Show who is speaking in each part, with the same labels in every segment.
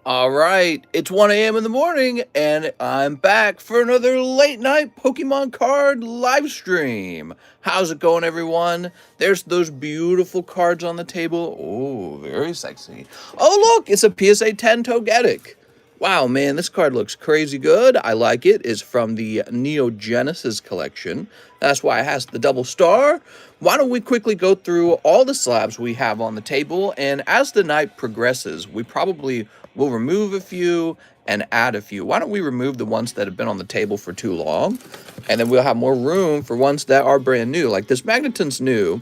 Speaker 1: All right, it's 1 a.m. in the morning, and I'm back for another late night Pokemon card live stream. How's it going, everyone? There's those beautiful cards on the table. Oh, very sexy. Oh, look, it's a PSA 10 Togetic. Wow, man, this card looks crazy good. I like it. It's from the Neo Genesis collection. That's why it has the double star. Why don't we quickly go through all the slabs we have on the table, and as the night progresses, we probably will remove a few and add a few. Why don't we remove the ones that have been on the table for too long, and then we'll have more room for ones that are brand new. Like this Magneton's new.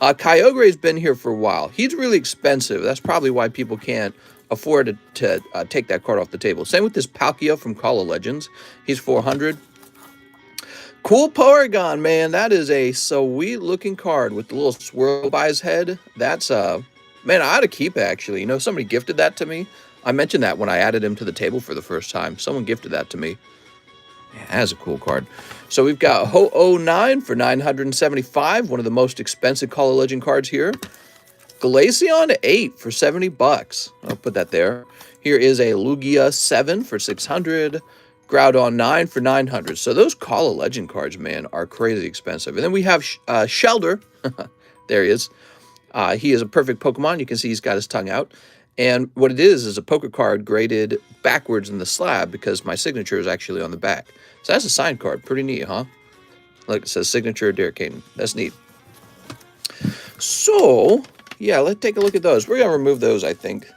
Speaker 1: Kyogre's been here for a while. He's really expensive. That's probably why people can't afford to take that card off the table. Same with this Palkia from Call of Legends. He's 400. Cool Porygon, man. That is a sweet looking card with the little swirl by his head. That's man, I ought to keep it actually. You know, somebody gifted that to me. I mentioned that when I added him to the table for the first time. Someone gifted that to me. Yeah, that's a cool card. So we've got Ho-Oh-9 for 975, one of the most expensive Call of Legend cards here. Glaceon 8 for 70 bucks. I'll put that there. Here is a Lugia 7 for 600. Groudon 9 for 900. So those Call of Legend cards, man, are crazy expensive. And then we have Shelder. There he is. He is a perfect Pokemon. You can see he's got his tongue out. And what it is a poker card graded backwards in the slab because my signature is actually on the back. So that's a signed card. Pretty neat, huh? Like it says signature Derek Caden. That's neat. So, yeah, let's take a look at those. We're going to remove those, I think.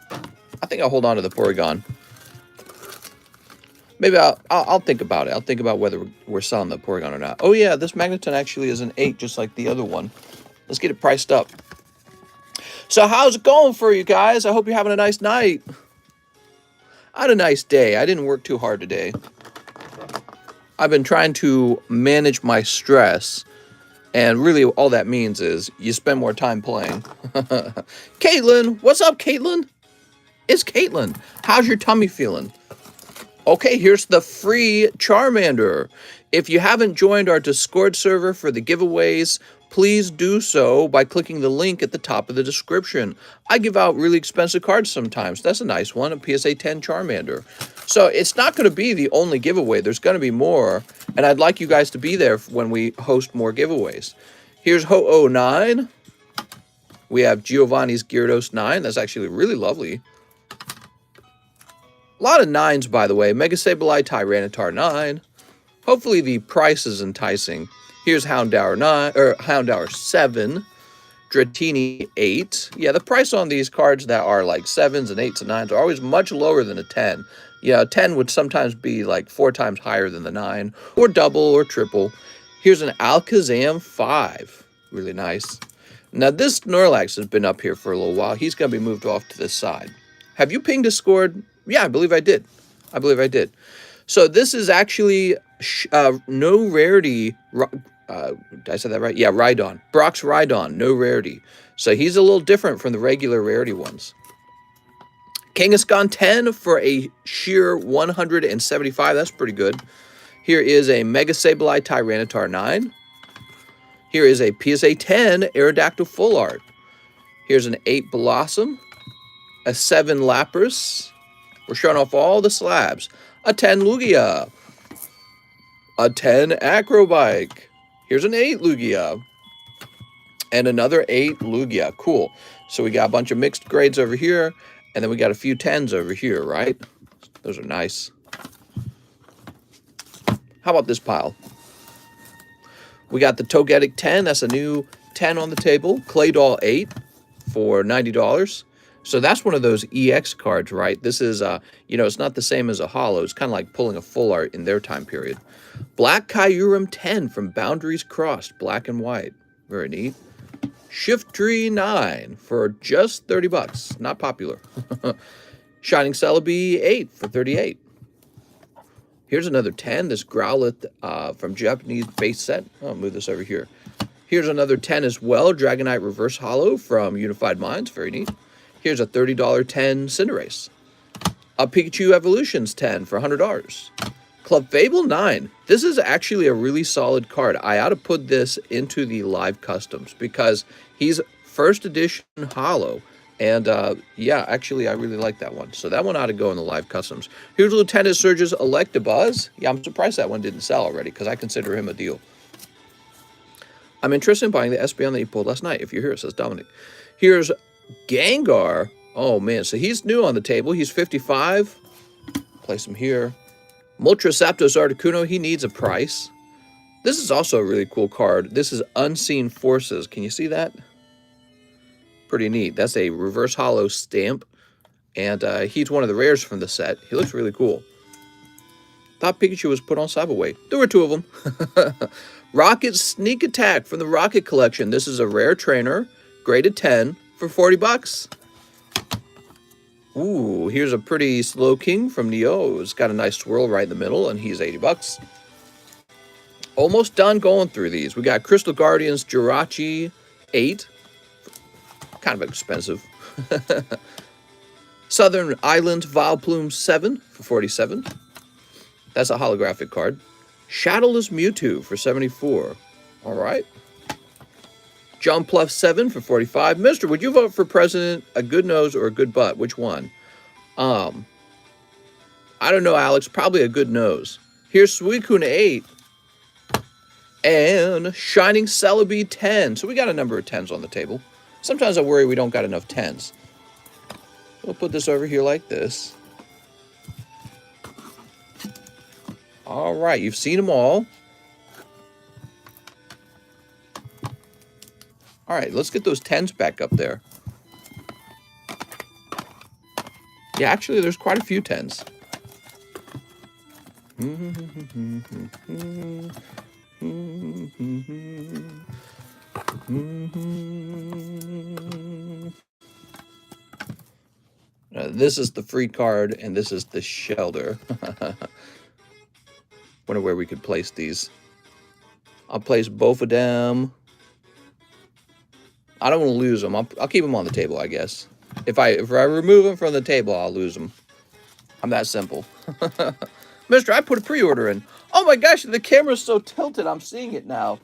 Speaker 1: I think I'll hold on to the Porygon. Maybe I'll think about it. I'll think about whether we're selling the Porygon or not. Oh, yeah, this Magneton actually is an 8, just like the other one. Let's get it priced up. So how's it going for you guys? I hope you're having a nice night. I had a nice day. I didn't work too hard today. I've been trying to manage my stress. And really all that means is you spend more time playing. Caitlin, what's up, Caitlin? It's Caitlin. How's your tummy feeling? Okay, here's the free Charmander. If you haven't joined our Discord server for the giveaways, please do so by clicking the link at the top of the description. I give out really expensive cards sometimes. That's a nice one, a PSA 10 Charmander. So it's not going to be the only giveaway. There's going to be more, and I'd like you guys to be there when we host more giveaways. Here's Ho-Oh-9. We have Giovanni's Gyarados 9. That's actually really lovely. A lot of 9s, by the way. Mega Sableye Tyranitar 9. Hopefully the price is enticing. Here's Houndour 9 or Houndour 7. Dratini 8. Yeah, the price on these cards that are like 7s and 8s and 9s are always much lower than a 10. Yeah, a 10 would sometimes be like 4 times higher than the 9, or double or triple. Here's an Alakazam 5. Really nice. Now this Snorlax has been up here for a little while. He's going to be moved off to this side. Have you pinged Discord? Yeah, I believe I did. I believe I did. So this is actually no rarity. Did I say that right? Yeah, Rhydon. Brock's Rhydon, no rarity. So he's a little different from the regular rarity ones. Kangaskhan 10 for a sheer 175. That's pretty good. Here is a Mega Sableye Tyranitar 9. Here is a PSA 10 Aerodactyl Full Art. Here's an 8 Blossom. A 7 Lapras. We're showing off all the slabs. A 10 Lugia. A 10 Acrobike. Here's an 8 Lugia. And another 8 Lugia. Cool. So we got a bunch of mixed grades over here. And then we got a few 10s over here, right? Those are nice. How about this pile? We got the Togetic 10. That's a new 10 on the table. Claydol 8 for $90. So that's one of those EX cards, right? This is, you know, it's not the same as a holo. It's kind of like pulling a full art in their time period. Black Kyurem 10 from Boundaries Crossed, black and white. Very neat. Shiftry 9 for just 30 bucks. Not popular. Shining Celebi 8 for 38. Here's another 10. This Growlithe from Japanese base set. I'll move this over here. Here's another 10 as well. Dragonite Reverse Holo from Unified Minds. Very neat. Here's a $30 10 Cinderace. A Pikachu Evolutions 10 for $100. Club Fable 9. This is actually a really solid card. I ought to put this into the live customs because he's first edition holo. And yeah, actually, I really like that one. So that one ought to go in the live customs. Here's Lieutenant Surge's Electabuzz. Yeah, I'm surprised that one didn't sell already because I consider him a deal. I'm interested in buying the SB that you pulled last night. If you're here, it says Dominic. Here's Gengar. Oh, man. So he's new on the table. He's 55. Place him here. Moltres Articuno. He needs a price. This is also a really cool card. This is Unseen Forces. Can you see that? Pretty neat. That's a reverse hollow stamp. And he's one of the rares from the set. He looks really cool. Thought Pikachu was put on Cyberway. There were two of them. Rocket Sneak Attack from the Rocket Collection. This is a rare trainer, graded 10 for 40 bucks. Ooh, here's a pretty Slow King from Neo. It's got a nice swirl right in the middle, and he's 80 bucks. Almost done going through these. We got Crystal Guardians Jirachi 8. Kind of expensive. Southern Island Vileplume 7 for 47. That's a holographic card. Shadowless Mewtwo for 74. All right. John Pluff 7 for 45. Mister, would you vote for president, a good nose or a good butt? Which one? I don't know, Alex. Probably a good nose. Here's Suicune 8. And Shining Celebi 10. So we got a number of 10s on the table. Sometimes I worry we don't got enough 10s. We'll put this over here like this. All right, you've seen them all. All right, let's get those 10s back up there. Yeah, actually, there's quite a few 10s. This is the free card, and this is the shelter. Wonder where we could place these. I'll place both of them. I don't want to lose them. I'll keep them on the table, I guess. If I remove them from the table, I'll lose them. I'm that simple. Mister, I put a pre-order in. Oh my gosh, the camera's so tilted. I'm seeing it now.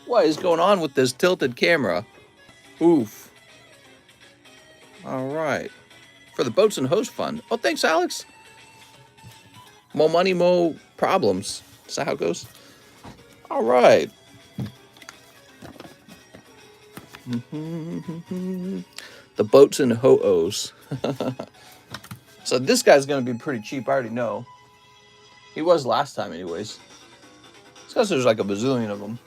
Speaker 1: What is going on with this tilted camera? Oof. All right. For the Boats and Hose Fund. Oh, thanks, Alex. More money, more problems. Is that how it goes? All right. The Boats and Ho-Ohs. So this guy's going to be pretty cheap. I already know. He was last time anyways. It's because there's like a bazillion of them.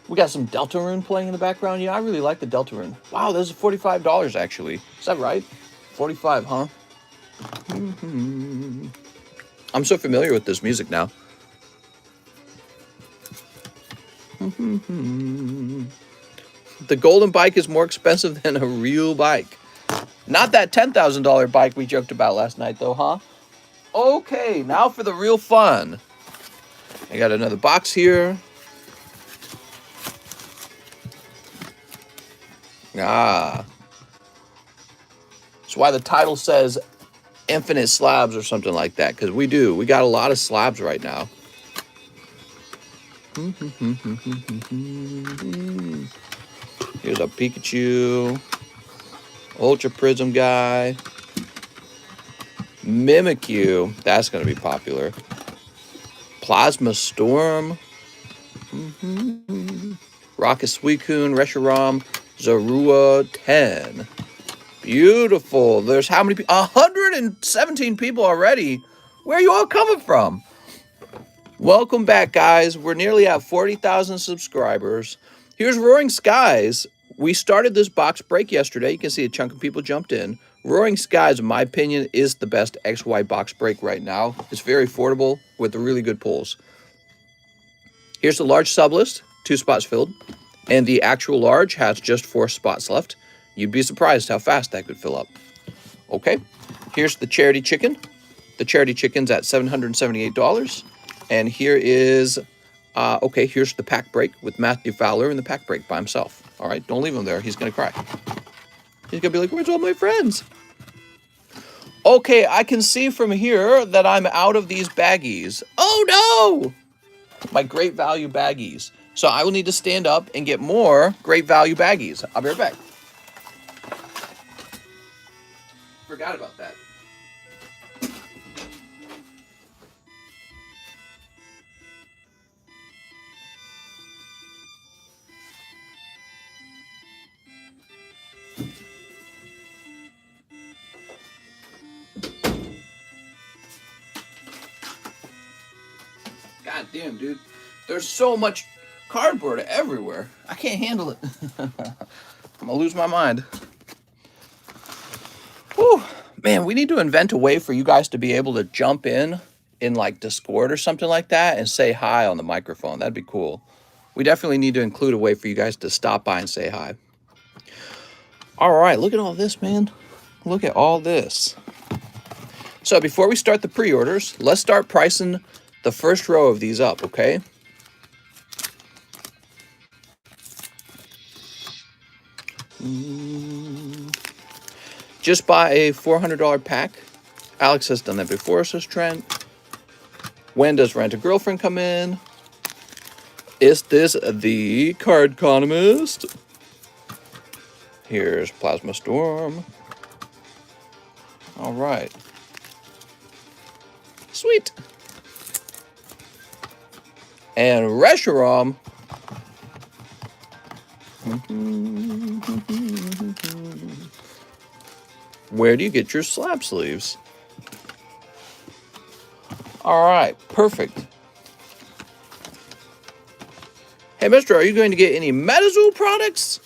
Speaker 1: We got some Deltarune playing in the background. Yeah, I really like the Deltarune. Wow, this is $45 actually. Is that right? 45, huh? I'm so familiar with this music now. The golden bike is more expensive than a real bike. Not that $10,000 bike we joked about last night though, huh? Okay, now for the real fun. I got another box here. Ah. That's why the title says infinite slabs or something like that, because we do. We got a lot of slabs right now. Here's a Pikachu. Ultra Prism guy. Mimikyu. That's going to be popular. Plasma Storm. Rocket Suicune. Reshiram. Zorua 10. Beautiful. There's how many people? 117 people already. Where are you all coming from? Welcome back, guys. We're nearly at 40,000 subscribers. Here's Roaring Skies. We started this box break yesterday. You can see a chunk of people jumped in. Roaring Skies, in my opinion, is the best XY box break right now. It's very affordable with the really good pulls. Here's the large sublist, 2 spots filled. And the actual large has just 4 spots left. You'd be surprised how fast that could fill up. Okay, here's the charity chicken. The charity chicken's at $778. And here is, okay, here's the pack break with Matthew Fowler in the pack break by himself. All right, don't leave him there. He's going to cry. He's going to be like, where's all my friends? Okay, I can see from here that I'm out of these baggies. Oh, no! My great value baggies. So I will need to stand up and get more great value baggies. I'll be right back. Forgot about that. God damn, dude. There's so much cardboard everywhere. I can't handle it. I'm gonna lose my mind. Whew. Man, we need to invent a way for you guys to be able to jump in like Discord or something like that and say hi on the microphone. That'd be cool. We definitely need to include a way for you guys to stop by and say hi. All right, look at all this, man. Look at all this. So before we start the pre-orders, let's start pricing the first row of these up, okay? Just buy a $400 pack. Alex has done that before, says Trent. When does Rent a Girlfriend come in? Is this the Cardconomist? Here's Plasma Storm. All right. Sweet. And Reshiram. Where do you get your slab sleeves? All right, perfect. Hey, mister, are you going to get any Metazoo products?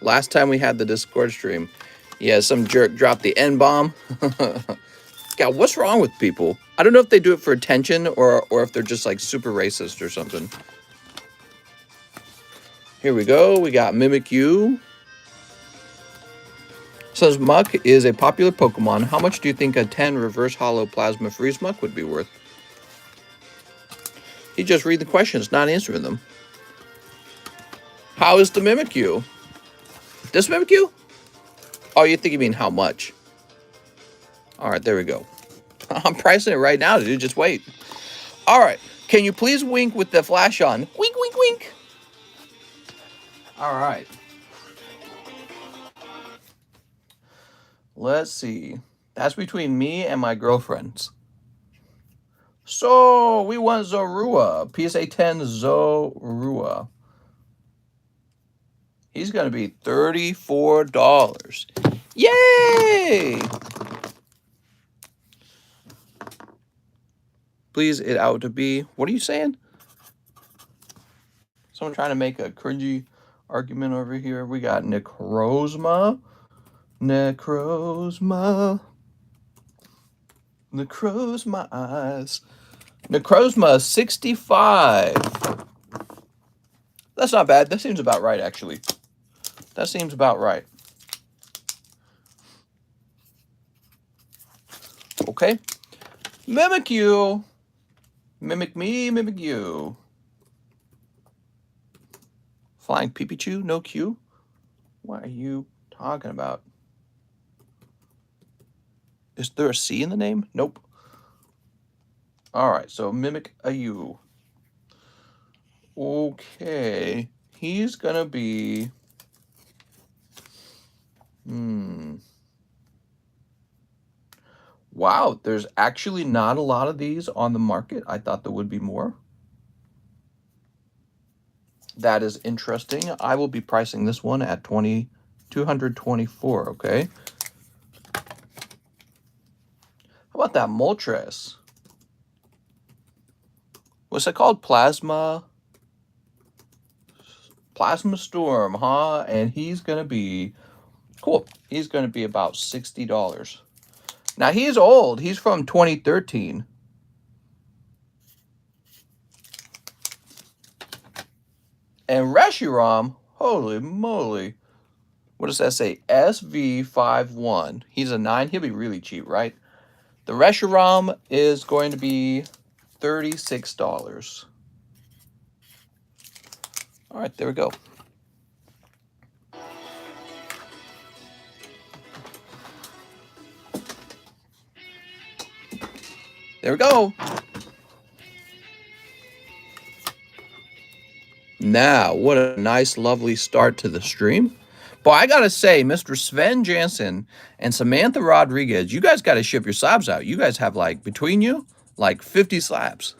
Speaker 1: Last time we had the Discord stream, yeah, some jerk dropped the N-bomb. God, what's wrong with people? I don't know if they do it for attention or if they're just like super racist or something. Here we go. We got Mimic You. Says Muck is a popular Pokemon. How much do you think a 10 reverse hollow plasma freeze Muck would be worth? He just read the questions, not answering them. How is the Mimikyu? This Mimikyu? Oh, you think you mean how much? All right, there we go. I'm pricing it right now, dude. Just wait. All right. Can you please wink with the flash on? Wink, wink, wink. All right. Let's see. That's between me and my girlfriends. So, we want Zorua. PSA 10 Zorua. He's going to be $34. Yay! Please, it out to be. What are you saying? Someone trying to make a cringy argument over here. We got Necrozma. Necrozma. Necrozma eyes. Necrozma 65. That's not bad. That seems about right, actually. That seems about right. Okay. Mimic you. Mimic me, mimic you. Flying Pipichu, no Q? What are you talking about? Is there a C in the name? Nope. All right, so Mimic a U. Okay. He's gonna be... Wow, there's actually not a lot of these on the market. I thought there would be more. That is interesting. I will be pricing this one at $224, okay? How about that Moltres? What's it called? Plasma Storm, huh? And he's going to be... Cool. He's going to be about $60. Now, he's old. He's from 2013. And Reshiram, holy moly. What does that say? SV51. He's a 9. He'll be really cheap, right? The Reshiram is going to be $36. All right, there we go. There we go. Now, what a nice, lovely start to the stream. But I gotta say, Mr. Sven Jansen and Samantha Rodriguez, you guys gotta ship your slabs out. You guys have, like, between you, like 50 slabs.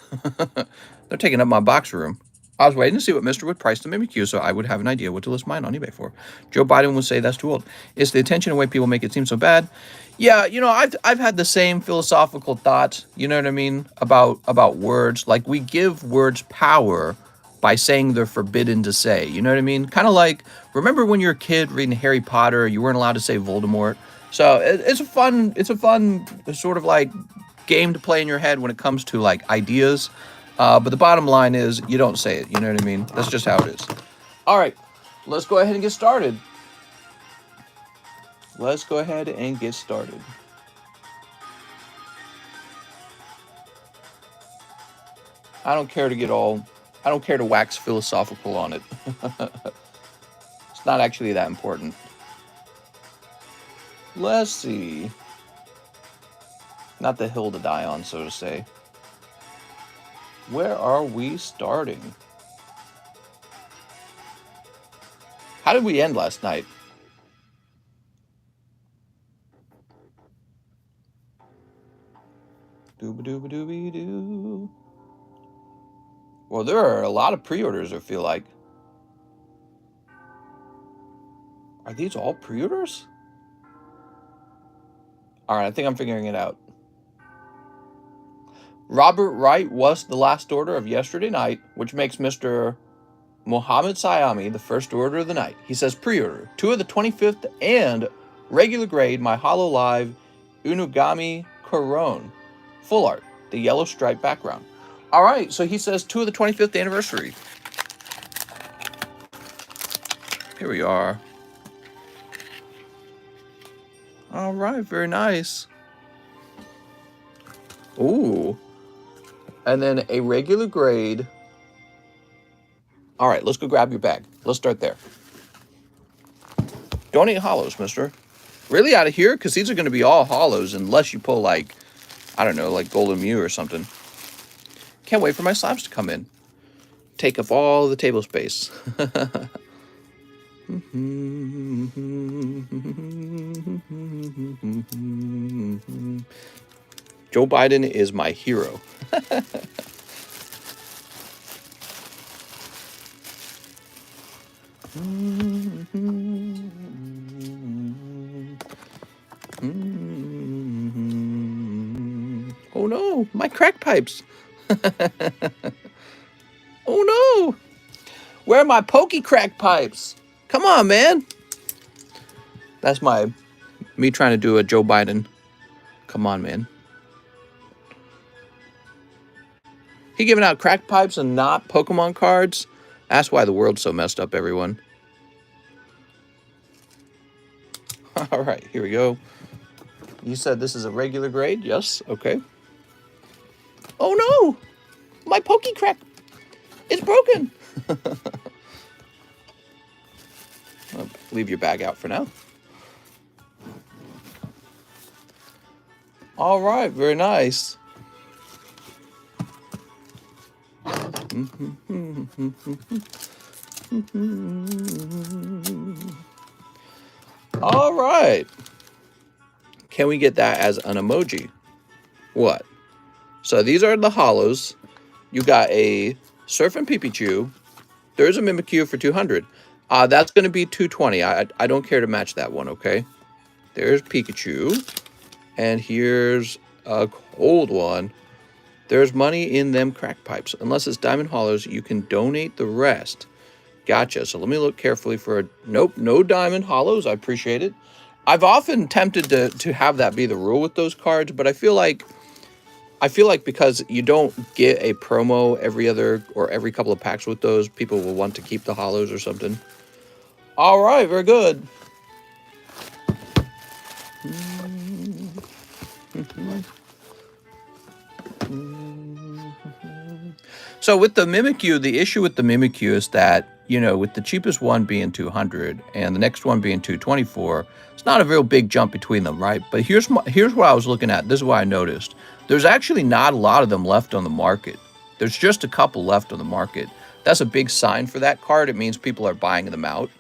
Speaker 1: They're taking up my box room. I was waiting to see what Mr. would price the Mimikyu so I would have an idea what to list mine on eBay for. Joe Biden would say that's too old. It's the attention and way people make it seem so bad. Yeah, you know, I've had the same philosophical thoughts, you know what I mean, about words. Like, we give words power by saying they're forbidden to say. You know what I mean? Kind of like, remember when you were a kid reading Harry Potter, you weren't allowed to say Voldemort. So it's a fun sort of like game to play in your head when it comes to like ideas. But the bottom line is you don't say it. You know what I mean? That's just how it is. All right, let's go ahead and get started. Let's go ahead and get started. I don't care to wax philosophical on it. It's not actually that important. Let's see. Not the hill to die on, so to say. Where are we starting? How did we end last night? Dooba-dooba-dooby-doo. Well, there are a lot of pre-orders, I feel like. Are these all pre-orders? All right, I think I'm figuring it out. Robert Wright was the last order of yesterday night, which makes Mr. Mohammed Sayami the first order of the night. He says pre-order 2 of the 25th and regular grade My Hollow Live Unugami Corone. Full art, the yellow stripe background. All right, so he says 2 of the 25th anniversary. Here we are. All right, very nice. Ooh. And then a regular grade. All right, let's go grab your bag. Let's start there. Don't eat hollows, mister. Really out of here? Because these are going to be all hollows unless you pull, like, I don't know, like Golden Mew or something. Can't wait for my slabs to come in. Take up all the table space. Joe Biden is my hero. Oh no, my crack pipes. Oh no. Where are my pokey crack pipes? Come on, man. That's me trying to do a Joe Biden. Come on, man. He giving out crack pipes and not Pokemon cards? That's why the world's so messed up, everyone. All right, here we go. You said this is a regular grade? Yes, okay. Oh no! My pokey crack is broken. I'll leave your bag out for now. All right, very nice. All right. Can we get that as an emoji? What? So these are the hollows. You got a Surfing Pipichu. There's a Mimikyu for 200. That's going to be 220. I don't care to match that one, okay? There's Pikachu. And here's a cold one. There's money in them crack pipes. Unless it's Diamond Hollows, you can donate the rest. Gotcha. So let me look carefully for nope, no Diamond Hollows. I appreciate it. I've often tempted to have that be the rule with those cards, but I feel like because you don't get a promo every other or every couple of packs with those, people will want to keep the hollows or something. All right, very good. So with the Mimikyu, the issue with the Mimikyu is that, you know, with the cheapest one being 200 and the next one being 224, it's not a real big jump between them, right? But here's what I was looking at. This is what I noticed. There's actually not a lot of them left on the market. There's just a couple left on the market. That's a big sign for that card. It means people are buying them out.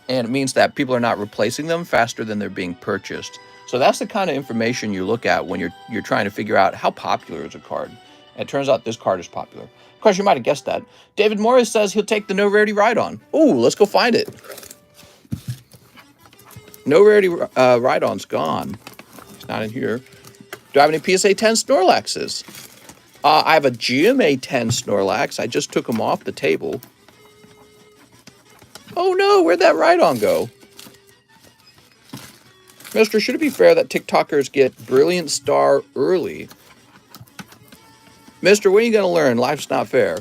Speaker 1: And it means that people are not replacing them faster than they're being purchased. So that's the kind of information you look at when you're trying to figure out how popular is a card. And it turns out this card is popular. Of course, you might have guessed that. David Morris says he'll take the No Rarity Ride-On. Ooh, let's go find it. No Rarity Ride-On's gone. It's not in here. Do I have any PSA 10 Snorlaxes? I have a GMA 10 Snorlax. I just took him off the table. Oh no, where'd that Ride-On go? Mister, should it be fair that TikTokers get Brilliant Star early? Mister, when are you going to learn? Life's not fair.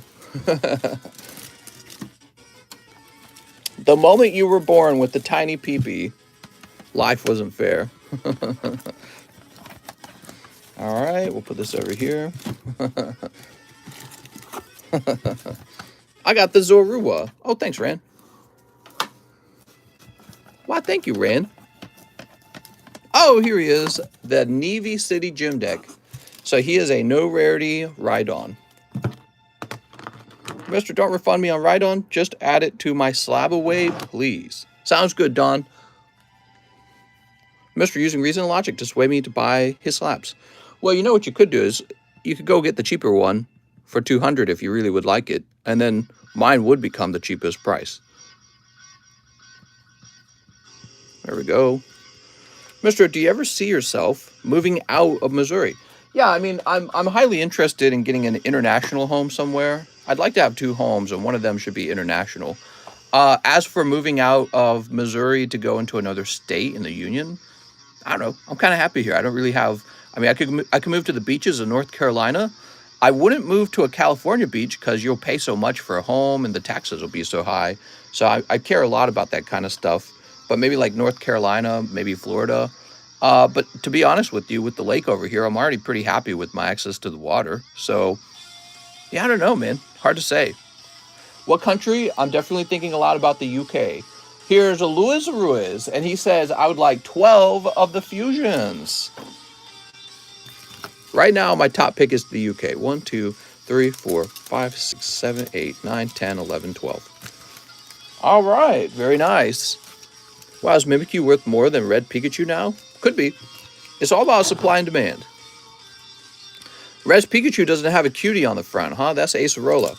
Speaker 1: The moment you were born with the tiny peepee, life wasn't fair. All right, we'll put this over here. I got the Zorua. Oh, thanks, Rand. Why, thank you, Rand. Oh, here he is, the Navy City Gym Deck. So he is a no rarity Ride-On. Mister, don't refund me on Ride-On. Just add it to my slab away, please. Sounds good, Don. Mister, using reason and logic to sway me to buy his slabs. Well, you know what you could do is you could go get the cheaper one for $200 if you really would like it, and then mine would become the cheapest price. There we go. Mister, do you ever see yourself moving out of Missouri? Yeah, I mean, I'm highly interested in getting an international home somewhere. I'd like to have 2 homes, and one of them should be international. As for moving out of Missouri to go into another state in the Union, I don't know. I'm kind of happy here. I don't really have... I mean, I could move to the beaches of North Carolina. I wouldn't move to a California beach because you'll pay so much for a home and the taxes will be so high. So I care a lot about that kind of stuff. But maybe like North Carolina, maybe Florida. But to be honest with you, with the lake over here, I'm already pretty happy with my access to the water. So, yeah, I don't know, man. Hard to say. What country? I'm definitely thinking a lot about the UK. Here's a Ruiz, and he says, I would like 12 of the fusions. Right now, my top pick is the UK. 1, 2, 3, 4, 5, 6, 7, 8, 9, 10, 11, 12. All right, very nice. Wow, is Mimikyu worth more than Red Pikachu now? Could be. It's all about supply and demand. Red Pikachu doesn't have a cutie on the front, huh? That's Acerola.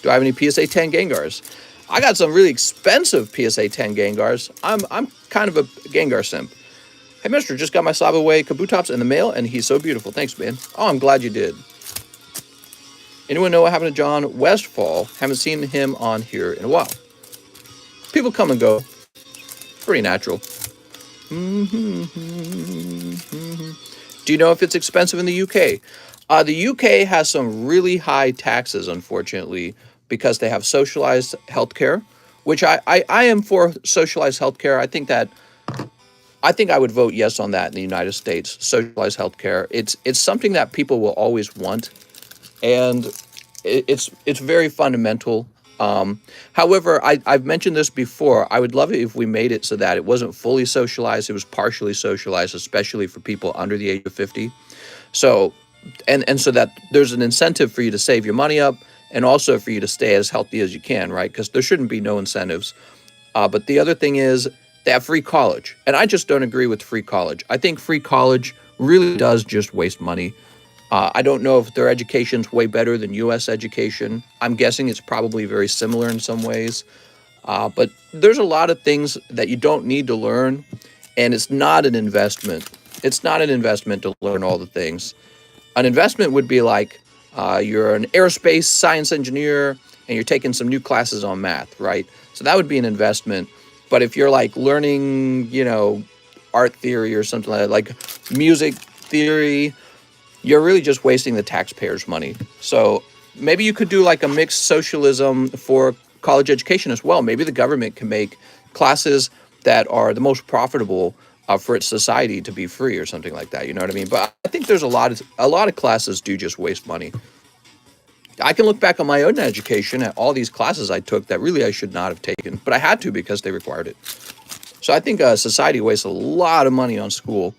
Speaker 1: Do I have any PSA 10 Gengars? I got some really expensive PSA 10 Gengars. I'm kind of a Gengar simp. Hey, mister, just got my Slabaway Kabutops in the mail, and he's so beautiful. Thanks, man. Oh, I'm glad you did. Anyone know what happened to John Westfall? Haven't seen him on here in a while. People come and go. Pretty natural. Do you know if it's expensive in the UK? The UK has some really high taxes, unfortunately, because they have socialized healthcare, which I am for socialized healthcare. I think I would vote yes on that in the United States. Socialized healthcare. It's something that people will always want, and it's very fundamental. However, I've mentioned this before. I would love it if we made it so that it wasn't fully socialized. It was partially socialized, especially for people under the age of 50. So, and so that there's an incentive for you to save your money up and also for you to stay as healthy as you can, right? Because there shouldn't be no incentives. But the other thing is they have free college. And I just don't agree with free college. I think free college really does just waste money. I don't know if their education's way better than U.S. education. I'm guessing it's probably very similar in some ways. But there's a lot of things that you don't need to learn, and it's not an investment. It's not an investment to learn all the things. An investment would be like you're an aerospace science engineer and you're taking some new classes on math, right? So that would be an investment. But if you're like learning, art theory or something like music theory, you're really just wasting the taxpayers' money. So maybe you could do like a mixed socialism for college education as well. Maybe the government can make classes that are the most profitable for its society to be free or something like that. You know what I mean? But I think there's a lot of classes do just waste money. I can look back on my own education at all these classes I took that really I should not have taken, but I had to because they required it. So I think society wastes a lot of money on school.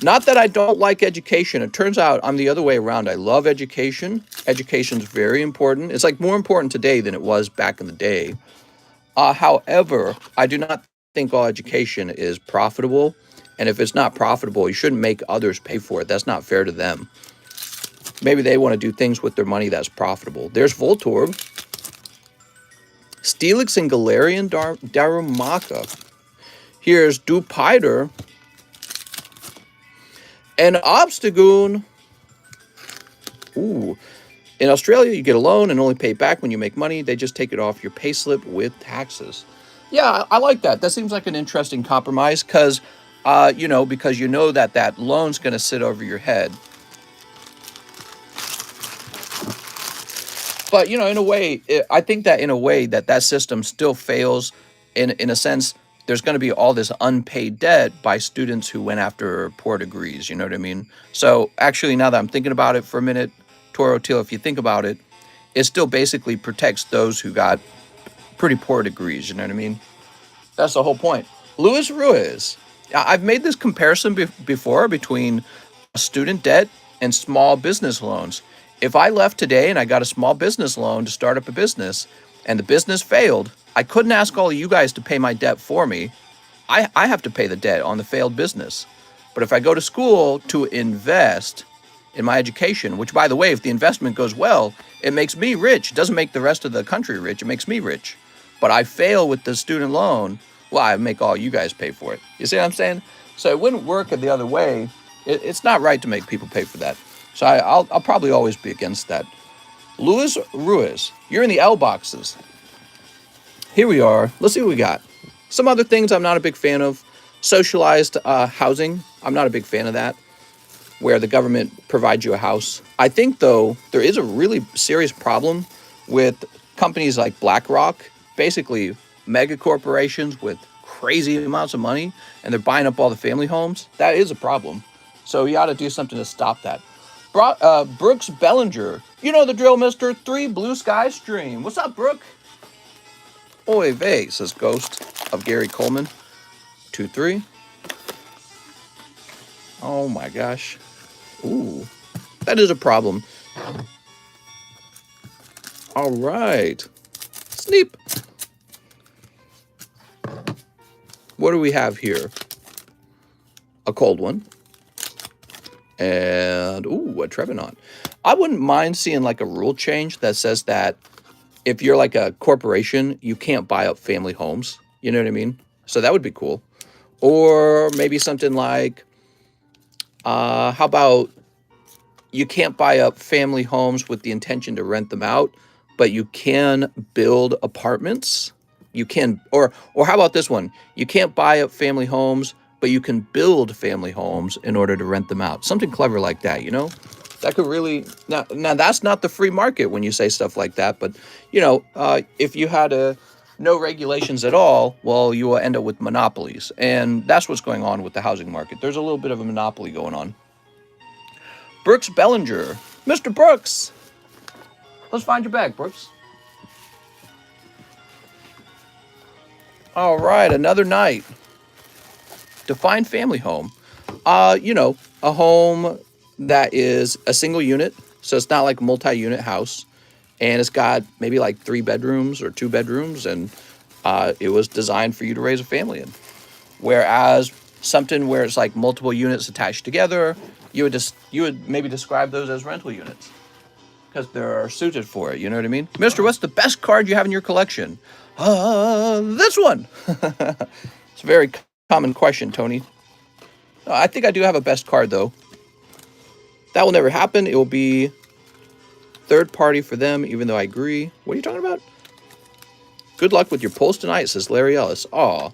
Speaker 1: Not that I don't like education. It turns out I'm the other way around. I love education, Education is very important. It's like more important today than it was back in the day. However, I do not think all education is profitable. And if it's not profitable, you shouldn't make others pay for it. That's not fair to them. Maybe they want to do things with their money that's profitable. There's Voltorb, Steelix and Galarian Darumaka. Here's Dupiter and Obstagoon. Ooh. In Australia, you get a loan and only pay back when you make money. They just take it off your payslip with taxes. Yeah, I like that. That seems like an interesting compromise because, because you know that loan's going to sit over your head. But, in a way, I think that in a way that system still fails. In a sense, there's going to be all this unpaid debt by students who went after poor degrees. You know what I mean? So actually, now that I'm thinking about it for a minute, Toro Teal, if you think about it, it still basically protects those who got pretty poor degrees. You know what I mean? That's the whole point. Luis Ruiz. I've made this comparison before between student debt and small business loans. If I left today and I got a small business loan to start up a business and the business failed, I couldn't ask all of you guys to pay my debt for me. I have to pay the debt on the failed business. But if I go to school to invest in my education, which, by the way, if the investment goes well, it makes me rich. It doesn't make the rest of the country rich. It makes me rich. But I fail with the student loan, well, I make all you guys pay for it. You see what I'm saying? So it wouldn't work the other way. It's not right to make people pay for that. So I'll probably always be against that. Luis Ruiz, you're in the L boxes. Here we are. Let's see what we got. Some other things I'm not a big fan of. Socialized housing. I'm not a big fan of that, where the government provides you a house. I think, though, there is a really serious problem with companies like BlackRock, basically mega corporations with crazy amounts of money, and they're buying up all the family homes. That is a problem. So you ought to do something to stop that. Brooks Bellinger, you know the drill, Mr. 3 Blue Sky Stream. What's up, Brooke? Oy vey, says Ghost of Gary Coleman. 2-3. Oh my gosh. Ooh, that is a problem. All right. Sneep. What do we have here? A cold one. And, ooh, a Trevenant. I wouldn't mind seeing like a rule change that says that if you're like a corporation, you can't buy up family homes. You know what I mean? So that would be cool. Or maybe something like, how about you can't buy up family homes with the intention to rent them out, but you can build apartments. You can, or how about this one? You can't buy up family homes, but you can build family homes in order to rent them out. Something clever like that, That could really, now that's not the free market when you say stuff like that, but, if you had no regulations at all, well, you will end up with monopolies. And that's what's going on with the housing market. There's a little bit of a monopoly going on. Brooks Bellinger. Mr. Brooks. Let's find your bag, Brooks. All right, another night. Define family home. A home that is a single unit. So it's not like a multi-unit house. And it's got maybe like 3 bedrooms or 2 bedrooms. And it was designed for you to raise a family in. Whereas something where it's like multiple units attached together, you would maybe describe those as rental units because they're suited for it. You know what I mean? Mister, what's the best card you have in your collection? This one. It's a very common question, Tony. I think I do have a best card, though. That will never happen. It will be third party for them, even though I agree. What are you talking about? Good luck with your polls tonight, says Larry Ellis. Aw.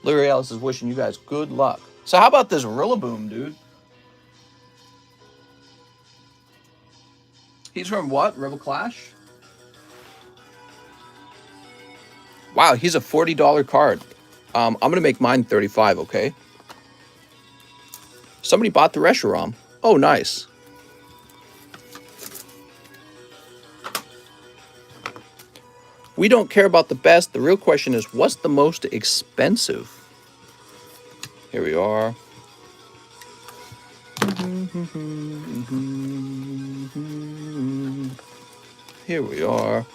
Speaker 1: Larry Ellis is wishing you guys good luck. So how about this Rillaboom, dude? He's from what? Rebel Clash? Wow, he's a $40 card. I'm going to make mine 35, okay? Somebody bought the Reshiram. Oh, nice. We don't care about the best. The real question is, what's the most expensive? Here we are. Here we are.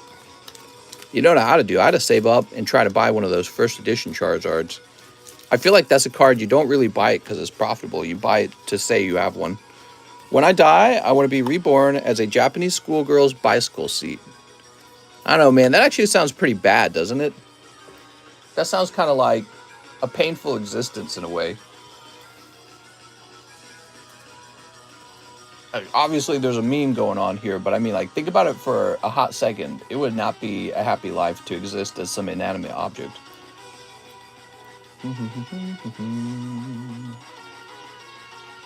Speaker 1: You know how to do. I had to save up and try to buy one of those first edition Charizards. I feel like that's a card you don't really buy it because it's profitable. You buy it to say you have one. When I die, I want to be reborn as a Japanese schoolgirl's bicycle seat. I don't know, man. That actually sounds pretty bad, doesn't it? That sounds kind of like a painful existence in a way. Obviously, there's a meme going on here, but I mean, like, think about it for a hot second. It would not be a happy life to exist as some inanimate object.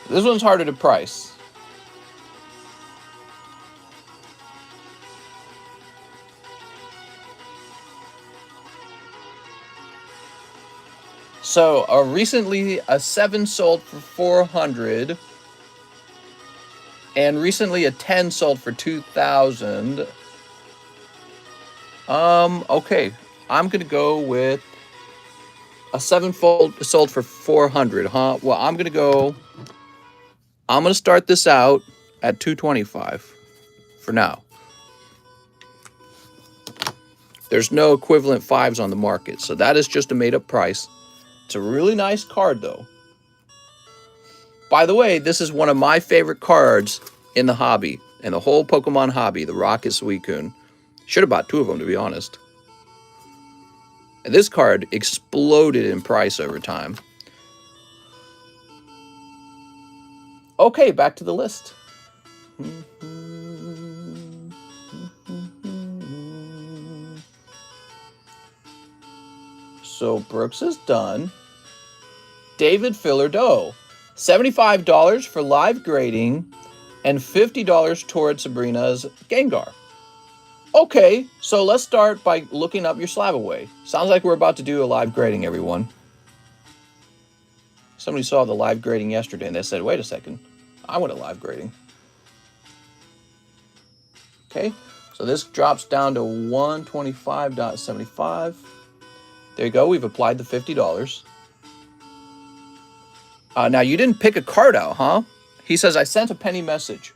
Speaker 1: This one's harder to price. So, recently, a 7 sold for 400. And recently a 10 sold for 2,000. Okay. I'm going to go with a 7 sold for 400, huh? Well, I'm going to start this out at 225 for now. There's no equivalent 5s on the market, so that is just a made-up price. It's a really nice card, though. By the way, this is one of my favorite cards in the hobby, in the whole Pokemon hobby, the Rocket Suicune. Should have bought 2 of them, to be honest. And this card exploded in price over time. Okay, back to the list. So Brooks is done. David Fillardo. $75 for live grading and $50 towards Sabrina's Gengar. Okay, so let's start by looking up your slab away. Sounds like we're about to do a live grading, everyone. Somebody saw the live grading yesterday and they said, wait a second, I want a live grading. Okay, so this drops down to 125.75. There you go, we've applied the $50. Now, you didn't pick a card out, huh? He says, I sent a penny message.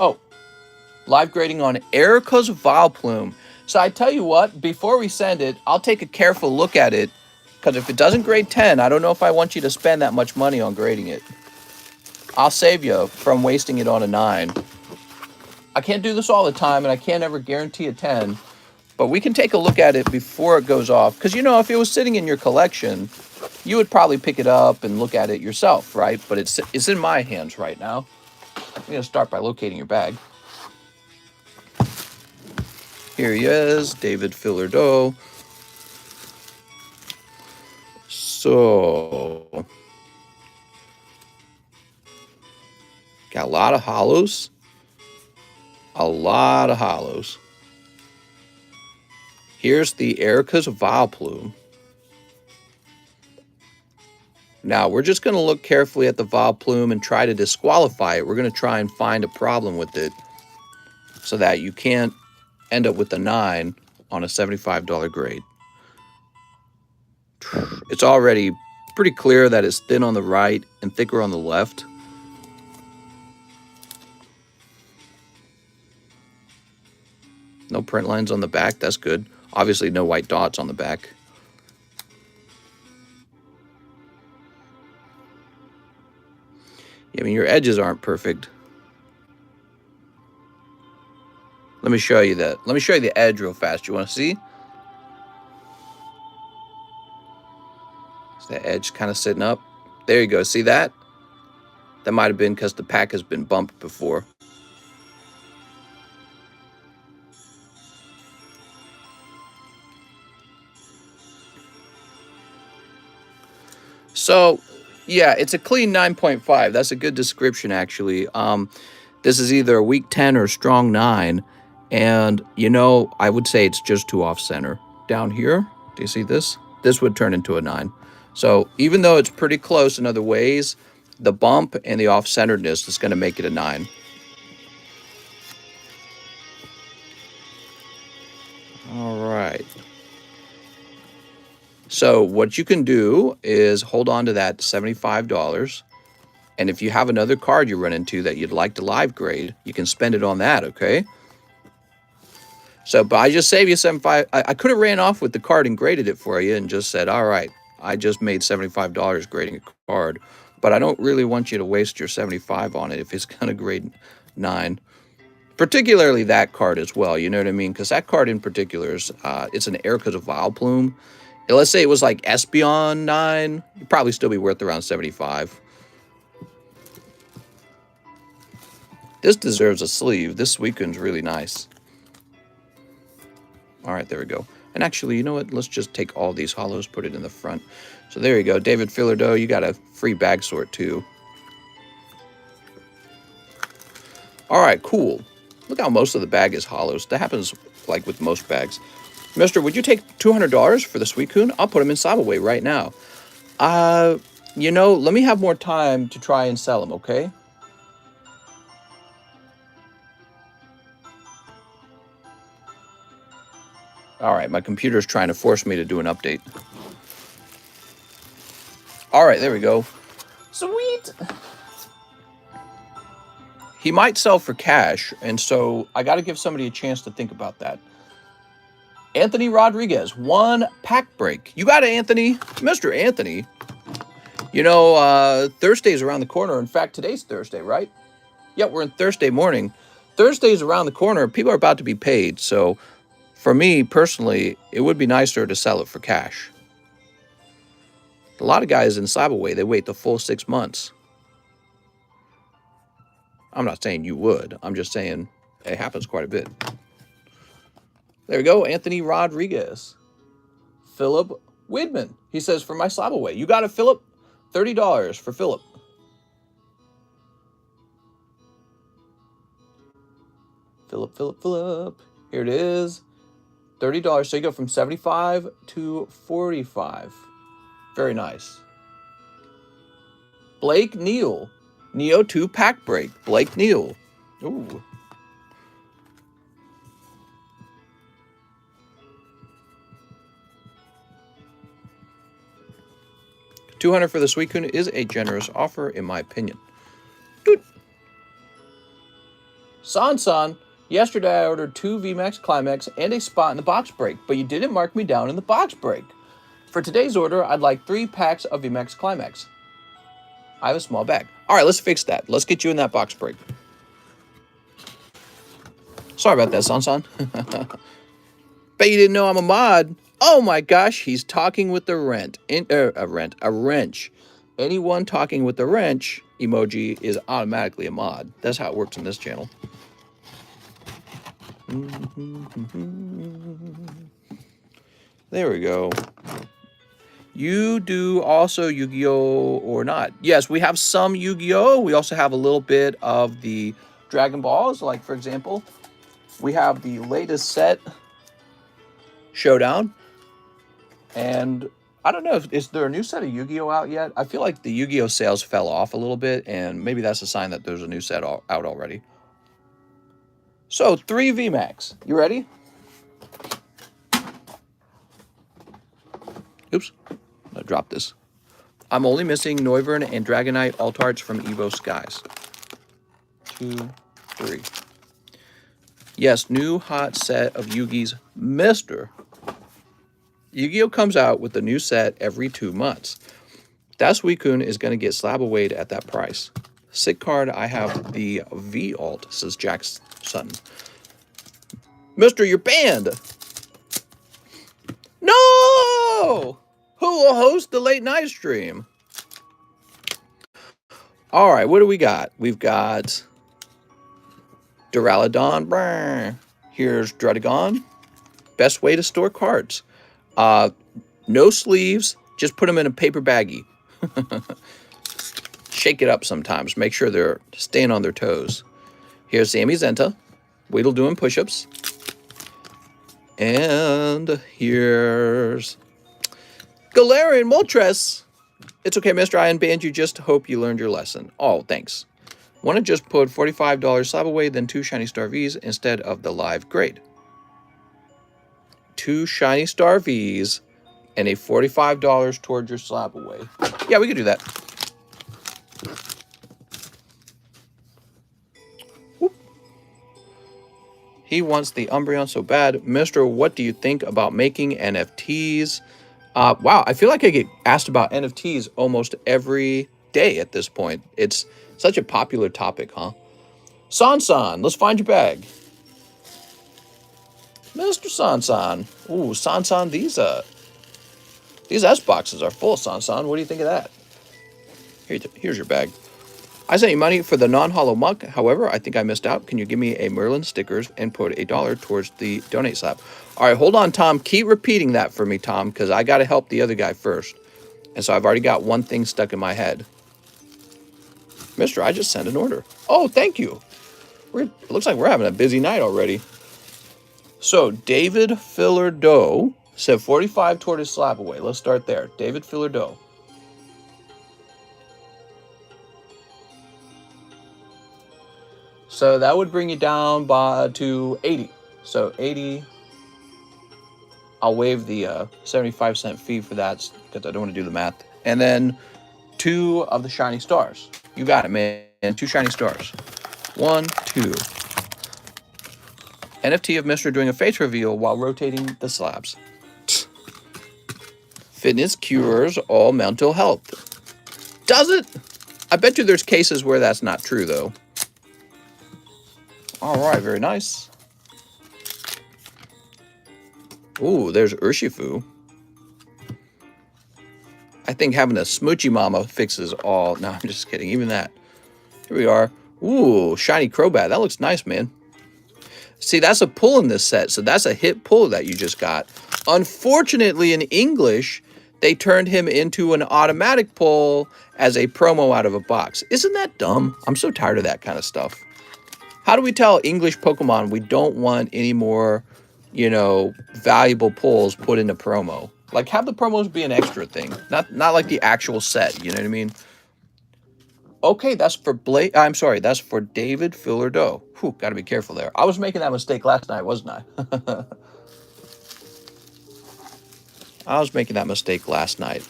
Speaker 1: Oh, live grading on Erica's Vileplume. So I tell you what, before we send it, I'll take a careful look at it. Because if it doesn't grade 10, I don't know if I want you to spend that much money on grading it. I'll save you from wasting it on a 9. I can't do this all the time, and I can't ever guarantee a 10. But we can take a look at it before it goes off. Because, you know, if it was sitting in your collection, you would probably pick it up and look at it yourself, right? But it's in my hands right now. I'm going to start by locating your bag. Here he is, David Fillardo. So, got a lot of hollows. A lot of hollows. Here's the Erica's Vileplume. Now, we're just going to look carefully at the Vileplume and try to disqualify it. We're going to try and find a problem with it so that you can't end up with a 9 on a $75 grade. It's already pretty clear that it's thin on the right and thicker on the left. No print lines on the back, that's good. Obviously no white dots on the back. I mean, your edges aren't perfect. Let me show you that. Let me show you the edge real fast. You want to see? Is that edge kind of sitting up? There you go. See that? That might have been because the pack has been bumped before. So, yeah, it's a clean 9.5. That's a good description, actually. This is either a weak 10 or a strong 9. And, you know, I would say it's just too off-center. Down here, do you see this? This would turn into a 9. So even though it's pretty close in other ways, the bump and the off-centeredness is going to make it a 9. All right. So what you can do is hold on to that $75. And if you have another card you run into that you'd like to live grade, you can spend it on that, okay? So, but I just saved you 75. I could have ran off with the card and graded it for you and just said, all right, I just made $75 grading a card. But I don't really want you to waste your 75 on it if it's going to grade 9. Particularly that card as well, you know what I mean? Because that card in particular is, it's an Erica's a Vile Plume. And let's say it was like Espeon 9, it'd probably still be worth around 75. This deserves a sleeve. This Suicune's really nice. All right, there we go. And actually, you know what? Let's just take all these hollows, put it in the front. So there you go. David Fillardo, you got a free bag sort too. All right, cool. Look how most of the bag is hollows. That happens like with most bags. Mister, would you take $200 for the Suicune? I'll put them in Sabaway right now. You know, let me have more time to try and sell them, okay? All right, my computer's trying to force me to do an update. All right, there we go. Sweet. He might sell for cash, and so I got to give somebody a chance to think about that. Anthony Rodriguez, 1 pack break. You got it, Anthony. Mr. Anthony. You know, Thursday's around the corner. In fact, today's Thursday, right? Yeah, we're in Thursday morning. Thursday's around the corner. People are about to be paid, so for me, personally, it would be nicer to sell it for cash. A lot of guys in Cyberway, they wait the full 6 months. I'm not saying you would. I'm just saying it happens quite a bit. There we go, Anthony Rodriguez. Philip Widman. He says, for my Cyberway. You got it, Philip? $30 for Philip. Philip. Here it is. $30. So you go from 75 to 45. Very nice. Blake Neal. Neo 2 pack break. Blake Neal. Ooh. $200 for the Suicune is a generous offer, in my opinion. Doot. San, yesterday I ordered 2 VMAX Climax and a spot in the box break, but you didn't mark me down in the box break. For today's order, I'd like 3 packs of VMAX Climax. I have a small bag. All right, let's fix that. Let's get you in that box break. Sorry about that, San. Bet you didn't know I'm a mod. Oh my gosh, he's talking with the a wrench. Anyone talking with the wrench emoji is automatically a mod. That's how it works in this channel. There we go. You do also Yu-Gi-Oh! Or not? Yes, we have some Yu-Gi-Oh! We also have a little bit of the Dragon Balls. Like, for example, we have the latest set, Showdown. And I don't know, is there a new set of Yu-Gi-Oh! Out yet? I feel like the Yu-Gi-Oh! Sales fell off a little bit, and maybe that's a sign that there's a new set out already. So, 3 VMAX. You ready? Oops. I dropped this. I'm only missing Noivern and Dragonite Altarts from Evo Skies. 2, 3. Yes, new hot set of Yugi's Mister. Yu-Gi-Oh! Comes out with a new set every 2 months. That Suicune is going to get slab away at that price. Sick card, I have the V-Alt, says Jack Sutton. Mister, you're banned! No! Who will host the late night stream? All right, what do we got? We've got Duraludon. Here's Druddigon. Best way to store cards. No sleeves. Just put them in a paper baggie. Shake it up sometimes. Make sure they're staying on their toes. Here's Zamazenta. Weedle doing push-ups. And here's Galarian Moltres. It's okay, Mr. I unbanned you. Just hope you learned your lesson. Oh, thanks. Want to just put $45 slab away, then 2 Shiny Star Vs instead of the live grade. 2 Shiny Star Vs and a $45 towards your slab away. Yeah, we could do that. He wants the Umbreon so bad. Mister, what do you think about making NFTs? Wow, I feel like I get asked about NFTs almost every day at this point. It's such a popular topic, huh? Sansan, let's find your bag. Mr. Sansan. Ooh, Sansan, these S boxes are full, Sansan. What do you think of that? Here's your bag. I sent you money for the non-hollow mug. However, I think I missed out. Can you give me a Merlin Stickers and put $1 towards the donate slab? All right, hold on, Tom. Keep repeating that for me, Tom, because I got to help the other guy first. And so I've already got one thing stuck in my head. Mister, I just sent an order. Oh, thank you. It looks like we're having a busy night already. So David Filler Doe said 45 toward his slab away. Let's start there. David Filler Doe. So that would bring you down to 80. So 80. I'll waive the 75-cent fee for that because I don't want to do the math. And then 2 of the shiny stars. You got it, man. 2 shiny stars. 1, 2. NFT of Mister doing a face reveal while rotating the slabs. Fitness cures all mental health. Does it? I bet you there's cases where that's not true, though. All right, very nice. Ooh, there's Urshifu. I think having a Smoochie Mama fixes all. No, I'm just kidding. Even that. Here we are. Ooh, shiny Crobat. That looks nice, man. See, that's a pull in this set. So that's a hit pull that you just got. Unfortunately, in English, they turned him into an automatic pull as a promo out of a box. Isn't that dumb? I'm so tired of that kind of stuff. How do we tell English Pokemon we don't want any more, valuable pulls put into promo? Like, have the promos be an extra thing, not like the actual set. You know what I mean? Okay, that's for that's for David Filler Doe. Whew, got to be careful there. I was making that mistake last night, wasn't I? I was making that mistake last night.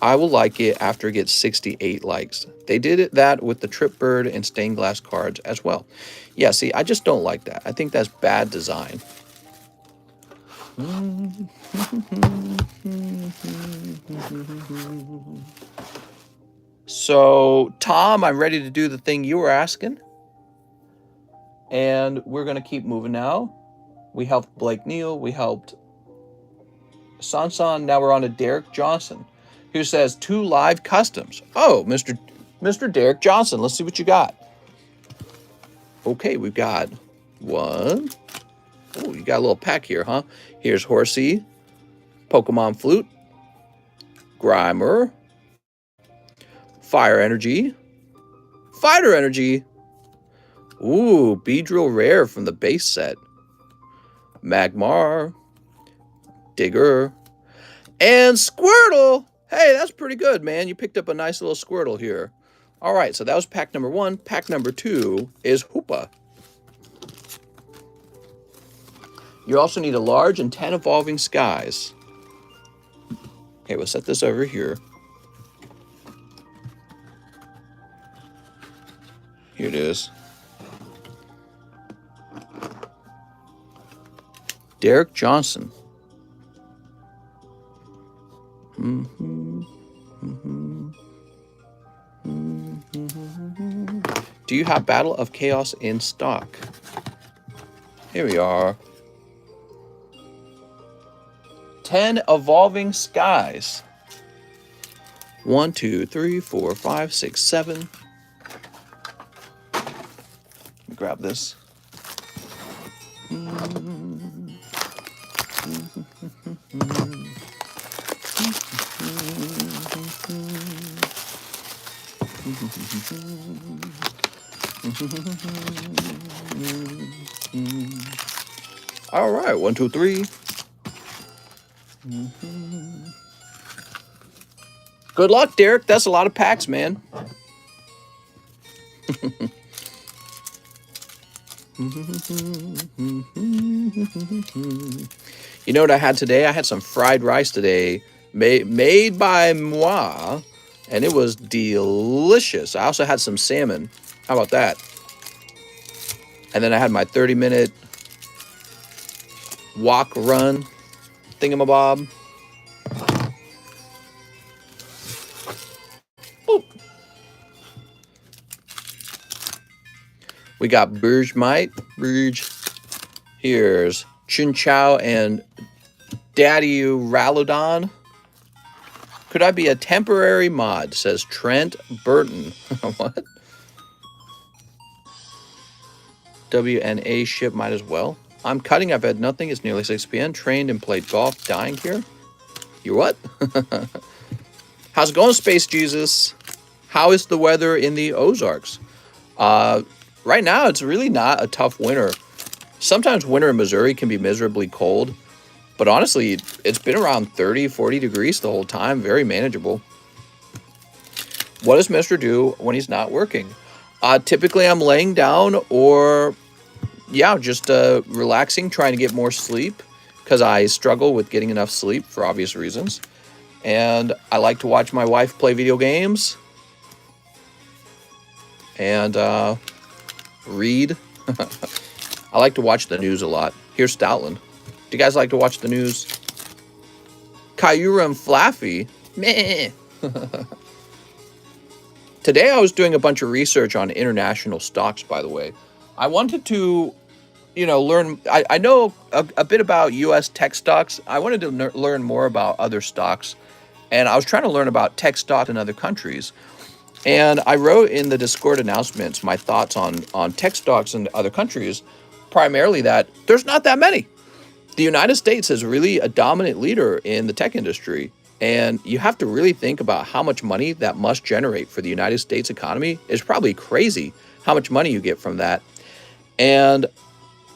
Speaker 1: I will like it after it gets 68 likes. They did that with the Trip Bird and Stained Glass cards as well. Yeah, see, I just don't like that. I think that's bad design. So, Tom, I'm ready to do the thing you were asking. And we're going to keep moving now. We helped Blake Neal. We helped Sansan. Now we're on to Derek Johnson, who says 2 live customs. Oh, Mr. Derek Johnson, let's see what you got. Okay, we've got 1. Oh, you got a little pack here, huh? Here's Horsey, Pokemon Flute, Grimer, Fire Energy, Fighter Energy. Ooh, Beedrill Rare from the base set. Magmar, Digger, and Squirtle. Hey, that's pretty good, man. You picked up a nice little Squirtle here. All right, so that was pack number 1. Pack number 2 is Hoopa. You also need a large and 10 evolving skies. Okay, we'll set this over here. Here it is. Derek Johnson. Do you have Battle of Chaos in stock? Here we are. 10 evolving skies. 1, 2, 3, 4, 5, 6, 7. Grab this. All right, 1, 2, 3. Good luck, Derek. That's a lot of packs, man. You know what I had today? I had some fried rice today, made by moi, and it was delicious. I also had some salmon. How about that? And then I had my 30-minute walk run thingamabob. Boop. We got Burj Might. Burj. Here's Chin Chow and Daddy Ralodon. Could I be a temporary mod? Says Trent Burton. What? WNA ship might as well. I'm cutting. I've had nothing. It's nearly 6 p.m. Trained and played golf. Dying here. You what? How's it going, Space Jesus? How is the weather in the Ozarks? Right now, it's really not a tough winter. Sometimes winter in Missouri can be miserably cold. But honestly, it's been around 30, 40 degrees the whole time. Very manageable. What does Mister do when he's not working? Typically, I'm laying down or, yeah, just relaxing, trying to get more sleep. Because I struggle with getting enough sleep for obvious reasons. And I like to watch my wife play video games. And read. I like to watch the news a lot. Here's Stoutland. Do you guys like to watch the news? Kyura and Flaffy. Meh. Today I was doing a bunch of research on international stocks, by the way. I wanted to, learn. I know a bit about U.S. tech stocks. I wanted to learn more about other stocks. And I was trying to learn about tech stocks in other countries. And I wrote in the Discord announcements my thoughts on tech stocks in other countries, primarily that there's not that many. The United States is really a dominant leader in the tech industry. And you have to really think about how much money that must generate for the United States economy. It's probably crazy how much money you get from that. And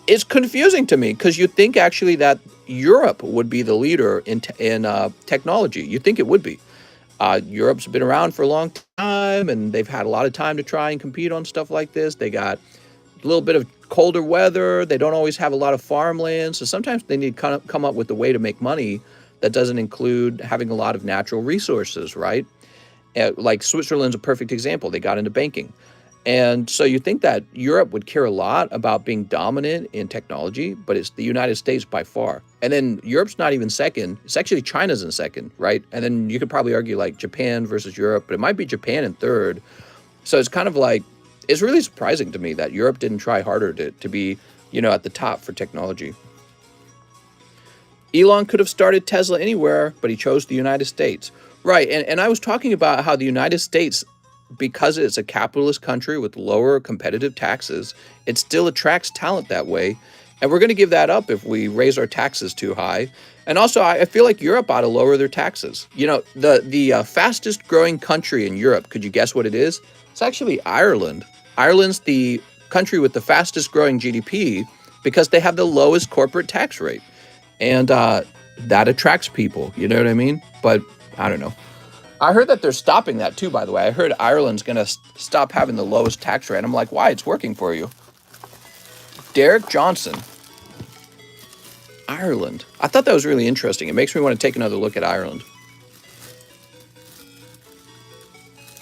Speaker 1: it's confusing to me because you think actually that Europe would be the leader in technology. You think it would be. Europe's been around for a long time and they've had a lot of time to try and compete on stuff like this. They got a little bit of colder weather. They don't always have a lot of farmland. So sometimes they need to come up with a way to make money that doesn't include having a lot of natural resources, right? Like Switzerland's a perfect example. They got into banking. And so you think that Europe would care a lot about being dominant in technology, but it's the United States by far. And then Europe's not even second. It's actually China's in second, right? And then you could probably argue like Japan versus Europe, but it might be Japan in third. So it's kind of like, it's really surprising to me that Europe didn't try harder to be, at the top for technology. Elon could have started Tesla anywhere, but he chose the United States. Right, and I was talking about how the United States, because it's a capitalist country with lower competitive taxes, it still attracts talent that way. And we're going to give that up if we raise our taxes too high. And also, I feel like Europe ought to lower their taxes. The fastest growing country in Europe, could you guess what it is? It's actually Ireland. Ireland's the country with the fastest growing GDP because they have the lowest corporate tax rate. And that attracts people, you know what I mean? But I don't know. I heard that they're stopping that too, by the way. I heard Ireland's going to stop having the lowest tax rate. I'm like, why? It's working for you. Derek Johnson. Ireland. I thought that was really interesting. It makes me want to take another look at Ireland.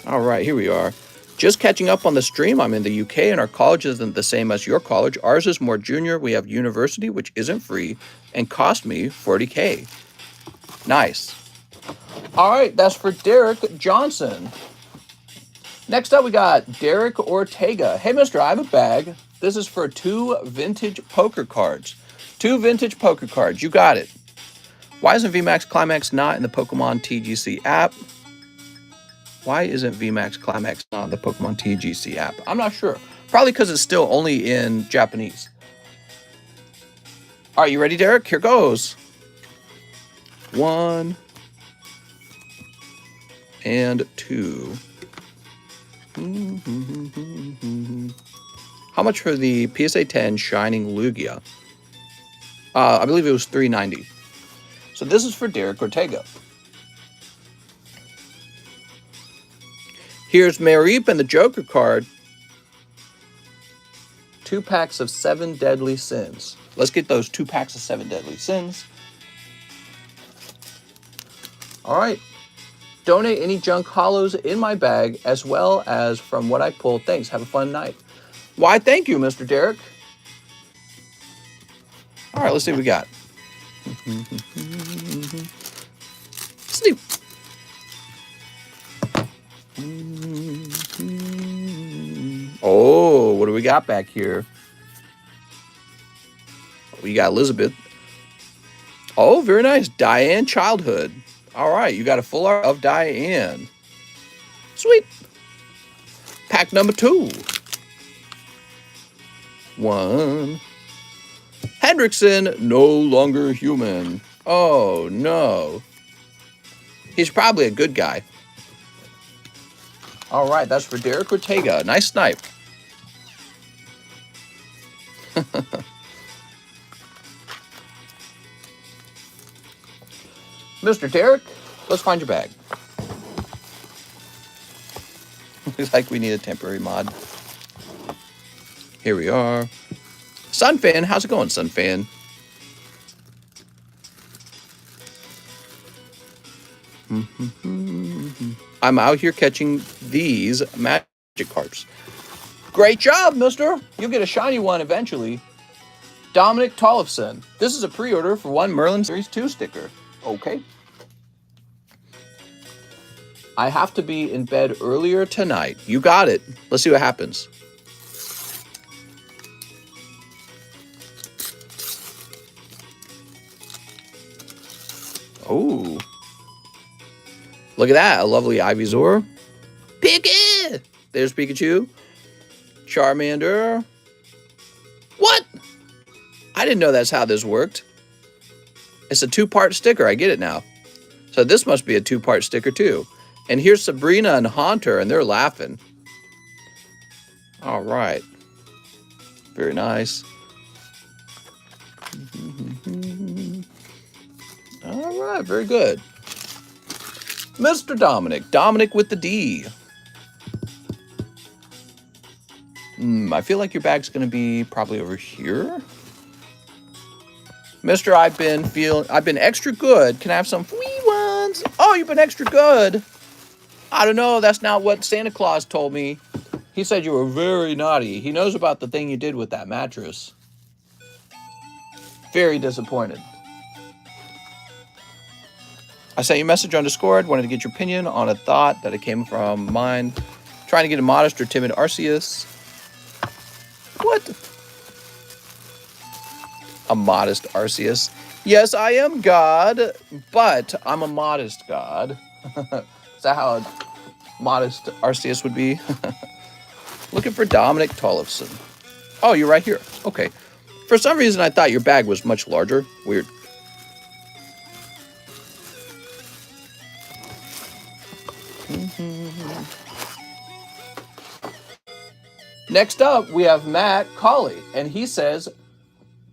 Speaker 1: All right, here we are. Just catching up on the stream. I'm in the UK and our college isn't the same as your college. Ours is more junior. We have university, which isn't free and cost me $40K. Nice. All right, that's for Derek Johnson. Next up, we got Derek Ortega. Hey, mister, I have a bag. This is for 2 vintage poker cards. 2 vintage poker cards. You got it. Why isn't VMAX Climax not in the Pokemon TGC app? Why isn't VMAX Climax not in the Pokemon TGC app? I'm not sure. Probably because it's still only in Japanese. All right, you ready, Derek? Here goes. 1 and 2. How much for the PSA 10 Shining Lugia? I believe it was $3.90. So this is for Derek Ortega. Here's Mareep and the Joker card. 2 packs of 7 Deadly Sins. Let's get those 2 packs of 7 Deadly Sins. All right. Donate any junk hollows in my bag as well as from what I pull. Thanks. Have a fun night. Why, thank you, Mr. Derek. right, let's see what we got. Sleep. Oh, what do we got back here? We got Elizabeth. Oh, very nice. Diane Childhood. All right, you got a full art of Diane. Sweet. Pack number 2. 1. Hendrickson, no longer human. Oh, no. He's probably a good guy. All right, that's for Derek Ortega. Nice snipe. Mr. Derek, let's find your bag. Looks like we need a temporary mod. Here we are. Sunfan, how's it going, Sunfan? I'm out here catching these magic carps. Great job, mister. You'll get a shiny one eventually. Dominic Tollefson. This is a pre-order for one Merlin Series 2 sticker. Okay. I have to be in bed earlier tonight. You got it. Let's see what happens. Oh. Look at that. A lovely Ivysaur. Pikachu! There's Pikachu. Charmander. What? I didn't know that's how this worked. It's a 2-part sticker. I get it now. So this must be a 2-part sticker too. And here's Sabrina and Haunter, and they're laughing. All right. Very nice. All right, very good. Mr. Dominic. Dominic with the D. I feel like your bag's going to be probably over here. Mister, I've been extra good. Can I have some free ones? Oh, you've been extra good. I don't know. That's not what Santa Claus told me. He said you were very naughty. He knows about the thing you did with that mattress. Very disappointed. I sent you a message on Discord. Wanted to get your opinion on a thought that it came from mine. Trying to get a modest or timid Arceus. What? A modest Arceus. Yes, I am God, but I'm a modest God. Is that how a modest Arceus would be? Looking for Dominic Tollefson. Oh, you're right here. Okay. For some reason, I thought your bag was much larger. Weird. Next up, we have Matt Colley, and he says,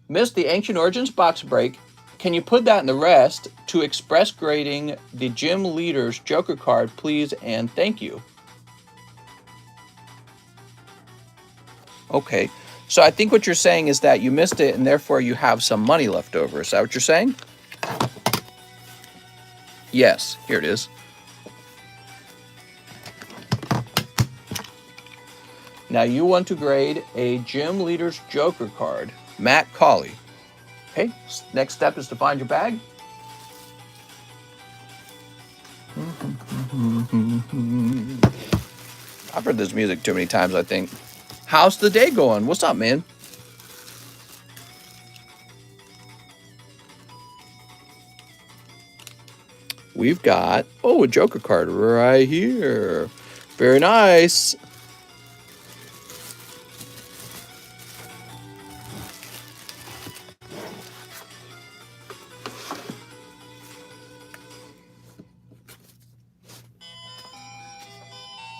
Speaker 1: missed the Ancient Origins box break. Can you put that in the rest to express grading the gym leader's Joker card, please, and thank you. Okay, so I think what you're saying is that you missed it and therefore you have some money left over. Is that what you're saying? Yes, here it is. Now you want to grade a gym leader's Joker card, Matt Colley. Okay, next step is to find your bag. I've heard this music too many times, I think. How's the day going? What's up, man? We've got, a Joker card right here. Very nice.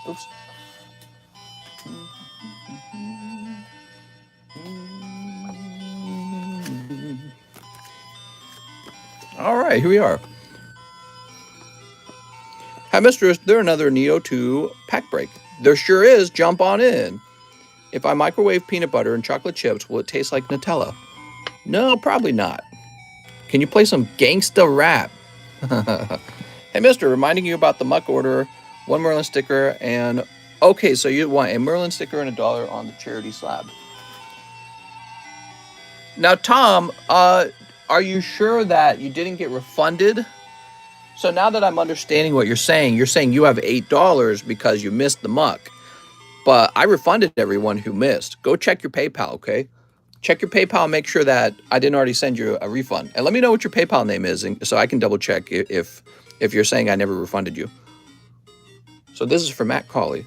Speaker 1: Oops. All right, here we are. Hi, mister. Is there another Neo 2 pack break? There sure is. Jump on in. If I microwave peanut butter and chocolate chips, will it taste like Nutella? No, probably not. Can you play some gangsta rap? Hey, mister, reminding you about the muck order. 1 Merlin sticker and... Okay, so you want a Merlin sticker and $1 on the charity slab. Now, Tom, are you sure that you didn't get refunded? So now that I'm understanding what you're saying you have $8 because you missed the muck. But I refunded everyone who missed. Go check your PayPal, okay? Check your PayPal and make sure that I didn't already send you a refund. And let me know what your PayPal name is, so I can double check if you're saying I never refunded you. So this is for Matt Cawley.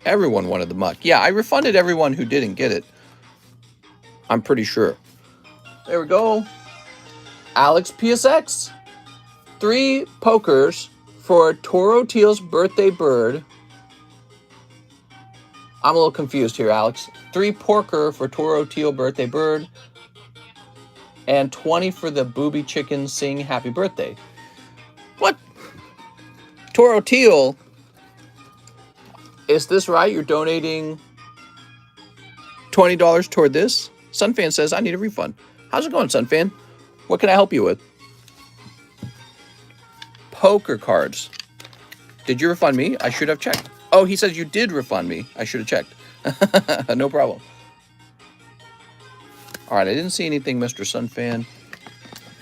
Speaker 1: Everyone wanted the muck. Yeah, I refunded everyone who didn't get it. I'm pretty sure. There we go. Alex PSX. 3 pokers for Toro Teal's birthday bird. I'm a little confused here, Alex. 3 porker for Toro Teal birthday bird. And 20 for the booby chicken sing happy birthday. What? Toro Teal? Is this right? You're donating $20 toward this? Sunfan says, I need a refund. How's it going, Sunfan? What can I help you with? Poker cards. Did you refund me? I should have checked. Oh, he says you did refund me. I should have checked. No problem. All right, I didn't see anything, Mr. Sunfan.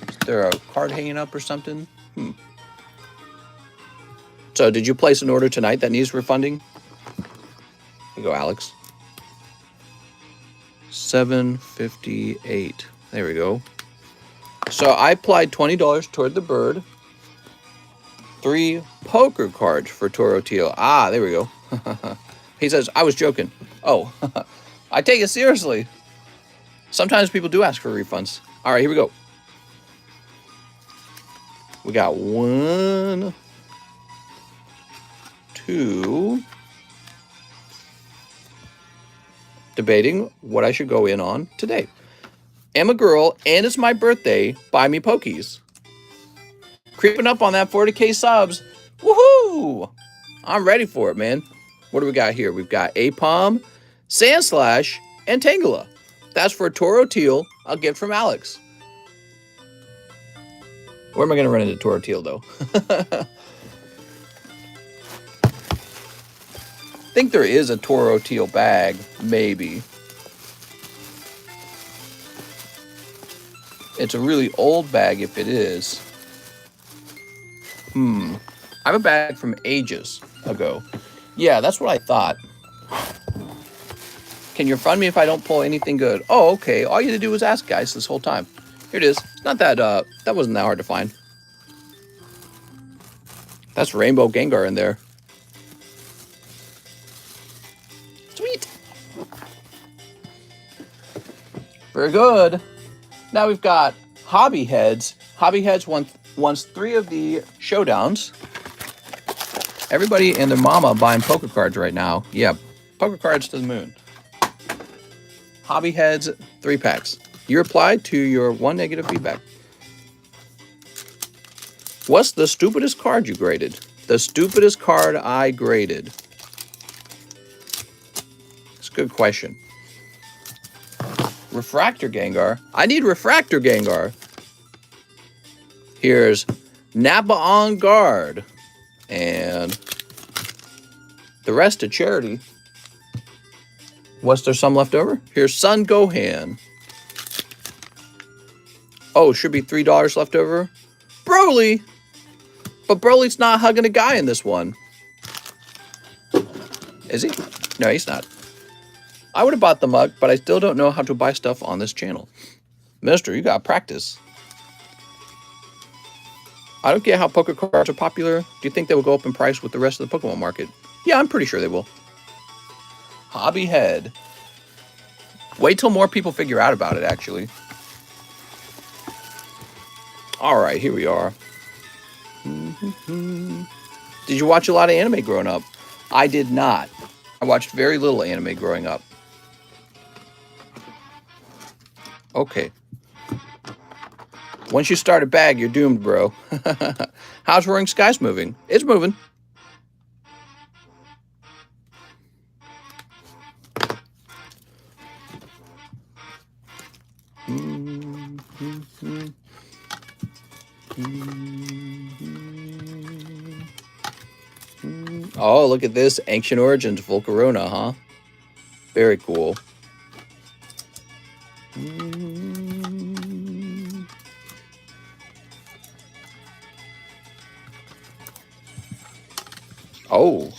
Speaker 1: Is there a card hanging up or something? So did you place an order tonight that needs refunding? Here you go, Alex. $7.58. There we go. So I applied $20 toward the bird. 3 poker cards for Toro Teal. Ah, there we go. He says, I was joking. Oh, I take it seriously. Sometimes people do ask for refunds. All right, here we go. We got 1, 2. Debating what I should go in on today. Am a girl and it's my birthday. Buy me pokies. Creeping up on that 40K subs. Woohoo! I'm ready for it, man. What do we got here? We've got Apom, Sandslash, and Tangela. That's for Toro Teal, a gift from Alex. Where am I going to run into Toro Teal, though? I think there is a Toro Teal bag, maybe. It's a really old bag if it is. I have a bag from ages ago. Yeah, that's what I thought. Can you refund me if I don't pull anything good? Oh, okay. All you had to do was ask, guys, this whole time. Here it is. It's not that, that wasn't that hard to find. That's Rainbow Gengar in there. Sweet. Very good. Now we've got Hobby Heads. Hobby Heads wants 3 of the showdowns. Everybody and their mama buying poker cards right now. Yeah, poker cards to the moon. Hobby Heads 3 packs. You replied to your 1 negative feedback. What's the stupidest card you graded? The stupidest card I graded. It's a good question. Refractor Gengar. I need Refractor Gengar. Here's Napa on Guard. And the rest of charity. Was there some left over? Here's Sun Gohan. Oh, should be $3 left over. Broly! But Broly's not hugging a guy in this one. Is he? No, he's not. I would have bought the mug, but I still don't know how to buy stuff on this channel. Mister, you gotta practice. I don't get how poker cards are popular. Do you think they will go up in price with the rest of the Pokemon market? Yeah, I'm pretty sure they will. Hobby Head. Wait till more people figure out about it, actually. All right, here we are. Did you watch a lot of anime growing up? I did not. I watched very little anime growing up. Okay. Once you start a bag, you're doomed, bro. How's Roaring Skies moving? It's moving. Oh, look at this. Ancient Origins Volcarona, huh? Very cool. Oh.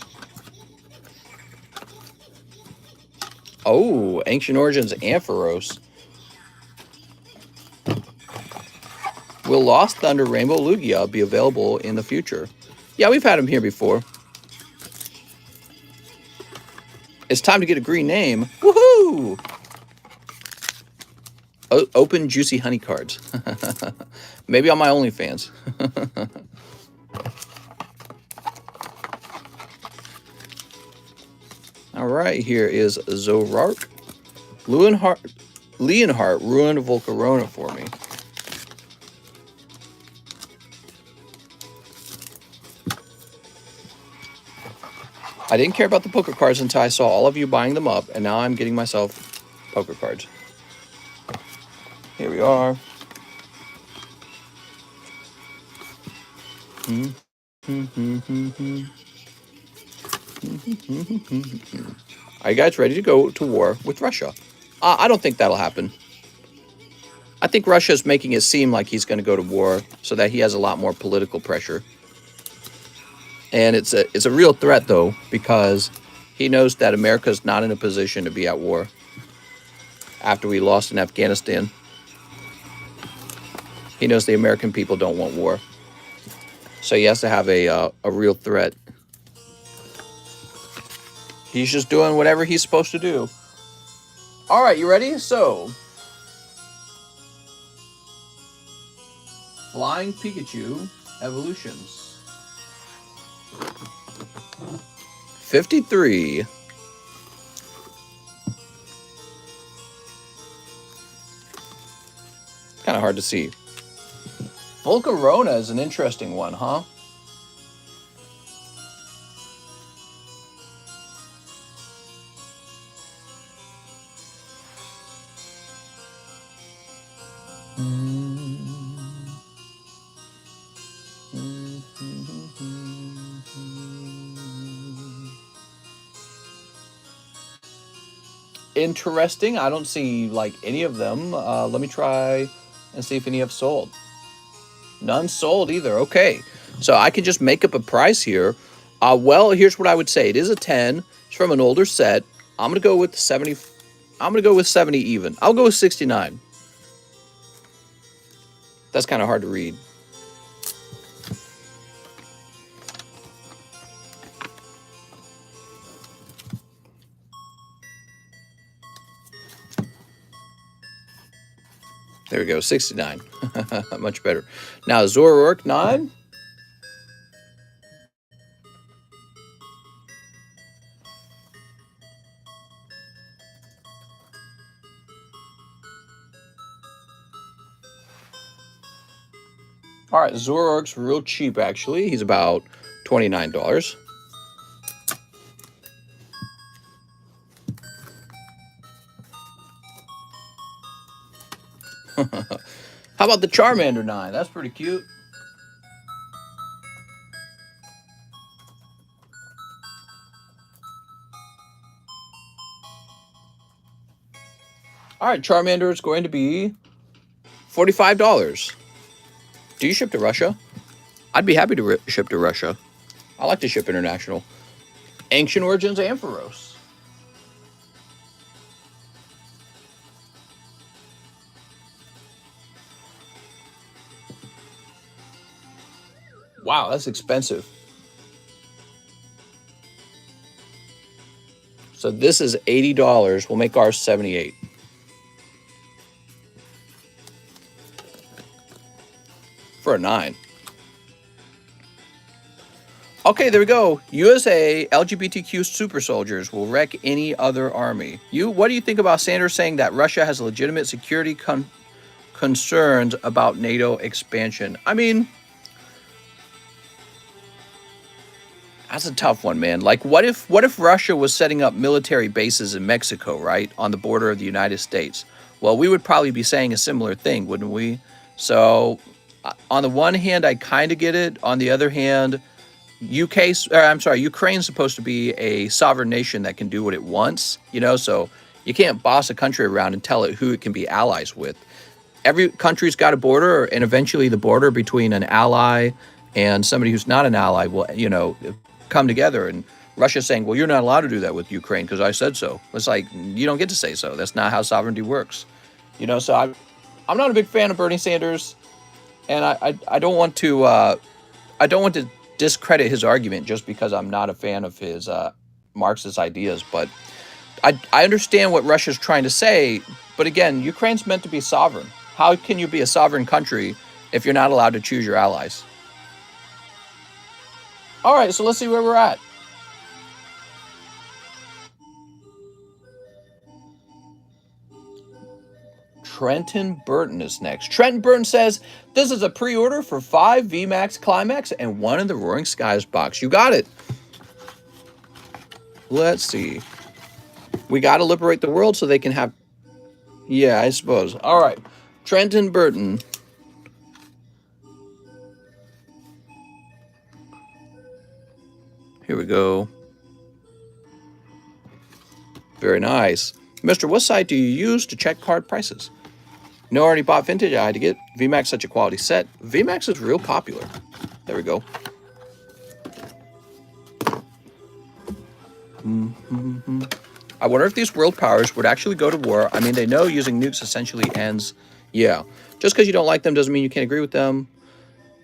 Speaker 1: Oh, Ancient Origins Ampharos. Will Lost Thunder Rainbow Lugia be available in the future? Yeah, we've had him here before. It's time to get a green name. Woohoo! Open Juicy Honey cards. Maybe on my OnlyFans. All right, here is Zorark. Leonhardt ruined Volcarona for me. I didn't care about the poker cards until I saw all of you buying them up, and now I'm getting myself poker cards. Here we are. Are you guys ready to go to war with Russia? I don't think that'll happen. I think Russia's making it seem like he's going to go to war so that he has a lot more political pressure. And it's a real threat, though, because he knows that America's not in a position to be at war after we lost in Afghanistan. He knows the American people don't want war. So he has to have a real threat. He's just doing whatever he's supposed to do. All right, you ready? So, Flying Pikachu Evolutions. 53. Kind of hard to see. Volcarona is an interesting one, huh? Interesting. I don't see like any of them. Let me try and see if any have sold. None sold either. Okay, so I can just make up a price here. Well, here's what I would say. It is a 10. It's from an older set. I'm gonna go with 70. I'm gonna go with 70 even. I'll go with 69. That's kind of hard to read. There we go, 69. Much better. Now, Zoroark 9. All right, Zoroark's real cheap, actually. He's about $29. How about the Charmander 9? That's pretty cute. All right, Charmander is going to be $45. Do you ship to Russia? I'd be happy to ship to Russia. I like to ship international. Ancient Origins Ampharos. Wow, that's expensive. So this is $80. We'll make ours $78. For a 9. Okay, there we go. USA LGBTQ super soldiers will wreck any other army. What do you think about Sanders saying that Russia has legitimate security concerns about NATO expansion? I mean, that's a tough one, man. Like, what if Russia was setting up military bases in Mexico, right, on the border of the United States? Well, we would probably be saying a similar thing, wouldn't we? So, on the one hand, I kind of get it. On the other hand, Ukraine's supposed to be a sovereign nation that can do what it wants, so you can't boss a country around and tell it who it can be allies with. Every country's got a border, and eventually the border between an ally and somebody who's not an ally will, come together. And Russia's saying, well, you're not allowed to do that with Ukraine because I said so. It's like, you don't get to say so. That's not how sovereignty works. So I'm not a big fan of Bernie Sanders, and I don't want to discredit his argument just because I'm not a fan of his Marxist ideas. But I understand what Russia's trying to say. But again, Ukraine's meant to be sovereign. How can you be a sovereign country if you're not allowed to choose your allies? All right, so let's see where we're at. Trenton Burton is next. Trenton Burton says, this is a pre-order for 5 VMAX Climax and 1 in the Roaring Skies box. You got it. Let's see. We got to liberate the world so they can have... Yeah, I suppose. All right. Trenton Burton. Here we go. Very nice. Mister, what site do you use to check card prices? No, already bought vintage. I had to get VMAX such a quality set. VMAX is real popular. There we go. I wonder if these world powers would actually go to war. I mean, they know using nukes essentially ends. Yeah. Just because you don't like them doesn't mean you can't agree with them.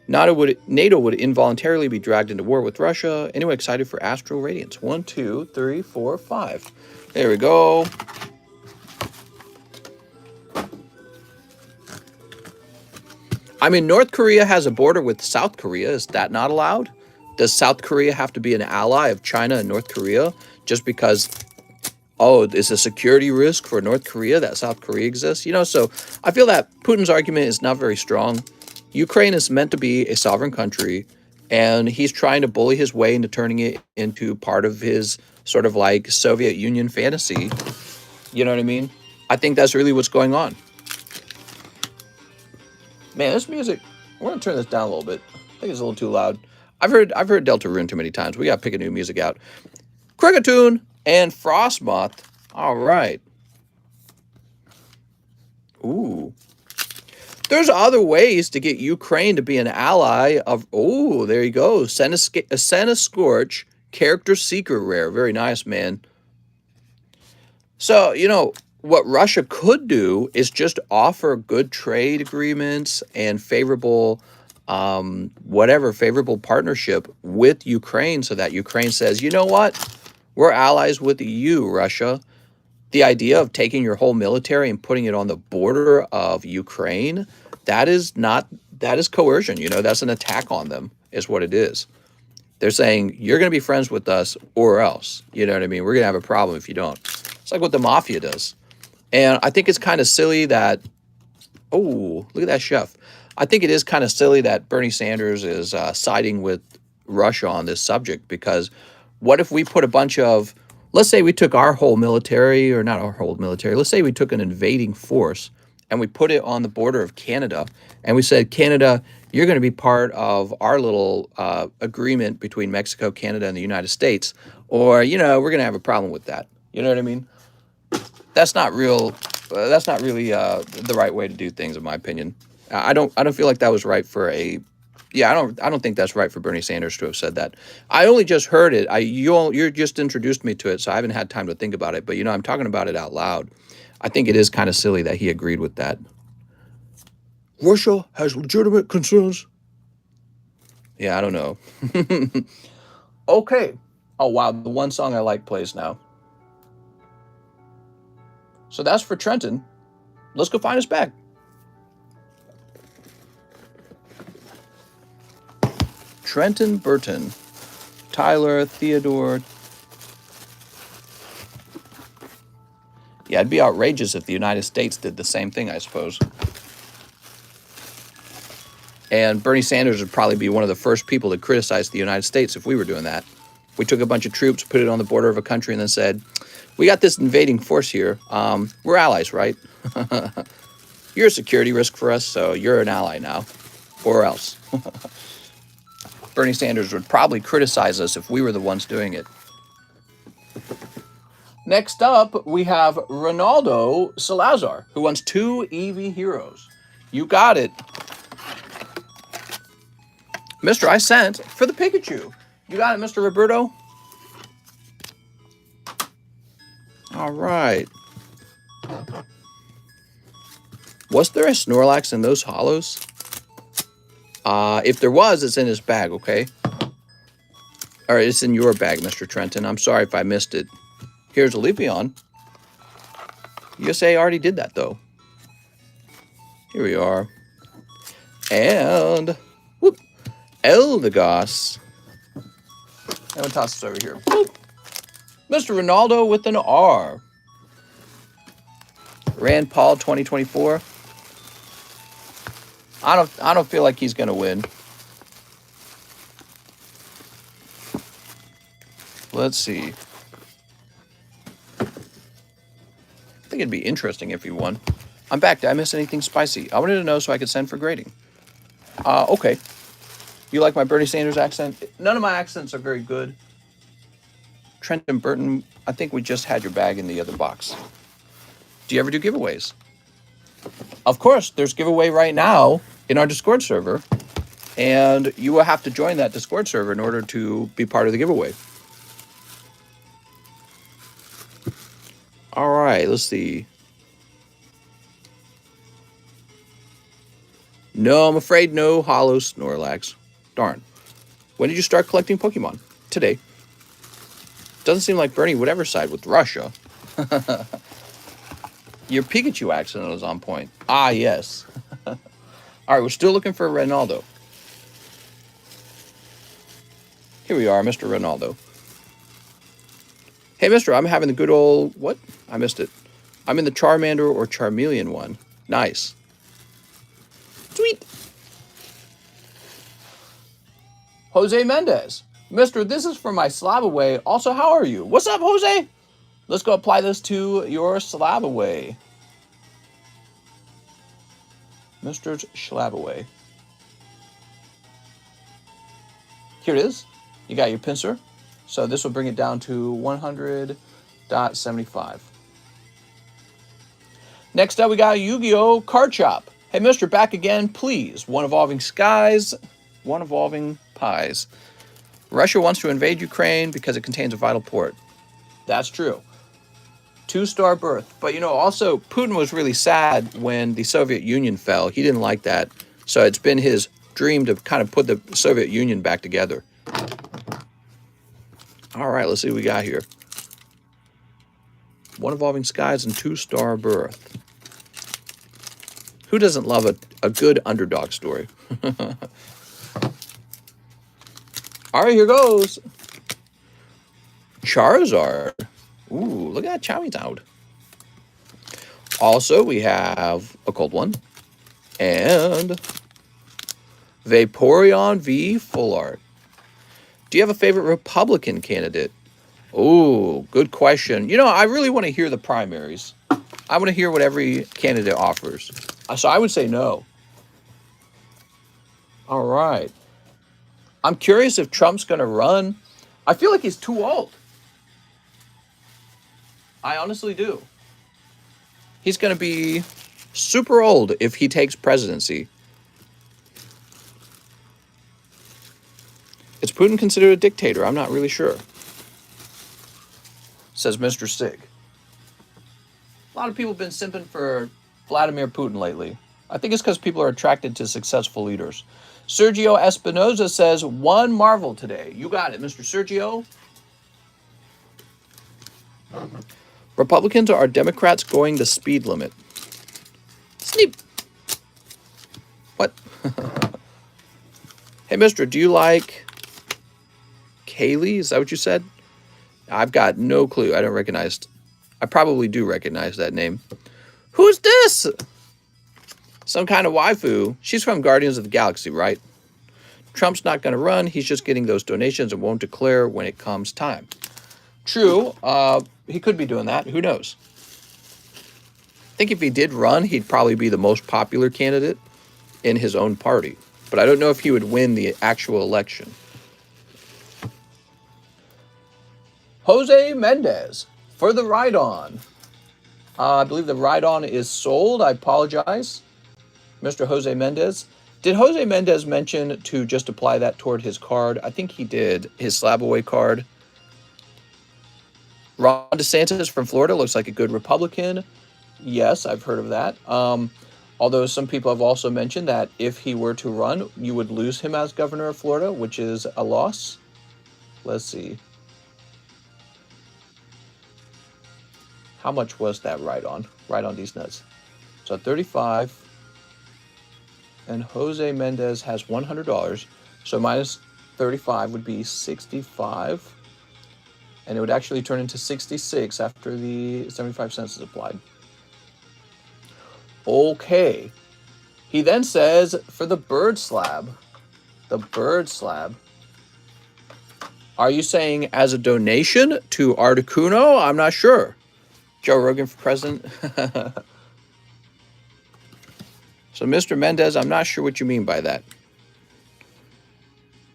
Speaker 1: NATO would involuntarily be dragged into war with Russia. Anyone excited for Astral Radiance? 1, 2, 3, 4, 5. There we go. I mean, North Korea has a border with South Korea. Is that not allowed? Does South Korea have to be an ally of China and North Korea just because, it's a security risk for North Korea that South Korea exists? So I feel that Putin's argument is not very strong. Ukraine is meant to be a sovereign country, and he's trying to bully his way into turning it into part of his sort of like Soviet Union fantasy. You know what I mean? I think that's really what's going on. Man, this music, we're going to turn this down a little bit. I think it's a little too loud. I've heard Deltarune too many times. We got to pick a new music out. Cricketune and Frostmoth. All right. Ooh. There's other ways to get Ukraine to be an ally of... Oh, there you go. Senna Scorch, Character Secret Rare. Very nice, man. So, what Russia could do is just offer good trade agreements and favorable partnership with Ukraine so that Ukraine says, you know what? We're allies with you, Russia. The idea of taking your whole military and putting it on the border of Ukraine, that is coercion. That's an attack on them is what it is. They're saying, you're going to be friends with us or else. You know what I mean? We're going to have a problem if you don't. It's like what the mafia does. And I think it's kind of silly that, look at that chef. I think it is kind of silly that Bernie Sanders is siding with Russia on this subject, because what if we put a bunch of, let's say we took our whole military, or not our whole military, let's say we took an invading force and we put it on the border of Canada, and we said, Canada, you're going to be part of our little agreement between Mexico, Canada, and the United States, or, we're going to have a problem with that. You know what I mean? That's not real. That's not really the right way to do things, in my opinion. I don't feel like that was right for a. Yeah, I don't think that's right for Bernie Sanders to have said that. I only just heard it. You just introduced me to it, so I haven't had time to think about it. But I'm talking about it out loud. I think it is kind of silly that he agreed with that. Russia has legitimate concerns. Yeah, I don't know. Okay. Oh wow, the one song I like plays now. So that's for Trenton. Let's go find his bag. Trenton Burton. Tyler, Theodore. Yeah, it'd be outrageous if the United States did the same thing, I suppose. And Bernie Sanders would probably be one of the first people to criticize the United States if we were doing that. We took a bunch of troops, put it on the border of a country, and then said, we got this invading force here. We're allies, right? You're a security risk for us, so you're an ally now. Or else. Bernie Sanders would probably criticize us if we were the ones doing it. Next up, we have Ronaldo Salazar, who wants 2 EV Heroes. You got it. Mr. I sent for the Pikachu. You got it, Mr. Roberto? All right. Was there a Snorlax in those hollows? If there was, it's in his bag, okay? All right, it's in your bag, Mr. Trenton. I'm sorry if I missed it. Here's a Leafeon. USA already did that, though. Here we are. And, whoop, Eldegoss. I'm going to toss this over here. Whoop. Mr. Ronaldo with an R. Rand Paul 2024. I don't feel like he's going to win. Let's see. I think it'd be interesting if he won. I'm back. Did I miss anything spicy? I wanted to know so I could send for grading. Okay. You like my Bernie Sanders accent? None of my accents are very good. Trenton Burton, I think we just had your bag in the other box. Do you ever do giveaways? Of course, there's giveaway right now in our Discord server, and you will have to join that Discord server in order to be part of the giveaway. All right, let's see. No, I'm afraid no hollow Snorlax. Darn. When did you start collecting Pokemon? Today. Doesn't seem like Bernie would ever side with Russia. Your Pikachu accent was on point. Ah, yes. All right, we're still looking for Ronaldo. Here we are, Mr. Ronaldo. Hey, mister, I'm having the good old... What? I missed it. I'm in the Charmander or Charmeleon one. Nice. Sweet. Jose Mendez. Mister, this is for my Slavaway. Also, how are you? What's up, Jose? Let's go apply this to your Slavaway. Mr. Slavaway. Here it is. You got your pincer. So this will bring it down to 100.75. Next up, we got a Yu-Gi-Oh! Card Shop. Hey, mister, back again, please. One evolving skies, one evolving pies. Russia wants to invade Ukraine because it contains a vital port. That's true. 2-star birth. But, you know, also, Putin was really sad when the Soviet Union fell. He didn't like that. So it's been his dream to kind of put the Soviet Union back together. All right, let's see what we got here. One evolving skies and 2-star birth. Who doesn't love a good underdog story? All right, here goes. Charizard. Ooh, look at that Charizard. Also, we have a cold one. And Vaporeon V Full Art. Do you have a favorite Republican candidate? Oh, good question. You know, I really want to hear the primaries. I want to hear what every candidate offers. So I would say no. All right. I'm curious if Trump's going to run. I feel like he's too old. I honestly do. He's going to be super old if he takes presidency. Is Putin considered a dictator? I'm not really sure. Says Mr. Sig. A lot of people have been simping for Vladimir Putin lately. I think it's because people are attracted to successful leaders. Sergio Espinoza says, one Marvel today. You got it, Mr. Sergio. Republicans are Democrats going the speed limit. Sneep. What? Hey, mister, do you like Kaylee? Is that what you said? I've got no clue. I don't recognize. I probably do recognize that name. Who's this? Some kind of waifu. She's from Guardians of the Galaxy, right? Trump's not going to run. He's just getting those donations and won't declare when it comes time. True. He could be doing that. Who knows? I think if he did run, he'd probably be the most popular candidate in his own party. But I don't know if he would win the actual election. Jose Mendez for the ride-on. I believe the ride-on is sold. I apologize. Mr. Jose Mendez. Did Jose Mendez mention to just apply that toward his card? I think he did. His slab away card. Ron DeSantis from Florida looks like a good Republican. Yes, I've heard of that. Although some people have also mentioned that if he were to run, you would lose him as governor of Florida, which is a loss. Let's see. How much was that ride-on? Ride-on these nuts. So 35. And Jose Mendez has $100. So minus 35 would be 65. And it would actually turn into 66 after the 75 cents is applied. Okay. He then says for the bird slab, are you saying as a donation to Articuno? I'm not sure. Joe Rogan for president. So, Mr. Mendez, I'm not sure what you mean by that.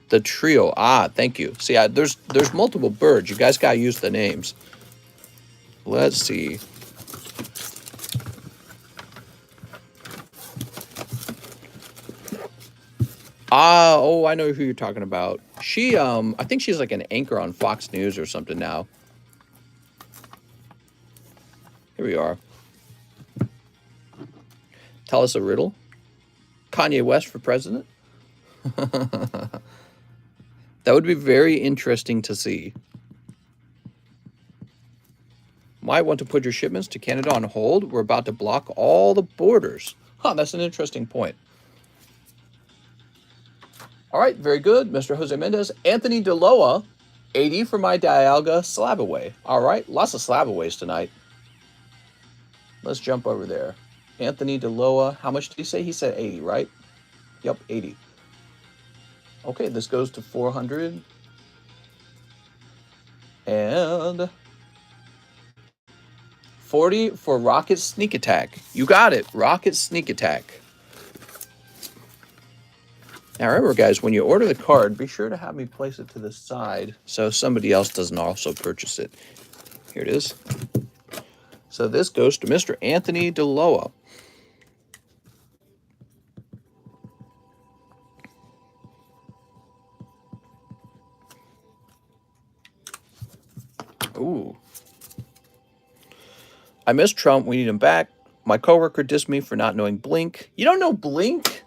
Speaker 1: The trio. Ah, thank you. See, there's multiple birds. You guys got to use the names. Let's see. Oh, I know who you're talking about. She, I think she's like an anchor on Fox News or something now. Here we are. Tell us a riddle. Kanye West for president? That would be very interesting to see. Might want to put your shipments to Canada on hold. We're about to block all the borders. Huh, that's an interesting point. All right, very good, Mr. Jose Mendez. Anthony DeLoa, 80 for my Dialga slab away. All right, lots of slab aways tonight. Let's jump over there. Anthony DeLoa, how much did he say? He said 80, right? Yep, 80. Okay, this goes to 400. And 40 for Rocket Sneak Attack. You got it, Rocket Sneak Attack. Now remember, guys, when you order the card, be sure to have me place it to the side so somebody else doesn't also purchase it. Here it is. So this goes to Mr. Anthony DeLoa. Ooh. I miss Trump. We need him back. My coworker dissed me for not knowing Blink. You don't know Blink?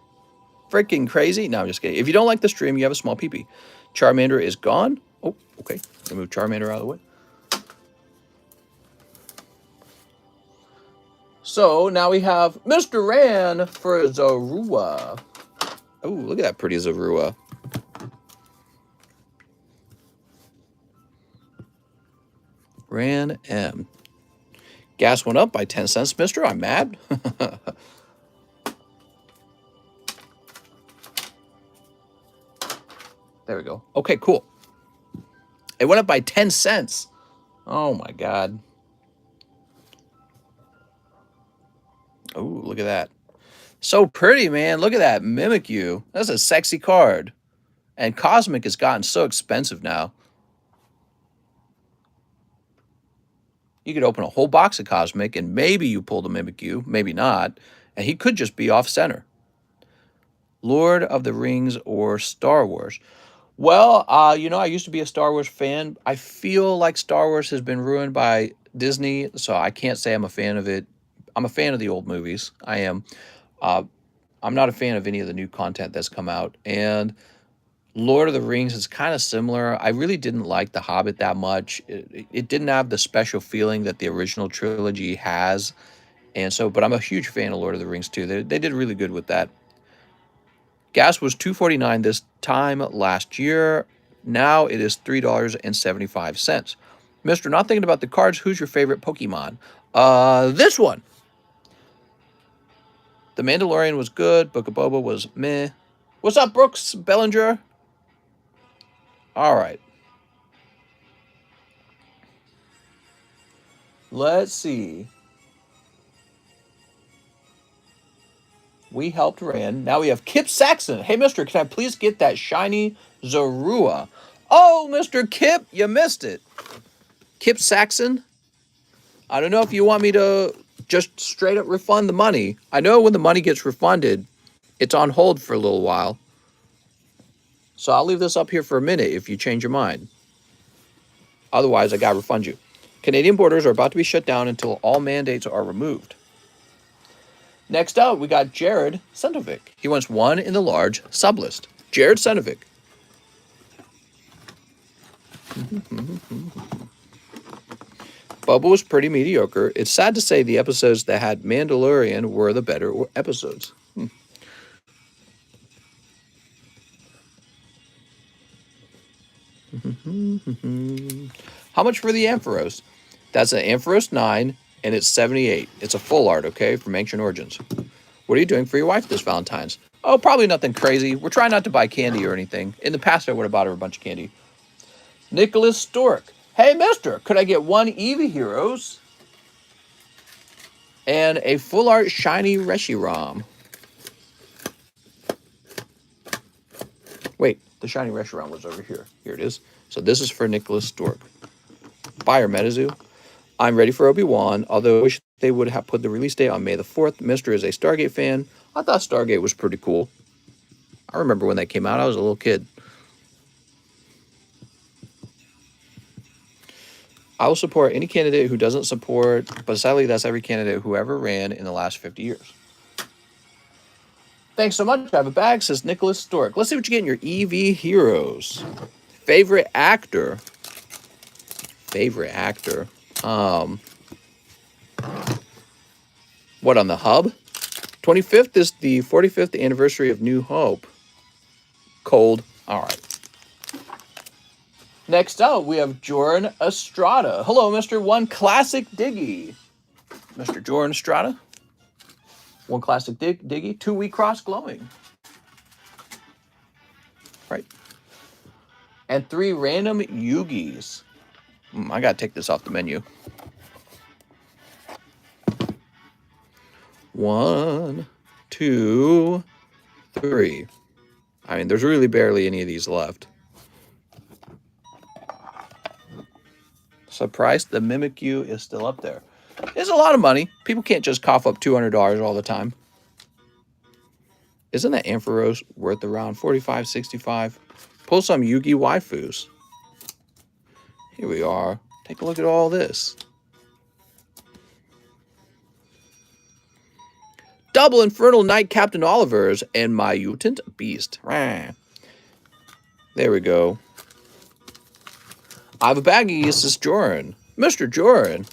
Speaker 1: Freaking crazy. No, I'm just kidding. If you don't like the stream, you have a small peepee. Charmander is gone. Oh, okay. Remove Charmander out of the way. So now we have Mr. Ran for Zorua. Oh, look at that pretty Zorua. Ran M. Gas went up by 10 cents, mister. I'm mad. There we go. Okay, cool. It went up by 10 cents. Oh, my God. Oh, look at that. So pretty, man. Look at that. Mimikyu. That's a sexy card. And Cosmic has gotten so expensive now. You could open a whole box of Cosmic, and maybe you pull the Mimikyu, maybe not, and he could just be off-center. Lord of the Rings or Star Wars? Well, you know, I used to be a Star Wars fan. I feel like Star Wars has been ruined by Disney, so I can't say I'm a fan of it. I'm a fan of the old movies. I am. I'm not a fan of any of the new content that's come out. And Lord of the Rings is kind of similar. I really didn't like The Hobbit that much. It didn't have the special feeling that the original trilogy has. And so, but I'm a huge fan of Lord of the Rings too. They did really good with that. Gas was $2.49 this time last year. Now it is $3.75. Mister, not thinking about the cards, who's your favorite Pokemon? This one. The Mandalorian was good. Book of Boba was meh. What's up, Brooks Bellinger? All right. Let's see. We helped Rand. Now we have Kip Saxon. Hey, mister, can I please get that shiny Zorua? Oh, Mr. Kip, you missed it. Kip Saxon, I don't know if you want me to just straight up refund the money. I know when the money gets refunded, it's on hold for a little while. So I'll leave this up here for a minute if you change your mind. Otherwise, I gotta refund you. Canadian borders are about to be shut down until all mandates are removed. Next up, we got Jared Sentovic. He wants one in the large Sublist. Jared Sentovic. Bubba was pretty mediocre. It's sad to say the episodes that had Mandalorian were the better episodes. How much for the Ampharos? That's an Ampharos 9, and it's 78. It's a full art, okay, from Ancient Origins. What are you doing for your wife this Valentine's? Oh, probably nothing crazy. We're trying not to buy candy or anything. In the past, I would have bought her a bunch of candy. Nicholas Stork. Hey, mister, could I get one Eevee Heroes and a full art shiny Reshiram? Wait, the shiny Reshiram was over here. Here it is. So this is for Nicholas Stork. Buyer Metazoo. I'm ready for Obi-Wan, although I wish they would have put the release date on May the 4th. Mister is a Stargate fan. I thought Stargate was pretty cool. I remember when that came out. I was a little kid. I will support any candidate who doesn't support, but sadly that's every candidate who ever ran in the last 50 years. Thanks so much. I have a bag, says Nicholas Stork. Let's see what you get in your EV Heroes. Favorite actor. What, on the hub? 25th is the 45th anniversary of New Hope. Cold. All right. Next up, we have Jordan Estrada. Hello, Mr. One Classic Diggy. Mr. Jordan Estrada. One Classic Diggy. 2 Week Cross Glowing. Right. And 3 random Yugis. I gotta take this off the menu. 1, 2, 3. I mean, there's really barely any of these left. Surprised the Mimikyu is still up there. It's a lot of money. People can't just cough up $200 all the time. Isn't that Ampharos worth around $45, $65? Pull some Yugi waifus. Here we are. Take a look at all this. Double Infernal Knight Captain Oliver's and my Mutant Beast. There we go. I have a baggie. This is Joran. Mr. Joran.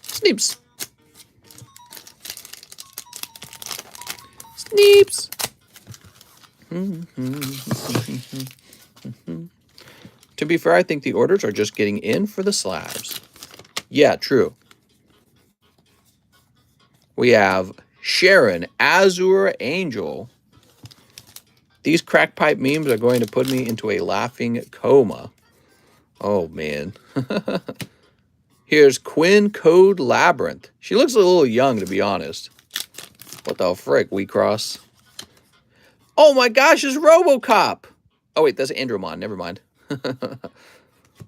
Speaker 1: Sneeps. Sneeps. To be fair, I think the orders are just getting in for the slabs. Yeah, true. We have Sharon, Azure Angel. These crack pipe memes are going to put me into a laughing coma. Oh, man. Here's Quinn Code Labyrinth. She looks a little young, to be honest. What the frick, we cross? Oh my gosh, it's RoboCop. Oh, wait, that's Andromon. Never mind.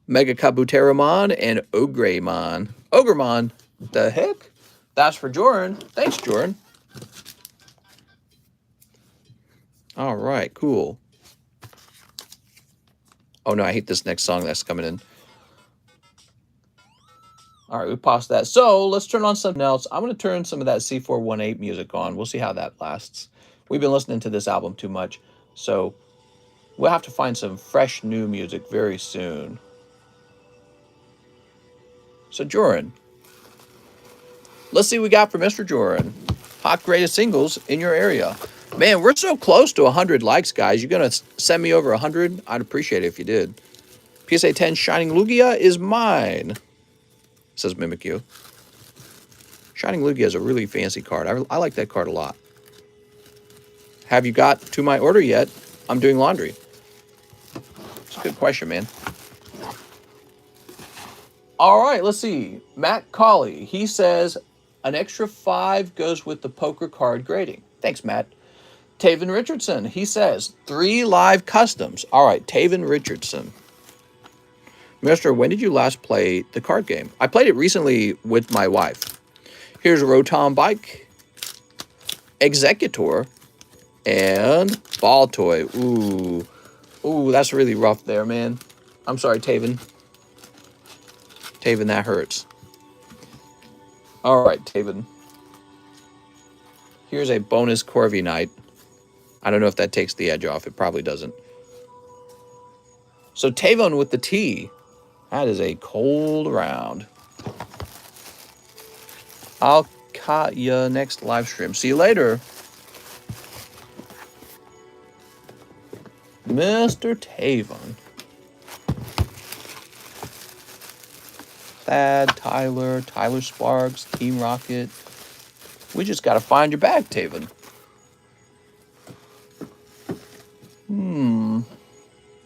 Speaker 1: Mega Kabuteramon and Ogremon. Ogremon. The heck? That's for Jordan. Thanks, Jordan. All right, cool. Oh, no, I hate this next song that's coming in. All right, we paused that. So let's turn on something else. I'm going to turn some of that C418 music on. We'll see how that lasts. We've been listening to this album too much, so we'll have to find some fresh new music very soon. So, Joran. Let's see what we got for Mr. Joran. Hot greatest singles in your area. Man, we're so close to 100 likes, guys. You're going to send me over 100? I'd appreciate it if you did. PSA 10 Shining Lugia is mine, says Mimikyu. Shining Lugia is a really fancy card. I like that card a lot. Have you got to my order yet? I'm doing laundry. It's a good question, man. All right, let's see. Matt Colley, he says, an extra 5 goes with the poker card grading. Thanks, Matt. Taven Richardson, he says, 3 live customs. All right, Taven Richardson. Mister, when did you last play the card game? I played it recently with my wife. Here's Rotom Bike, Executor, and Ball Toy. Ooh. Ooh, that's really rough there, man. I'm sorry, Taven. Taven, that hurts. All right, Taven. Here's a bonus Corviknight. I don't know if that takes the edge off. It probably doesn't. So Taven with the T. That is a cold round. I'll catch ya next live stream. See you later. Mr. Taven. Thad, Tyler Sparks, Team Rocket. We just got to find your bag, Taven.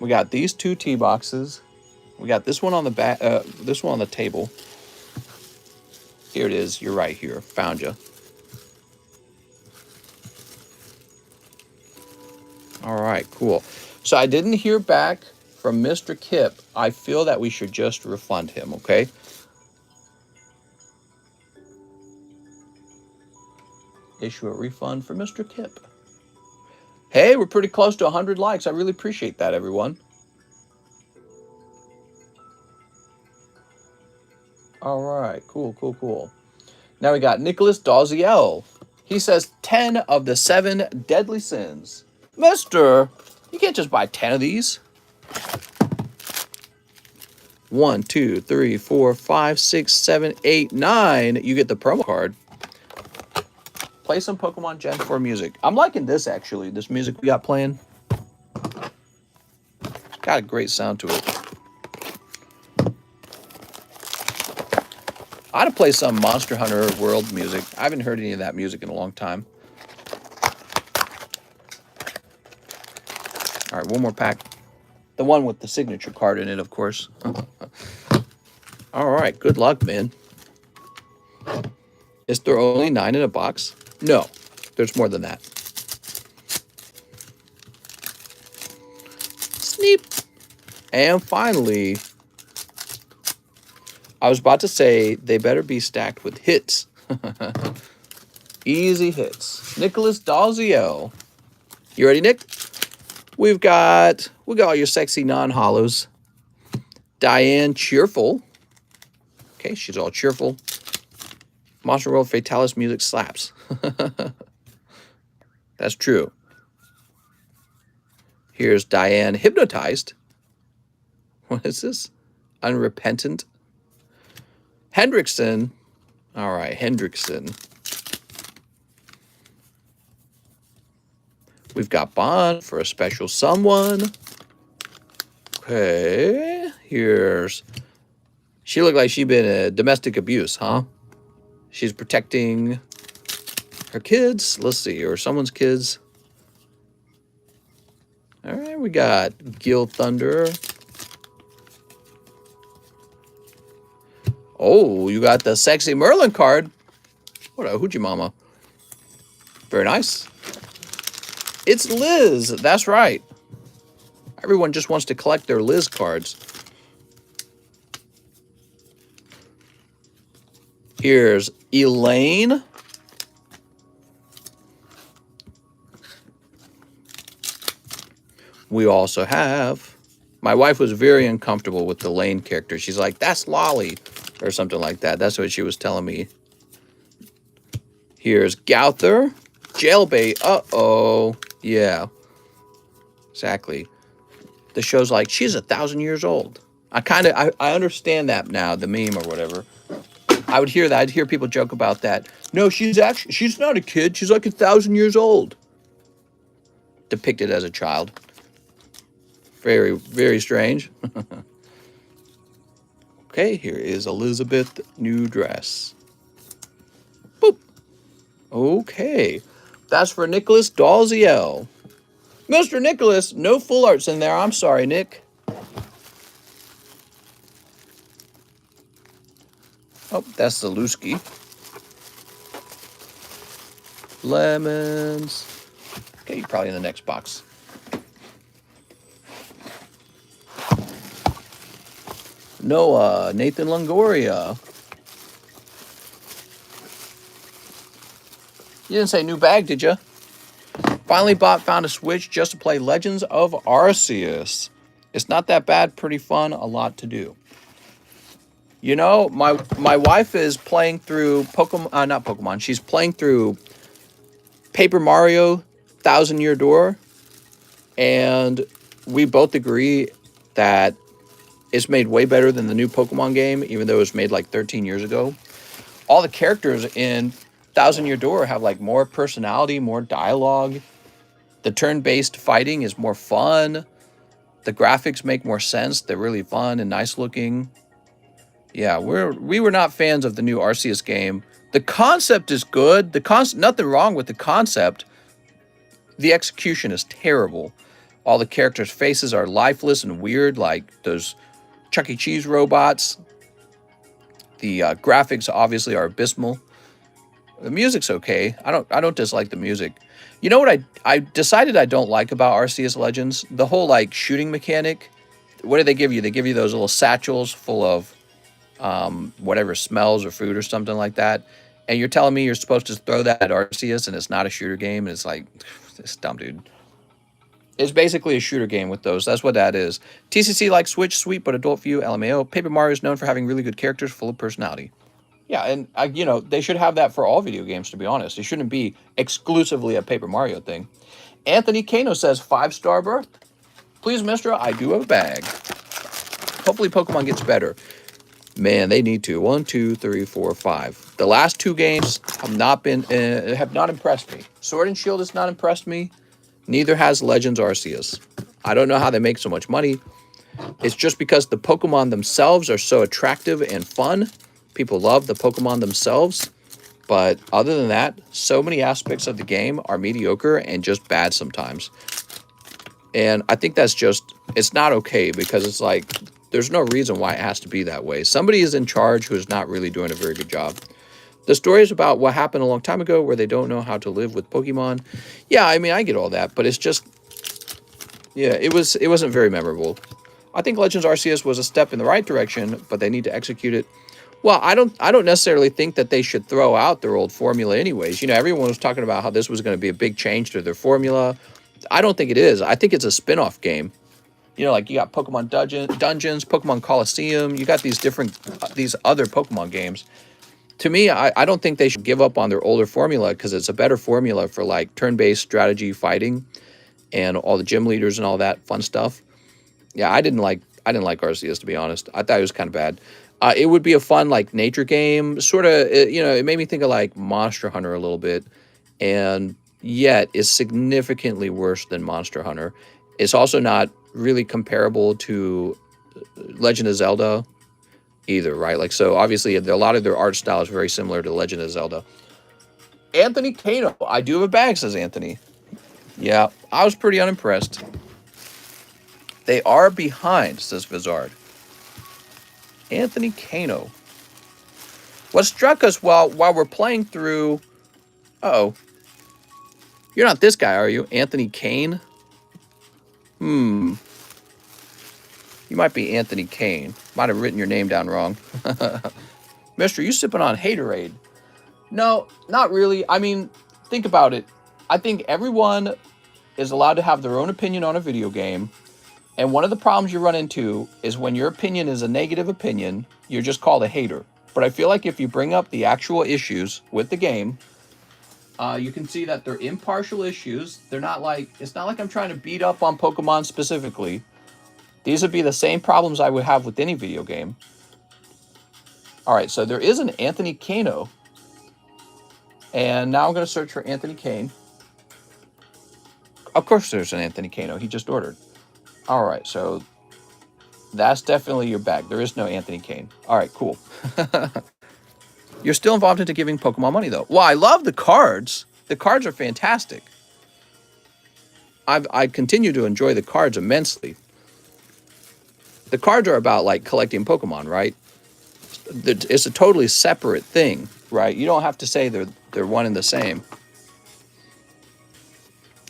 Speaker 1: We got these 2 tea boxes. We got this one on the back. This one on the table. Here it is. You're right here. Found you. All right, cool. So I didn't hear back from Mr. Kip. I feel that we should just refund him, okay? Issue a refund for Mr. Kip. Hey, we're pretty close to 100 likes. I really appreciate that, everyone. All right, cool. Now we got Nicholas Dawziel. He says 10 of the 7 deadly sins. Mister, you can't just buy 10 of these. 1, 2, 3, 4, 5, 6, 7, 8, 9. You get the promo card. Play some Pokemon Gen 4 music. I'm liking this, actually. This music we got playing. It's got a great sound to it. I ought to play some Monster Hunter World music. I haven't heard any of that music in a long time. All right, one more pack. The one with the signature card in it, of course. All right, good luck, man. Is there only 9 in a box? No, there's more than that. Sneep. And finally, I was about to say they better be stacked with hits. Easy hits. Nicholas Dawziel. You ready, Nick? We got all your sexy non-hollows. Diane Cheerful. Okay, she's all cheerful. Monster World Fatalis music slaps. That's true. Here's Diane Hypnotized. What is this? Unrepentant. Hendrickson. All right, Hendrickson. We've got Bond for a special someone. Okay, here's... She looked like she'd been a domestic abuse, huh? She's protecting her kids. Let's see, or someone's kids. All right, we got Gil Thunder. Oh, you got the sexy Merlin card. What a hoochie mama. Very nice. It's Liz. That's right. Everyone just wants to collect their Liz cards. Here's Elaine. We also have... My wife was very uncomfortable with the Elaine character. She's like, that's Lolly, or something like that. That's what she was telling me. Here's Gouther. Jailbait. Uh-oh. Yeah. Exactly. The show's like, she's 1,000 years old. I understand that now, the meme or whatever. I would hear that. I'd hear people joke about that. No, she's not a kid. She's like 1,000 years old. Depicted as a child. Very, very strange. Okay, here is Elizabeth, new dress. Boop. Okay. That's for Nicholas Dawziel. Mr. Nicholas, no full arts in there. I'm sorry, Nick. Oh, that's the Lusky. Lemons. Okay, you're probably in the next box. Noah, Nathan Longoria. You didn't say new bag, did you? Finally found a Switch just to play Legends of Arceus. It's not that bad, pretty fun, a lot to do. You know, my wife is playing through Pokemon, not Pokemon. She's playing through Paper Mario Thousand Year Door, and we both agree that it's made way better than the new Pokemon game, even though it was made like 13 years ago. All the characters in Thousand Year Door have like more personality, more dialogue. The turn-based fighting is more fun. The graphics make more sense. They're really fun and nice looking. Yeah, we were not fans of the new Arceus game. The concept is good. Nothing wrong with the concept. The execution is terrible. All the characters' faces are lifeless and weird, like those Chuck E. Cheese robots. The graphics obviously are abysmal. The music's okay. I don't dislike the music. You know what I decided I don't like about Arceus Legends? The whole like shooting mechanic. What do they give you? They give you those little satchels full of whatever smells or food or something like that. And you're telling me you're supposed to throw that at Arceus and it's not a shooter game? And it's like, it's dumb, dude. It's basically a shooter game with those. That's what that is. TCC like Switch, sweet but adult view, LMAO. Paper Mario is known for having really good characters full of personality. Yeah, and you know, they should have that for all video games, to be honest. It shouldn't be exclusively a Paper Mario thing. Anthony Kano says, 5-star berth. Please, mister, I do have a bag. Hopefully Pokemon gets better. Man, they need to. 1, 2, 3, 4, 5. The last 2 games have not impressed me. Sword and Shield has not impressed me. Neither has Legends Arceus. I don't know how they make so much money. It's just because the Pokemon themselves are so attractive and fun. People love the Pokemon themselves. But other than that, so many aspects of the game are mediocre and just bad sometimes. And I think that's just, it's not okay, because it's like, there's no reason why it has to be that way. Somebody is in charge who is not really doing a very good job. The story is about what happened a long time ago where they don't know how to live with Pokemon. Yeah, I mean, I get all that, but it's just, yeah, it wasn't very memorable. I think Legends Arceus was a step in the right direction, but they need to execute it. Well, I don't necessarily think that they should throw out their old formula anyways. You know, everyone was talking about how this was going to be a big change to their formula. I don't think it is. I think it's a spin-off game. You know, like you got Pokemon Dungeons, Pokemon Coliseum. You got these other Pokemon games. To me, I don't think they should give up on their older formula, because it's a better formula for like turn-based strategy fighting and all the gym leaders and all that fun stuff. Yeah, I didn't like Arceus, to be honest. I thought it was kind of bad. It would be a fun like nature game, sort of. You know, it made me think of like Monster Hunter a little bit, and yet it's significantly worse than Monster Hunter. It's also not really comparable to Legend of Zelda either, right? Like, so obviously a lot of their art style is very similar to Legend of Zelda. Anthony Kano, I do have a bag, says Anthony. Yeah, I was pretty unimpressed. They are behind, says Vizard. Anthony Kano. What struck us while we're playing through... Uh-oh. You're not this guy, are you? Anthony Kane? You might be Anthony Kane. Might have written your name down wrong. Mister, you sipping on haterade? No, not really. I mean, think about it. I think everyone is allowed to have their own opinion on a video game. And one of the problems you run into is when your opinion is a negative opinion, you're just called a hater. But I feel like if you bring up the actual issues with the game, you can see that they're impartial issues. They're not like, it's not like I'm trying to beat up on Pokemon specifically. These would be the same problems I would have with any video game. All right, so there is an Anthony Kano. And now I'm going to search for Anthony Kane. Of course there's an Anthony Kano. He just ordered. All right, so that's definitely your bag. There is no Anthony Kane. All right, cool. You're still involved into giving Pokemon money, though. Well, I love the cards. The cards are fantastic. I continue to enjoy the cards immensely. The cards are about, like, collecting Pokemon, right? It's a totally separate thing, right? You don't have to say they're one and the same.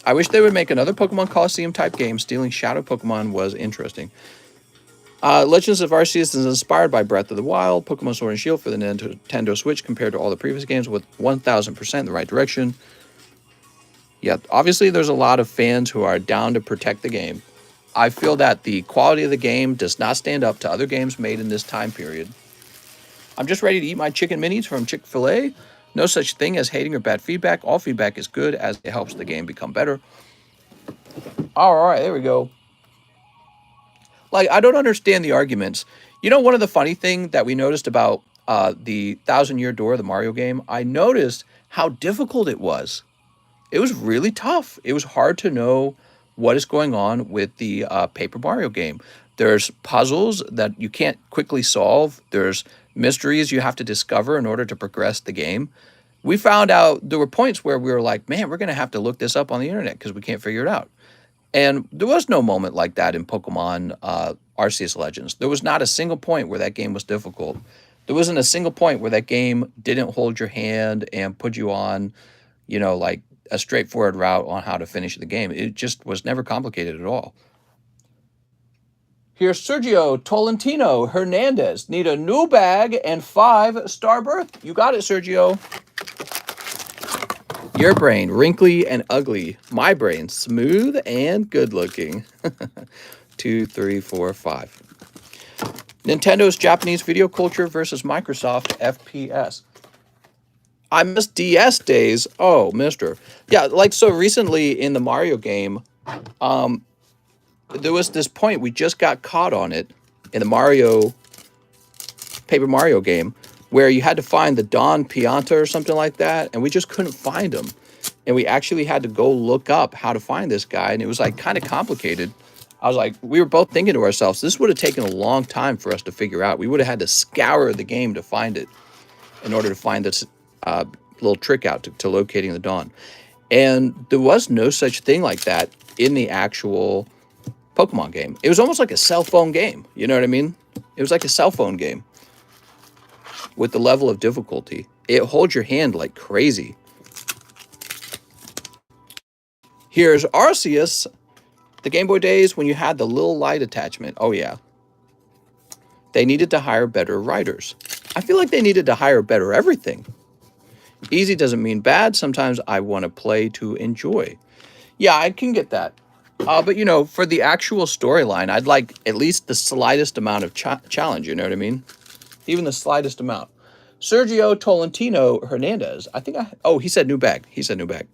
Speaker 1: I wish they would make another Pokemon Coliseum type game. Stealing Shadow Pokemon was interesting. Legends of Arceus is inspired by Breath of the Wild, Pokemon Sword and Shield for the Nintendo Switch compared to all the previous games with 1000% in the right direction. Yeah, obviously there's a lot of fans who are down to protect the game. I feel that the quality of the game does not stand up to other games made in this time period. I'm just ready to eat my chicken minis from Chick-fil-A. No such thing as hating or bad feedback. All feedback is good as it helps the game become better. All right, there we go. Like, I don't understand the arguments. You know, one of the funny thing that we noticed about the Thousand Year Door, the Mario game, I noticed how difficult it was. It was really tough. It was hard to know what is going on with the Paper Mario game. There's puzzles that you can't quickly solve. There's mysteries you have to discover in order to progress the game. We found out there were points where we were like, man, we're going to have to look this up on the internet because we can't figure it out. And there was no moment like that in Pokemon Arceus Legends. There was not a single point where that game was difficult. There wasn't a single point where that game didn't hold your hand and put you on, you know, like a straightforward route on how to finish the game. It just was never complicated at all. Here's Sergio Tolentino Hernandez. Need a new bag and 5-star berth. You got it, Sergio. Your brain, wrinkly and ugly. My brain, smooth and good looking. 2, 3, 4, 5. Nintendo's Japanese video culture versus Microsoft FPS. I miss DS days. Oh, mister. Yeah, like so recently in the Mario game, there was this point we just got caught on it in the Paper Mario game where you had to find the Don Pianta or something like that, and we just couldn't find him. And we actually had to go look up how to find this guy, and it was like kind of complicated. I was like, we were both thinking to ourselves, this would have taken a long time for us to figure out. We would have had to scour the game to find it in order to find this little trick out to locating the Dawn. And there was no such thing like that in the actual Pokemon game. It was almost like a cell phone game. You know what I mean? It was like a cell phone game with the level of difficulty. It holds your hand like crazy. Here's Arceus, the Game Boy days when you had the little light attachment. Oh, yeah. They needed to hire better writers. I feel like they needed to hire better everything. Easy doesn't mean bad. Sometimes I want to play to enjoy. Yeah, I can get that. But, you know, for the actual storyline, I'd like at least the slightest amount of challenge, you know what I mean? Even the slightest amount. Sergio Tolentino Hernandez. He said new bag. He said new bag.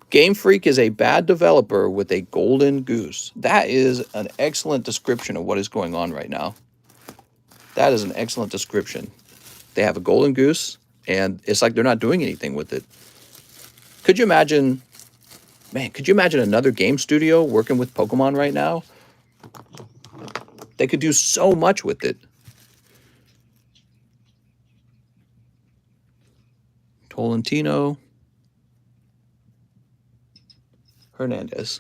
Speaker 1: Game Freak is a bad developer with a golden goose. That is an excellent description of what is going on right now. That is an excellent description. They have a golden goose, and it's like they're not doing anything with it. Could you imagine, man, could you imagine another game studio working with Pokemon right now? They could do so much with it. Tolentino Hernandez.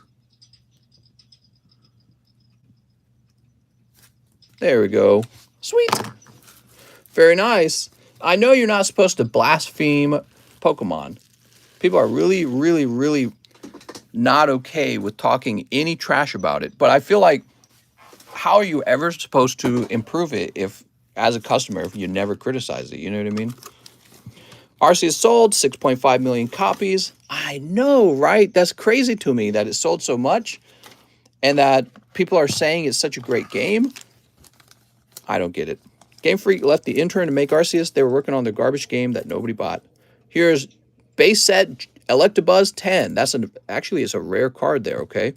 Speaker 1: There we go. Sweet. Very nice. I know you're not supposed to blaspheme Pokemon. People are really, really, really not okay with talking any trash about it. But I feel like, how are you ever supposed to improve it if, as a customer, if you never criticize it? You know what I mean? Arceus sold 6.5 million copies. I know, right? That's crazy to me that it sold so much and that people are saying it's such a great game. I don't get it. Game Freak left the intern to make Arceus. They were working on their garbage game that nobody bought. Here's base set Electabuzz 10. Actually, it's a rare card there, okay?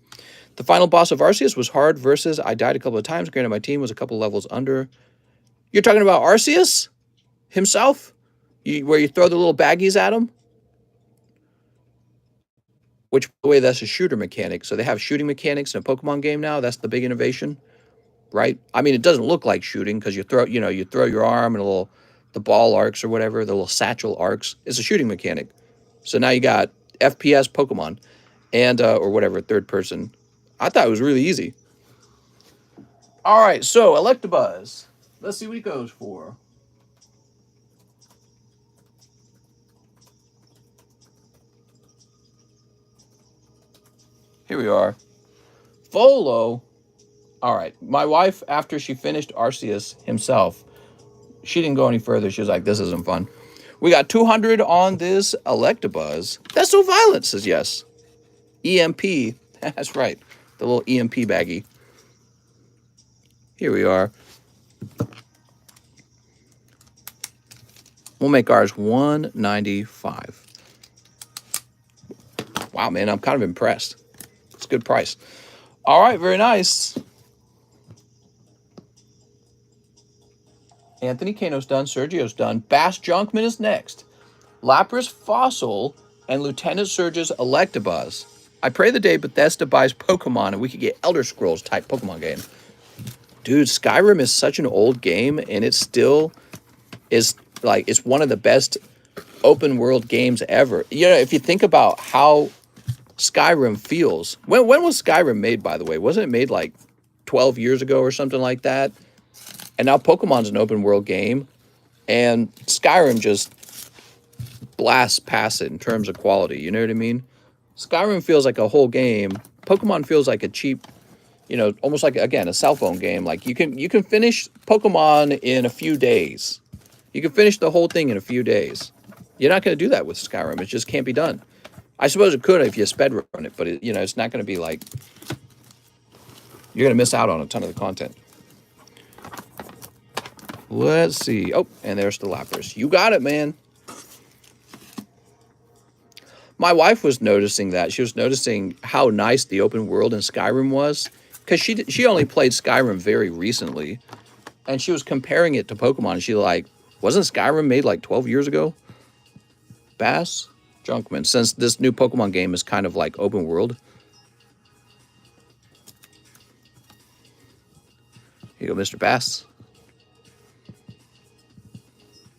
Speaker 1: The final boss of Arceus was hard versus I died a couple of times. Granted, my team was a couple levels under. You're talking about Arceus himself? Where you throw the little baggies at him? Which, by the way, that's a shooter mechanic. So they have shooting mechanics in a Pokemon game now. That's the big innovation, right? I mean, it doesn't look like shooting because you throw your arm and the ball arcs or whatever, the little satchel arcs. It's a shooting mechanic. So now you got FPS Pokemon and, or whatever, third person. I thought it was really easy. All right, so Electabuzz. Let's see what he goes for. Here we are. Volo. All right. My wife, after she finished Arceus himself, she didn't go any further. She was like, this isn't fun. We got 200 on this Electabuzz. That's so violent, says yes. EMP. That's right. The little EMP baggie. Here we are. We'll make ours 195. Wow, man, I'm kind of impressed. It's a good price. All right, very nice. Anthony Kano's done. Sergio's done. Bass Junkman is next. Lapras Fossil and Lieutenant Surge's Electabuzz. I pray the day Bethesda buys Pokemon and we could get Elder Scrolls type Pokemon game. Dude, Skyrim is such an old game and it still is like, it's one of the best open world games ever. You know, if you think about how Skyrim feels. When was Skyrim made, by the way? Wasn't it made like 12 years ago or something like that? And now Pokemon's an open world game and Skyrim just blasts past it in terms of quality. You know what I mean? Skyrim feels like a whole game. Pokemon feels like a cheap, you know, almost like, again, a cell phone game. Like you can finish Pokemon in a few days. You can finish the whole thing in a few days. You're not going to do that with Skyrim. It just can't be done. I suppose it could if you sped run it, but you know, it's not going to be like, you're going to miss out on a ton of the content. Let's see. Oh, and there's the Lapras. You got it, man. My wife was noticing that. She was noticing how nice the open world in Skyrim was, because she only played Skyrim very recently, and she was comparing it to Pokemon. And she like, wasn't Skyrim made like 12 years ago? Bass Junkman, since this new Pokemon game is kind of like open world. Here you go, Mr. Bass.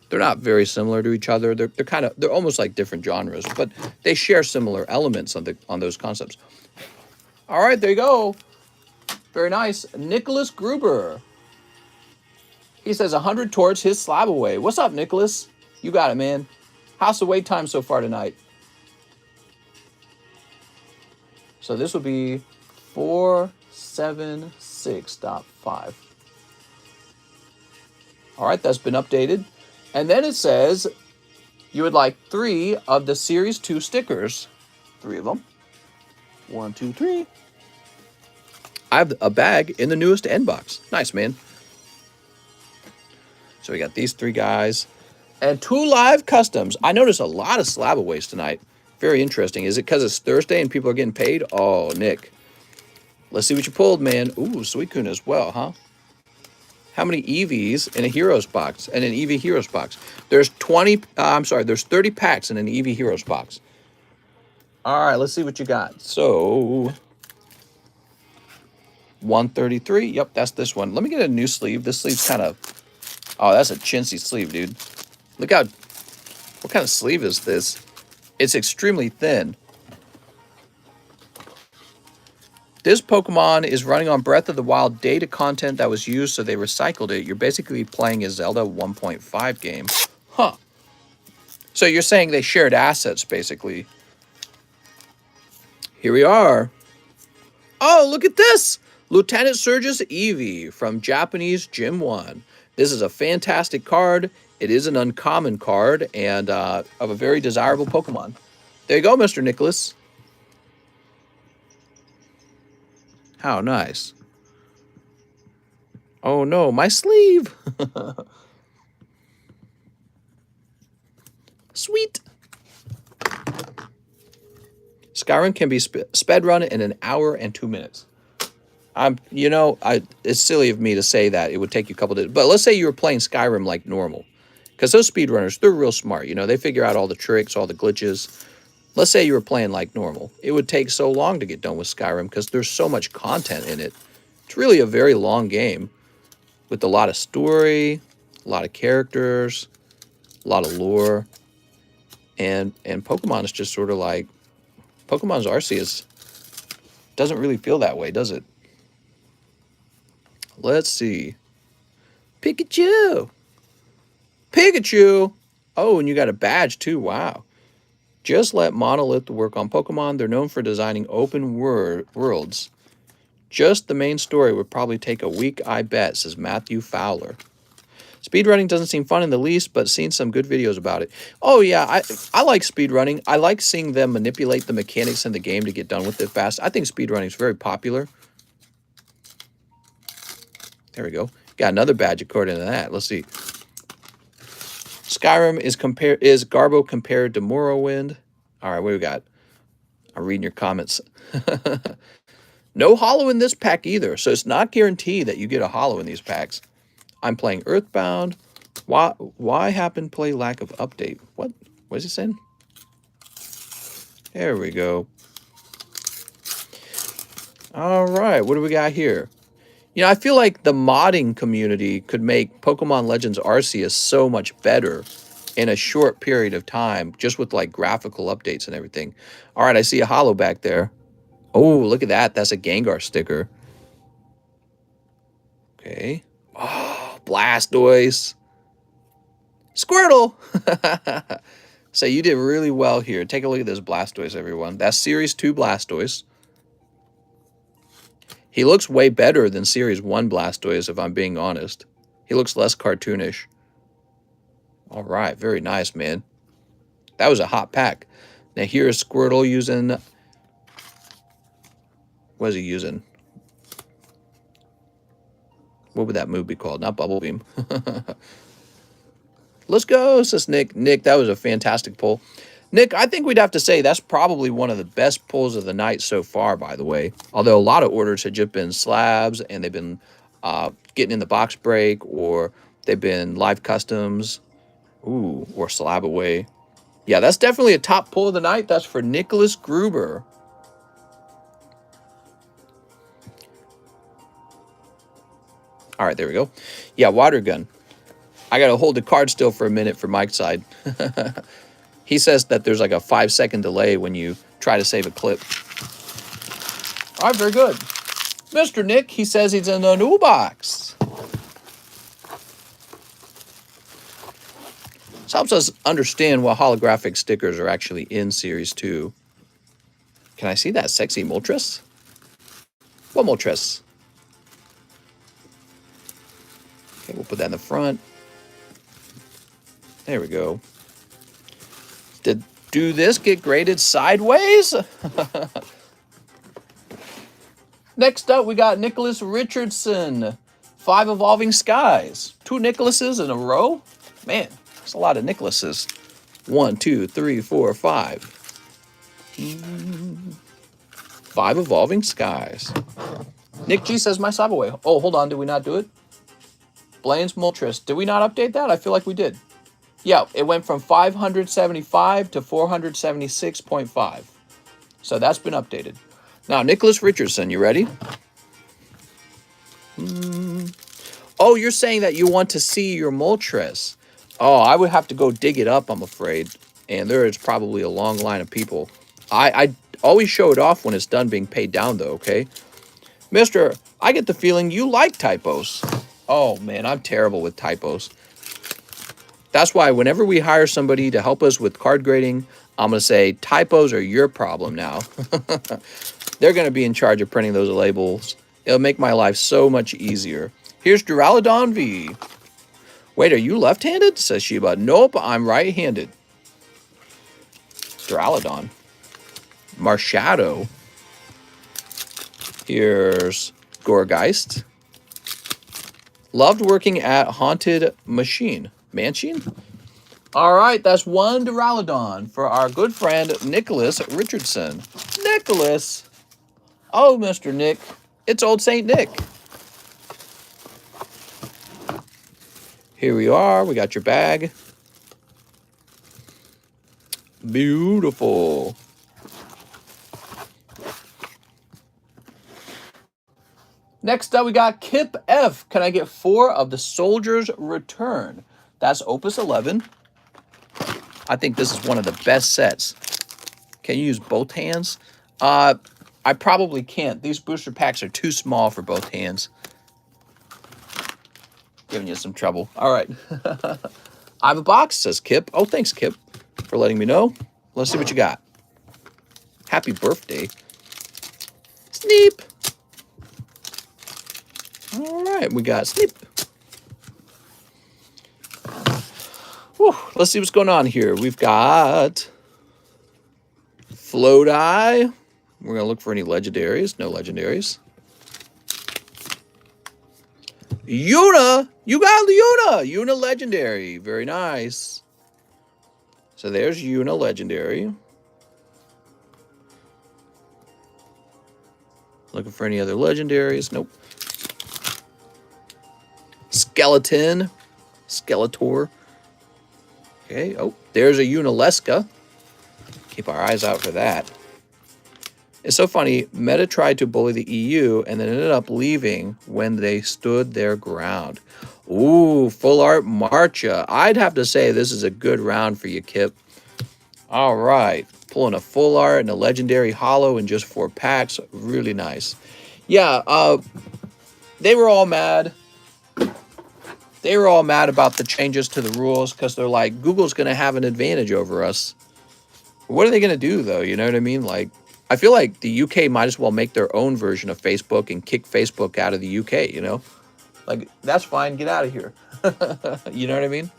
Speaker 1: They're not very similar to each other. They're almost like different genres, but they share similar elements on those concepts. All right, there you go. Very nice. Nicholas Gruber. He says 100 towards his slab away. What's up, Nicholas? You got it, man. How's the wait time so far tonight? So this would be 476.5. All right, that's been updated. And then it says you would like 3 of the Series 2 stickers. 3 of them. 1, 2, 3. I have a bag in the newest end box. Nice, man. So we got these 3 guys. And 2 live customs. I noticed a lot of slab-aways tonight. Very interesting. Is it because it's Thursday and people are getting paid? Oh, Nick. Let's see what you pulled, man. Ooh, Suicune as well, huh? How many EVs in a Heroes box? And an EV Heroes box. There's 30 packs in an EV Heroes box. All right, let's see what you got. So 133. Yep, that's this one. Let me get a new sleeve. This sleeve's kind of, oh, that's a chintzy sleeve, dude. Look how, what kind of sleeve is this? It's extremely thin. This Pokemon is running on Breath of the Wild data content that was used, so they recycled it. You're basically playing a Zelda 1.5 game. Huh. So you're saying they shared assets, basically. Here we are. Oh, look at this! Lieutenant Surge's Eevee from Japanese Gym 1. This is a fantastic card. It is an uncommon card and of a very desirable Pokemon. There you go, Mr. Nicholas. How nice. Oh no, my sleeve. Sweet. Skyrim can be sped run in an hour and 2 minutes. It's silly of me to say that it would take you a couple days, but let's say you were playing Skyrim like normal, because those speedrunners, they're real smart. You know, they figure out all the tricks, all the glitches. Let's say you were playing like normal. It would take so long to get done with Skyrim because there's so much content in it. It's really a very long game with a lot of story, a lot of characters, a lot of lore, and Pokemon is just sort of like, Pokemon's Arceus doesn't really feel that way, does it? Let's see. Pikachu! Pikachu! Oh, and you got a badge too, wow. Just let Monolith work on Pokemon. They're known for designing open worlds. Just the main story would probably take a week, I bet, says Matthew Fowler. Speedrunning doesn't seem fun in the least, but seen some good videos about it. Oh, yeah, I like speedrunning. I like seeing them manipulate the mechanics in the game to get done with it fast. I think speedrunning is very popular. There we go. Got another badge according to that. Let's see. Skyrim is Garbo compared to Morrowind? All right, what do we got? I'm reading your comments. No holo in this pack either, so it's not guaranteed that you get a holo in these packs. I'm playing Earthbound. Why happen play lack of update? What is he saying? There we go. All right, what do we got here? You know, I feel like the modding community could make Pokemon Legends Arceus so much better in a short period of time, just with like graphical updates and everything. All right, I see a holo back there. Oh, look at that. That's a Gengar sticker. Okay. Oh, Blastoise. Squirtle. So you did really well here. Take a look at this Blastoise, everyone. That's Series 2 Blastoise. He looks way better than Series 1 Blastoise, if I'm being honest. He looks less cartoonish. All right, very nice, man. That was a hot pack. Now here's Squirtle using... What is he using? What would that move be called? Not Bubble Beam. Let's go, says Nick. Nick, that was a fantastic pull. Nick, I think we'd have to say that's probably one of the best pulls of the night so far, by the way. Although a lot of orders had just been slabs, and they've been getting in the box break, or they've been live customs, ooh, or slab away. Yeah, that's definitely a top pull of the night. That's for Nicholas Gruber. All right, there we go. Yeah, water gun. I got to hold the card still for a minute for Mike's side. He says that there's like a 5-second delay when you try to save a clip. All right, very good. Mr. Nick, he says he's in a new box. This helps us understand what holographic stickers are actually in Series 2. Can I see that sexy Moltres? What Moltres? Okay, we'll put that in the front. There we go. Do this get graded sideways? Next up, we got Nicholas Richardson. 5 Evolving Skies. 2 Nicholases in a row? Man, that's a lot of Nicholases. 1, 2, 3, 4, 5. 5 Evolving Skies. Nick G says my sub away. Oh, hold on. Did we not do it? Blaine's Moltres. Did we not update that? I feel like we did. Yeah, it went from 575 to 476.5. So that's been updated. Now, Nicholas Richardson, you ready? Oh, you're saying that you want to see your Moltres. Oh, I would have to go dig it up, I'm afraid. And there is probably a long line of people. I always show it off when it's done being paid down, though, okay? Mister, I get the feeling you like typos. Oh, man, I'm terrible with typos. That's why whenever we hire somebody to help us with card grading, I'm going to say typos are your problem now. They're going to be in charge of printing those labels. It'll make my life so much easier. Here's Duraludon V. Wait, are you left-handed? Says Sheba. Nope, I'm right-handed. Duraludon. Marshadow. Here's Gourgeist. Loved working at Haunted Mansion? All right, that's 1 Duraludon for our good friend Nicholas Richardson. Nicholas! Oh, Mr. Nick. It's old Saint Nick. Here we are. We got your bag. Beautiful. Next up, we got Kip F. Can I get 4 of the Soldier's Return? That's Opus 11. I think this is one of the best sets. Can you use both hands? I probably can't. These booster packs are too small for both hands. Giving you some trouble. All right. I have a box, says Kip. Oh, thanks, Kip, for letting me know. Let's see what you got. Happy birthday. Sneep. All right, we got Snip. Whew, let's see what's going on here. We've got Float Eye. We're going to look for any legendaries. No legendaries. Yuna! You got Yuna! Yuna legendary. Very nice. So there's Yuna legendary. Looking for any other legendaries. Nope. Skeleton. Skeletor. Okay. Oh, there's a Unalesca. Keep our eyes out for that. It's so funny. Meta tried to bully the EU and then ended up leaving when they stood their ground. Ooh, full art Marcha. I'd have to say this is a good round for you, Kip. All right. Pulling a full art and a legendary holo in just 4 packs. Really nice. Yeah, they were all mad. They were all mad about the changes to the rules because they're like, Google's going to have an advantage over us. What are they going to do, though? You know what I mean? Like, I feel like the UK might as well make their own version of Facebook and kick Facebook out of the UK, you know? Like, that's fine. Get out of here. You know what I mean?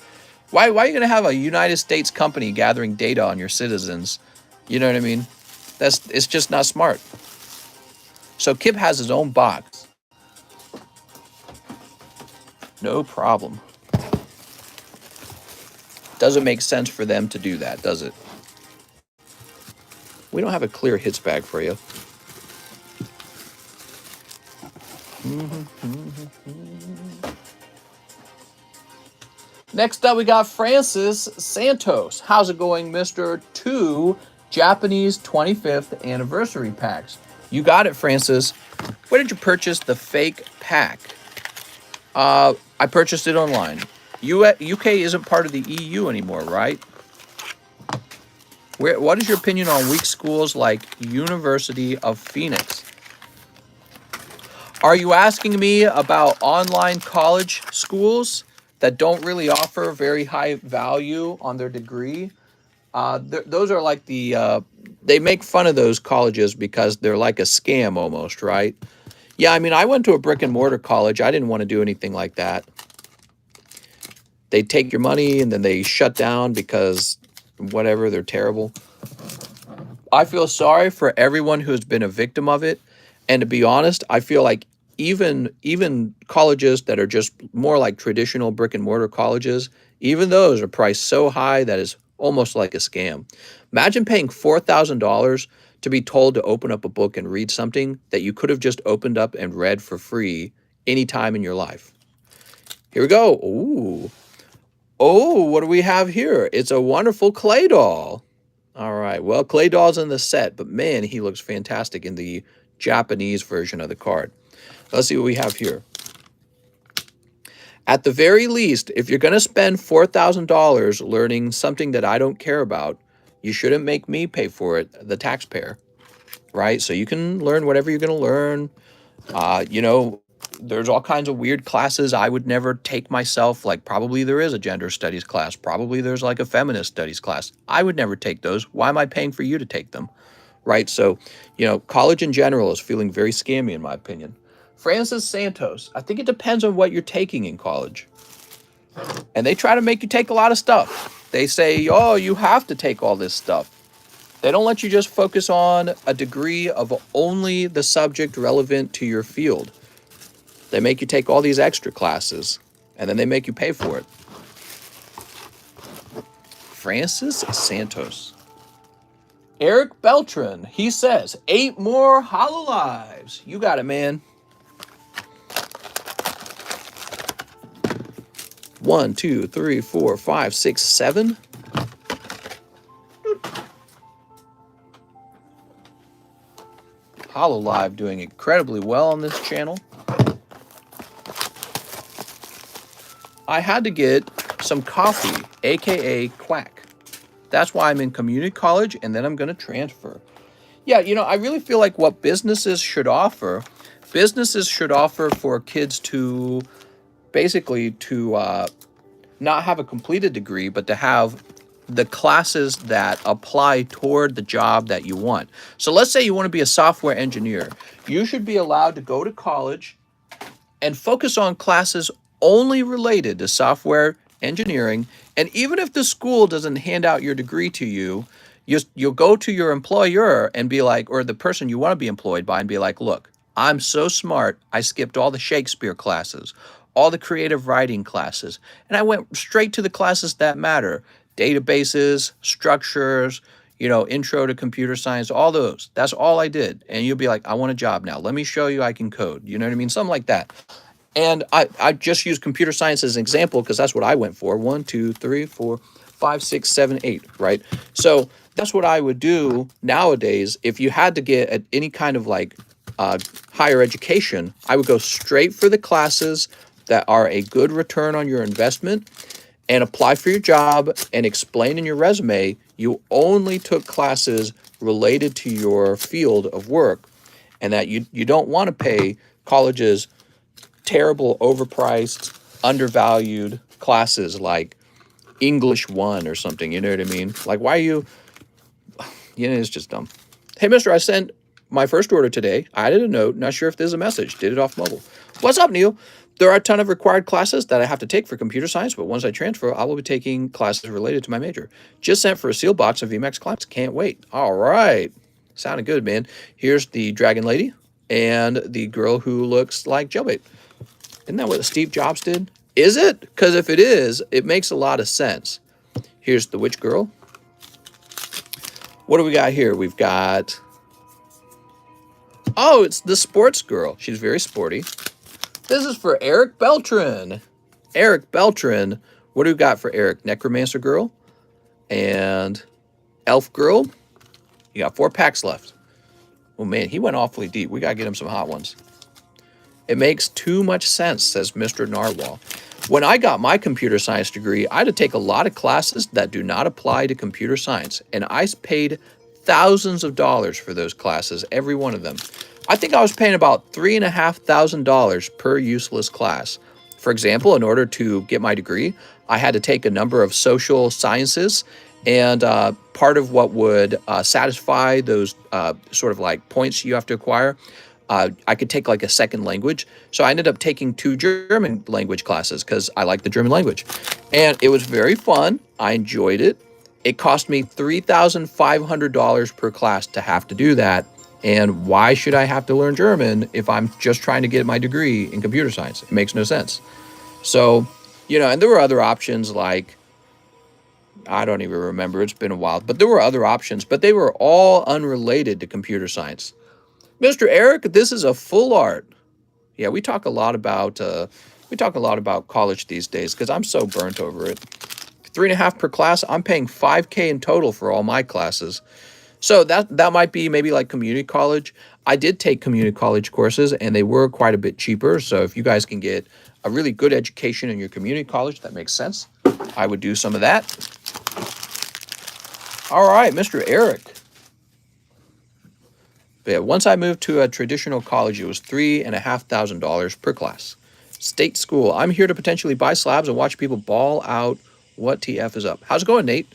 Speaker 1: Why are you going to have a United States company gathering data on your citizens? You know what I mean? It's just not smart. So Kip has his own box. No problem. Doesn't make sense for them to do that, does it? We don't have a clear hits bag for you. Next up, we got Francis Santos. How's it going, Mr. 2 Japanese 25th anniversary packs? You got it, Francis. Where did you purchase the fake pack? I purchased it online. UK isn't part of the EU anymore, right? What is your opinion on weak schools like University of Phoenix? Are you asking me about online college schools that don't really offer very high value on their degree? Those are like they make fun of those colleges because they're like a scam almost, right? Yeah, I mean, I went to a brick and mortar college. I didn't want to do anything like that. They take your money and then they shut down because whatever, they're terrible. I feel sorry for everyone who's been a victim of it. And to be honest, I feel like even colleges that are just more like traditional brick and mortar colleges, even those are priced so high that it's almost like a scam. Imagine paying $4,000 to be told to open up a book and read something that you could have just opened up and read for free any time in your life. Here we go. Ooh. Oh, what do we have here? It's a wonderful clay doll. All right. Well, clay doll's in the set, but man, he looks fantastic in the Japanese version of the card. Let's see what we have here. At the very least, if you're going to spend $4,000 learning something that I don't care about, you shouldn't make me pay for it, the taxpayer, right? So you can learn whatever you're going to learn. You know, there's all kinds of weird classes I would never take myself. Like probably there is a gender studies class. Probably there's like a feminist studies class. I would never take those. Why am I paying for you to take them? Right? So, you know, college in general is feeling very scammy in my opinion. Francis Santos, I think it depends on what you're taking in college. And they try to make you take a lot of stuff. They say, oh, you have to take all this stuff. They don't let you just focus on a degree of only the subject relevant to your field. They make you take all these extra classes, and then they make you pay for it. Francis Santos. Eric Beltran, he says, 8 more Hololives. You got it, man. 1, 2, 3, 4, 5, 6, 7. Hololive doing incredibly well on this channel. I had to get some coffee, aka quack. That's why I'm in community college, and then I'm going to transfer. Yeah, you know, I really feel like what businesses should offer for kids to basically to not have a completed degree, but to have the classes that apply toward the job that you want. So let's say you want to be a software engineer. You should be allowed to go to college and focus on classes only related to software engineering. And even if the school doesn't hand out your degree to you, you'll go to your employer and be like, or the person you want to be employed by and be like, look, I'm so smart, I skipped all the Shakespeare classes, all the creative writing classes, and I went straight to the classes that matter: databases, structures, intro to computer science, all those. That's all I did. And you'll be like, I want a job now. Let me show you I can code. You know what I mean? Something like that. And I just use computer science as an example because that's what I went for. 1, 2, 3, 4, 5, 6, 7, 8, right? So that's what I would do nowadays. If you had to get any kind of like higher education, I would go straight for the classes that are a good return on your investment and apply for your job and explain in your resume you only took classes related to your field of work, and that you don't want to pay colleges terrible, overpriced, undervalued classes like English 1 or something. You know what I mean? Like, why are you, it's just dumb. Hey, mister, I sent my first order today. I added a note. Not sure if there's a message. Did it off mobile. What's up, Neil? There are a ton of required classes that I have to take for computer science, but once I transfer, I will be taking classes related to my major. Just sent for a sealed box of VMAX clients. Can't wait. All right. Sounded good, man. Here's the dragon lady and the girl who looks like Jailbait. Isn't that what Steve Jobs did? Is it? Because if it is, it makes a lot of sense. Here's the witch girl. What do we got here? We've got... Oh, it's the sports girl. She's very sporty. This is for Eric Beltran. Eric Beltran. What do we got for Eric? Necromancer girl and elf girl. You got 4 packs left. Oh, man, he went awfully deep. We got to get him some hot ones. It makes too much sense, says Mr. Narwhal. When I got my computer science degree, I had to take a lot of classes that do not apply to computer science, and I paid thousands of dollars for those classes, every one of them. I think I was paying about $3,500 per useless class. For example, in order to get my degree, I had to take a number of social sciences, and part of what would satisfy those sort of like points you have to acquire, I could take like a second language. So I ended up taking 2 German language classes because I like the German language. And it was very fun. I enjoyed it. It cost me $3,500 per class to have to do that. And why should I have to learn German if I'm just trying to get my degree in computer science? It makes no sense. So, and there were other options like, I don't even remember. It's been a while. But there were other options, but they were all unrelated to computer science. Mr. Eric, this is a full art. Yeah, we talk a lot about college these days because I'm so burnt over it. 3.5 per class. I'm paying $5,000 in total for all my classes. So that might be maybe like community college. I did take community college courses and they were quite a bit cheaper. So if you guys can get a really good education in your community college, that makes sense. I would do some of that. All right, Mr. Eric. But yeah, once I moved to a traditional college, it was $3,500 per class. State school. I'm here to potentially buy slabs and watch people ball out. What TF is up? How's it going, Nate?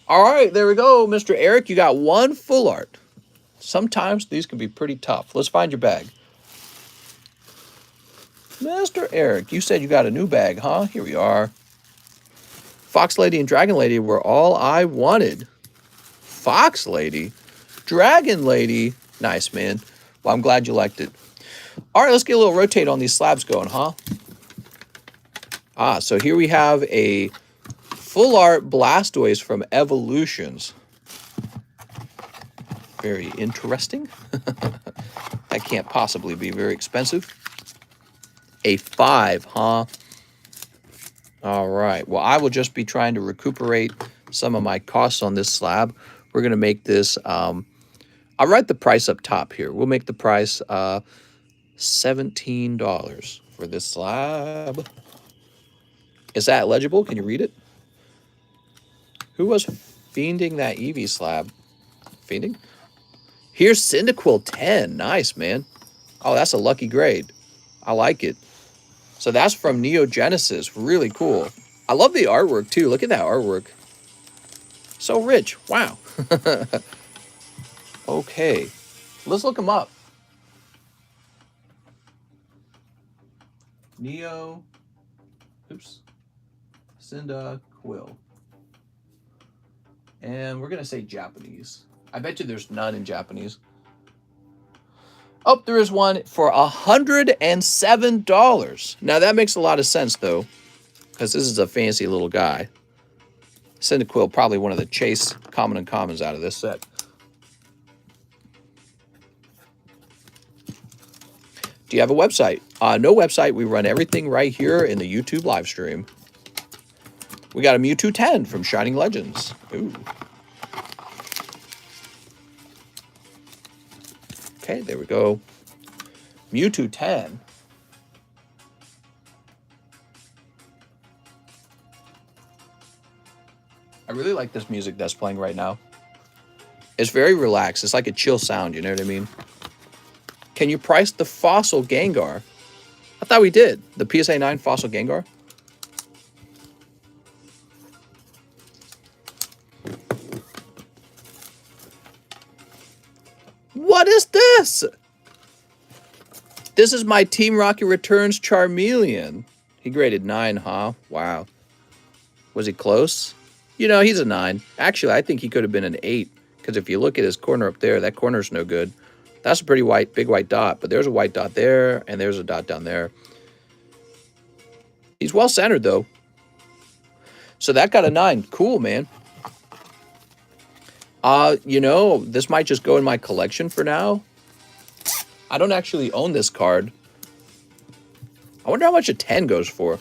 Speaker 1: All right, there we go, Mr. Eric. You got 1 full art. Sometimes these can be pretty tough. Let's find your bag. Mr. Eric, you said you got a new bag, huh? Here we are. Fox Lady and Dragon Lady were all I wanted. Fox Lady? Dragon Lady? Nice, man. Well, I'm glad you liked it. All right, let's get a little rotate on these slabs going, huh? So here we have a full art Blastoise from Evolutions. Very interesting. That can't possibly be very expensive. A 5, huh? All right. Well, I will just be trying to recuperate some of my costs on this slab. We're going to make this... I'll write the price up top here. We'll make the price $17 for this slab. Is that legible? Can you read it? Who was fiending that Eevee slab? Fiending? Here's Cyndaquil 10. Nice, man. Oh, that's a lucky grade. I like it. So that's from Neo Genesis. Really cool. I love the artwork, too. Look at that artwork. So rich. Wow. Okay. Let's look them up. Neo. Oops. Cyndaquil. And we're going to say Japanese. I bet you there's none in Japanese. Oh, there is one for $107. Now, that makes a lot of sense, though, because this is a fancy little guy. Cyndaquil, probably one of the chase common and commons out of this set. Do you have a website? No website. We run everything right here in the YouTube live stream. We got a Mewtwo 10 from Shining Legends. Ooh. Okay, there we go. Mewtwo 10. I really like this music that's playing right now. It's very relaxed. It's like a chill sound, you know what I mean? Can you price the Fossil Gengar? I thought we did. The PSA 9 Fossil Gengar. What is this? This is my Team Rocket Returns Charmeleon. He graded 9, huh? Wow. Was he close? You know, he's a 9. Actually, I think he could have been an 8. Because if you look at his corner up there, that corner's no good. That's a pretty big white dot. But there's a white dot there, and there's a dot down there. He's well centered, though. So that got a 9. Cool, man. You know, this might just go in my collection for now. I don't actually own this card. I wonder how much a 10 goes for.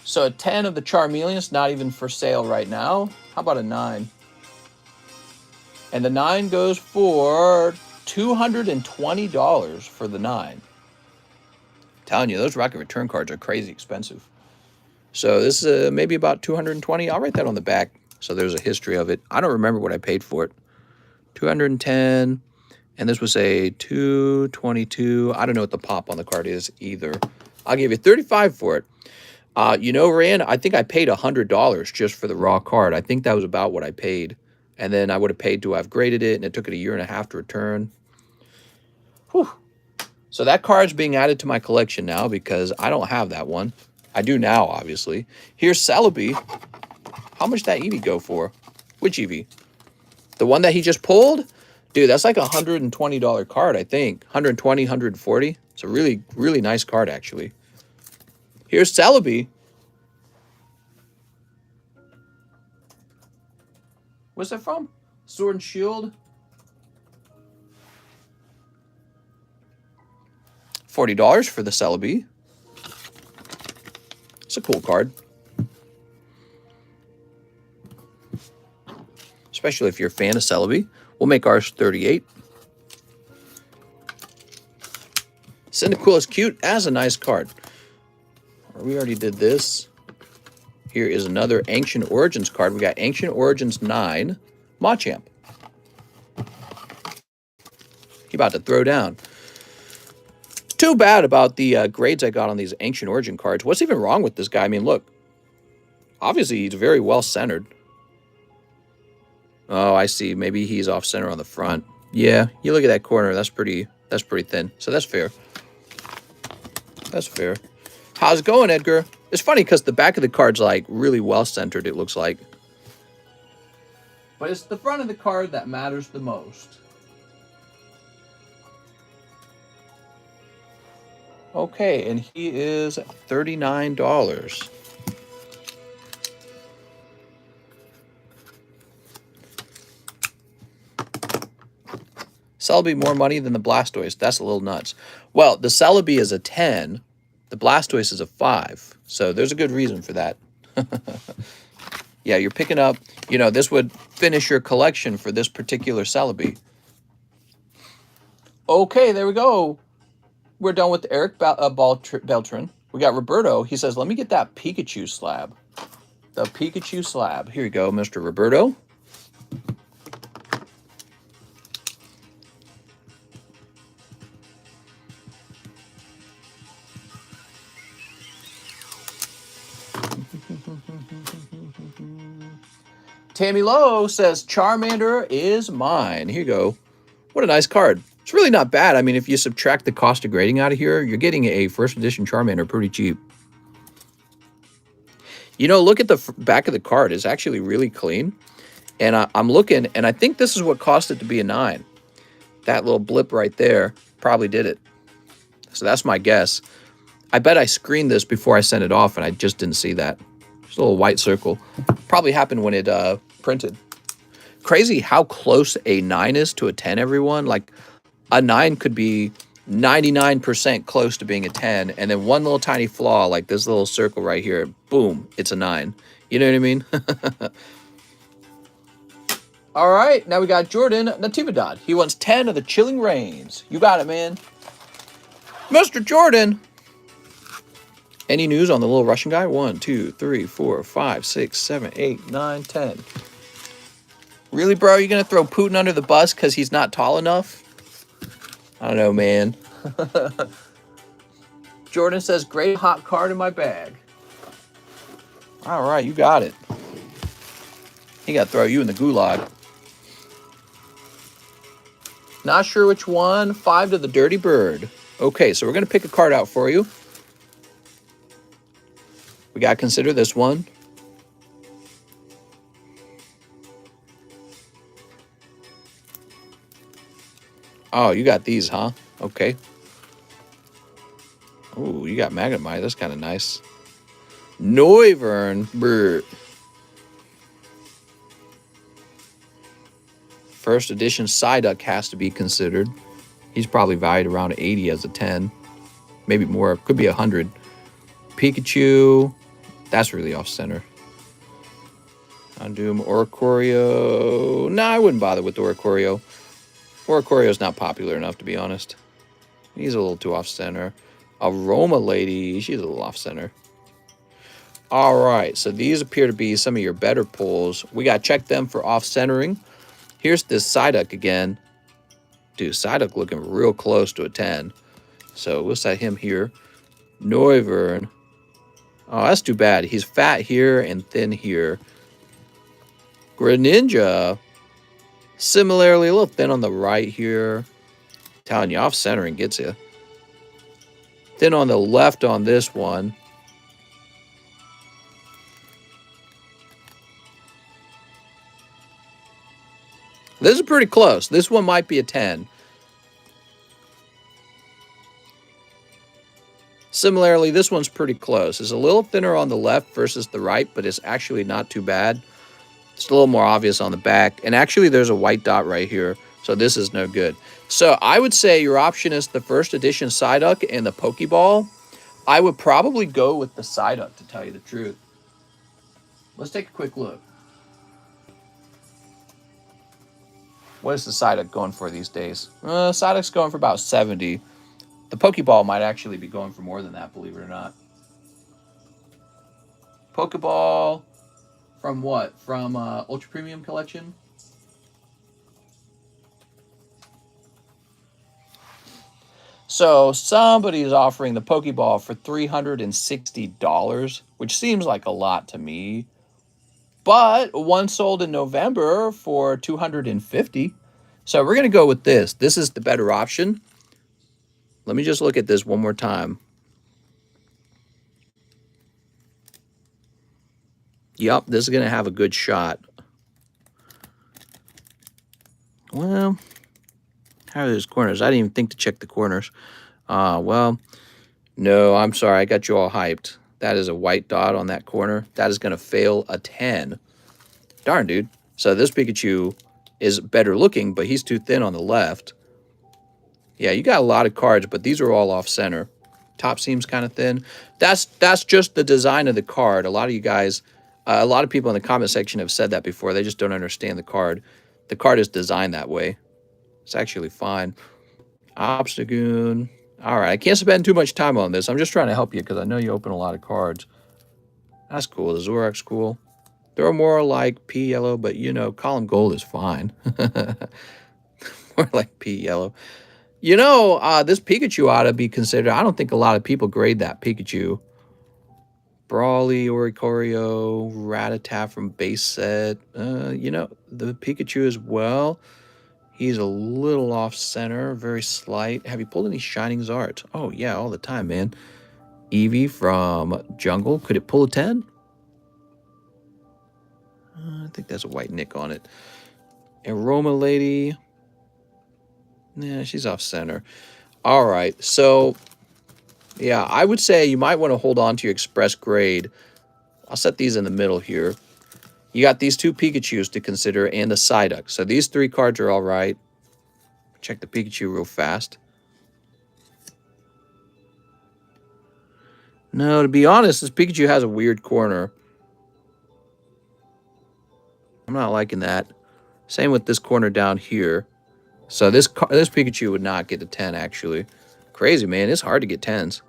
Speaker 1: So a 10 of the Charmeleon's not even for sale right now. How about a 9? And the 9 goes for $220 for the 9. I'm telling you, those Rocket Return cards are crazy expensive. So this is maybe about $220. I'll write that on the back so there's a history of it. I don't remember what I paid for it. $210, and this was a $222. I don't know what the pop on the card is either. I'll give you $35 for it. You know, Rand, I think I paid $100 just for the raw card. I think that was about what I paid. And then I would have paid to have graded it, and it took it a year and a half to return. Whew. So that card's being added to my collection now because I don't have that one. I do now, obviously. Here's Celebi. How much did that Eevee go for? Which Eevee? The one that he just pulled? Dude, that's like a $120 card, I think. 120, 140. It's a really, really nice card, actually. Here's Celebi. What's that from? Sword and Shield. $40 for the Celebi. It's a cool card. Especially if you're a fan of Celebi. We'll make ours 38. Cyndaquil is cute as a nice card. We already did this. Here is another Ancient Origins card. We got Ancient Origins 9, Machamp. He about to throw down. Too bad about the grades I got on these Ancient Origin cards. What's even wrong with this guy? I mean, look. Obviously, he's very well centered. Oh, I see. Maybe he's off center on the front. Yeah, you look at that corner. That's pretty thin. So that's fair. That's fair. How's it going, Edgar? It's funny because the back of the card's like really well centered, it looks like. But it's the front of the card that matters the most. Okay, and he is $39. Celebi more money than the Blastoise. That's a little nuts. Well, the Celebi is a 10. The Blastoise is a 5. So there's a good reason for that. Yeah, you're picking up, you know, this would finish your collection for this particular Celebi. Okay, there we go. We're done with Eric Beltran. We got Roberto. He says, let me get that Pikachu slab. The Pikachu slab. Here you go, Mr. Roberto. Tammy Lowe says Charmander is mine. Here you go. What a nice card. It's really not bad. I mean, if you subtract the cost of grading out of here, you're getting a first edition Charmander pretty cheap. You know, look at the back of the card. It's actually really clean. And I'm looking, and I think this is what cost it to be a 9. That little blip right there probably did it. So that's my guess. I bet I screened this before I sent it off, and I just didn't see that. Just a little white circle. Probably happened when it printed. Crazy how close a 9 is to a 10, everyone. Like, a 9 could be 99% close to being a 10, and then one little tiny flaw, like this little circle right here, boom, it's a 9. You know what I mean? All right, now we got Jordan Natividad. He wants 10 of the Chilling Reigns. You got it, man. Mr. Jordan. Any news on the little Russian guy? 1, 2, 3, 4, 5, 6, 7, 8, 9, 10. Really, bro? You gonna throw Putin under the bus because he's not tall enough? I don't know, man. Jordan says, great hot card in my bag. All right, you got it. He got to throw you in the gulag. Not sure which one. 5 to the Dirty Bird. Okay, so we're going to pick a card out for you. We got to consider this one. Oh, you got these, huh? Okay. Oh, you got Magnemite. That's kind of nice. Noivern. Brr. First edition Psyduck has to be considered. He's probably valued around 80 as a 10. Maybe more. Could be 100. Pikachu. That's really off-center. Undoom. Oricorio. Nah, I wouldn't bother with the Oricorio. Oricorio's not popular enough, to be honest. He's a little too off-center. Aroma Lady. She's a little off-center. All right. So these appear to be some of your better pulls. We got to check them for off-centering. Here's this Psyduck again. Dude, Psyduck looking real close to a 10. So we'll set him here. Noivern. Oh, that's too bad. He's fat here and thin here. Greninja. Similarly, a little thin on the right here. Telling you, off-centering gets you. Thin on the left on this one. This is pretty close. This one might be a 10. Similarly, this one's pretty close. It's a little thinner on the left versus the right, but it's actually not too bad. It's a little more obvious on the back. And actually, there's a white dot right here, so this is no good. So I would say your option is the first edition Psyduck and the Pokeball. I would probably go with the Psyduck, to tell you the truth. Let's take a quick look. What is the Psyduck going for these days? Psyduck's going for about 70. The Pokeball might actually be going for more than that, believe it or not. Pokeball from what? From Ultra Premium Collection? So somebody's offering the Pokeball for $360, which seems like a lot to me. But one sold in November for $250. So we're going to go with this. This is the better option. Let me just look at this one more time. Yup, this is going to have a good shot. Well, how are those corners? I didn't even think to check the corners. Well, no, I'm sorry. I got you all hyped. That is a white dot on that corner. That is going to fail a 10. Darn, dude. So this Pikachu is better looking, but he's too thin on the left. Yeah, you got a lot of cards, but these are all off-center. Top seems kind of thin. That's just the design of the card. A lot of you guys, a lot of people in the comment section have said that before. They just don't understand the card. The card is designed that way. It's actually fine. Obstagoon. All right, I can't spend too much time on this. I'm just trying to help you because I know you open a lot of cards. That's cool. The Zorak's cool. They're more like P yellow, but you know, column gold is fine. More like P yellow. You know, this Pikachu ought to be considered. I don't think a lot of people grade that Pikachu. Brawly, Oricorio, Rattata from base set. You know, the Pikachu as well. He's a little off center, very slight. Have you pulled any Shining Zards? Oh, yeah, all the time, man. Eevee from Jungle. Could it pull a 10? I think there's a white nick on it. Aroma Lady. Yeah, she's off center. All right, so yeah, I would say you might want to hold on to your express grade. I'll set these in the middle here. You got these two Pikachus to consider and the Psyduck. So these three cards are all right. Check the Pikachu real fast. No, to be honest, this Pikachu has a weird corner. I'm not liking that. Same with this corner down here. So this Pikachu would not get a 10, actually. Crazy, man. It's hard to get 10s.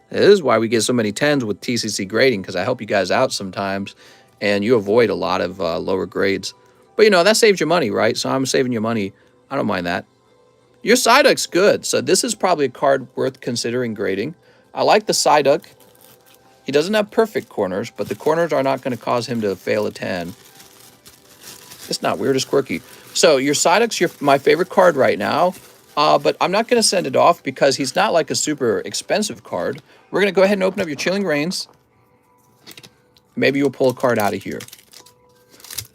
Speaker 1: This is why we get so many 10s with TCC grading, because I help you guys out sometimes, and you avoid a lot of lower grades. But, you know, that saves you money, right? So I'm saving you money. I don't mind that. Your Psyduck's good, so this is probably a card worth considering grading. I like the Psyduck. He doesn't have perfect corners, but the corners are not going to cause him to fail a 10. It's not weird, it's quirky. So your Psyduck's my favorite card right now, but I'm not going to send it off because he's not like a super expensive card. We're going to go ahead and open up your Chilling Reigns. Maybe you'll pull a card out of here.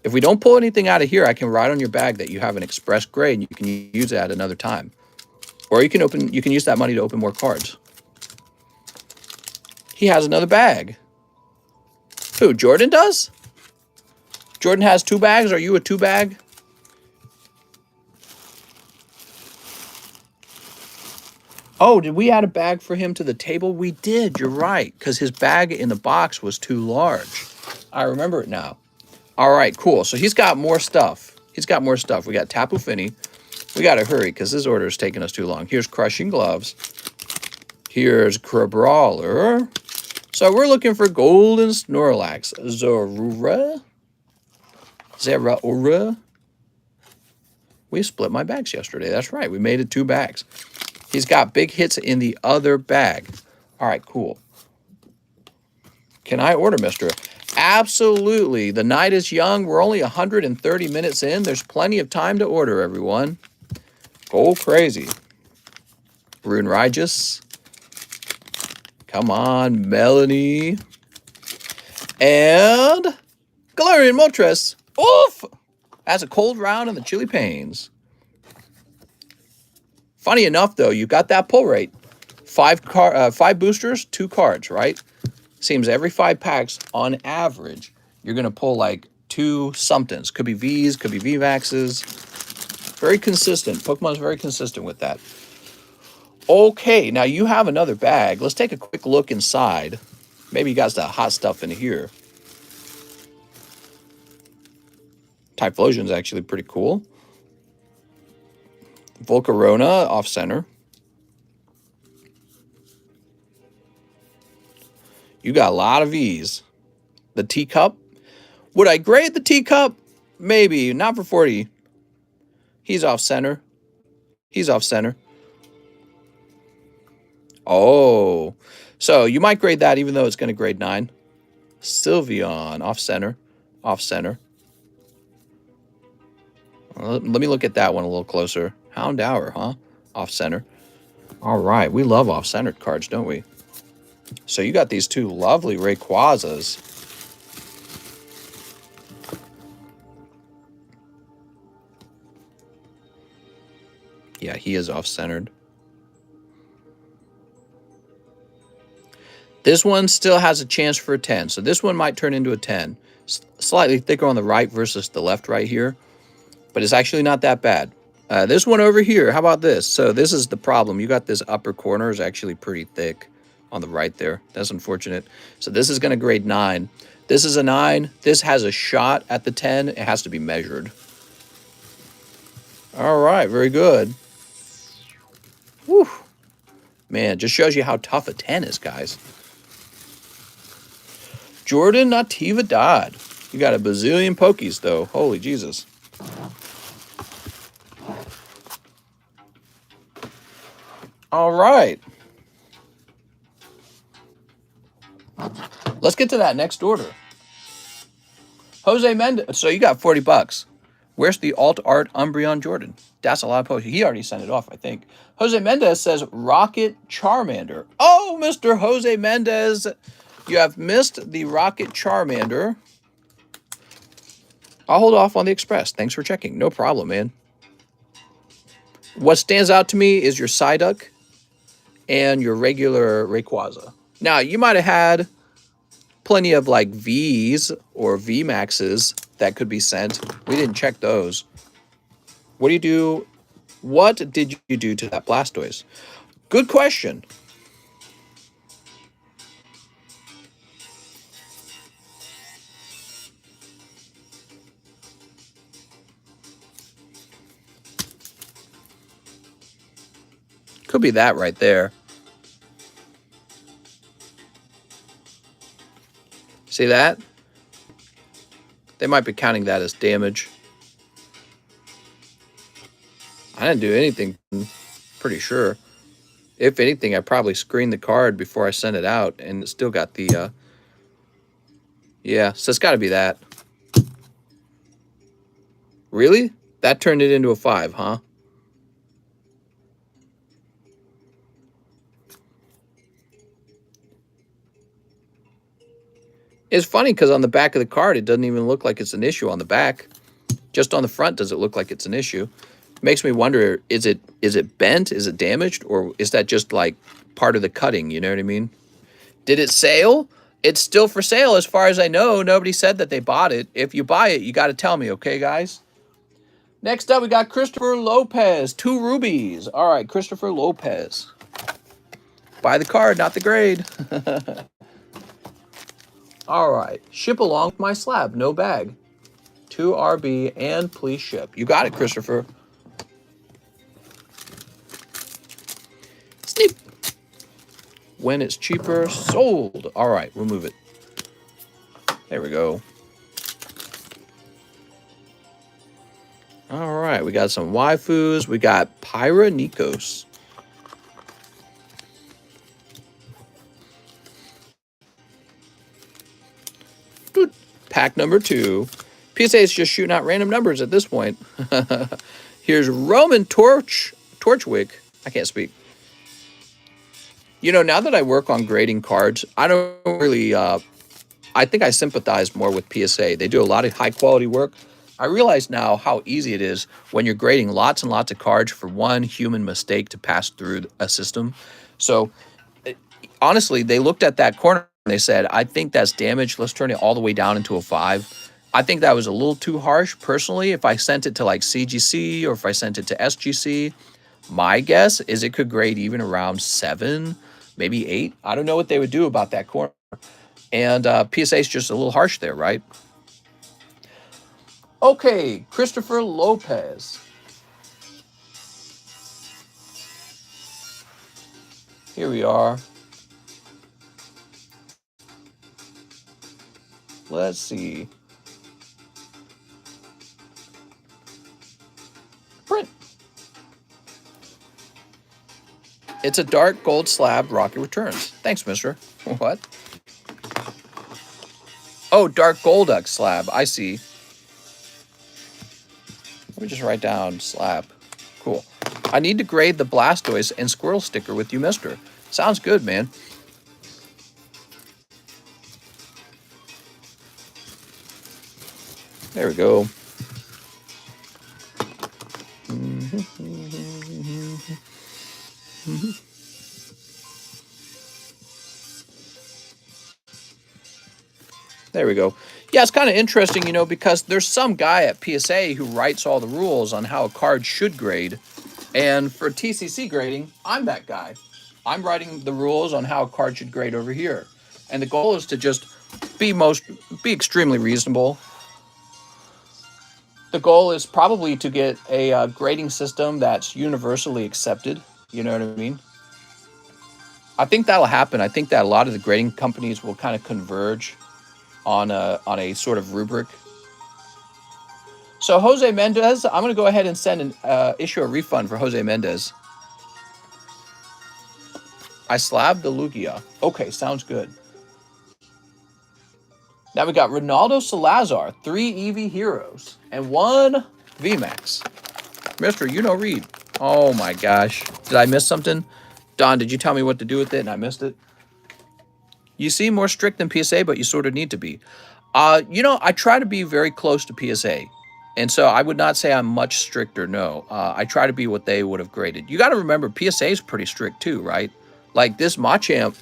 Speaker 1: If we don't pull anything out of here, I can write on your bag that you have an express grade and you can use it at another time. Or you can use that money to open more cards. He has another bag. Who, Jordan does? Jordan has 2 bags. Are you a 2-bag? Oh, did we add a bag for him to the table? We did, you're right, because his bag in the box was too large. I remember it now. All right, cool. So he's got more stuff. He's got more stuff. We got Tapu Fini. We got to hurry because this order is taking us too long. Here's Crushing Gloves. Here's Crabrawler. So we're looking for Golden Snorlax. Zeraora. We split my bags yesterday. That's right. We made it 2 bags. He's got big hits in the other bag. All right, cool. Can I order, mister? Absolutely. The night is young. We're only 130 minutes in. There's plenty of time to order, everyone. Go crazy. Rune Rigis. Come on, Melanie. And Galarian Moltres. Oof! That's a cold round in the Chili Pains. Funny enough, though, you got that pull rate. 5 boosters, 2 cards, right? Seems every 5 packs, on average, you're going to pull like 2 somethings. Could be Vs, could be VMAXs. Very consistent. Pokemon's very consistent with that. Okay, now you have another bag. Let's take a quick look inside. Maybe you got the hot stuff in here. Typhlosion's actually pretty cool. Volcarona off center. You got a lot of V's. The teacup. Would I grade the teacup? Maybe. Not for 40. He's off center. He's off center. Oh. So you might grade that even though it's going to grade 9. Sylveon off center. Off center. Let me look at that one a little closer. Houndour, huh? Off center. All right. We love off-centered cards, don't we? So you got these 2 lovely Rayquazas. Yeah, he is off-centered. This one still has a chance for a 10. So this one might turn into a 10. Slightly thicker on the right versus the left right here. But it's actually not that bad. This one over here, how about this? So this is the problem. You got this upper corner is actually pretty thick on the right there. That's unfortunate. So this is going to grade 9. This is a 9. This has a shot at the 10. It has to be measured. All right, very good. Whew. Man, just shows you how tough a 10 is, guys. Jordan Natividad. You got a bazillion Pokies, though. Holy Jesus. All right. Let's get to that next order. Jose Mendez. So you got 40 bucks. Where's the alt art Umbreon Jordan? That's a lot of posts. He already sent it off, I think. Jose Mendez says Rocket Charmander. Oh, Mr. Jose Mendez, you have missed the Rocket Charmander. I'll hold off on the Express. Thanks for checking. No problem, man. What stands out to me is your Psyduck and your regular Rayquaza. Now, you might have had plenty of like V's or VMAXs that could be sent. We didn't check those. What do you do? What did you do to that Blastoise? Good question. Could be that right there. See that? They might be counting that as damage. I didn't do anything, pretty sure. If anything, I probably screened the card before I sent it out, and it still got the, yeah, so it's got to be that. Really? That turned it into a 5, huh? It's funny because on the back of the card, it doesn't even look like it's an issue on the back. Just on the front, does it look like it's an issue? Makes me wonder, is it bent? Is it damaged? Or is that just like part of the cutting? You know what I mean? Did it sail? It's still for sale as far as I know. Nobody said that they bought it. If you buy it, you got to tell me, okay, guys? Next up, we got Christopher Lopez. 2 rubies. All right, Christopher Lopez. Buy the card, not the grade. All right. Ship along with my slab. No bag. 2 RB and please ship. You got it, Christopher. Sneak. When it's cheaper, sold. All right, we'll move it. There we go. All right, we got some waifus. We got Pyra Nikos. Pack number 2. PSA is just shooting out random numbers at this point. Here's Roman Torchwick. I can't speak. You know, now that I work on grading cards, I don't really, I think I sympathize more with PSA. They do a lot of high quality work. I realize now how easy it is when you're grading lots and lots of cards for one human mistake to pass through a system. So honestly, they looked at that corner and they said, I think that's damaged. Let's turn it all the way down into a 5. I think that was a little too harsh personally. If I sent it to like CGC or if I sent it to SGC, my guess is it could grade even around 7, maybe 8. I don't know what they would do about that corner. And PSA is just a little harsh there, right? Okay, Christopher Lopez. Here we are. Let's see. Print. It's a dark gold slab. Rocket returns. Thanks, mister. What? Oh, dark Golduck slab. I see. Let me just write down slab. Cool. I need to grade the Blastoise and Squirrel sticker with you, mister. Sounds good, man. There we go. There we go. Yeah, it's kind of interesting, you know, because there's some guy at PSA who writes all the rules on how a card should grade. And for TCC grading, I'm that guy. I'm writing the rules on how a card should grade over here. And the goal is to just be extremely reasonable. The goal is probably to get a grading system that's universally accepted. You know what I mean? I think that'll happen. I think that a lot of the grading companies will kind of converge on a sort of rubric. So Jose Mendez, I'm going to go ahead and send an issue a refund for Jose Mendez. I slabbed the Lugia. Okay, sounds good. Now we got Ronaldo Salazar, 3 EV Heroes, and 1 VMAX. Mister, you know read. Oh my gosh. Did I miss something? Don, did you tell me what to do with it and I missed it? You seem more strict than PSA, but you sort of need to be. You know, I try to be very close to PSA. And so I would not say I'm much stricter, no. I try to be what they would have graded. You got to remember, PSA is pretty strict too, right? Like this Machamp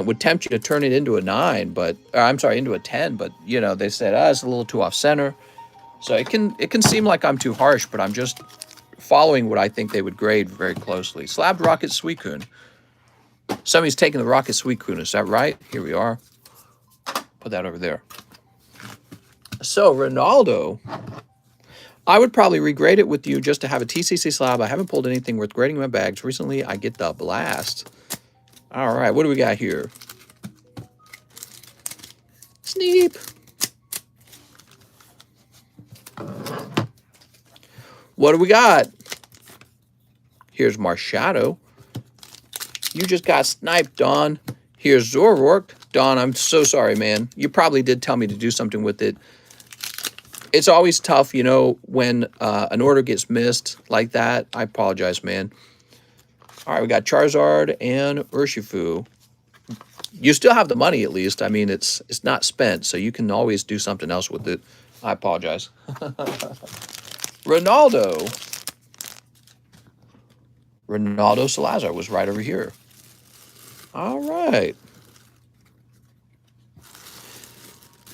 Speaker 1: would tempt you to turn it into a 9, but I'm sorry, into a 10, but you know, they said, it's a little too off center. So it can seem like I'm too harsh, but I'm just following what I think they would grade very closely. Slabbed Rocket Suicune. Somebody's taking the Rocket Suicune, is that right? Here we are. Put that over there. So Ronaldo, I would probably regrade it with you just to have a TCC slab. I haven't pulled anything worth grading in my bags. Recently, I get the blast. All right, what do we got here? Sneep. What do we got? Here's Marshadow. You just got sniped, Don. Here's Zoroark. Don, I'm so sorry, man. You probably did tell me to do something with it. It's always tough, you know, when an order gets missed like that. I apologize, man. All right, we got Charizard and Urshifu. You still have the money, at least. I mean, it's not spent, so you can always do something else with it. I apologize. Ronaldo Salazar was right over here. All right.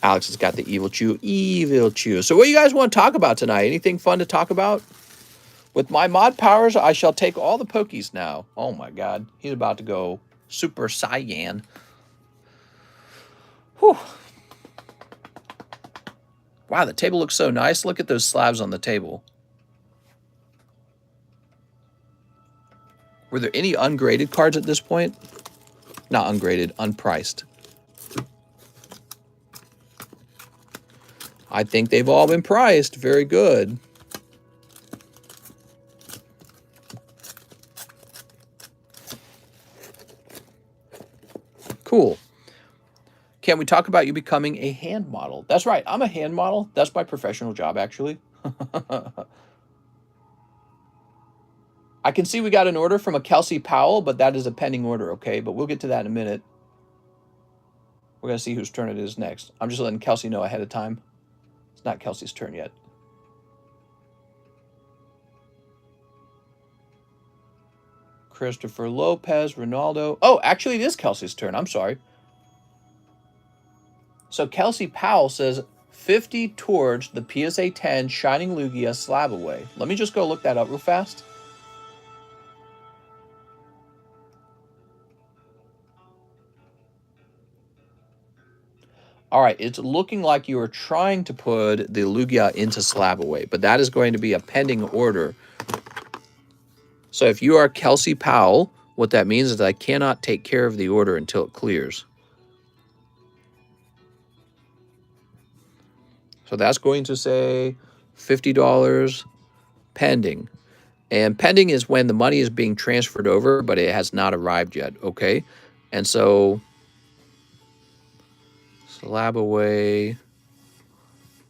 Speaker 1: Alex has got the Evil Chew. So what do you guys want to talk about tonight? Anything fun to talk about? With my mod powers, I shall take all the Pokies now. Oh my god. He's about to go Super Saiyan. Whew. Wow, the table looks so nice. Look at those slabs on the table. Were there any ungraded cards at this point? Not ungraded, unpriced. I think they've all been priced. Very good. Cool. Can we talk about you becoming a hand model? That's right. I'm a hand model. That's my professional job, actually. I can see we got an order from a Kelsey Powell, but that is a pending order, okay? But we'll get to that in a minute. We're going to see whose turn it is next. I'm just letting Kelsey know ahead of time. It's not Kelsey's turn yet. Christopher Lopez, Ronaldo. Oh, actually, it is Kelsey's turn. I'm sorry. So Kelsey Powell says 50 towards the PSA 10 Shining Lugia slab away. Let me just go look that up real fast. All right, it's looking like you are trying to put the Lugia into slab away, but that is going to be a pending order. So if you are Kelsey Powell, what that means is I cannot take care of the order until it clears. So that's going to say $50 pending. And pending is when the money is being transferred over, but it has not arrived yet, okay? And so slab away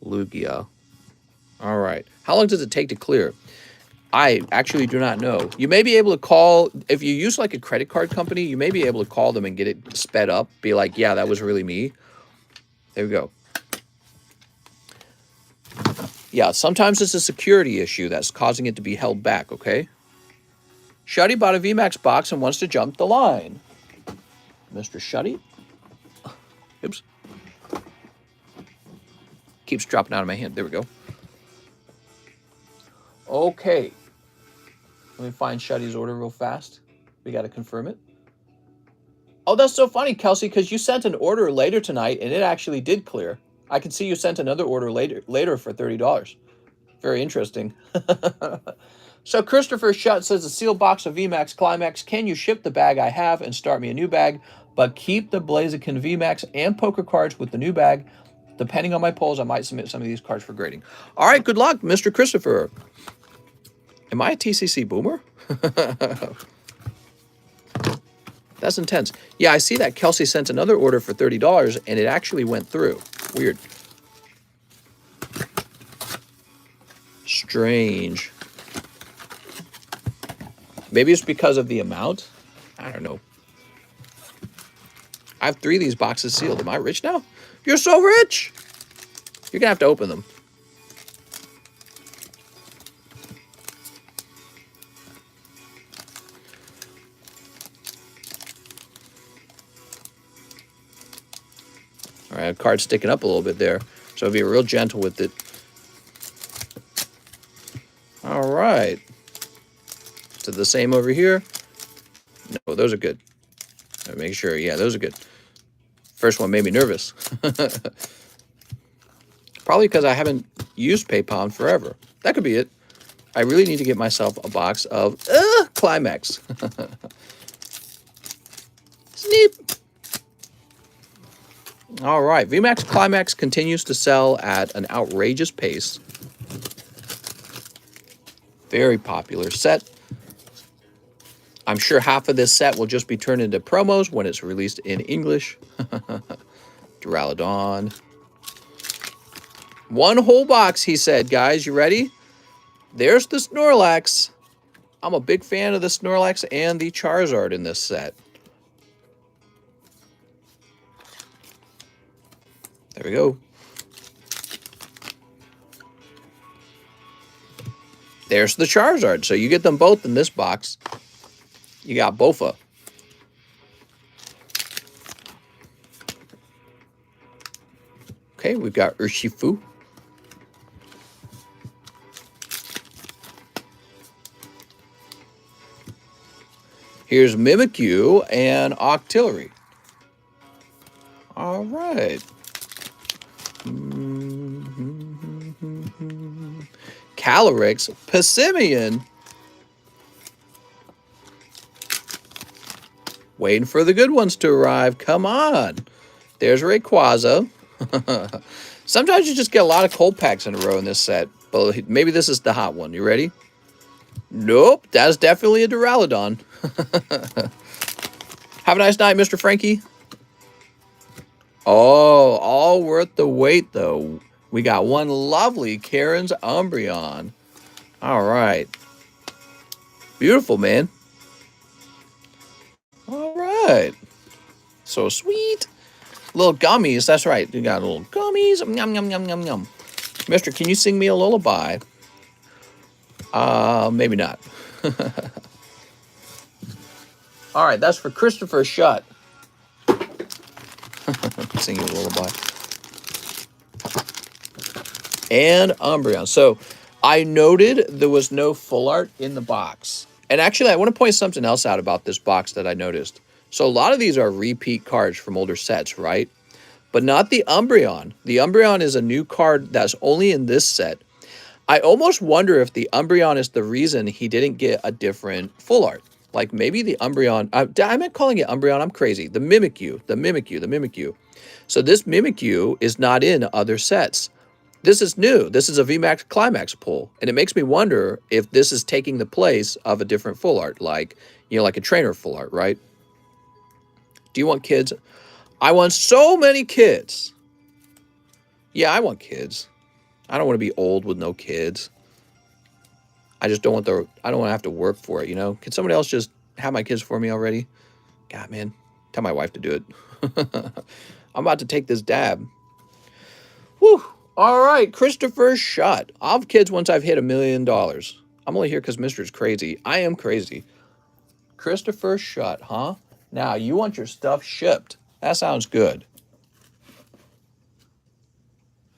Speaker 1: Lugia. All right. How long does it take to clear? I actually do not know. You may be able to call, if you use like a credit card company, you may be able to call them and get it sped up. Be like, yeah, that was really me. There we go. Yeah, sometimes it's a security issue that's causing it to be held back, okay? Shuddy bought a VMAX box and wants to jump the line. Mr. Shuddy. Oops. Keeps dropping out of my hand. There we go. Okay. Let me find Shuddy's order real fast. We got to confirm it. Oh, that's so funny, Kelsey, because you sent an order later tonight, and it actually did clear. I can see you sent another order later for $30. Very interesting. So Christopher Shutt says, a sealed box of VMAX Climax. Can you ship the bag I have and start me a new bag, but keep the Blaziken VMAX and poker cards with the new bag? Depending on my polls, I might submit some of these cards for grading. All right, good luck, Mr. Christopher. Am I a TCC boomer? That's intense. Yeah, I see that Kelsey sent another order for $30, and it actually went through. Weird. Strange. Maybe it's because of the amount. I don't know. I have 3 of these boxes sealed. Am I rich now? You're so rich! You're going to have to open them. All right, a card sticking up a little bit there. So I'll be real gentle with it. All right. Is it the same over here? No, those are good. Make sure. Yeah, those are good. First one made me nervous. Probably because I haven't used PayPal in forever. That could be it. I really need to get myself a box of Climax. Sneep. All right. VMAX Climax continues to sell at an outrageous pace. Very popular set. I'm sure half of this set will just be turned into promos when it's released in English. Duraludon. 1 whole box, he said, guys. You ready? There's the Snorlax. I'm a big fan of the Snorlax and the Charizard in this set. There we go. There's the Charizard. So you get them both in this box. You got Bofa. Okay, we've got Urshifu. Here's Mimikyu and Octillery. All right. Calyrex, Passimian. Waiting for the good ones to arrive. Come on. There's Rayquaza. Sometimes you just get a lot of cold packs in a row in this set. But maybe this is the hot one. You ready? Nope. That's definitely a Duraludon. Have a nice night, Mr. Frankie. Oh, all worth the wait, though. We got one lovely Karen's Umbreon. All right. Beautiful, man. All right. So sweet. Little gummies. That's right. You got little gummies. Yum, yum, yum, yum, yum. Mister, can you sing me a lullaby? Maybe not. All right. That's for Christopher Shutt. Sing you a lullaby. And Umbreon. So I noted there was no full art in the box. And actually, I want to point something else out about this box that I noticed. So a lot of these are repeat cards from older sets, right? But not the Umbreon. The Umbreon is a new card that's only in this set. I almost wonder if the Umbreon is the reason he didn't get a different full art. Like maybe the Umbreon, I meant calling it Umbreon, I'm crazy. The Mimikyu. So this Mimikyu is not in other sets. This is new. This is a VMAX Climax pull. And it makes me wonder if this is taking the place of a different full art, like, you know, like a trainer full art, right? Do you want kids? I want so many kids. Yeah, I want kids. I don't want to be old with no kids. I just don't want I don't want to have to work for it, you know? Can somebody else just have my kids for me already? God, man. Tell my wife to do it. I'm about to take this dab. Whew. All right, Christopher Shutt. I'll have kids once I've hit $1 million. I'm only here because Mr.'s crazy. I am crazy. Christopher Shutt, huh? Now, you want your stuff shipped. That sounds good.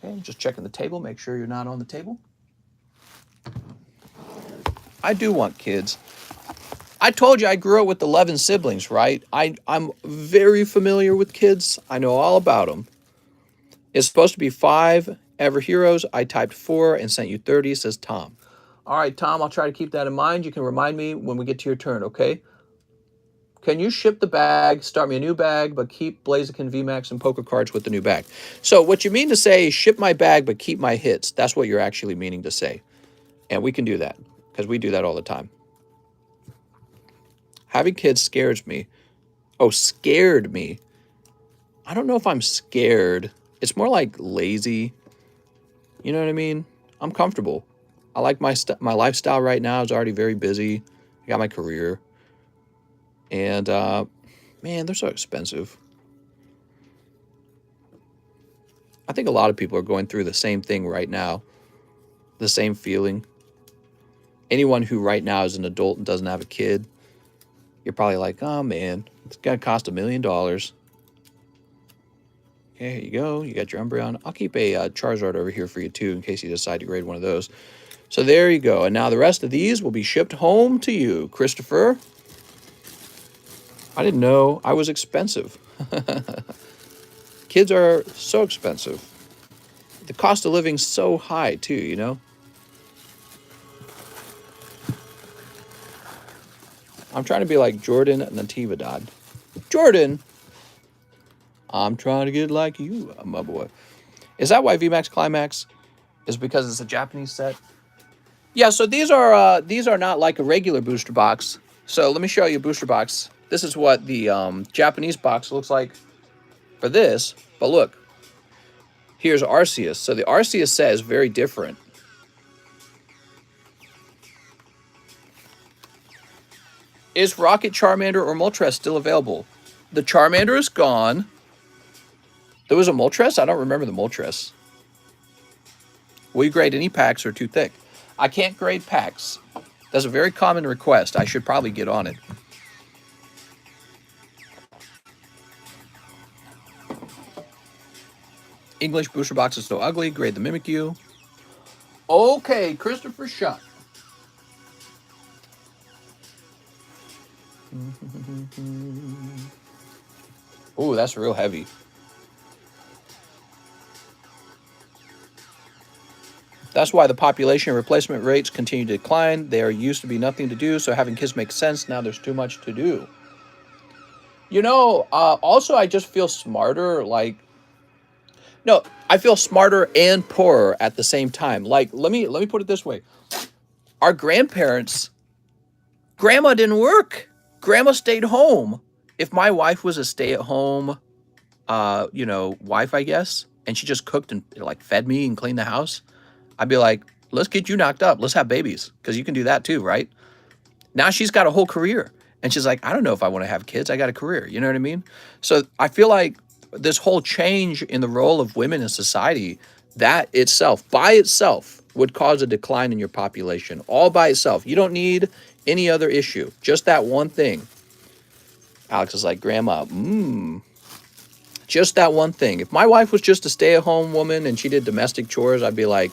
Speaker 1: Okay, just checking the table. Make sure you're not on the table. I do want kids. I told you I grew up with 11 siblings, right? I'm very familiar with kids. I know all about them. It's supposed to be 5 Ever Heroes. I typed 4 and sent you 30, says Tom. All right, Tom, I'll try to keep that in mind. You can remind me when we get to your turn, okay? Can you ship the bag, start me a new bag, but keep Blaziken, VMAX, and poker cards with the new bag? So what you mean to say is ship my bag, but keep my hits. That's what you're actually meaning to say. And we can do that, because we do that all the time. Having kids scares me. Oh, scared me. I don't know if I'm scared. It's more like lazy. You know what I mean? I'm comfortable. I like my lifestyle right now is already very busy. I got my career. And, man, they're so expensive. I think a lot of people are going through the same thing right now. The same feeling. Anyone who right now is an adult and doesn't have a kid, you're probably like, oh, man, it's going to cost $1 million. Okay, here you go. You got your Umbreon. I'll keep a Charizard over here for you, too, in case you decide to grade one of those. So there you go. And now the rest of these will be shipped home to you, Christopher. I didn't know I was expensive. Kids are so expensive. The cost of living's so high, too, you know? I'm trying to be like Jordan Natividad. Jordan! I'm trying to get like you, my boy. Is that why VMAX Climax is because it's a Japanese set? Yeah, so these are not like a regular booster box. So let me show you a booster box. This is what the Japanese box looks like for this. But look, here's Arceus. So the Arceus set is very different. Is Rocket, Charmander, or Moltres still available? The Charmander is gone. There was a Moltres? I don't remember the Moltres. Will you grade any packs or too thick? I can't grade packs. That's a very common request. I should probably get on it. English booster box is so ugly. Grade the Mimikyu. Okay, Christopher Shutt. Ooh, that's real heavy. That's why the population replacement rates continue to decline. There used to be nothing to do, so having kids makes sense. Now there's too much to do. You know, also I just feel smarter, like... No, I feel smarter and poorer at the same time. Like, let me put it this way. Our grandparents... Grandma didn't work. Grandma stayed home. If my wife was a stay-at-home, wife, I guess, and she just cooked and, like, fed me and cleaned the house... I'd be like, let's get you knocked up. Let's have babies, because you can do that too, right? Now she's got a whole career. And she's like, I don't know if I want to have kids. I got a career. You know what I mean? So I feel like this whole change in the role of women in society, that itself, by itself, would cause a decline in your population. All by itself. You don't need any other issue. Just that one thing. Alex is like, Grandma, just that one thing. If my wife was just a stay-at-home woman and she did domestic chores, I'd be like,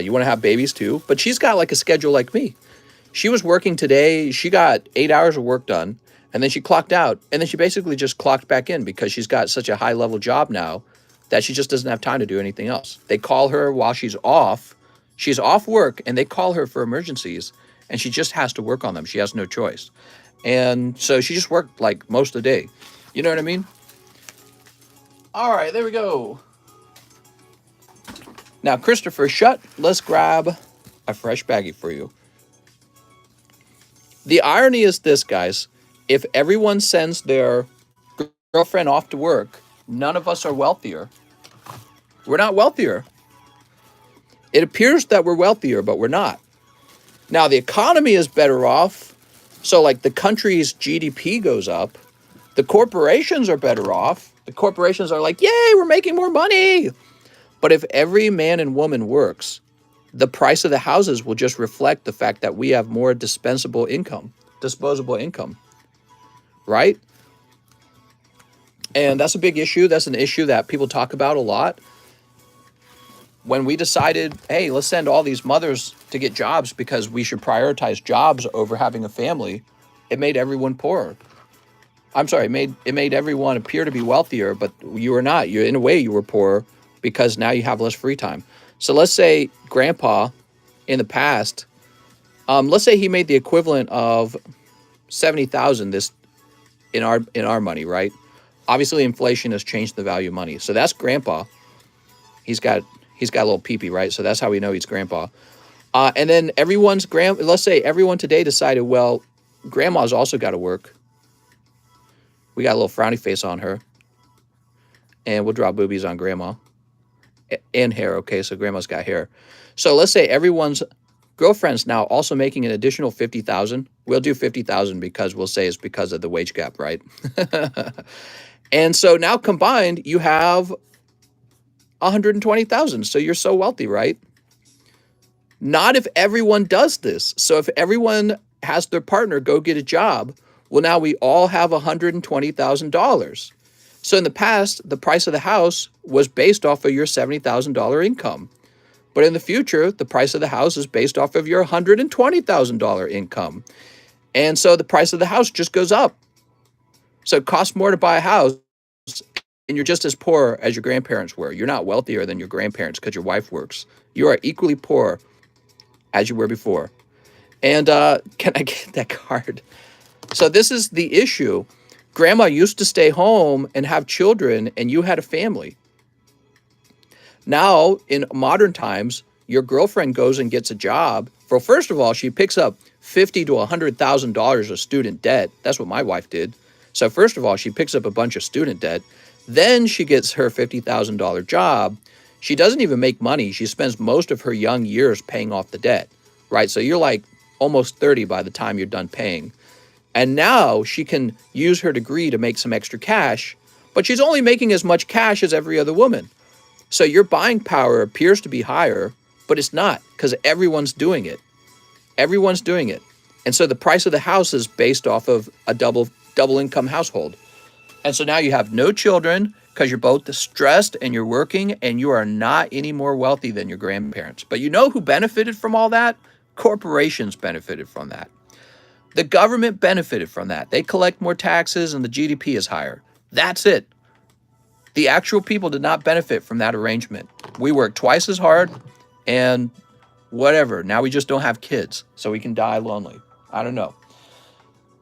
Speaker 1: you want to have babies too? But she's got like a schedule like me. She was working today. She got 8 hours of work done, and then she clocked out, and then she basically just clocked back in because she's got such a high-level job now that she just doesn't have time to do anything else. They call her while she's off. She's off work, and they call her for emergencies, and she just has to work on them. She has no choice. And so she just worked like most of the day. You know what I mean? All right, there we go. Now, Christopher Shutt, let's grab a fresh baggie for you. The irony is this, guys. If everyone sends their girlfriend off to work, none of us are wealthier. We're not wealthier. It appears that we're wealthier, but we're not. Now, the economy is better off. So, like, the country's GDP goes up. The corporations are better off. The corporations are like, yay, we're making more money. But if every man and woman works, the price of the houses will just reflect the fact that we have more disposable income, right? And that's a big issue. That's an issue that people talk about a lot. When we decided, hey, let's send all these mothers to get jobs because we should prioritize jobs over having a family, it made everyone poorer. I'm sorry, it made everyone appear to be wealthier, but you were not. In a way, you were poorer because now you have less free time. So let's say Grandpa in the past, let's say he made the equivalent of $70,000 in our money, right? Obviously, inflation has changed the value of money. So that's Grandpa. He's got a little peepee, right? So that's how we know he's Grandpa. And then let's say everyone today decided, well, Grandma's also got to work. We got a little frowny face on her. And we'll draw boobies on grandma. And hair, okay, so grandma's got hair. So let's say everyone's girlfriend's now also making an additional 50,000. We'll do 50,000 because we'll say it's because of the wage gap, right? And so now combined, you have 120,000. So you're so wealthy, right? Not if everyone does this. So if everyone has their partner go get a job, well, now we all have $120,000. So in the past, the price of the house was based off of your $70,000 income. But in the future, the price of the house is based off of your $120,000 income. And so the price of the house just goes up. So it costs more to buy a house, and you're just as poor as your grandparents were. You're not wealthier than your grandparents because your wife works. You are equally poor as you were before. And can I get that card? So this is the issue. Grandma used to stay home and have children, and you had a family. Now, in modern times, your girlfriend goes and gets a job. For first of all, she picks up $50,000 to $100,000 of student debt. That's what my wife did. So first of all, she picks up a bunch of student debt. Then she gets her $50,000 job. She doesn't even make money. She spends most of her young years paying off the debt, right? So you're like almost 30 by the time you're done paying. And now she can use her degree to make some extra cash, but she's only making as much cash as every other woman. So your buying power appears to be higher, but it's not because everyone's doing it. Everyone's doing it. And so the price of the house is based off of a double income household. And so now you have no children because you're both stressed and you're working and you are not any more wealthy than your grandparents. But you know who benefited from all that? Corporations benefited from that. The government benefited from that. They collect more taxes and the GDP is higher. That's it. The actual people did not benefit from that arrangement. We work twice as hard and whatever. Now we just don't have kids, so we can die lonely. I don't know.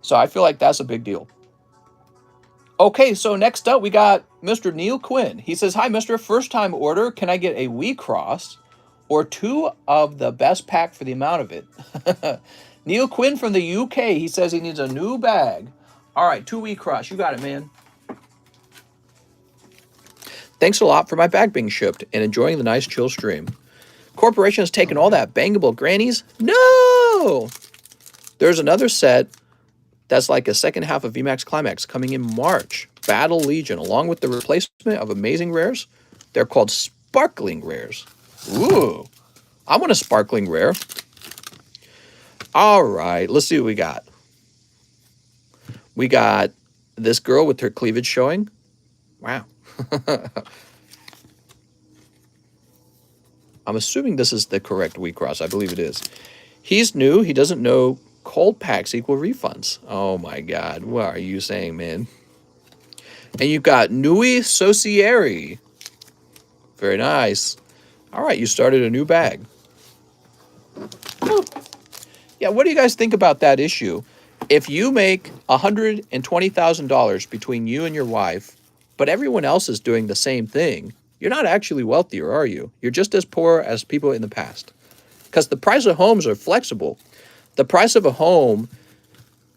Speaker 1: So I feel like that's a big deal. Okay, so next up we got Mr. Neil Quinn. He says, "Hi, Mr. First time order. Can I get a wee cross or 2 of the best pack for the amount of it?" Neil Quinn from the UK. He says he needs a new bag. All right, 2 wee cross. You got it, man. Thanks a lot for my bag being shipped and enjoying the nice chill stream. Corporation has taken all that bangable grannies? No! There's another set that's like a second half of VMAX Climax coming in March. Battle Legion, along with the replacement of Amazing Rares. They're called Sparkling Rares. Ooh, I want a Sparkling Rare. All right, let's see what we got. We got this girl with her cleavage showing. Wow. I'm assuming this is the correct wheat cross. I believe it is. He's new. He doesn't know cold packs equal refunds. Oh my God. What are you saying, man? And you've got Nui Socieri. Very nice. All right, you started a new bag. Yeah, what do you guys think about that issue? If you make $120,000 between you and your wife, but everyone else is doing the same thing, you're not actually wealthier, are you? You're just as poor as people in the past. Because the price of homes are flexible. The price of a home,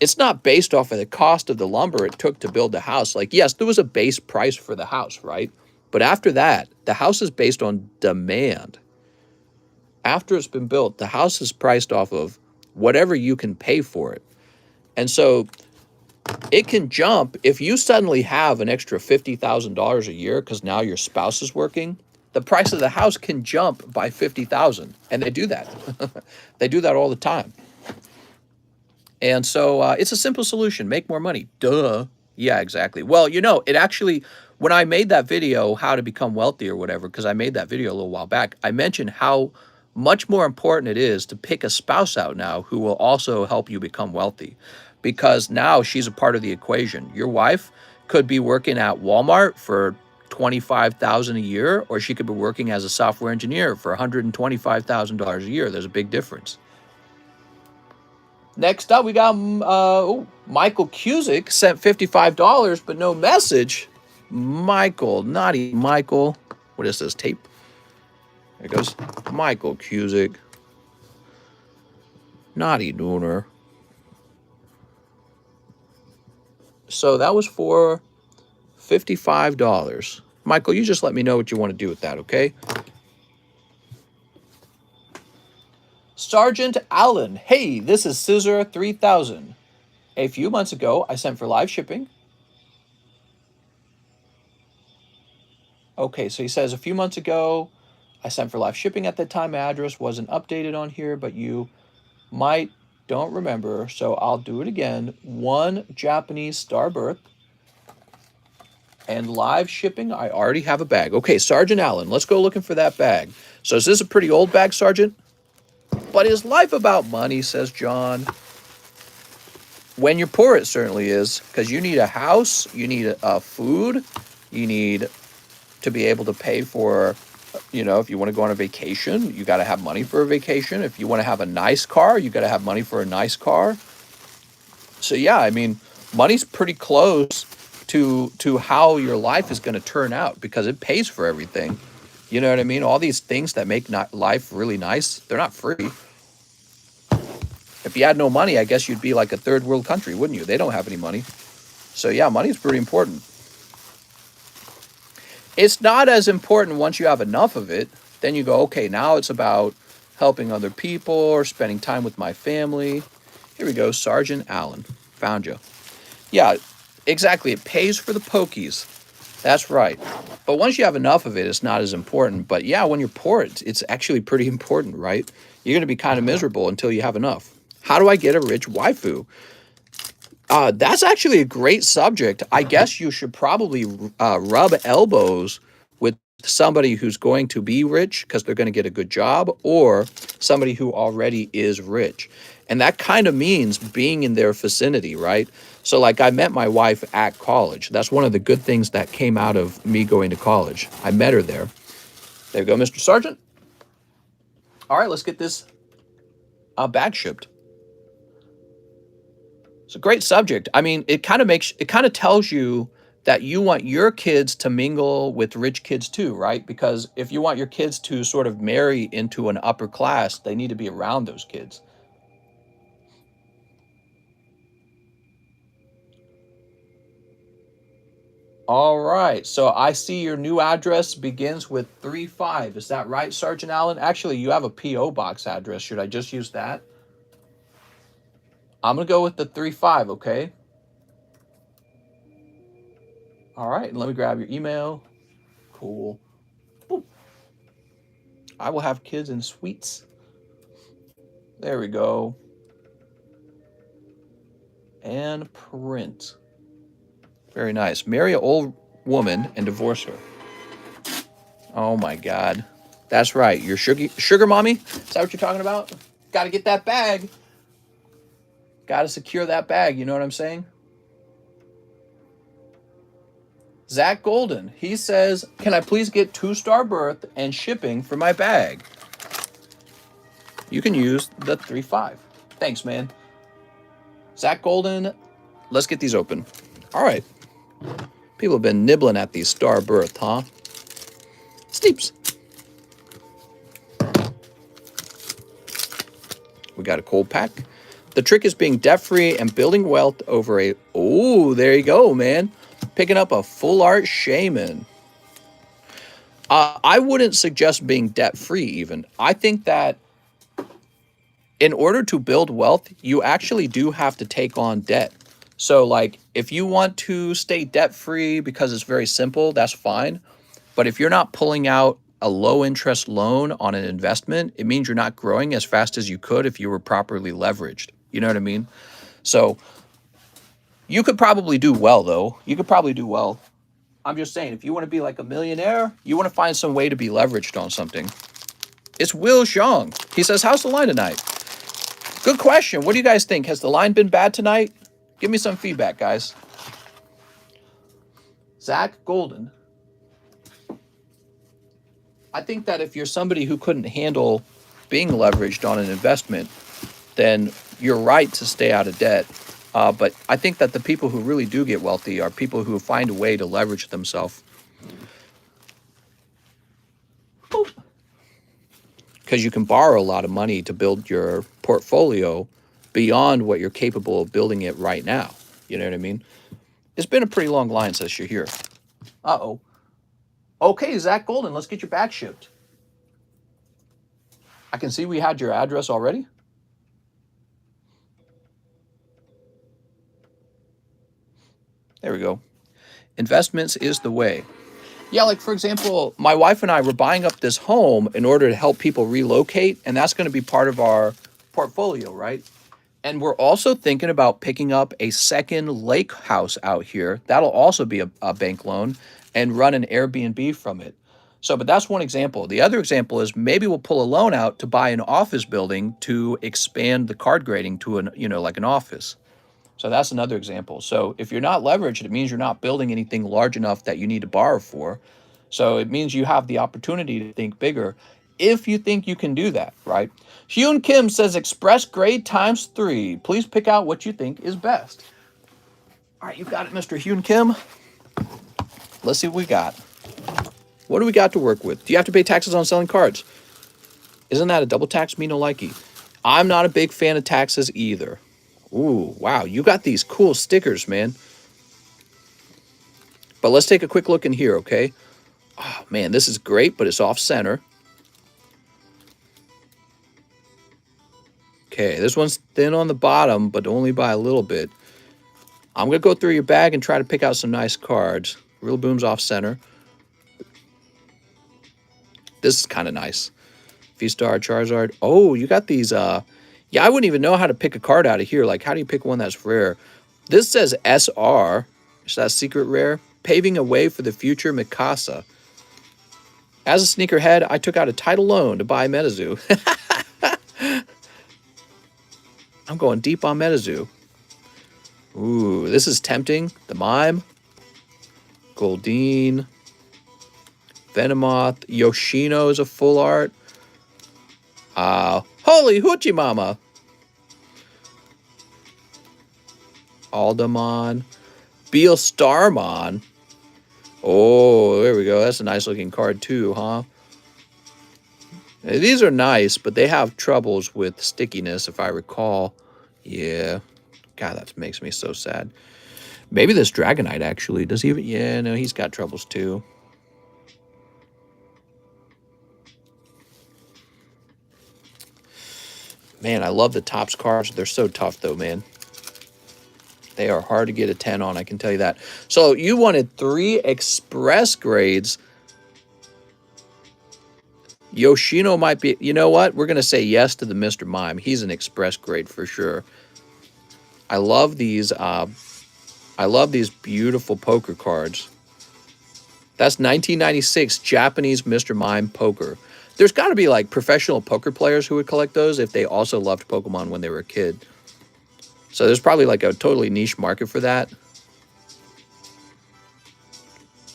Speaker 1: it's not based off of the cost of the lumber it took to build the house. Like, yes, there was a base price for the house, right? But after that, the house is based on demand. After it's been built, the house is priced off of whatever you can pay for it. And so it can jump if you suddenly have an extra $50,000 a year because now your spouse is working. The price of the house can jump by $50,000, and they do that. They do that all the time. And so it's a simple solution. Make more money. Duh. Yeah, exactly. Well, you know, it actually, when I made that video, how to become wealthy or whatever, because I made that video a little while back, I mentioned how much more important it is to pick a spouse out now who will also help you become wealthy, because now she's a part of the equation. Your wife could be working at Walmart for $25,000 a year, or she could be working as a software engineer for $125,000 a year. There's a big difference. Next up, we got Michael Cusick sent $55, but no message. Michael, naughty Michael. What is this, tape? There goes Michael Cusick. Naughty Nooner. So that was for $55. Michael, you just let me know what you want to do with that, okay? Sergeant Allen, hey, this is Scissor 3000. A few months ago, I sent for live shipping. Okay, so he says a few months ago, I sent for live shipping at that time. My address wasn't updated on here, but you might don't remember, so I'll do it again. 1 Japanese Star Birth and live shipping. I already have a bag. Okay, Sergeant Allen, let's go looking for that bag. So is this a pretty old bag, Sergeant? But is life about money, says John. When you're poor, it certainly is, because you need a house, you need food, you need to be able to pay for, if you want to go on a vacation, you got to have money for a vacation. If you want to have a nice car, you got to have money for a nice car. So yeah, I mean, money's pretty close to how your life is going to turn out because it pays for everything. You know what I mean? All these things that make life really nice, they're not free. If you had no money, I guess you'd be like a third world country, wouldn't you? They don't have any money. So yeah, money is pretty important. It's not as important once you have enough of it. Then you go, okay, now it's about helping other people or spending time with my family. Here we go, Sergeant Allen. Found you. Yeah, exactly. It pays for the pokies. That's right. But once you have enough of it, it's not as important. But yeah, when you're poor, it's actually pretty important, right? You're going to be kind of miserable until you have enough. How do I get a rich waifu? That's actually a great subject. I guess you should probably rub elbows with somebody who's going to be rich because they're going to get a good job, or somebody who already is rich. And that kind of means being in their vicinity, right? So like I met my wife at college. That's one of the good things that came out of me going to college. I met her there. There you go, Mr. Sergeant. All right, let's get this bag shipped. It's a great subject. I mean, it kind of tells you that you want your kids to mingle with rich kids too, right? Because if you want your kids to sort of marry into an upper class, they need to be around those kids. All right. So I see your new address begins with 35. Is that right, Sergeant Allen? Actually, you have a P.O. box address. Should I just use that? I'm going to go with the 35, okay? All right. Let me grab your email. Cool. Ooh. I will have kids in suites. There we go. And print. Very nice. Marry an old woman and divorce her. Oh my God. That's right. Your sugar mommy? Is that what you're talking about? Got to get that bag. Got to secure that bag. You know what I'm saying? Zach Golden. He says, can I please get 2-star berth and shipping for my bag? You can use the 35. Thanks, man. Zach Golden, let's get these open. All right. People have been nibbling at these star berth, huh? Steeps. We got a cold pack. The trick is being debt-free and building wealth over a... Oh, there you go, man. Picking up a full art shaman. I wouldn't suggest being debt-free even. I think that in order to build wealth, you actually do have to take on debt. So like if you want to stay debt-free because it's very simple, that's fine. But if you're not pulling out a low interest loan on an investment, it means you're not growing as fast as you could if you were properly leveraged. You know what I mean? So you could probably do well though. You could probably do well. I'm just saying, if you want to be like a millionaire, you want to find some way to be leveraged on something. It's Will Xiong. He says, how's the line tonight? Good question. What do you guys think? Has the line been bad tonight? Give me some feedback, guys. Zach Golden. I think that if you're somebody who couldn't handle being leveraged on an investment, then you're right to stay out of debt. But I think that the people who really do get wealthy are people who find a way to leverage themselves. Because you can borrow a lot of money to build your portfolio beyond what you're capable of building it right now. You know what I mean? It's been a pretty long line since you're here. Uh-oh. Okay, Zach Golden, let's get your bag shipped. I can see we had your address already. There we go. Investments is the way. Yeah, like for example, my wife and I were buying up this home in order to help people relocate, and that's going to be part of our portfolio, right? And we're also thinking about picking up a second lake house out here. That'll also be a bank loan and run an Airbnb from it. So, but that's one example. The other example is maybe we'll pull a loan out to buy an office building to expand the card grading to an, like an office. So that's another example. So if you're not leveraged, it means you're not building anything large enough that you need to borrow for. So it means you have the opportunity to think bigger if you think you can do that, right? Hyun Kim says express grade times 3. Please pick out what you think is best. All right, you got it, Mr. Hyun Kim. Let's see what we got. What do we got to work with? Do you have to pay taxes on selling cards? Isn't that a double tax? Me no likey. I'm not a big fan of taxes either. Ooh, wow, you got these cool stickers, man. But let's take a quick look in here, okay? Oh, man, this is great, but it's off center. Okay, this one's thin on the bottom, but only by a little bit. I'm going to go through your bag and try to pick out some nice cards. Real Boom's off center. This is kind of nice. V-Star, Charizard. Oh, you got these, yeah, I wouldn't even know how to pick a card out of here. Like, how do you pick one that's rare? This says SR. Is that secret rare? Paving a way for the future, Mikasa. As a sneakerhead, I took out a title loan to buy Metazoo. I'm going deep on Metazoo. Ooh, this is tempting. The Mime. Goldeen. Venomoth. Yoshino is a full art. Holy Hoochie Mama. Aldamon. Beal Starmon. Oh, there we go. That's a nice looking card too, huh? These are nice, but they have troubles with stickiness, if I recall. Yeah. God, that makes me so sad. Maybe this Dragonite, actually. Does he even... Yeah, no, he's got troubles too. Man, I love the Topps cards. They're so tough, though, man. They are hard to get a 10 on, I can tell you that. So you wanted 3 express grades. Yoshino might be... You know what? We're going to say yes to the Mr. Mime. He's an express grade for sure. I love these beautiful poker cards. That's 1996 Japanese Mr. Mime poker. There's got to be like professional poker players who would collect those if they also loved Pokemon when they were a kid. So there's probably like a totally niche market for that.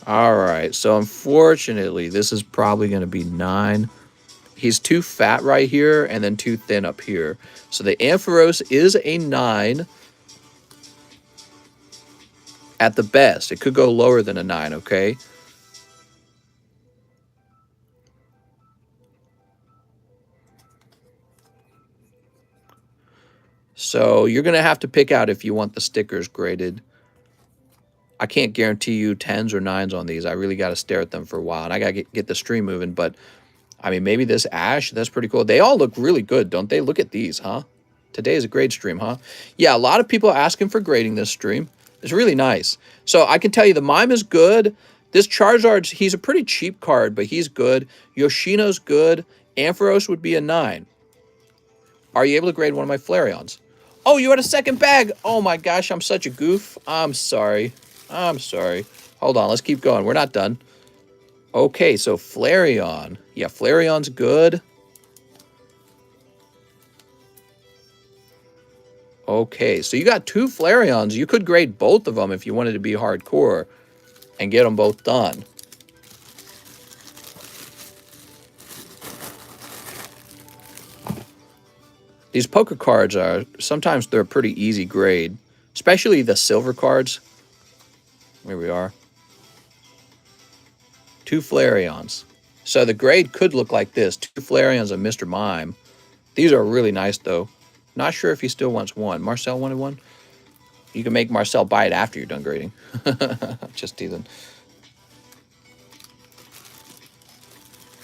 Speaker 1: All right, so unfortunately, this is probably going to be 9. He's too fat right here and then too thin up here. So the Ampharos is a 9 at the best. It could go lower than a 9, okay? So you're going to have to pick out if you want the stickers graded. I can't guarantee you 10s or 9s on these. I really got to stare at them for a while. And I got to get the stream moving. But, I mean, maybe this Ash, that's pretty cool. They all look really good, don't they? Look at these, huh? Today is a grade stream, huh? Yeah, a lot of people asking for grading this stream. It's really nice. So I can tell you the Mime is good. This Charizard, he's a pretty cheap card, but he's good. Yoshino's good. Ampharos would be a 9. Are you able to grade one of my Flareons? Oh, you had a second bag. Oh my gosh, I'm such a goof. I'm sorry. I'm sorry. Hold on, let's keep going. We're not done. Okay, so Flareon. Yeah, Flareon's good. Okay, so you got 2 Flareons. You could grade both of them if you wanted to be hardcore and get them both done. These poker cards are, sometimes they're a pretty easy grade, especially the silver cards. Here we are. 2 Flareons. So the grade could look like this. 2 Flareons and Mr. Mime. These are really nice, though. Not sure if he still wants one. Marcel wanted one? You can make Marcel buy it after you're done grading. Just teasing.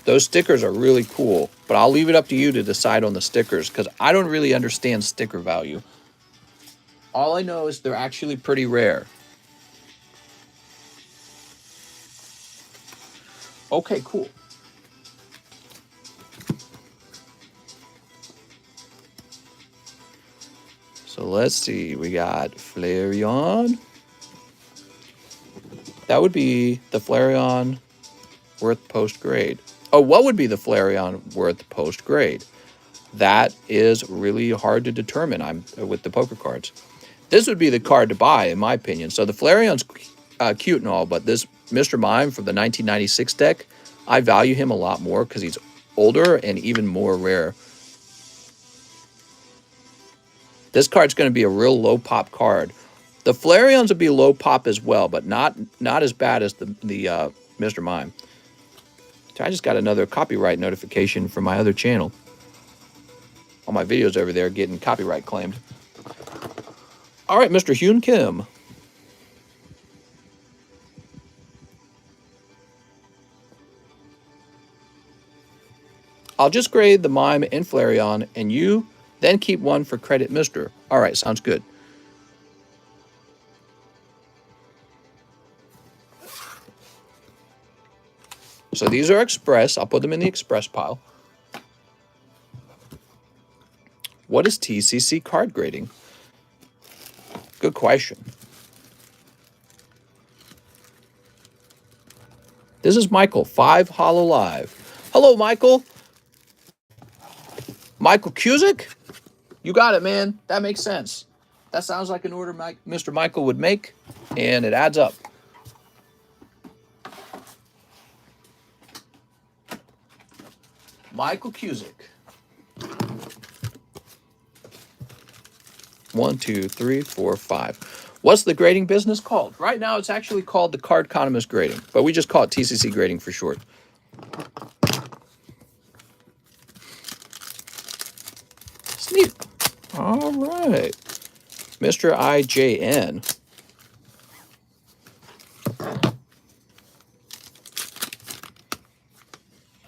Speaker 1: Those stickers are really cool, but I'll leave it up to you to decide on the stickers because I don't really understand sticker value. All I know is they're actually pretty rare. Okay, cool. So let's see. We got Flareon. That would be the Flareon worth post grade. Oh, what would be the Flareon worth post grade? That is really hard to determine. I'm with the poker cards. This would be the card to buy, in my opinion. So the Flareon's cute and all, but this Mr. Mime from the 1996 deck, I value him a lot more because he's older and even more rare. This card's going to be a real low pop card. The Flareons would be low pop as well, but not as bad as the Mr. Mime. I just got another copyright notification from my other channel. All my videos over there getting copyright claimed. All right, Mr. Hyun Kim. I'll just grade the Mime and Flareon, and you then keep one for credit, Mr. All right, sounds good. So these are express. I'll put them in the express pile. What is TCC card grading? Good question. This is Michael, 5 Hollow Live. Hello, Michael. Michael Cusick? You got it, man. That makes sense. That sounds like an order Mr. Michael would make, and it adds up. Michael Cusick. 1, 2, 3, 4, 5. What's the grading business called? Right now, it's actually called the TheCardconomist grading, but we just call it TCC grading for short. Sneak. All right. Mr. IJN.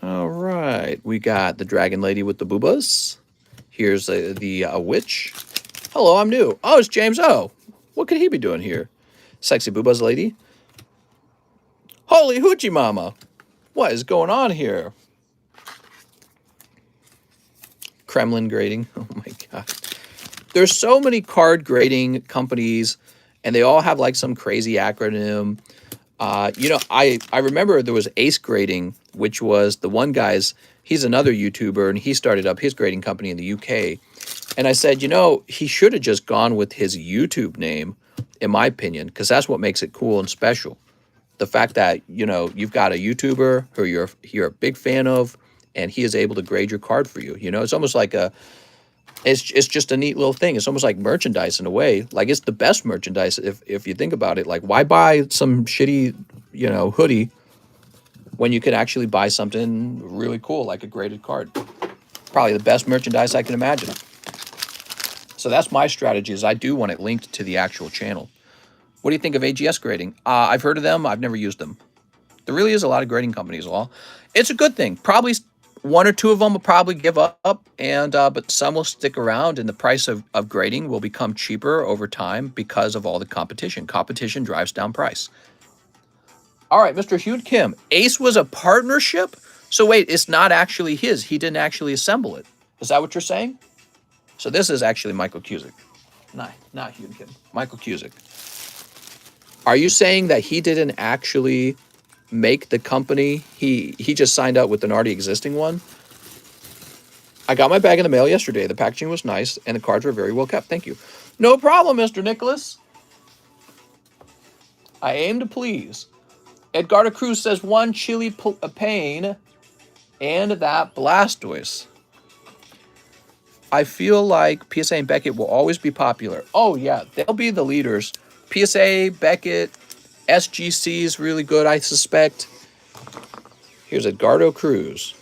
Speaker 1: All right. We got the Dragon Lady with the boobas. Here's the witch. Hello, I'm new. Oh, it's James O. What could he be doing here? Sexy boobas lady. Holy hoochie mama. What is going on here? Kremlin grading. Oh my God. There's so many card grading companies, and they all have like some crazy acronym. You know, I remember there was Ace Grading, which was the one guy's, he's another YouTuber, and he started up his grading company in the UK. And I said, you know, he should have just gone with his YouTube name, in my opinion, because that's what makes it cool and special. The fact that, you know, you've got a YouTuber who you're a big fan of, and he is able to grade your card for you. You know, it's almost like it's just a neat little thing. It's almost like merchandise in a way. Like, it's the best merchandise if you think about it. Like, why buy some shitty, you know, hoodie when you can actually buy something really cool, like a graded card? Probably the best merchandise I can imagine. So that's my strategy, is I do want it linked to the actual channel. What do you think of AGS grading? I've heard of them. I've never used them. There really is a lot of grading companies. All. It's a good thing. Probably one or two of them will probably give up, and but some will stick around, and the price of grading will become cheaper over time because of all the competition. Competition drives down price. All right, Mr. Hyun Kim. Ace was a partnership? So wait, it's not actually his. He didn't actually assemble it. Is that what you're saying? So this is actually Michael Cusick. Not Hyun Kim. Michael Cusick. Are you saying that he didn't actually make the company? He just signed up with an already existing one? I got my bag in the mail yesterday. The packaging was nice, and the cards were very well kept. Thank you. No problem, Mr. Nicholas. I aim to please. Edgardo Cruz says 1 chili pain and that Blastoise. I feel like PSA and Beckett will always be popular. Oh, yeah, they'll be the leaders. PSA, Beckett, SGC is really good, I suspect. Here's Edgardo Cruz.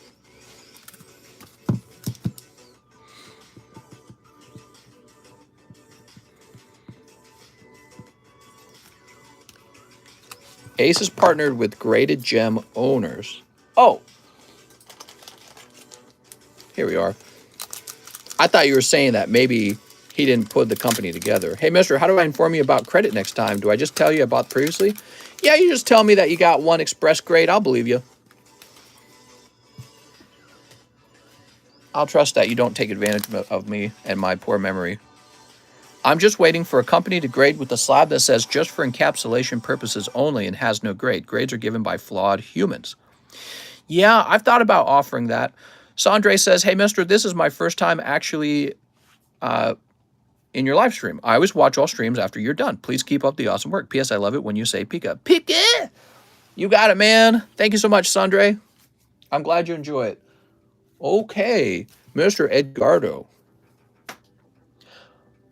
Speaker 1: Ace is partnered with Graded Gem Owners. Oh, here we are. I thought you were saying that maybe he didn't put the company together. Hey, mister, how do I inform you about credit next time? Do I just tell you about previously? Yeah, you just tell me that you got one express grade. I'll believe you. I'll trust that you don't take advantage of me and my poor memory. I'm just waiting for a company to grade with a slab that says just for encapsulation purposes only and has no grade. Grades are given by flawed humans. Yeah, I've thought about offering that. Sandre says, hey, mister, this is my first time actually in your live stream. I always watch all streams after you're done. Please keep up the awesome work. P.S. I love it when you say Pika. Pika! You got it, man. Thank you so much, Sandre. I'm glad you enjoy it. Okay, Mr. Edgardo.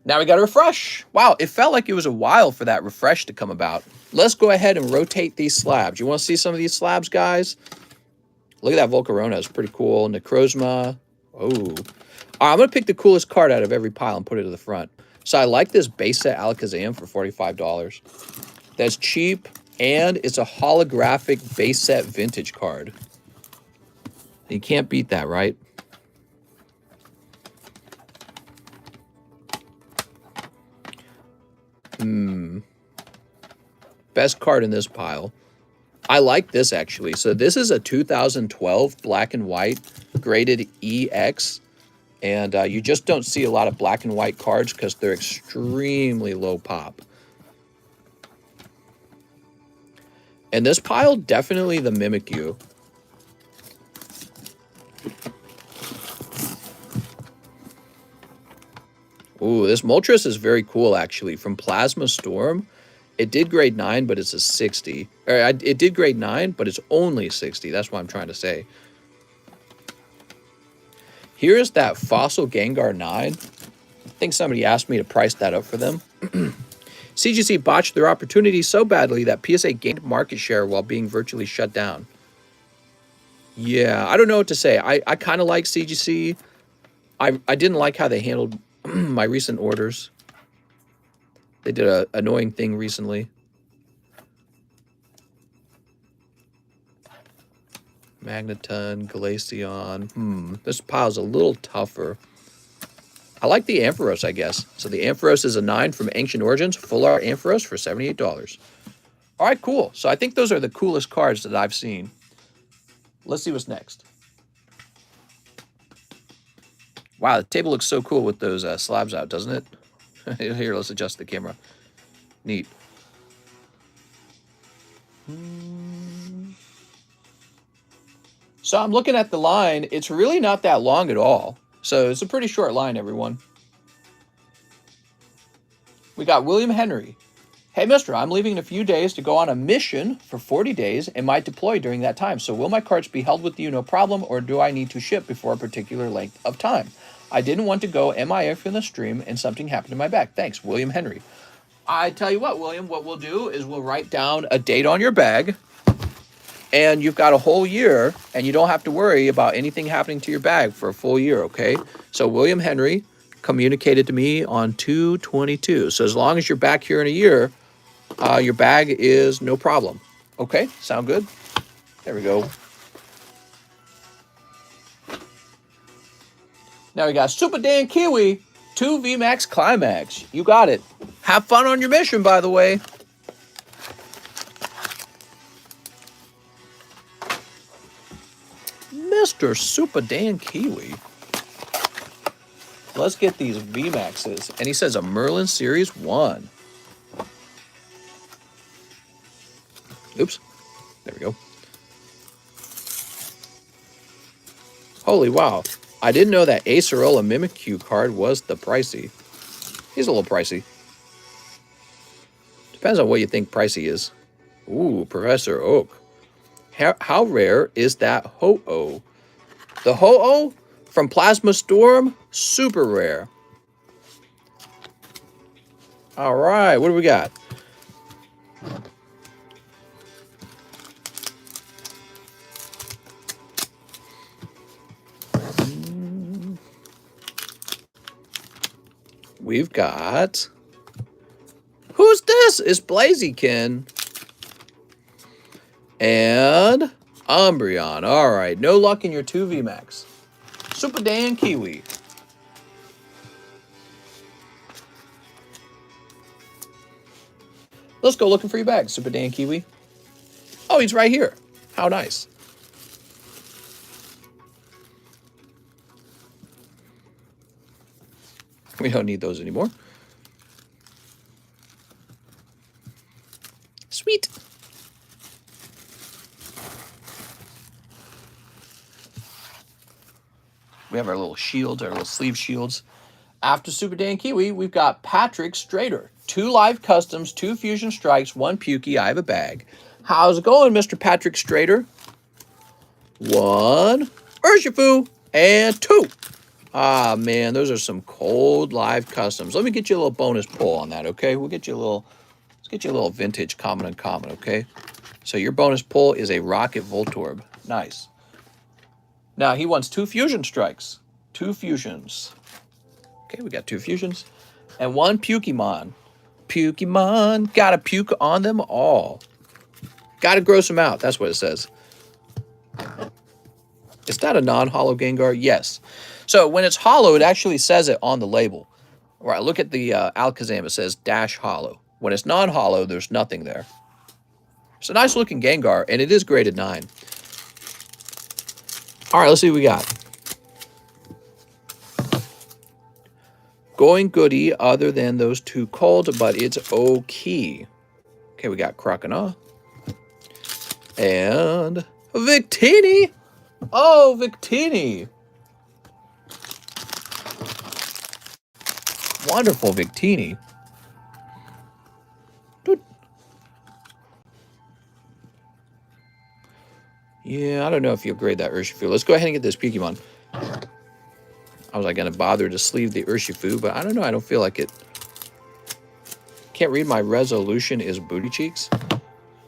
Speaker 1: Now we got to refresh. Wow, it felt like it was a while for that refresh to come about. Let's go ahead and rotate these slabs. You want to see some of these slabs, guys? Look at that Volcarona. It's pretty cool. Necrozma. Oh. All right, I'm going to pick the coolest card out of every pile and put it to the front. So I like this base set Alakazam for $45. That's cheap, and it's a holographic base set vintage card. You can't beat that, right? Best card in this pile. I like this, actually. So this is a 2012 black and white graded EX. And you just don't see a lot of black and white cards because they're extremely low pop. And this pile, definitely the Mimikyu. Ooh, this Moltres is very cool, actually. From Plasma Storm, it did grade 9, but it's a 60. Or it did grade 9, but it's only 60. That's what I'm trying to say. Here's that Fossil Gengar 9. I think somebody asked me to price that up for them. CGC botched their opportunity so badly that PSA gained market share while being virtually shut down. Yeah, I don't know what to say. I kind of like CGC. I didn't like how they handled my recent orders. They did an annoying thing recently. Magneton, Glaceon. This pile's a little tougher. I like the Ampharos, I guess. So the Ampharos is a 9 from Ancient Origins. Full art Ampharos for $78. All right, cool. So I think those are the coolest cards that I've seen. Let's see what's next. Wow, the table looks so cool with those slabs out, doesn't it? Here, let's adjust the camera. Neat. So I'm looking at the line. It's really not that long at all. So it's a pretty short line, everyone. We got William Henry. Hey, mister, I'm leaving in a few days to go on a mission for 40 days and might deploy during that time. So will my cards be held with you, no problem, or do I need to ship before a particular length of time? I didn't want to go MIA from the stream and something happened to my bag. Thanks, William Henry. I tell you what, William, what we'll do is we'll write down a date on your bag, and you've got a whole year, and you don't have to worry about anything happening to your bag for a full year, okay? So William Henry communicated to me on 2/22. So as long as you're back here in a year, your bag is no problem. Okay, sound good? There we go. Now we got Super Dan Kiwi, 2 VMAX Climax. You got it. Have fun on your mission, by the way. Mr. Super Dan Kiwi. Let's get these VMAXs. And he says a Merlin Series 1. Oops. There we go. Holy wow. I didn't know that Acerola Mimikyu card was the pricey. He's a little pricey. Depends on what you think pricey is. Ooh, Professor Oak. How rare is that Ho-Oh? The Ho-Oh from Plasma Storm, super rare. All right, what do we got? We've got... Who's this? It's Blaziken. And Umbreon. All right, no luck in your 2 VMAX. Super Dan Kiwi. Let's go looking for your bag, Super Dan Kiwi. Oh, he's right here. How nice. We don't need those anymore. Sweet. We have our little shields, our little sleeve shields. After Super Dan Kiwi, we've got Patrick Strader. 2 live customs, 2 fusion strikes, 1 Pukey. I have a bag. How's it going, Mr. Patrick Strader? 1 Urshifu and 2. Ah, man, those are some cold live customs. Let me get you a little bonus pull on that, okay? We'll get you a little, let's get you a little vintage common uncommon, okay? So your bonus pull is a Rocket Voltorb. Nice. Now, he wants 2 fusion strikes. 2 fusions. Okay, we got 2 fusions. And 1 Pukemon. Pukemon. Gotta puke on them all. Gotta gross them out. That's what it says. Is that a non-hollow Gengar? Yes. So when it's hollow, it actually says it on the label. All right, look at the Alakazam. It says dash hollow. When it's non-hollow, there's nothing there. It's a nice looking Gengar, and it is graded 9. All right, let's see what we got. Going goodie other than those 2 cold, but it's okay. Okay, we got Croconaw. And Victini. Oh, Victini. Wonderful Victini. Yeah, I don't know if you'll grade that Urshifu. Let's go ahead and get this Pokemon. I was like going to bother to sleeve the Urshifu, but I don't know. I don't feel like it. Can't read my resolution is booty cheeks.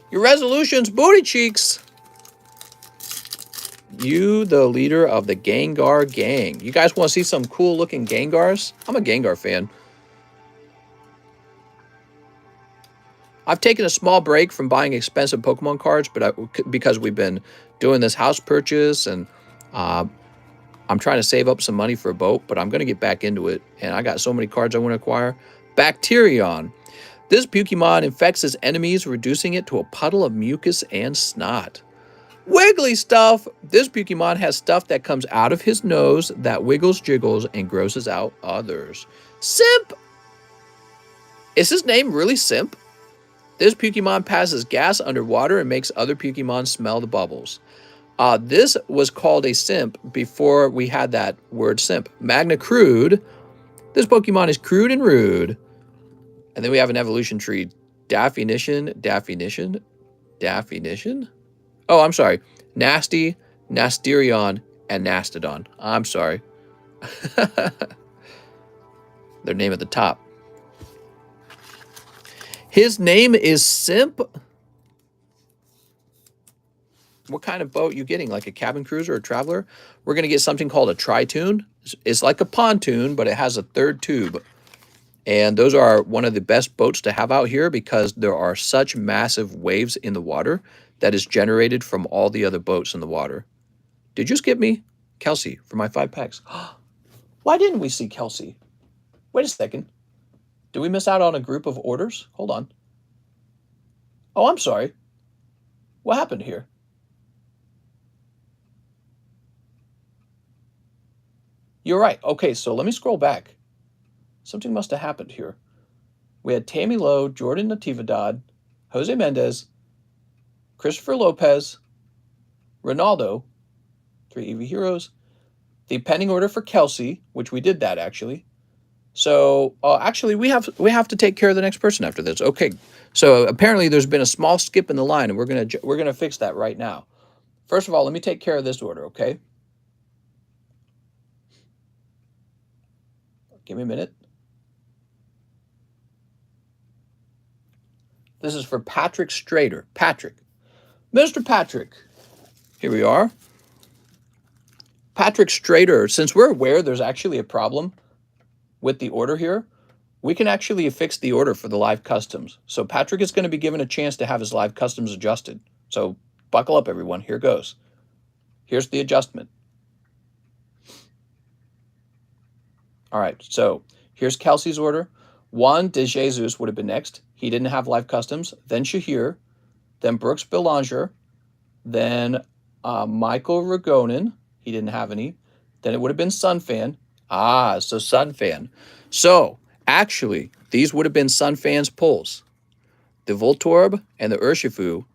Speaker 1: Your resolution's booty cheeks. You, the leader of the Gengar gang. You guys want to see some cool looking Gengars? I'm a Gengar fan. I've taken a small break from buying expensive Pokemon cards, but because we've been doing this house purchase and I'm trying to save up some money for a boat, but I'm going to get back into it. And I got so many cards I want to acquire. Bacterion. This Pokemon infects its enemies, reducing it to a puddle of mucus and snot. Wiggly stuff. This Pokemon has stuff that comes out of his nose that wiggles, jiggles, and grosses out others. Simp. Is his name really Simp? This Pokemon passes gas underwater and makes other Pokemon smell the bubbles. This was called a Simp before we had that word Simp. Magna Crude. This Pokemon is crude and rude. And then we have an evolution tree. Daffinition. Oh, I'm sorry. Nasty, Nasterion, and Nastodon. I'm sorry. Their name at the top. His name is Simp. What kind of boat you getting? Like a cabin cruiser or a traveler? We're going to get something called a Tritoon. It's like a pontoon, but it has a 3rd tube. And those are one of the best boats to have out here because there are such massive waves in the water that is generated from all the other boats in the water. Did you skip me? Kelsey, for my 5 packs. Why didn't we see Kelsey? Wait a second. Did we miss out on a group of orders? Hold on. Oh, I'm sorry. What happened here? You're right. Okay, so let me scroll back. Something must have happened here. We had Tammy Lowe, Jordan Natividad, Jose Mendez, Christopher Lopez, Ronaldo, 3 EV Heroes, the pending order for Kelsey, which we did that actually. So actually, we have to take care of the next person after this. Okay, so apparently there's been a small skip in the line, and we're gonna fix that right now. First of all, let me take care of this order, okay? Give me a minute. This is for Patrick Strader. Patrick, Mr. Patrick. Here we are. Patrick Strader. Since we're aware there's actually a problem with the order here, we can actually fix the order for the live customs. So Patrick is going to be given a chance to have his live customs adjusted. So Buckle up, everyone. Here goes. Here's the adjustment. All right, so here's Kelsey's order. Juan de Jesus would have been next. He didn't have live customs. Then Shahir, then Brooks Belanger, then Michael Ragonin. He didn't have any. Then it would have been Sunfan. Ah, so Sunfan. So actually, these would have been Sunfan's pulls. The Voltorb and the Urshifu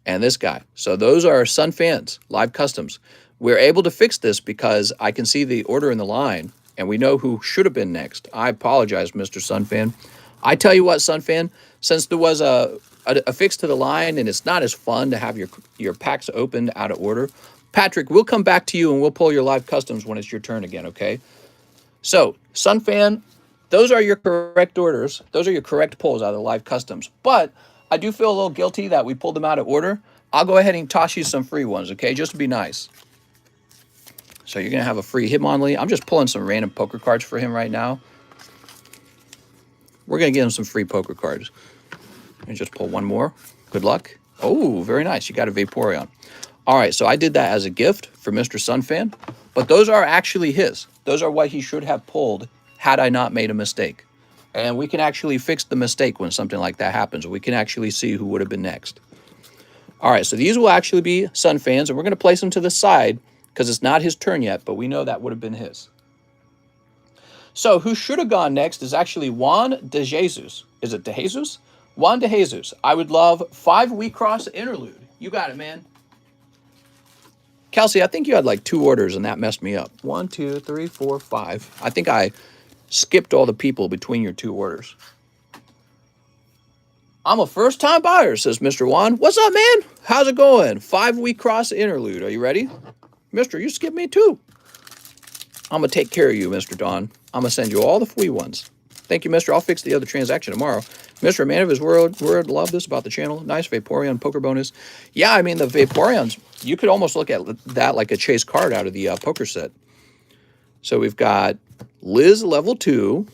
Speaker 1: and this guy. So those are Sunfans, live customs. We're able to fix this because I can see the order in the line, and we know who should have been next. I apologize, Mr. Sunfan. I tell you what, Sunfan, since there was a fix to the line and it's not as fun to have your packs opened out of order, Patrick, we'll come back to you and we'll pull your live customs when it's your turn again, okay? So, Sunfan, those are your correct orders. Those are your correct pulls out of the live customs. But I do feel a little guilty that we pulled them out of order. I'll go ahead and toss you some free ones, okay? Just to be nice. So you're going to have a free Hitmonlee. I'm just pulling some random poker cards for him right now. We're going to give him some free poker cards. Let me just pull one more. Good luck. Oh, very nice. You got a Vaporeon. All right, so I did that as a gift for Mr. Sunfan. But those are actually his. Those are what he should have pulled had I not made a mistake. And we can actually fix the mistake when something like that happens. We can actually see who would have been next. All right, so these will actually be Sunfans, and we're going to place them to the side because it's not his turn yet, but we know that would have been his. So who should have gone next is actually Juan de Jesus. Is it de Jesus? Juan de Jesus. I would love 5 Wheat Cross Interlude. You got it, man. Kelsey, I think you had like 2 orders, and that messed me up. 1, 2, 3, 4, 5. I think I skipped all the people between your 2 orders. I'm a first-time buyer, says Mr. Juan. What's up, man? How's it going? 5 Wheat Cross Interlude. Are you ready? Mister, you skipped me too. I'm going to take care of you, Mr. Don. I'm going to send you all the free ones. Thank you, mister. I'll fix the other transaction tomorrow. Mr. Man of his word, love this about the channel. Nice Vaporeon poker bonus. Yeah, I mean, the Vaporeons, you could almost look at that like a chase card out of the poker set. So we've got Liz level 2.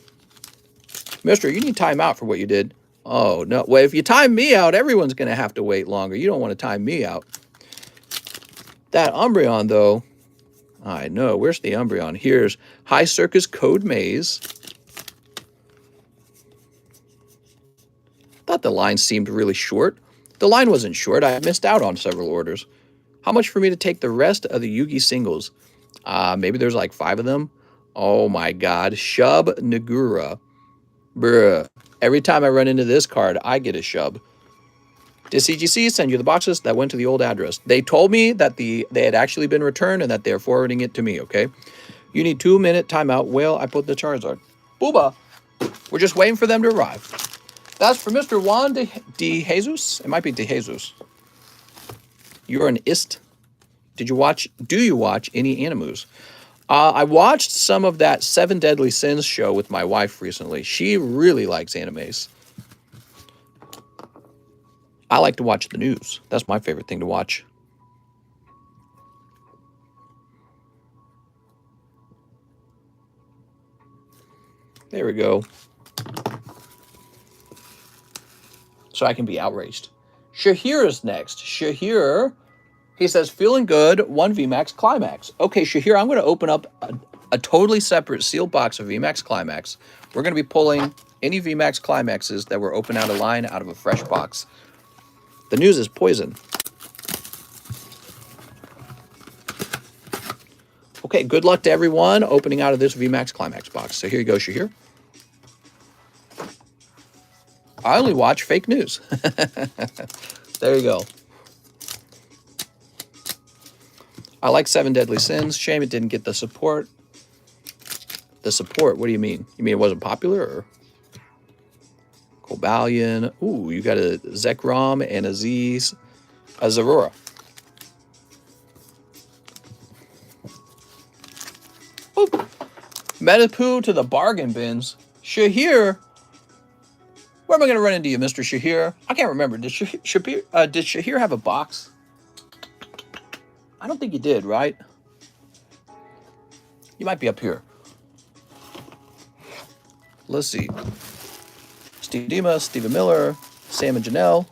Speaker 1: Mister, you need time out for what you did. Oh, no. Well, if you time me out, everyone's going to have to wait longer. You don't want to time me out. That Umbreon, though, I know. Where's the Umbreon? Here's High Circus Code Maze. Thought the line seemed really short. The line wasn't short. I missed out on several orders. How much for me to take the rest of the Yugi singles? Maybe there's like 5 of them. Oh my God. Shub Nagura. Bruh. Every time I run into this card, I get a shub. Did CGC send you the boxes that went to the old address? They told me that they had actually been returned and that they're forwarding it to me, okay? You need 2-minute timeout. Well, I put the Charizard. Booba. We're just waiting for them to arrive. That's for Mr. Juan de Jesus. It might be de Jesus. You're an ist. Do you watch any animus? I watched some of that 7 Deadly Sins show with my wife recently. She really likes animes. I like to watch the news. That's my favorite thing to watch. There we go. So I can be outraged. Shahir is next. Shahir, he says, feeling good, 1 VMAX Climax. Okay, Shahir, I'm going to open up a totally separate sealed box of VMAX Climax. We're going to be pulling any VMAX Climaxes that were open out of line out of a fresh box. The news is poison. Okay, good luck to everyone opening out of this VMAX Climax box. So here you go, Shahir. I only watch fake news. There you go. I like 7 Deadly Sins. Shame it didn't get the support. The support, what do you mean? You mean it wasn't popular? Or? Cobalion. Ooh, you got a Zekrom and a Zerora. Oop. Metapoo to the bargain bins. Shahir. Where am I going to run into you, Mr. Shahir? I can't remember. Did Shahir have a box? I don't think he did, right? You might be up here. Let's see. Steve Dima, Stephen Miller, Sam and Janelle.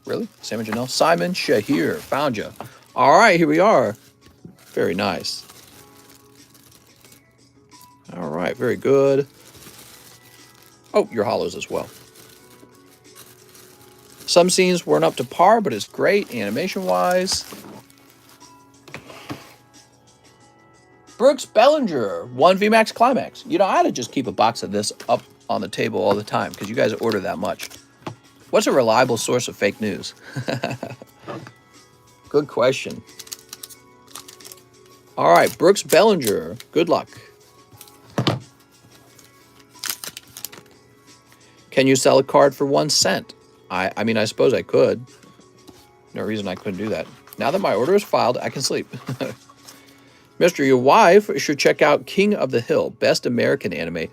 Speaker 1: Really? Sam and Janelle? Simon Shahir. Found you. All right, here we are. Very nice. All right, very good. Oh, your hollows as well. Some scenes weren't up to par, but it's great animation-wise. Brooks Bellinger, 1 VMAX Climax. You know, I ought to just keep a box of this up on the table all the time because you guys order that much. What's a reliable source of fake news? Good question. All right, Brooks Bellinger, good luck. Can you sell a card for 1 cent? I mean, I suppose I could. No reason I couldn't do that. Now that my order is filed, I can sleep. Mister, your wife should check out King of the Hill, best American anime.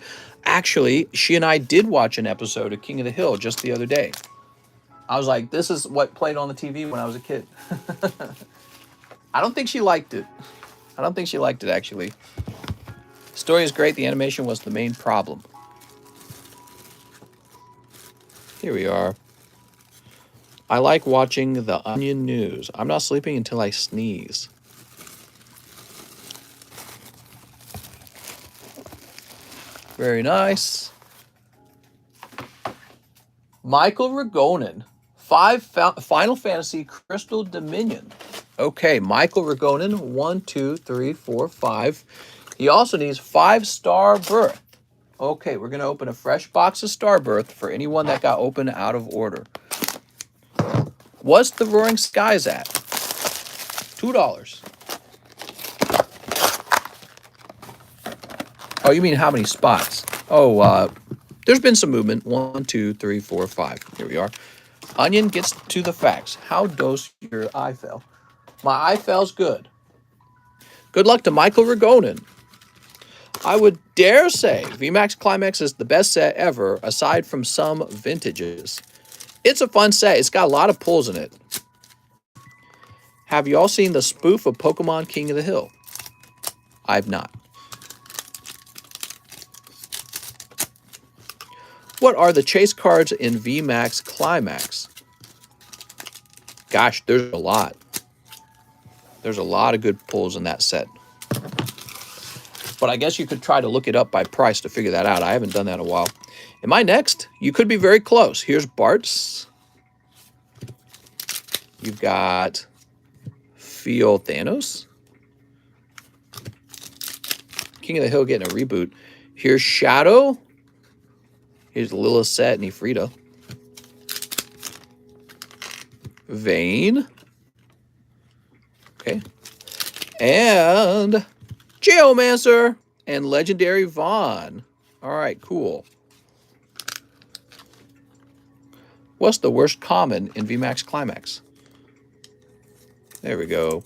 Speaker 1: Actually, she and I did watch an episode of King of the Hill just the other day. I was like, this is what played on the TV when I was a kid. I don't think she liked it. I don't think she liked it, actually. Story is great. The animation was the main problem. Here we are. I like watching the Onion News. I'm not sleeping until I sneeze. Very nice. Michael Ragonen, 5 Final Fantasy Crystal Dominion. Okay, Michael Ragonen, 1, 2, 3, 4, 5. He also needs 5 Star Birth. Okay, we're going to open a fresh box of Star Birth for anyone that got open out of order. What's the Roaring Skies at? $2. Oh, you mean how many spots? Oh, there's been some movement. 1, 2, 3, 4, 5. Here we are. Onion gets to the facts. How does your eye fail? My eye fail's good. Good luck to Michael Ragonen. I would dare say VMAX Climax is the best set ever, aside from some vintages. It's a fun set. It's got a lot of pulls in it. Have you all seen the spoof of Pokemon King of the Hill? I've not. What are the chase cards in VMAX Climax? Gosh, there's a lot. There's a lot of good pulls in that set. But I guess you could try to look it up by price to figure that out. I haven't done that in a while. Am I next? You could be very close. Here's Bart's. You've got Feel Thanos. King of the Hill getting a reboot. Here's Shadow. Here's Lilith Set and Ifrita. Vayne. Okay. And Geomancer and Legendary Vaughn. All right, cool. What's the worst common in VMAX Climax? There we go.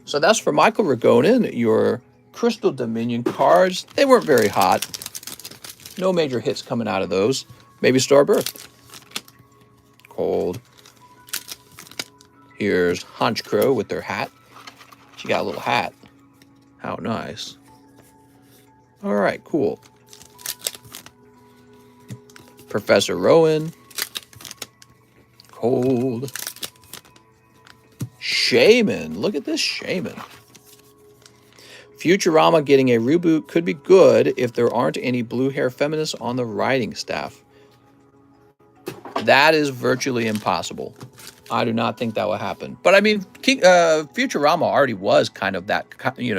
Speaker 1: So that's for Michael Ragonen, your Crystal Dominion cards. They weren't very hot. No major hits coming out of those. Maybe Star Birth. Cold. Here's Hunch Crow with their hat. She got a little hat. How nice. All right, cool. Professor Rowan. Cold. Shaman. Look at this Shaman. Futurama getting a reboot could be good if there aren't any blue hair feminists on the writing staff. That is virtually impossible. I do not think that will happen. But I mean, Futurama already was kind of that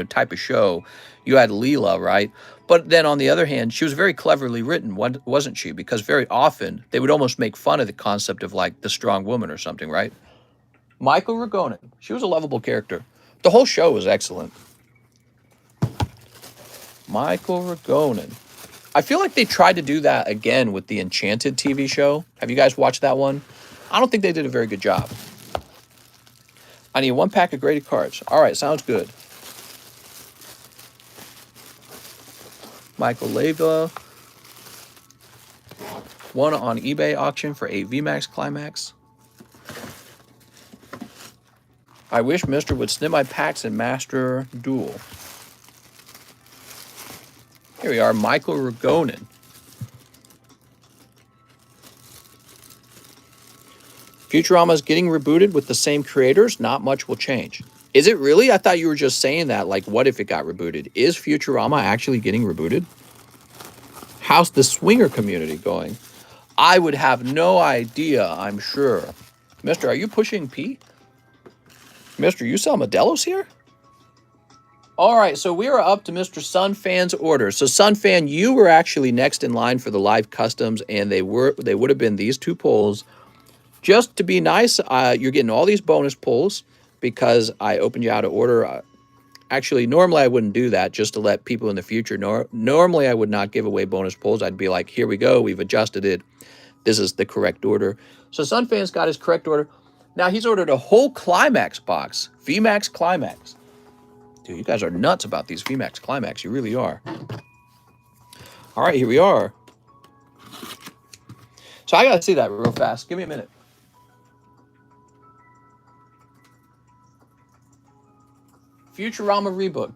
Speaker 1: type of show. You had Leela, right? But then on the other hand, she was very cleverly written, wasn't she? Because very often they would almost make fun of the concept of like the strong woman or something, right? Michael Ragonen, she was a lovable character. The whole show was excellent. Michael Ragonen. I feel like they tried to do that again with the Enchanted TV show. Have you guys watched that one? I don't think they did a very good job. I need 1 pack of graded cards. All right, sounds good. Michael Leva. 1 on eBay auction for a VMAX Climax. I wish Mister would snip my packs in Master Duel. Here we are, Michael Ragonen. Futurama is getting rebooted with the same creators. Not much will change. Is it really? I thought you were just saying that. Like, what if it got rebooted? Is Futurama actually getting rebooted? How's the swinger community going? I would have no idea, I'm sure. Mister, are you pushing P? Mister, you sell Modelos here? All right, so we are up to Mr. Sunfan's order. So Sunfan, you were actually next in line for the live customs, and they would have been these two pulls. Just to be nice, you're getting all these bonus pulls because I opened you out of order. Actually, normally I wouldn't do that just to let people in the future know. Normally I would not give away bonus pulls. I'd be like, here we go, we've adjusted it. This is the correct order. So Sunfan's got his correct order. Now he's ordered a whole Climax box, VMAX Climax. Dude, you guys are nuts about these VMAX Climax. You really are. All right, here we are. So I got to see that real fast. Give me a minute. Futurama reboot.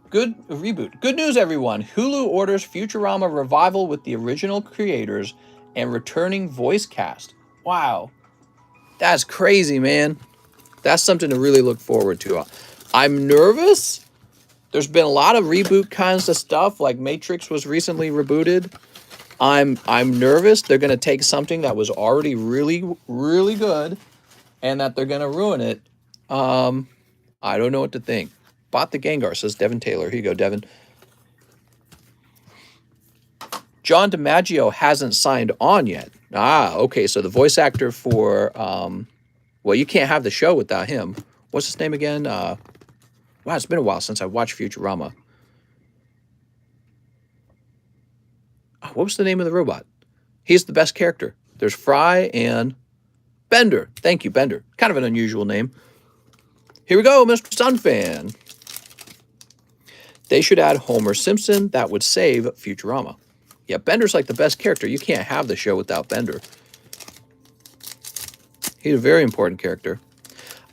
Speaker 1: Good news, everyone. Hulu orders Futurama revival with the original creators and returning voice cast. Wow. That's crazy, man. That's something to really look forward to. I'm nervous. There's been a lot of reboot kinds of stuff, like Matrix was recently rebooted. I'm nervous they're going to take something that was already really, really good and that they're going to ruin it. I don't know what to think. Bought the Gengar, says Devin Taylor. Here you go, Devin. John DiMaggio hasn't signed on yet. Ah, okay, so the voice actor for, well, you can't have the show without him. What's his name again? Wow, it's been a while since I watched Futurama. Oh, what was the name of the robot? He's the best character. There's Fry and Bender. Thank you, Bender. Kind of an unusual name. Here we go, Mr. Sunfan. They should add Homer Simpson. That would save Futurama. Yeah, Bender's like the best character. You can't have the show without Bender. He's a very important character.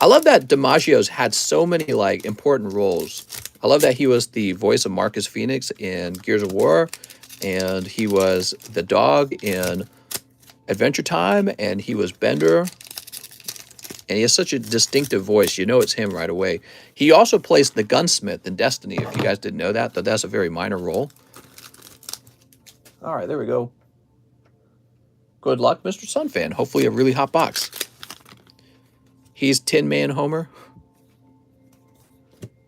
Speaker 1: I love that DiMaggio's had so many like important roles. I love that he was the voice of Marcus Phoenix in Gears of War, and he was the dog in Adventure Time, and he was Bender. And he has such a distinctive voice. You know it's him right away. He also plays the gunsmith in Destiny, if you guys didn't know that, but that's a very minor role. All right, there we go. Good luck, Mr. Sunfan. Hopefully a really hot box. He's Tin Man Homer.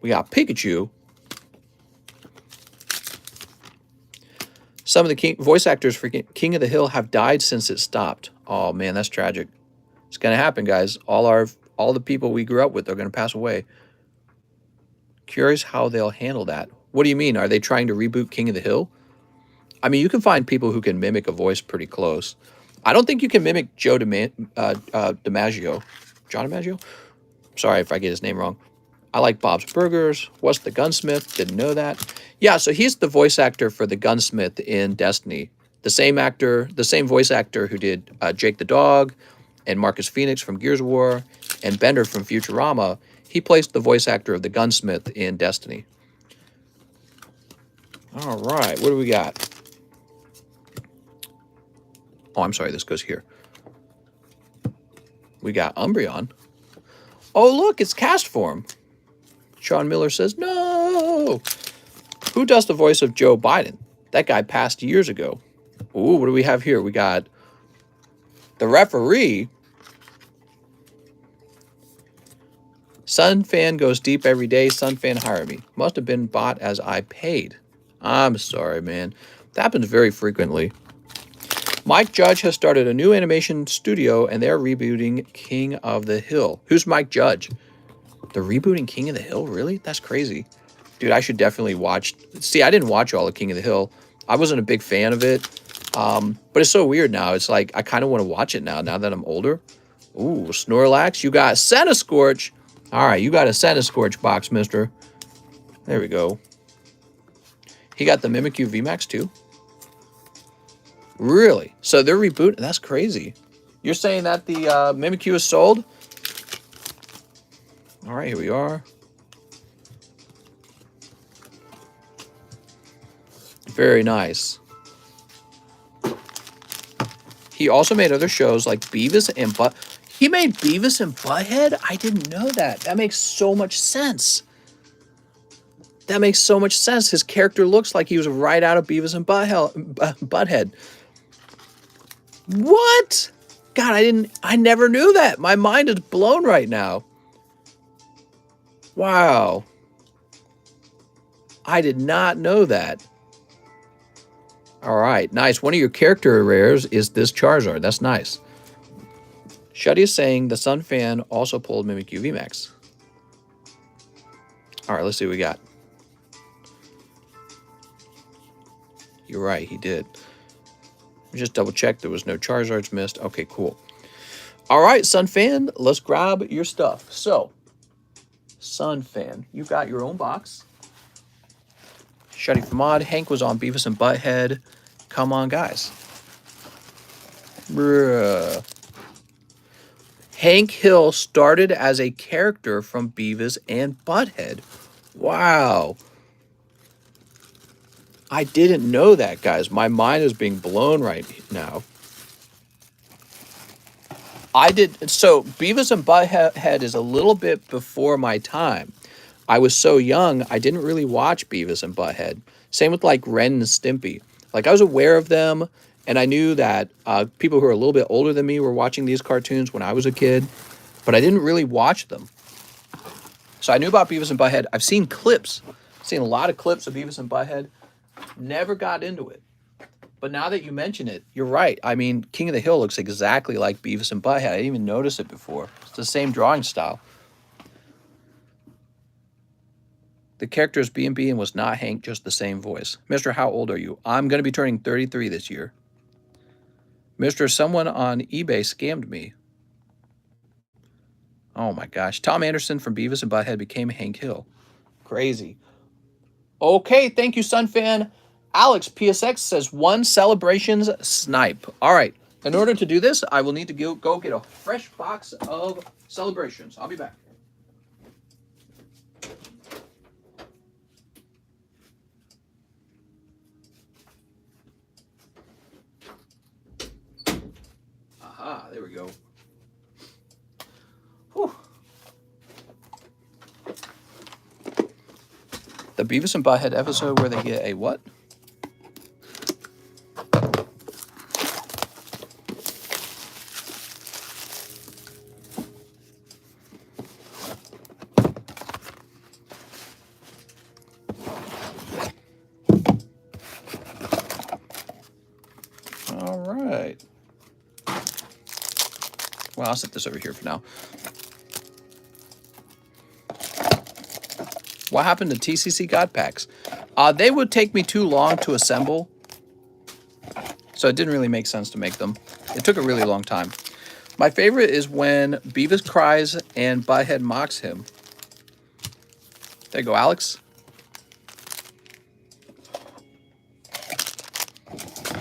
Speaker 1: We got Pikachu. Some of the voice actors for King of the Hill have died since it stopped. Oh, man, that's tragic. It's going to happen, guys. All the people we grew up with are going to pass away. Curious how they'll handle that. What do you mean? Are they trying to reboot King of the Hill? I mean, you can find people who can mimic a voice pretty close. I don't think you can mimic Joe DiMaggio. John DiMaggio? Sorry if I get his name wrong. I like Bob's Burgers. What's the Gunsmith? Didn't know that. Yeah, so he's the voice actor for the Gunsmith in Destiny. The same voice actor who did Jake the Dog and Marcus Phoenix from Gears of War and Bender from Futurama. He plays the voice actor of the Gunsmith in Destiny. All right, what do we got? Oh, I'm sorry, this goes here. We got Umbreon. Oh, look, it's cast form. Sean Miller says, no. Who does the voice of Joe Biden? That guy passed years ago. Ooh, what do we have here? We got the referee. Sunfan goes deep every day. Sunfan hire me. Must have been bought as I paid. I'm sorry, man. That happens very frequently. Mike Judge has started a new animation studio, and they're rebooting King of the Hill. Who's Mike Judge? They're rebooting King of the Hill? Really? That's crazy. Dude, I should definitely watch. See, I didn't watch all of King of the Hill. I wasn't a big fan of it. But it's so weird now. It's like, I kind of want to watch it now that I'm older. Ooh, Snorlax. You got Centiskorch. All right, you got a Centiskorch box, mister. There we go. He got the Mimikyu VMAX too? Really? So they're rebooting? That's crazy. You're saying that the Mimikyu is sold? All right, here we are. Very nice. He also made other shows like Beavis and He made Beavis and Butthead? I didn't know that. That makes so much sense. That makes so much sense. His character looks like he was right out of Beavis and Butthead. What? God, I never knew that. My mind is blown right now. Wow. I did not know that. All right, nice. One of your character rares is this Charizard. That's nice. Shuddy is saying the Sun Fan also pulled Mimikyu VMAX. All right, let's see what we got. You're right, he did. Just double check there was no Charizards missed. Okay, cool. All right, Sun Fan, let's grab your stuff. So, Sun Fan, you got your own box. Shuddy Famad, Hank was on Beavis and Butthead. Come on, guys. Bruh. Hank Hill started as a character from Beavis and Butthead. Wow. I didn't know that, guys. My mind is being blown right now. So Beavis and Butthead is a little bit before my time. I was so young, I didn't really watch Beavis and Butthead. Same with like Ren and Stimpy. Like I was aware of them, and I knew that people who are a little bit older than me were watching these cartoons when I was a kid, but I didn't really watch them. So I knew about Beavis and Butthead. I've seen clips. I've seen a lot of clips of Beavis and Butthead. Never got into it. But now that you mention it, you're right. I mean, King of the Hill looks exactly like Beavis and Butthead. I didn't even notice it before. It's the same drawing style. The character is B&B and was not Hank, just the same voice. Mr. How old are you? I'm going to be turning 33 this year. Mr. Someone on eBay scammed me. Oh my gosh. Tom Anderson from Beavis and Butthead became Hank Hill. Crazy. Okay, thank you, Sunfan. Alex PSX says 1 Celebrations Snipe. All right. In order to do this, I will need to go get a fresh box of Celebrations. I'll be back. Aha, there we go. Whew. The Beavis and Butthead episode where they get a what? All right. Well, I'll set this over here for now. What happened to TCC God Packs? They would take me too long to assemble, so it didn't really make sense to make them. It took a really long time. My favorite is when Beavis cries and Butthead mocks him. There you go, Alex.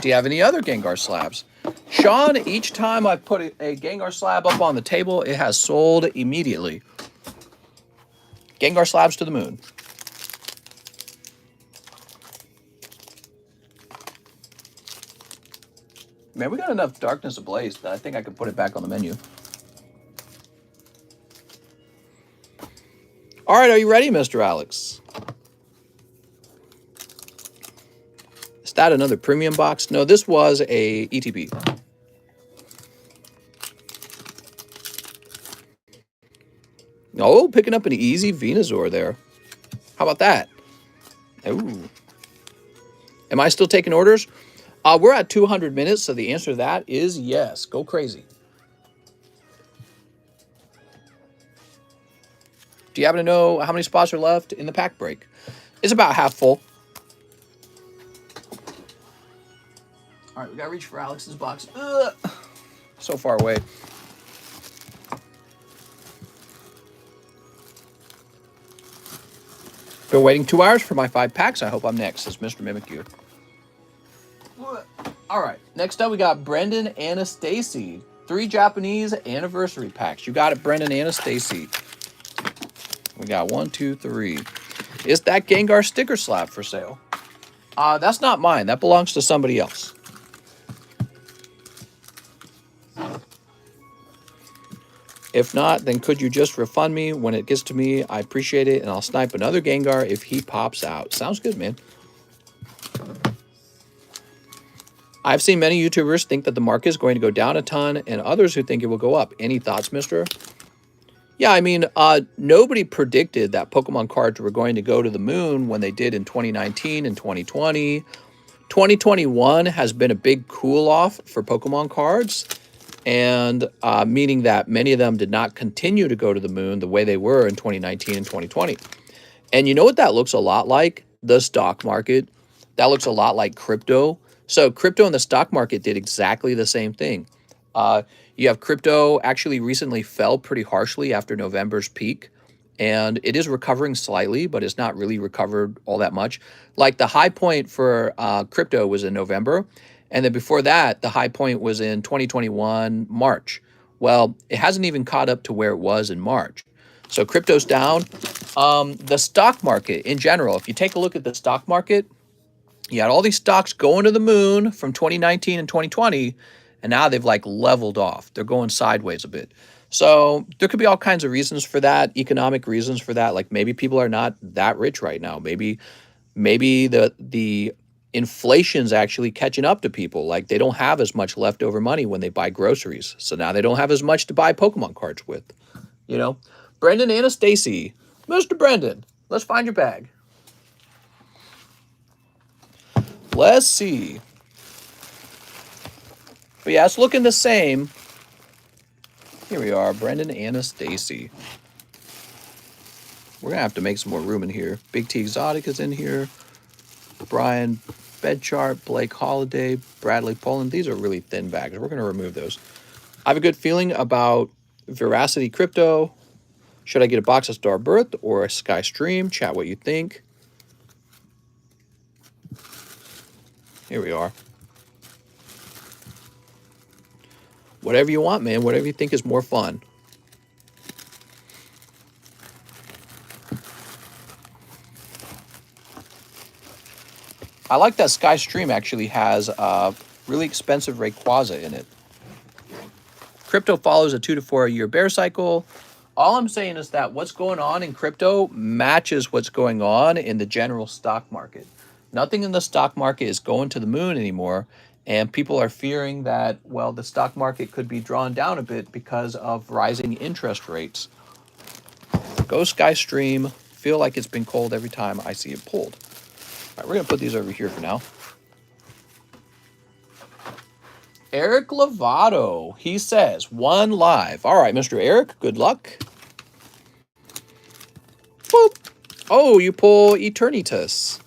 Speaker 1: Do you have any other Gengar slabs? Sean, each time I put a Gengar slab up on the table, it has sold immediately. Gengar slabs to the moon. Man, we got enough Darkness Ablaze that I think I could put it back on the menu. All right, are you ready, Mr. Alex? Is that another premium box? No, this was a ETB. Oh, picking up an easy Venusaur there. How about that? Ooh. Am I still taking orders? We're at 200 minutes, so the answer to that is yes. Go crazy. Do you happen to know how many spots are left in the pack break? It's about half full. All right, we gotta reach for Alex's box. So far away. Been waiting 2 hours for my 5 packs. I hope I'm next, says Mr. Mimikyu. All right, next up we got Brendan Anastasi. 3 Japanese anniversary packs. You got it, Brendan Anastasi. We got 1, 2, 3. Is that Gengar sticker slab for sale? That's not mine. That belongs to somebody else. If not, then could you just refund me when it gets to me? I appreciate it, and I'll snipe another Gengar if he pops out. Sounds good, man. I've seen many YouTubers think that the market is going to go down a ton, and others who think it will go up. Any thoughts, mister? Yeah, I mean, nobody predicted that Pokemon cards were going to go to the moon when they did in 2019 and 2020. 2021 has been a big cool off for Pokemon cards, and meaning that many of them did not continue to go to the moon the way they were in 2019 and 2020. And you know what that looks a lot like? The stock market. That looks a lot like crypto. So crypto and the stock market did exactly the same thing. You have crypto actually recently fell pretty harshly after November's peak, and it is recovering slightly, but it's not really recovered all that much. Like the high point for crypto was in November, and then before that, the high point was in 2021 March. Well, it hasn't even caught up to where it was in March. So crypto's down. The stock market in general, if you take a look at the stock market, you had all these stocks going to the moon from 2019 and 2020, and now they've like leveled off. They're going sideways a bit. So there could be all kinds of reasons for that, economic reasons for that. Like maybe people are not that rich right now. Maybe the inflation's actually catching up to people. Like they don't have as much leftover money when they buy groceries. So now they don't have as much to buy Pokemon cards with. You know? Brendan Anastacy. Mr. Brendan, let's find your bag. Let's see. But yeah, it's looking the same. Here we are, Brendan Anastacy. We're gonna have to make some more room in here. Big T Exotic is in here. Brian Bedchart, Blake Holiday, Bradley Poland. These are really thin bags. We're gonna remove those. I have a good feeling about Veracity Crypto. Should I get a box of Starbirth or a Sky Stream? Chat what you think. Here we are. Whatever you want, man. Whatever you think is more fun. I like that Sky Stream actually has a really expensive Rayquaza in it. Crypto follows a 2 to 4 year bear cycle. All I'm saying is that what's going on in crypto matches what's going on in the general stock market. Nothing in the stock market is going to the moon anymore, and people are fearing that, well, the stock market could be drawn down a bit because of rising interest rates. Go Sky Stream. Feel like it's been cold every time I see it pulled. All right, we're going to put these over here for now. Eric Lovato, he says, 1 live. All right, Mr. Eric, good luck. Boop. Oh, you pull Eternitas.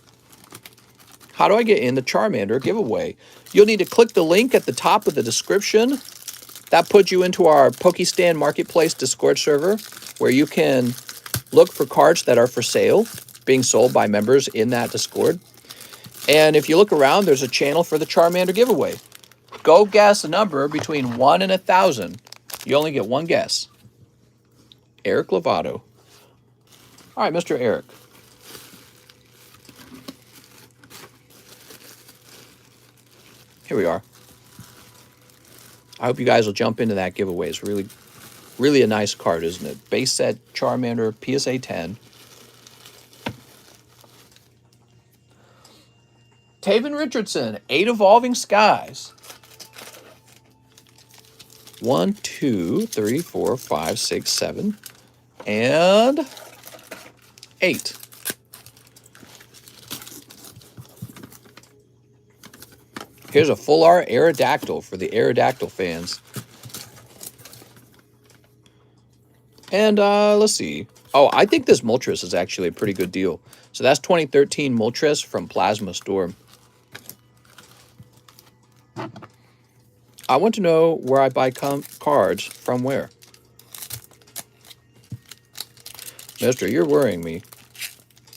Speaker 1: How do I get in the Charmander giveaway? You'll need to click the link at the top of the description. That puts you into our Pokestan Marketplace Discord server, where you can look for cards that are for sale, being sold by members in that Discord. And if you look around, there's a channel for the Charmander giveaway. Go guess a number between 1 and 1,000. You only get one guess. Eric Lovato. All right, Mr. Eric. Here we are. I hope you guys will jump into that giveaway. It's really a nice card, isn't it? Base set Charmander PSA 10. Taven Richardson, 8 Evolving Skies. 1, 2, 3, 4, 5, 6, 7, and 8. Here's a full art Aerodactyl for the Aerodactyl fans. And let's see. Oh, I think this Moltres is actually a pretty good deal. So that's 2013 Moltres from Plasma Storm. I want to know where I buy cards from where. Mister, you're worrying me.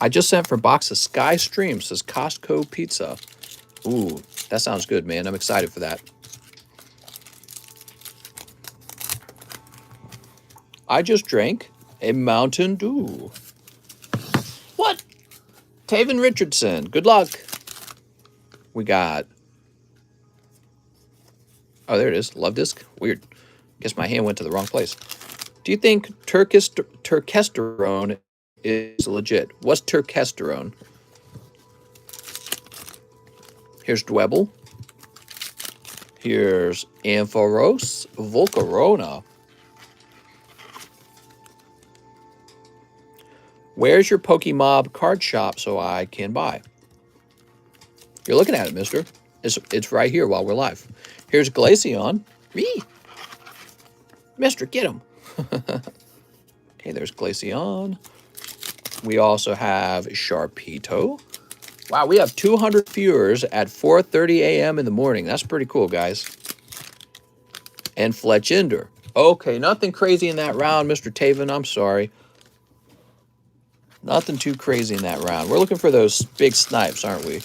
Speaker 1: I just sent for a box of Sky Stream, says Costco Pizza. Ooh, that sounds good, man. I'm excited for that. I just drank a Mountain Dew. What? Taven Richardson, good luck. We got... Oh, there it is. Love Disc. Weird. Guess my hand went to the wrong place. Do you think turkesterone is legit? What's turkesterone? Here's Dwebble. Here's Ampharos Volcarona. Where's your Pokemob card shop so I can buy? You're looking at it, mister. It's right here while we're live. Here's Glaceon. Whee! Mister, get him. Okay, there's Glaceon. We also have Sharpedo. Wow, we have 200 viewers at 4:30 a.m. in the morning. That's pretty cool, guys. And Fletchinder. Okay, nothing crazy in that round, Mr. Taven. I'm sorry. Nothing too crazy in that round. We're looking for those big snipes, aren't we?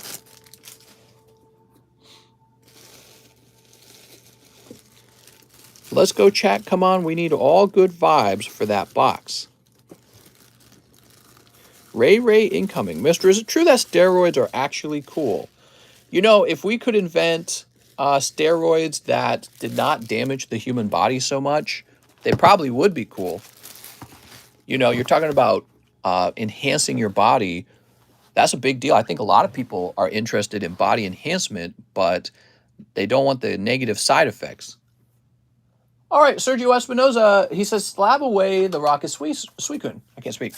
Speaker 1: Let's go, chat. Come on, we need all good vibes for that box. Ray incoming. Mister, is it true that steroids are actually cool? You know, if we could invent steroids that did not damage the human body so much, they probably would be cool. You know, you're talking about enhancing your body. That's a big deal. I think a lot of people are interested in body enhancement, but they don't want the negative side effects. All right, Sergio Espinoza, he says, slab away the rocket Suicune. I can't speak.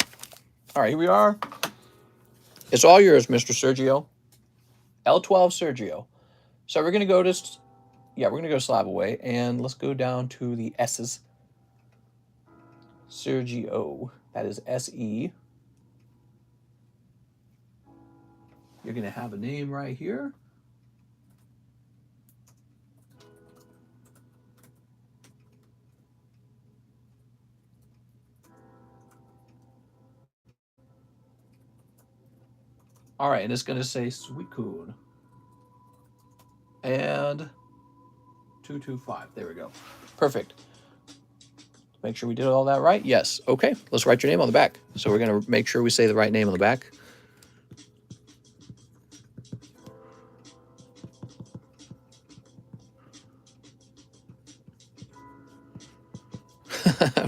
Speaker 1: All right, here we are. It's all yours, Mr. Sergio. L12 Sergio. So we're going to go to, we're going to go slab away, and let's go down to the S's. Sergio, that is S-E. You're going to have a name right here. All right, and it's going to say Suicune. And 225. There we go. Perfect. Make sure we did all that right. Yes. Okay. Let's write your name on the back. So we're going to make sure we say the right name on the back.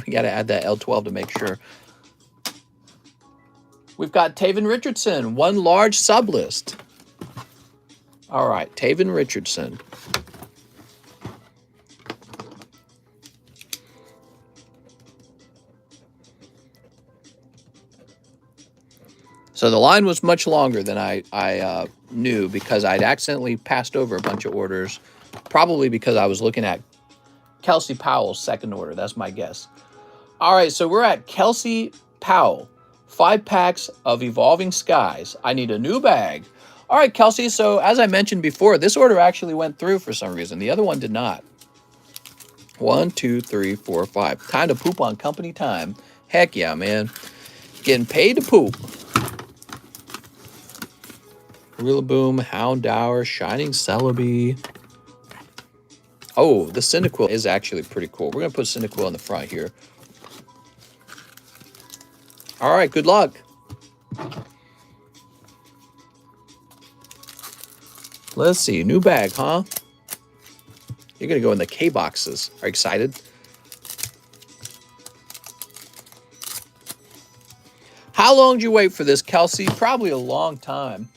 Speaker 1: We got to add that L12 to make sure. We've got Taven Richardson, one large sublist. All right, Taven Richardson. So the line was much longer than I knew because I'd accidentally passed over a bunch of orders, probably because I was looking at Kelsey Powell's second order. That's my guess. All right, so we're at Kelsey Powell. 5 packs of Evolving Skies. I need a new bag. All right, Kelsey, so as I mentioned before, this order actually went through for some reason. The other one did not. 1, 2, 3, 4, 5. Time to poop on company time. Heck yeah, man. Getting paid to poop. Rillaboom, Houndour, Shining Celebi. Oh, the Cyndaquil is actually pretty cool. We're going to put Cyndaquil in the front here. All right, good luck. Let's see, new bag, huh? You're going to go in the K boxes. Are you excited? How long did you wait for this, Kelsey? Probably a long time.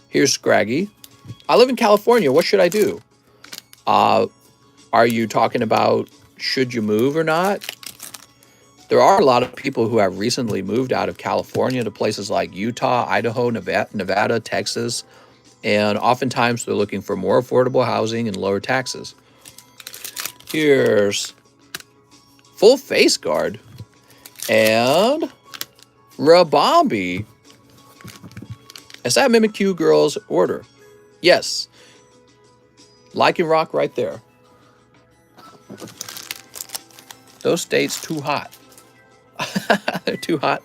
Speaker 1: Here's Scraggy. I live in California. What should I do? Are you talking about should you move or not? There are a lot of people who have recently moved out of California to places like Utah, Idaho, Nevada, Texas, and oftentimes they're looking for more affordable housing and lower taxes. Here's Full Face Guard and Rabombi. Is that Mimikyu Girl's order? Yes. Lycanroc right there. Those states too hot. They're too hot.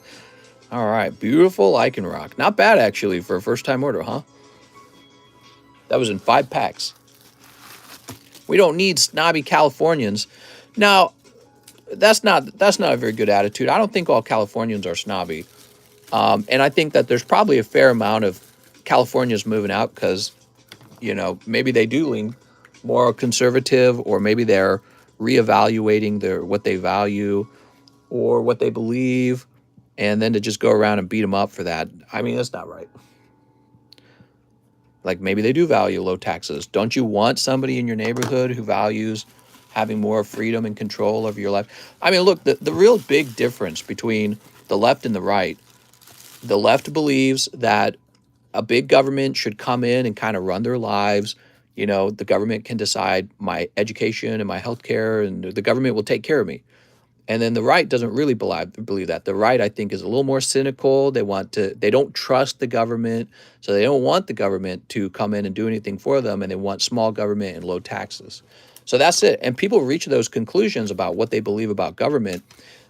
Speaker 1: All right, beautiful Lycanroc. Not bad, actually, for a first-time order, huh? That was in 5 packs. We don't need snobby Californians. Now, that's not a very good attitude. I don't think all Californians are snobby. And I think that there's probably a fair amount of Californians moving out because, you know, maybe they do lean more conservative or maybe they're reevaluating what they value or what they believe, and then to just go around and beat them up for that. I mean, that's not right. Like maybe they do value low taxes. Don't you want somebody in your neighborhood who values having more freedom and control over your life? I mean, look, the real big difference between the left and the left believes that a big government should come in and kind of run their lives. You know, the government can decide my education and my health care, and the government will take care of me. And then the right doesn't really believe that. The right, I think, is a little more cynical. They don't trust the government, so they don't want the government to come in and do anything for them, and they want small government and low taxes. So that's it. And people reach those conclusions about what they believe about government.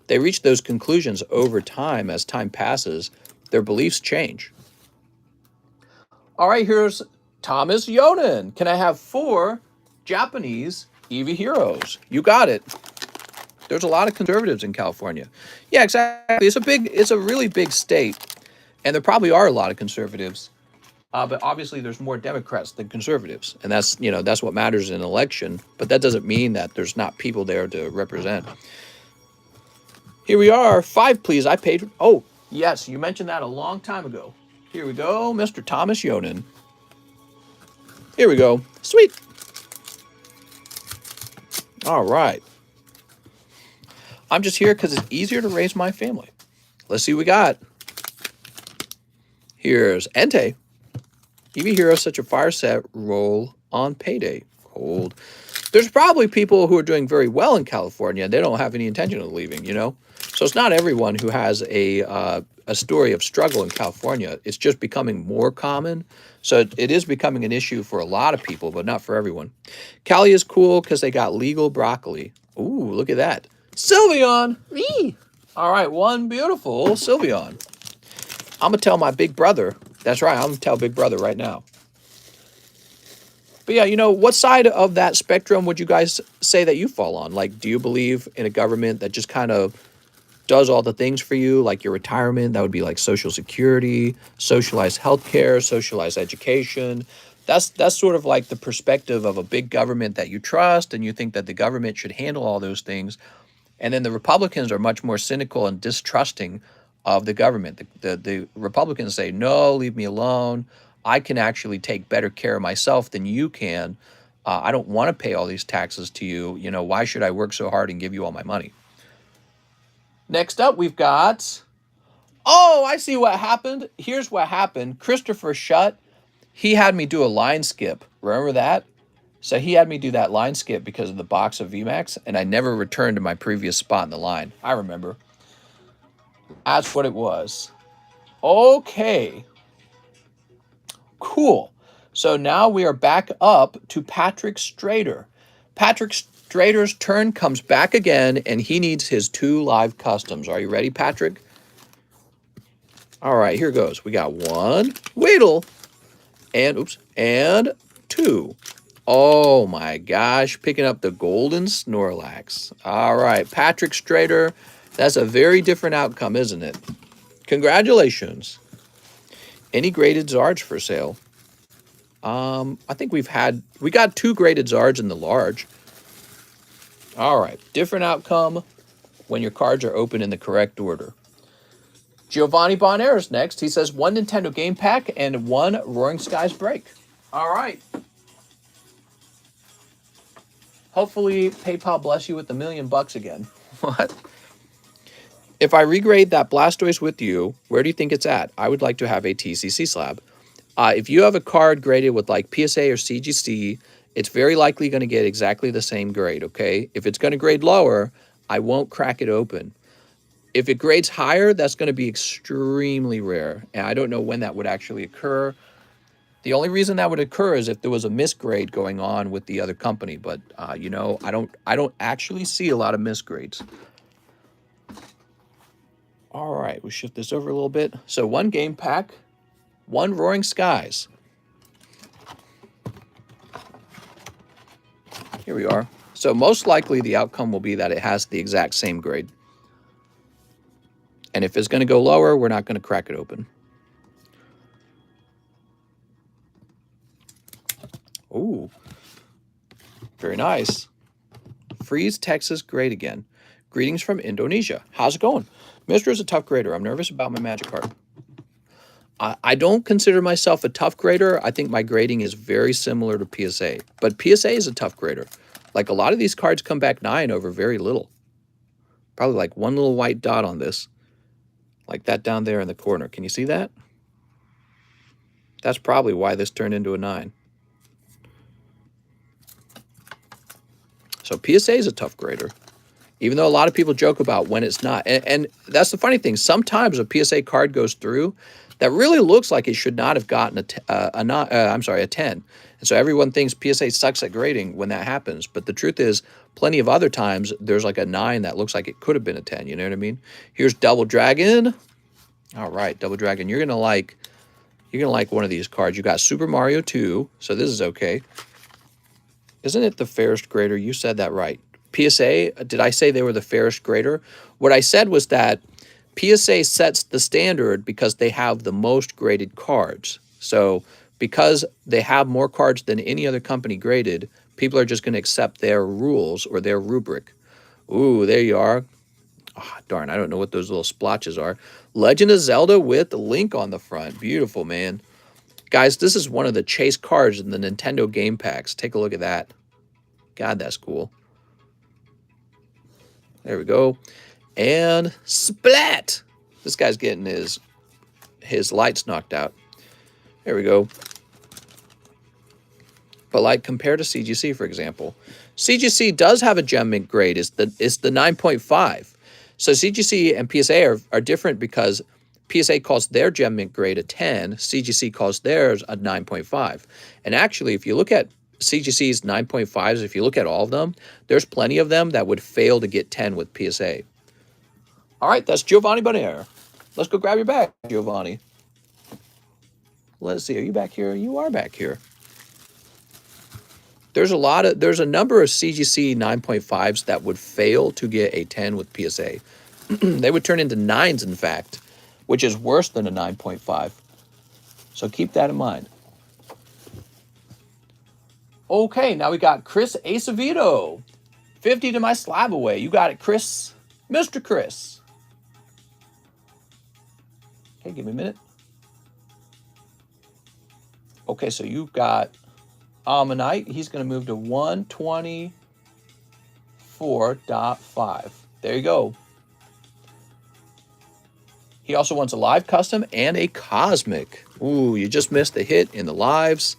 Speaker 1: They reach those conclusions over time. As time passes, their beliefs change. All right, here's Thomas Yonan. Can I have 4 Japanese EV heroes? You got it. There's a lot of conservatives in California. Yeah, exactly. It's a really big state, and there probably are a lot of conservatives. But obviously, there's more Democrats than conservatives, and that's what matters in an election. But that doesn't mean that there's not people there to represent. Here we are. 5, please. I paid. Oh, yes, you mentioned that a long time ago. Here we go, Mr. Thomas Yonan. Here we go. Sweet. All right. I'm just here because it's easier to raise my family. Let's see what we got. Here's Entei. EV Hero such a fire set roll on payday. Cold. There's probably people who are doing very well in California. They don't have any intention of leaving, you know? So it's not everyone who has a story of struggle in California. It's just becoming more common. So it is becoming an issue for a lot of people, but not for everyone. Cali is cool because they got legal broccoli. Ooh, look at that. Sylveon! Me! All right, one beautiful Sylveon. I'm going to tell my big brother. That's right, I'm going to tell Big Brother right now. But yeah, you know, what side of that spectrum would you guys say that you fall on? Like, do you believe in a government that just kind of does all the things for you, like your retirement? That would be like Social Security, socialized healthcare, socialized education. That's sort of like the perspective of a big government that you trust, and you think that the government should handle all those things. And then the Republicans are much more cynical and distrusting of the government. The Republicans say, no, leave me alone. I can actually take better care of myself than you can. I don't want to pay all these taxes to you. You know, why should I work so hard and give you all my money? Next up, we've got, oh, I see what happened. Here's what happened. Christopher Schutt, he had me do a line skip. Remember that? So he had me do that line skip because of the box of VMAX, and I never returned to my previous spot in the line. I remember. That's what it was. Okay. Cool. So now we are back up to Patrick Strader. Patrick Strader's turn comes back again, and he needs his 2 live customs. Are you ready, Patrick? All right, here goes. We got 1 Weedle and 2. Oh my gosh, picking up the golden Snorlax. All right, Patrick Strader, that's a very different outcome, isn't it? Congratulations. Any graded Zards for sale? I think we got 2 graded Zards in the large. All right, different outcome when your cards are open in the correct order. Giovanni Bonaire's next. He says 1 Nintendo Game Pack and 1 Roaring Skies Break. All right. Hopefully, PayPal bless you with $1 million again. What? If I regrade that Blastoise with you, where do you think it's at? I would like to have a TCC slab. If you have a card graded with like PSA or CGC, it's very likely going to get exactly the same grade, okay? If it's going to grade lower, I won't crack it open. If it grades higher, that's going to be extremely rare, and I don't know when that would actually occur. The only reason that would occur is if there was a misgrade going on with the other company, but you know, I don't actually see a lot of misgrades. All right, we'll shift this over a little bit. So 1 game pack, 1 Roaring Skies. Here we are. So most likely the outcome will be that it has the exact same grade. And if it's going to go lower, we're not going to crack it open. Ooh. Very nice. Freeze, Texas, great again. Greetings from Indonesia. How's it going? Mr. is a tough grader. I'm nervous about my magic card. I don't consider myself a tough grader. I think my grading is very similar to PSA. But PSA is a tough grader. Like, a lot of these cards come back 9 over very little. Probably like one little white dot on this. Like that down there in the corner. Can you see that? That's probably why this turned into a 9. So PSA is a tough grader. Even though a lot of people joke about when it's not. And that's the funny thing. Sometimes a PSA card goes through that really looks like it should not have gotten a 10. And so everyone thinks PSA sucks at grading when that happens. But the truth is, plenty of other times, there's like a 9 that looks like it could have been a 10. You know what I mean? Here's Double Dragon. All right, Double Dragon. You're gonna like one of these cards. You got Super Mario 2, so this is okay. Isn't it the fairest grader? You said that right. PSA, did I say they were the fairest grader? What I said was that PSA sets the standard because they have the most graded cards. So because they have more cards than any other company graded, people are just going to accept their rules or their rubric. Ooh, there you are. Oh, darn, I don't know what those little splotches are. Legend of Zelda with Link on the front. Beautiful, man. Guys, this is one of the chase cards in the Nintendo game packs. Take a look at that. God, that's cool. There we go. And splat! This guy's getting his lights knocked out. There we go. But like compared to CGC, for example, CGC does have a gem mint grade. It's the 9.5. So CGC and PSA are different because PSA calls their gem mint grade a 10. CGC calls theirs a 9.5. And actually, if you look at CGC's 9.5s, if you look at all of them, there's plenty of them that would fail to get 10 with PSA. All right, that's Giovanni Bonaire. Let's go grab your bag, Giovanni. Let's see, are you back here? You are back here. There's a number of CGC 9.5s that would fail to get a 10 with PSA. They would turn into 9s, in fact, which is worse than a 9.5. So keep that in mind. Okay, now we got Chris Acevedo. 50 to my slab away. You got it, Chris. Mr. Chris. Okay, give me a minute. Okay, so you've got Ammonite. He's going to move to 124.5. There you go. He also wants a live custom and a cosmic. Ooh, you just missed the hit in the lives.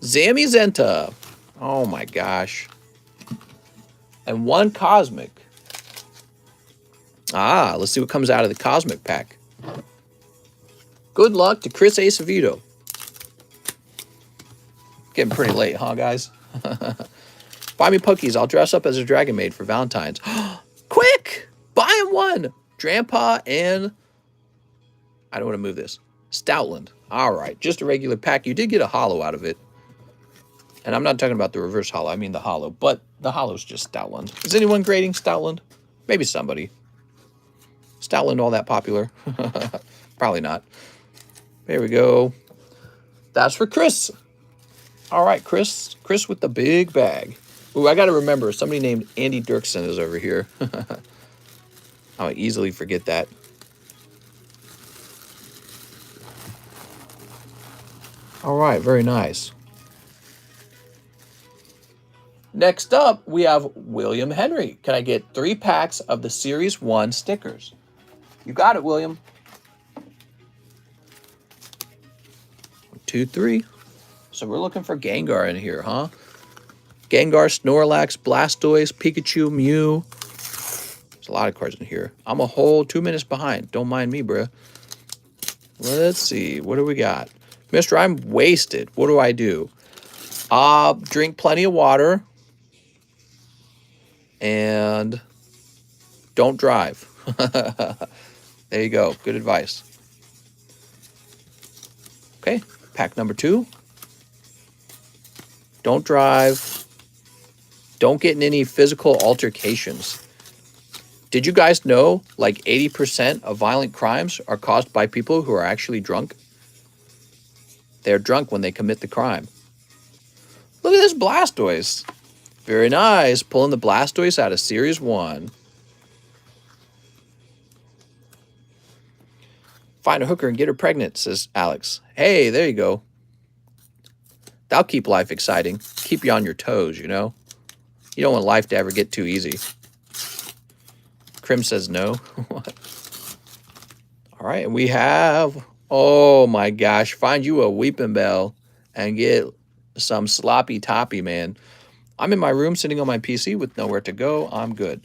Speaker 1: Zammy Zenta. Oh my gosh. And one cosmic. Ah, let's see what comes out of the cosmic pack. Good luck to Chris Acevedo. Getting pretty late, huh, guys? Buy me Pokies. I'll dress up as a Dragon Maid for Valentine's. Quick! Buy him one! Drampa and... I don't want to move this. Stoutland. All right, just a regular pack. You did get a holo out of it. And I'm not talking about the reverse holo. I mean the holo. But the holo's just Stoutland. Is anyone grading Stoutland? Maybe somebody. Stoutland all that popular? Probably not. There we go. That's for Chris. All right, Chris. Chris with the big bag. Ooh, I got to remember, somebody named Andy Dirksen is over here. I'll easily forget that. All right, very nice. Next up, we have William Henry. Can I get 3 packs of the Series 1 stickers? You got it, William. 1, 2, 3. So we're looking for Gengar in here, huh? Gengar, Snorlax, Blastoise, Pikachu, Mew. There's a lot of cards in here. I'm a whole 2 minutes behind. Don't mind me, bruh. Let's see. What do we got? Mister, I'm wasted. What do I do? Drink plenty of water. And don't drive. There you go. Good advice. Okay. Pack number 2. Don't drive. Don't get in any physical altercations. Did you guys know like 80% of violent crimes are caused by people who are actually drunk? They're drunk when they commit the crime. Look at this Blastoise. Very nice. Pulling the Blastoise out of Series 1. Find a hooker and get her pregnant, says Alex. Hey, there you go. That'll keep life exciting. Keep you on your toes, you know? You don't want life to ever get too easy. Krim says no. What? All right, and we have... Oh, my gosh. Find you a Weeping Bell and get some sloppy toppy, man. I'm in my room sitting on my PC with nowhere to go. I'm good.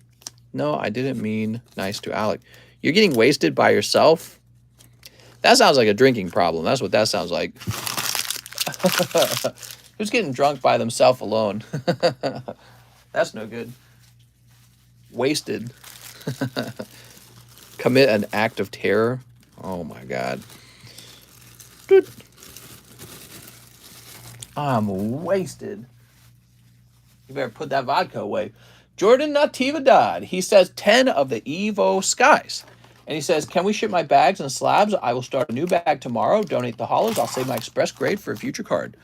Speaker 1: No, I didn't mean nice to Alec. You're getting wasted by yourself? That sounds like a drinking problem. That's what that sounds like. Who's getting drunk by themselves alone? That's no good. Wasted. Commit an act of terror. Oh my God. Dude. I'm wasted. You better put that vodka away. Jordan Natividad. He says 10 of the Evo Skies. And he says, can we ship my bags and slabs? I will start a new bag tomorrow. Donate the hollows. I'll save my express grade for a future card.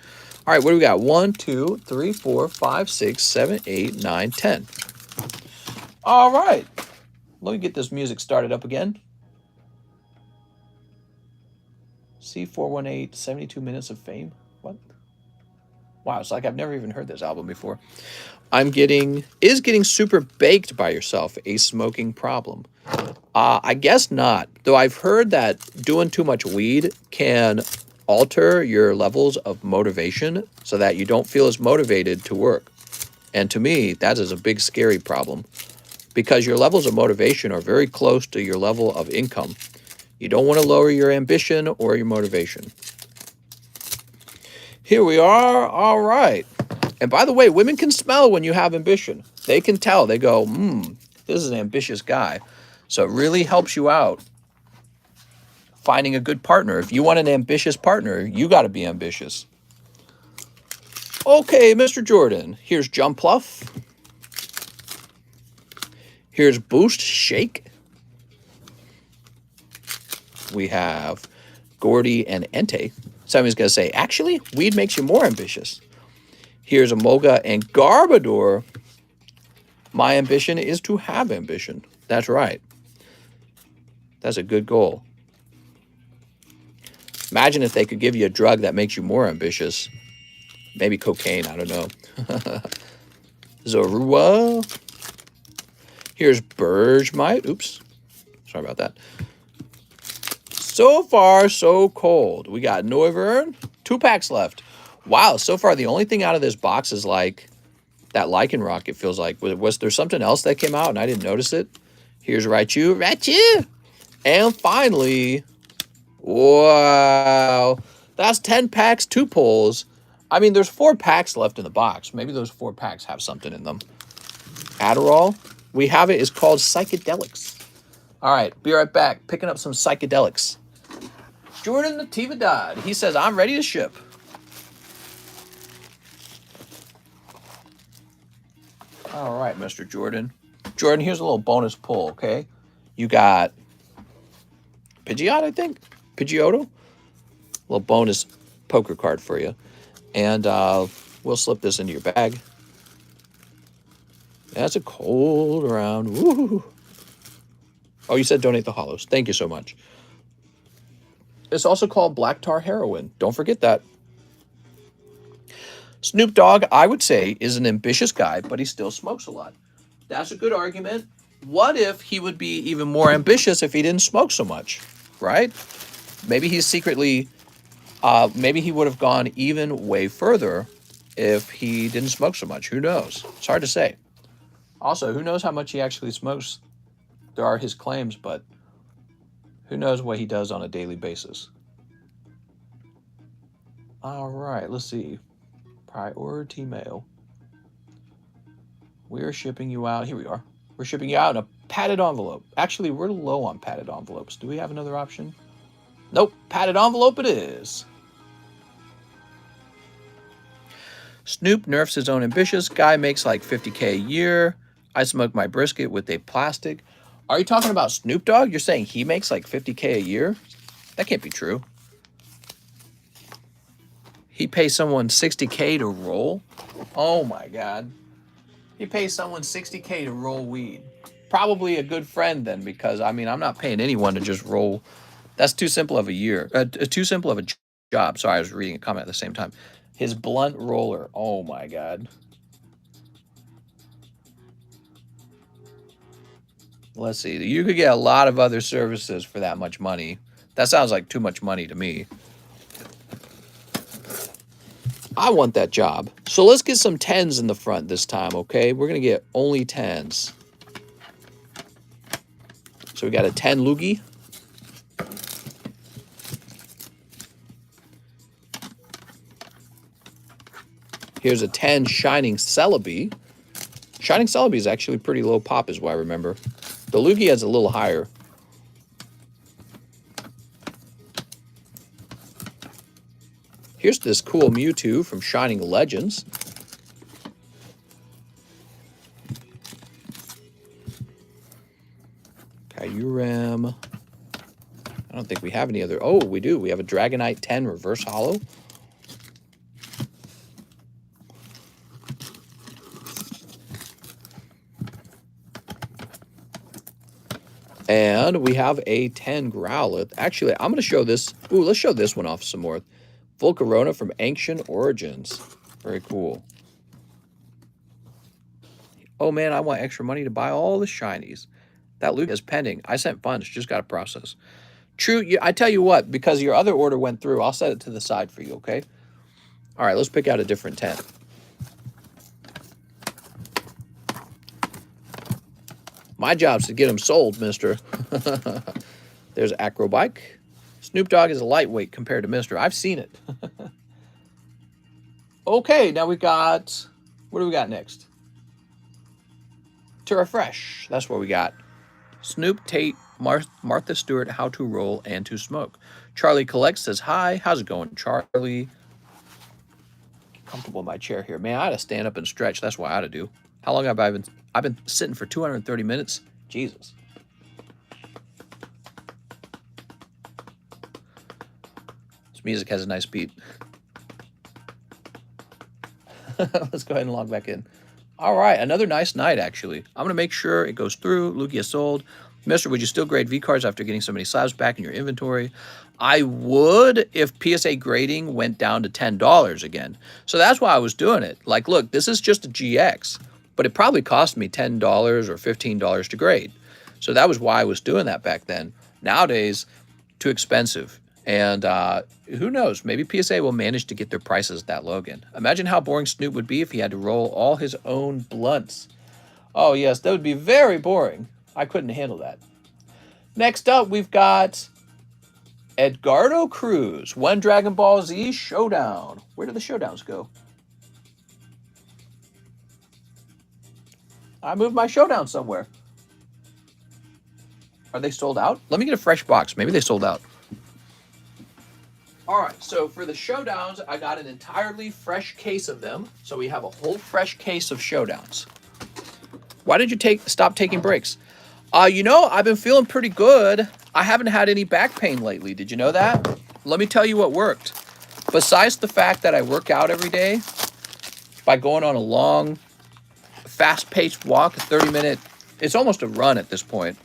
Speaker 1: All right, what do we got? 1, 2, 3, 4, 5, 6, 7, 8, 9, 10. All right. Let me get this music started up again. C418, 72 Minutes of Fame. What? Wow, it's like I've never even heard this album before. Is getting super baked by yourself a smoking problem? I guess not. Though I've heard that doing too much weed can alter your levels of motivation so that you don't feel as motivated to work. And to me, that is a big, scary problem because your levels of motivation are very close to your level of income. You don't want to lower your ambition or your motivation. Here we are. All right. And by the way, women can smell when you have ambition. They can tell. They go, this is an ambitious guy. So it really helps you out finding a good partner. If you want an ambitious partner, you got to be ambitious. Okay, Mr. Jordan. Here's Jump Pluff. Here's Boost Shake. We have Gordy and Entei. Somebody's going to say, actually, weed makes you more ambitious. Here's Amoga and Garbodor. My ambition is to have ambition. That's right. That's a good goal. Imagine if they could give you a drug that makes you more ambitious. Maybe cocaine, I don't know. Zorua. Here's Burgemite. Oops. Sorry about that. So far, so cold. We got Noivern. 2 packs left. Wow, so far the only thing out of this box is like that Lycanroc, it feels like. Was there something else that came out and I didn't notice it? Here's Raichu. And finally, wow, that's 10 packs, 2 pulls. I mean, there's 4 packs left in the box. Maybe those 4 packs have something in them. Adderall, we have it. It's called Psychedelics. All right, be right back. Picking up some Psychedelics. Jordan Natividad, he says, I'm ready to ship. All right, Mr. Jordan. Jordan, here's a little bonus pull, okay? You got Pidgeot, I think? Pidgeotto? Little bonus poker card for you. And we'll slip this into your bag. That's a cold round. Woo! Oh, you said donate the hollows. Thank you so much. It's also called Black Tar Heroin. Don't forget that. Snoop Dogg, I would say, is an ambitious guy, but he still smokes a lot. That's a good argument. What if he would be even more ambitious if he didn't smoke so much, right? Maybe he's secretly, maybe he would have gone even way further if he didn't smoke so much. Who knows? It's hard to say. Also, who knows how much he actually smokes? There are his claims, but who knows what he does on a daily basis? All right, let's see. Priority mail. We're shipping you out. Here we are. We're shipping you out in a padded envelope. Actually, we're low on padded envelopes. Do we have another option? Nope. Padded envelope it is. Snoop nerfs his own ambitious. Guy makes like 50K a year. I smoke my brisket with a plastic. Are you talking about Snoop Dogg? You're saying he makes like 50K a year? That can't be true. He pays someone 60K to roll? Oh my God. You pay someone 60K to roll weed. Probably a good friend then, because I mean, I'm not paying anyone to just roll. That's too simple of a too simple of a job. Sorry, I was reading a comment at the same time. His blunt roller. Oh my God. Let's see. You could get a lot of other services for that much money. That sounds like too much money to me. I want that job. So let's get some 10s in the front this time, okay? We're going to get only 10s. So we got a 10 loogie. Here's a 10 Shining Celebi. Shining Celebi is actually pretty low pop is what I remember. The loogie has a little higher. Here's this cool Mewtwo from Shining Legends. Kyurem. I don't think we have any other. Oh, we do. We have a Dragonite 10 Reverse Holo. And we have a 10 Growlithe. Actually, I'm going to show this. Ooh, let's show this one off some more. Volcarona from Ancient Origins. Very cool. Oh, man, I want extra money to buy all the shinies. That loot is pending. I sent funds. Just got to process. True. I tell you what, because your other order went through, I'll set it to the side for you, okay? All right, let's pick out a different 10. My job's to get them sold, mister. There's Acrobike. Snoop Dogg is a lightweight compared to Mister. I've seen it. Okay, now we've got... What do we got next? To refresh. That's what we got. Snoop, Tate, Martha Stewart, How to Roll and to Smoke. Charlie Collects says, hi. How's it going, Charlie? Get comfortable in my chair here. Man, I had to stand up and stretch. That's what I had to do. How long have I been... I've been sitting for 230 minutes. Jesus. This music has a nice beat. Let's go ahead and log back in. All right, another nice night, actually. I'm going to make sure it goes through. Lugia sold. Mister, would you still grade V-cards after getting so many slabs back in your inventory? I would if PSA grading went down to $10 again. So that's why I was doing it. Like, look, this is just a GX. But it probably cost me $10 or $15 to grade. So that was why I was doing that back then. Nowadays, too expensive. And who knows, maybe PSA will manage to get their prices that low again. Imagine how boring Snoop would be if he had to roll all his own blunts. Oh yes, that would be very boring. I couldn't handle that. Next up, we've got Edgardo Cruz. One Dragon Ball Z Showdown. Where did the showdowns go? I moved my showdown somewhere. Are they sold out? Let me get a fresh box. Maybe they sold out. All right, so for the showdowns, I got an entirely fresh case of them. So we have a whole fresh case of showdowns. Why did you stop taking breaks? You know, I've been feeling pretty good. I haven't had any back pain lately. Did you know that? Let me tell you what worked. Besides the fact that I work out every day by going on a long, fast-paced walk, a 30-minute, it's almost a run at this point.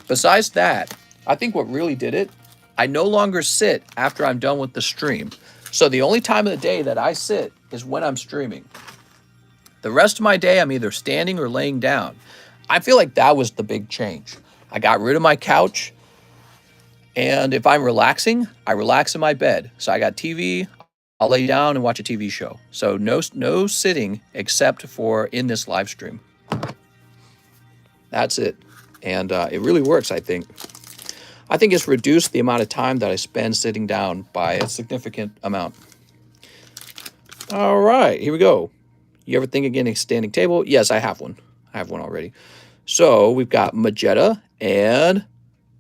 Speaker 1: Besides that, I think what really did it, I no longer sit after I'm done with the stream. So the only time of the day that I sit is when I'm streaming. The rest of my day, I'm either standing or laying down. I feel like that was the big change. I got rid of my couch, and if I'm relaxing, I relax in my bed. So I got TV, I'll lay down and watch a TV show. So no sitting except for in this live stream. That's it. And it really works, I think. I think it's reduced the amount of time that I spend sitting down by a significant amount. All right, here we go. You ever think of getting a standing table? Yes, I have one. I have one already. So we've got Magetta and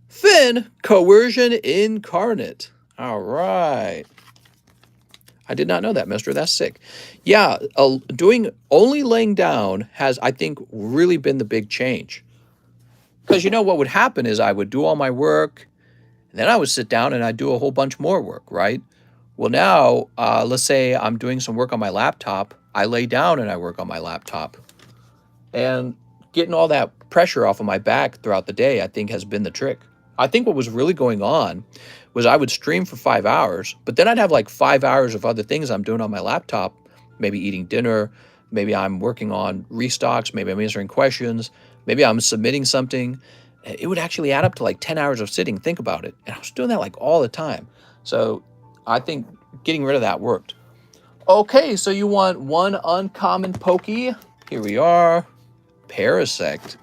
Speaker 1: Finn, Coercion Incarnate. All right. I did not know that, mister. That's sick. Yeah, doing only laying down has, I think, really been the big change. Because you know what would happen is I would do all my work, and then I would sit down and I'd do a whole bunch more work, right? Well, now, let's say I'm doing some work on my laptop. I lay down and I work on my laptop. And getting all that pressure off of my back throughout the day, I think, has been the trick. I think what was really going on was I would stream for 5 hours, but then I'd have like 5 hours of other things I'm doing on my laptop, maybe eating dinner, maybe I'm working on restocks, maybe I'm answering questions, maybe I'm submitting something. It would actually add up to like 10 hours of sitting. Think about it. And I was doing that like all the time. So I think getting rid of that worked. Okay, so you want one uncommon pokey. Here we are. Parasect.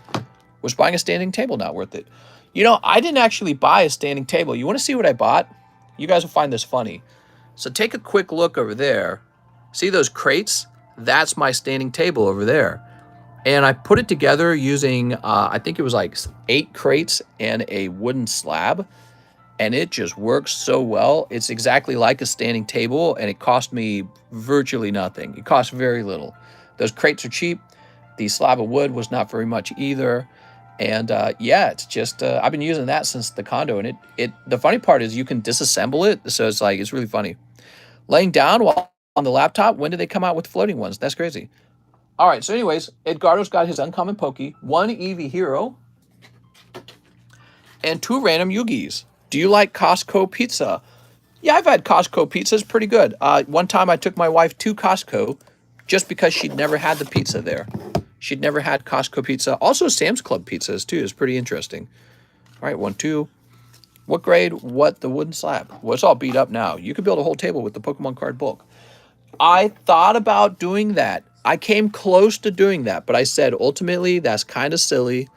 Speaker 1: Was buying a standing table not worth it? You know, I didn't actually buy a standing table. You want to see what I bought? You guys will find this funny. So take a quick look over there. See those crates? That's my standing table over there. And I put it together using, I think it was like 8 crates and a wooden slab. And it just works so well. It's exactly like a standing table, and it cost me virtually nothing. It cost very little. Those crates are cheap. The slab of wood was not very much either. And yeah, it's just, I've been using that since the condo. And the funny part is you can disassemble it. So it's like, it's really funny. Laying down while on the laptop, when did they come out with floating ones? That's crazy. All right, so anyways, Edgardo's got his uncommon pokey, 1 Eevee hero, and 2 random Yugis. Do you like Costco pizza? Yeah, I've had Costco pizza. It's pretty good. One time I took my wife to Costco just because she'd never had the pizza there. She'd never had Costco pizza. Also, Sam's Club pizzas, too, is pretty interesting. All right, 1, 2. What grade? What? The wooden slab. Well, it's all beat up now. You could build a whole table with the Pokemon card bulk. I thought about doing that. I came close to doing that, but I said, ultimately, that's kind of silly.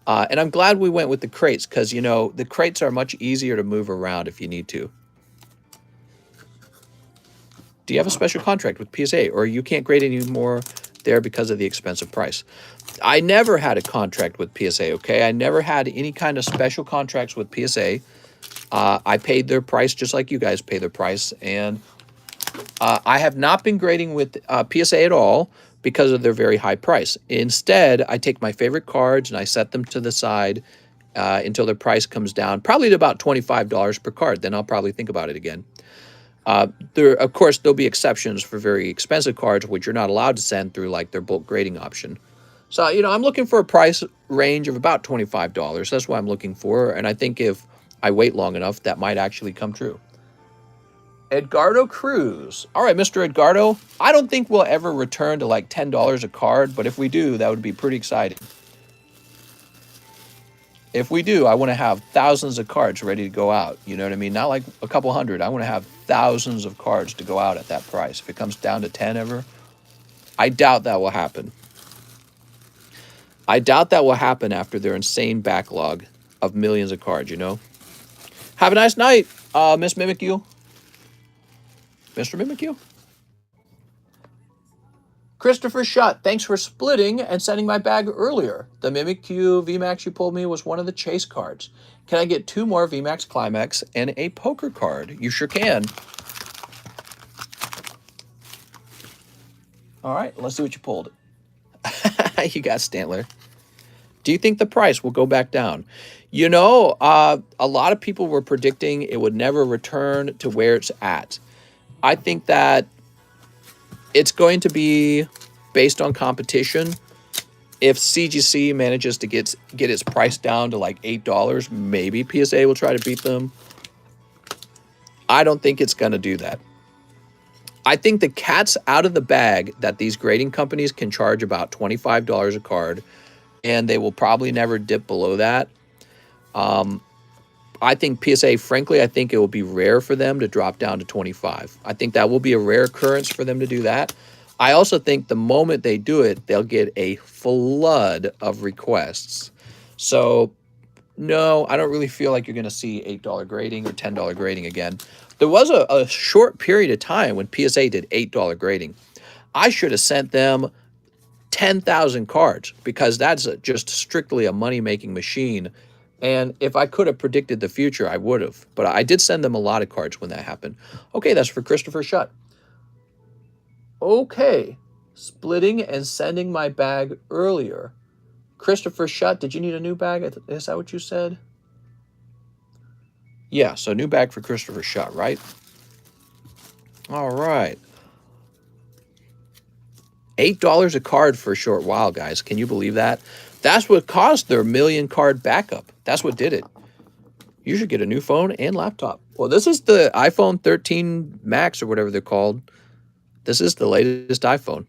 Speaker 1: And I'm glad we went with the crates because, you know, the crates are much easier to move around if you need to. Do you have a special contract with PSA or you can't grade anymore there because of the expensive price? I never had a contract with PSA, okay? I never had any kind of special contracts with PSA. I paid their price just like you guys pay their price. And I have not been grading with PSA at all because of their very high price. Instead, I take my favorite cards and I set them to the side until their price comes down, probably to about $25 per card. Then I'll probably think about it again. Of course, there'll be exceptions for very expensive cards, which you're not allowed to send through like their bulk grading option. So, you know, I'm looking for a price range of about $25. That's what I'm looking for. And I think if I wait long enough, that might actually come true. Edgardo Cruz. All right, Mr. Edgardo. I don't think we'll ever return to like $10 a card, but if we do, that would be pretty exciting. If we do, I want to have thousands of cards ready to go out. You know what I mean? Not like a couple hundred. I want to have thousands of cards to go out at that price. If it comes down to 10 ever, I doubt that will happen. I doubt that will happen after their insane backlog of millions of cards, you know? Have a nice night, Miss Mimikyu. Mr. Mimikyu? Christopher Shutt, thanks for splitting and sending my bag earlier. The Mimikyu VMAX you pulled me was one of the chase cards. Can I get 2 more VMAX Climax and a poker card? You sure can. All right, let's see what you pulled. You got Stantler. Do you think the price will go back down? You know, a lot of people were predicting it would never return to where it's at. I think that it's going to be based on competition. If CGC manages to get its price down to like $8, maybe PSA will try to beat them. I don't think it's going to do that. I think the cat's out of the bag that these grading companies can charge about $25 a card, and they will probably never dip below that. I think PSA, frankly, I think it will be rare for them to drop down to 25. I think that will be a rare occurrence for them to do that. I also think the moment they do it, they'll get a flood of requests. So, no, I don't really feel like you're going to see $8 grading or $10 grading again. There was a short period of time when PSA did $8 grading. I should have sent them 10,000 cards because that's just strictly a money-making machine. And if I could have predicted the future, I would have. But I did send them a lot of cards when that happened. Okay, that's for Christopher Shutt. Okay, splitting and sending my bag earlier. Christopher Shutt, did you need a new bag? Is that what you said? Yeah, so new bag for Christopher Shutt, right? All right. $8 a card for a short while, guys. Can you believe that? That's what caused their million card backup. That's what did it. You should get a new phone and laptop. Well, this is the iPhone 13 Max or whatever they're called. This is the latest iPhone.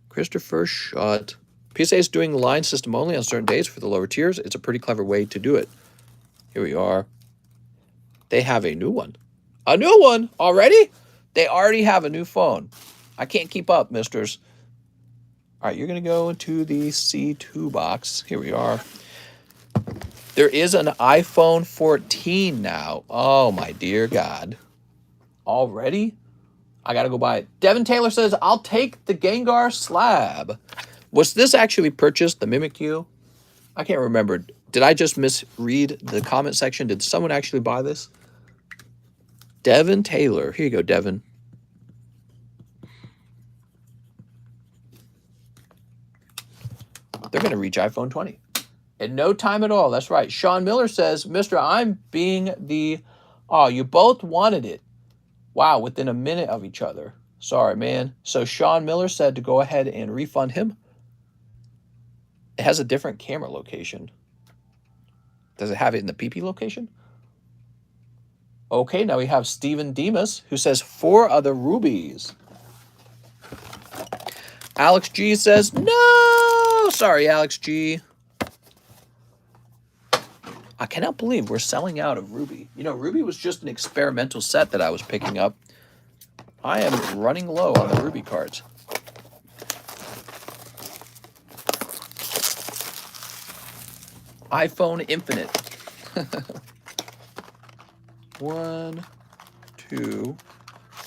Speaker 1: Christopher Schott. PSA is doing line system only on certain days for the lower tiers. It's a pretty clever way to do it. Here we are. They have a new one. A new one already? They already have a new phone. I can't keep up, misters. All right, you're going to go into the C2 box. Here we are. There is an iPhone 14 now. Oh, my dear God. Already? I got to go buy it. Devin Taylor says, I'll take the Gengar slab. Was this actually purchased, the Mimikyu? I can't remember. Did I just misread the comment section? Did someone actually buy this? Devin Taylor. Here you go, Devin. They're going to reach iPhone 20. In no time at all. That's right. Sean Miller says, Mister, I'm being the... Oh, you both wanted it. Wow, within a minute of each other. Sorry, man. So Sean Miller said to go ahead and refund him. It has a different camera location. Does it have it in the PP location? Okay, now we have Steven Demas, who says 4 other rubies. Alex G says, no! Sorry, Alex G. I cannot believe we're selling out of Ruby. You know, Ruby was just an experimental set that I was picking up. I am running low on the Ruby cards. iPhone Infinite. 1, 2,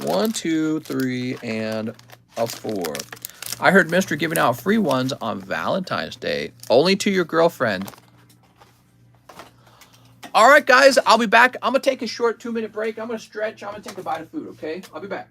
Speaker 1: 1, 2, 3, and a 4. I heard Mr. giving out free ones on Valentine's Day. Only to your girlfriend. All right, guys, I'll be back. I'm going to take a short 2-minute break. I'm going to stretch. I'm going to take a bite of food, okay? I'll be back.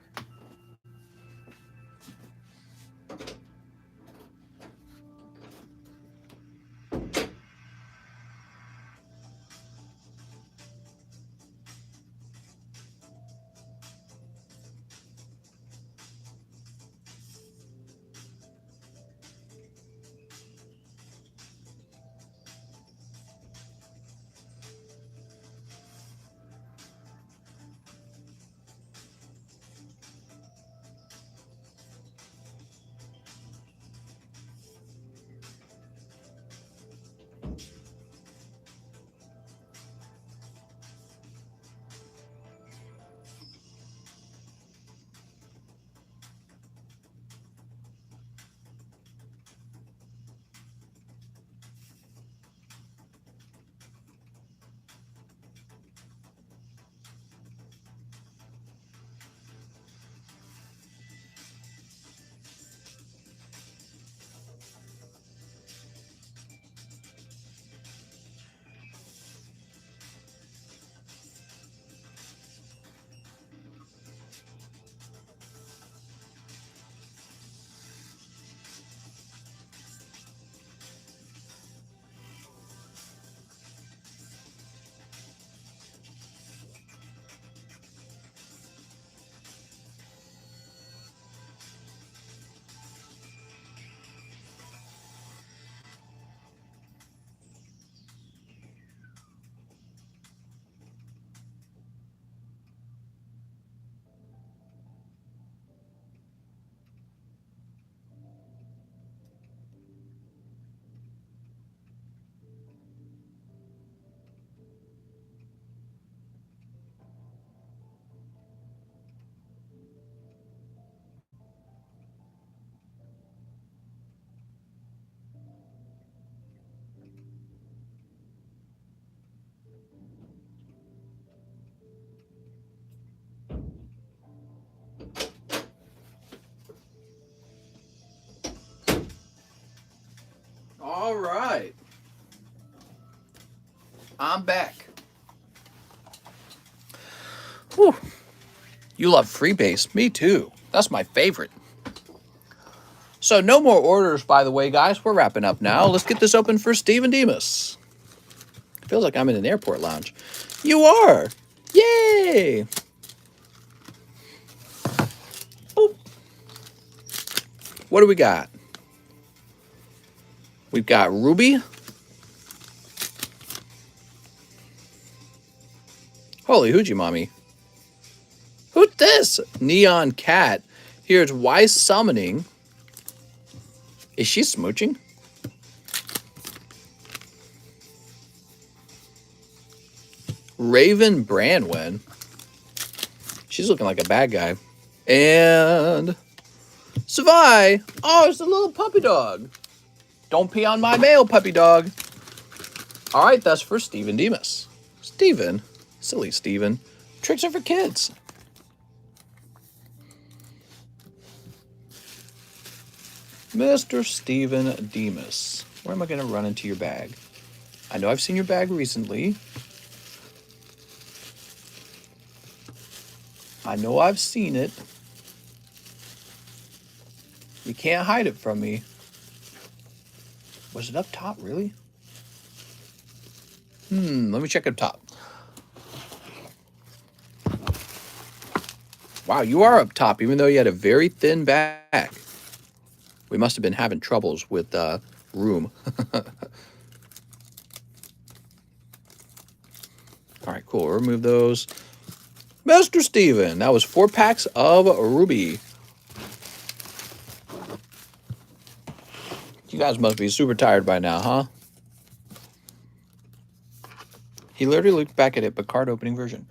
Speaker 1: All right. I'm back. Whew. You love Freebase. Me too. That's my favorite. So no more orders, by the way, guys. We're wrapping up now. Let's get this open for Steven Demas. Feels like I'm in an airport lounge. You are. Yay. Boop. What do we got? We've got Ruby. Holy hoochie mommy. Who's this? Neon Cat. Here's Wise Summoning. Is she smooching? Raven Brandwin. She's looking like a bad guy. And Savai. Oh, it's a little puppy dog. Don't pee on my mail, puppy dog. All right, that's for Steven Demas. Steven. Silly Steven. Tricks are for kids. Mr. Steven Demas. Where am I going to run into your bag? I know I've seen your bag recently. I know I've seen it. You can't hide it from me. Was it up top, really? Let me check up top. Wow, you are up top, even though you had a very thin bag. We must have been having troubles with room. All right, cool. Remove those. Mr. Steven, that was 4 packs of Ruby. You guys must be super tired by now, huh? He literally looked back at it, but card opening version.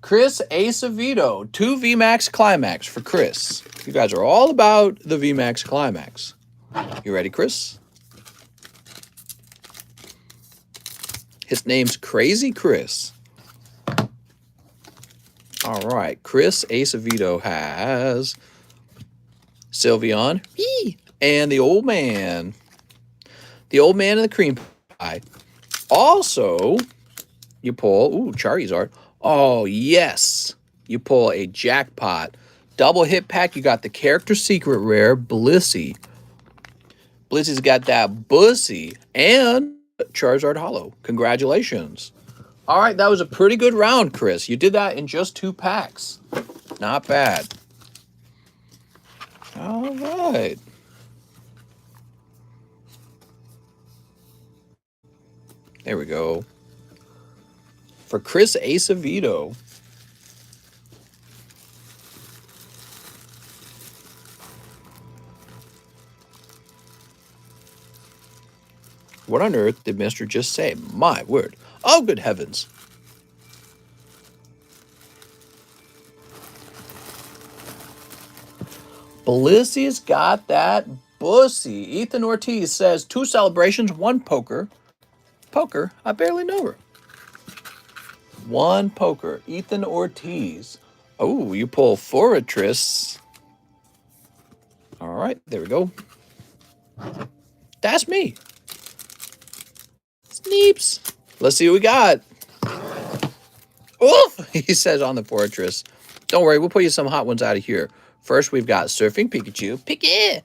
Speaker 1: Chris Acevedo, 2 VMAX Climax for Chris. You guys are all about the VMAX Climax. You ready, Chris? His name's Crazy Chris. All right, Chris Acevedo has Sylveon and the old man. The old man and the cream pie. Also, you pull, Charizard. Oh, yes. You pull a jackpot. Double hit pack. You got the character secret rare, Blissey. Blissey's got that Bussy and Charizard Hollow. Congratulations. All right, that was a pretty good round, Chris. You did that in just 2 packs. Not bad. All right. There we go. For Chris Acevedo. What on earth did Mister just say? My word. Oh, good heavens. Blissey's got that Bussy. Ethan Ortiz says 2 celebrations, 1 poker. Poker? I barely know her. 1 poker. Ethan Ortiz. Oh, you pull Fortress. All right, there we go. That's me. Sneeps. Let's see what we got. Oof, he says on the Fortress. Don't worry, we'll put you some hot ones out of here. First, we've got Surfing Pikachu. Pikachu.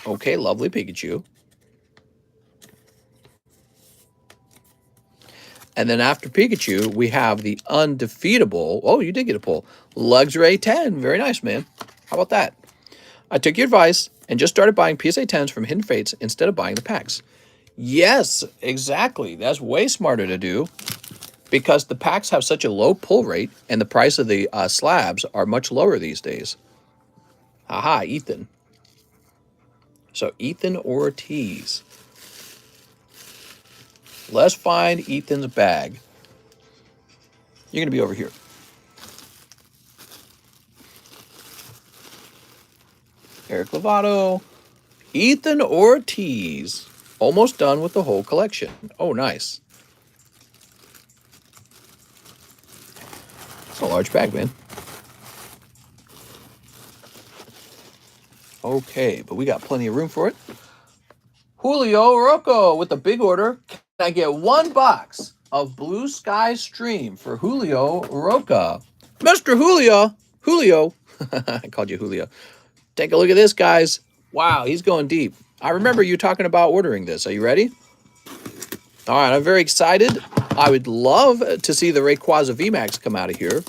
Speaker 1: Okay, lovely Pikachu. And then after Pikachu, we have the undefeatable. Oh, you did get a pull. Luxray 10. Very nice, man. How about that? I took your advice and just started buying PSA 10s from Hidden Fates instead of buying the packs. Yes, exactly. That's way smarter to do because the packs have such a low pull rate and the price of the slabs are much lower these days. Aha, Ethan. So Ethan Ortiz. Let's find Ethan's bag. You're going to be over here. Eric Lovato. Ethan Ortiz. Almost done with the whole collection. Oh, nice. It's a large bag, man. Okay, but we got plenty of room for it. Julio Rocco with the big order. Can I get 1 box of Blue Sky Stream for Julio Rocca? Mr. Julio. I called you Julio. Take a look at this, guys. Wow, he's going deep. I remember you talking about ordering this. Are you ready? All right, I'm very excited. I would love to see the Rayquaza VMAX come out of here.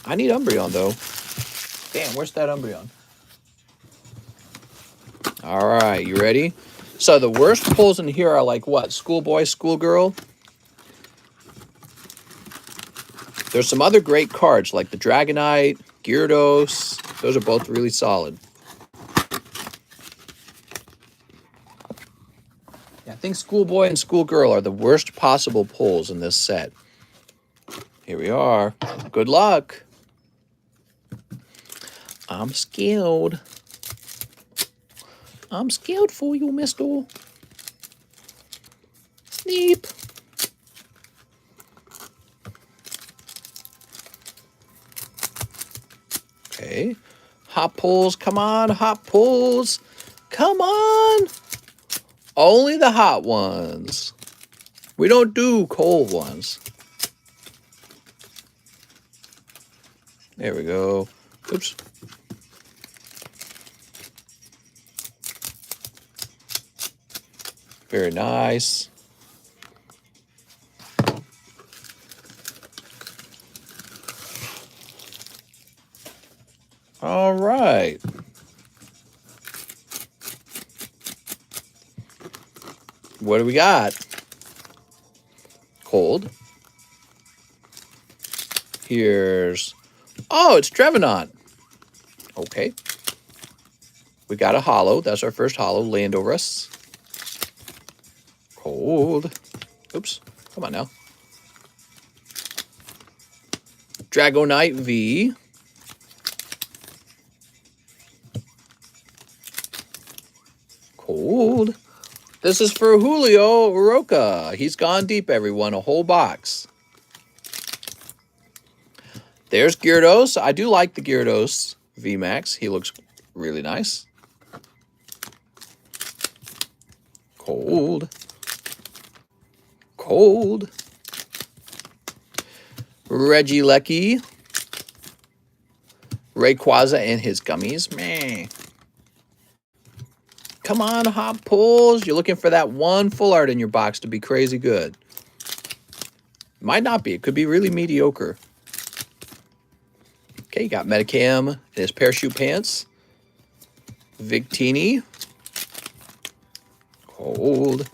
Speaker 1: I need Umbreon, though. Damn, where's that Umbreon? All right, you ready? So the worst pulls in here are like what? Schoolboy, schoolgirl. There's some other great cards like the Dragonite, Gyarados. Those are both really solid. Yeah, I think Schoolboy and Schoolgirl are the worst possible pulls in this set. Here we are. Good luck. I'm scared. I'm scared for you, mister. Sneep. Okay. Hot pulls. Come on, hot pulls. Come on. Only the hot ones. We don't do cold ones. There we go. Oops. Very nice. All right. What do we got? Cold. Here's... Oh, it's Trevenant. Okay. We got a holo. That's our first holo. Landorus. Cold. Oops. Come on now. Dragonite V. Cold. This is for Julio Roca. He's gone deep, everyone. A whole box. There's Gyarados. I do like the Gyarados VMAX. He looks really nice. Cold. Cold. Regieleki. Rayquaza and his gummies. Meh. Come on, hot pulls. You're looking for that one full art in your box to be crazy good. Might not be. It could be really mediocre. Okay, you got Metacam in his parachute pants. Victini. Cold.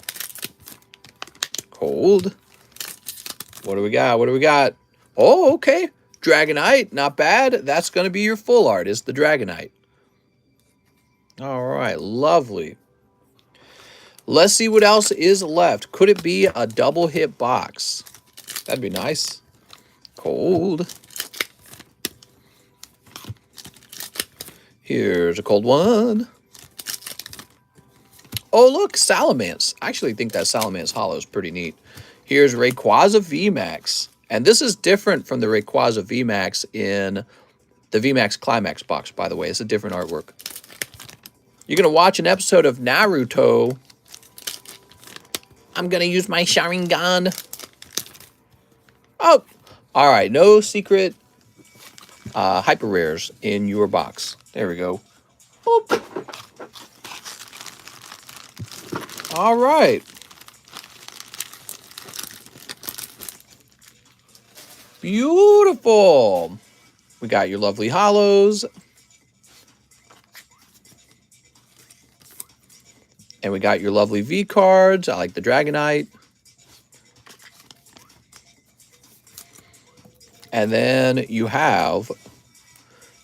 Speaker 1: Cold. What do we got? What do we got? Oh, okay. Dragonite. Not bad. That's going to be your full art, is the Dragonite. All right. Lovely. Let's see what else is left. Could it be a double hit box? That'd be nice. Cold. Here's a cold one. Oh, look, Salamence. I actually think that Salamence holo is pretty neat. Here's Rayquaza VMAX. And this is different from the Rayquaza VMAX in the VMAX Climax box, by the way. It's a different artwork. You're going to watch an episode of Naruto. I'm going to use my Sharingan. Oh, all right. No secret hyper rares in your box. There we go. Boop. All right. Beautiful. We got your lovely holos. And we got your lovely V cards. I like the Dragonite. And then you have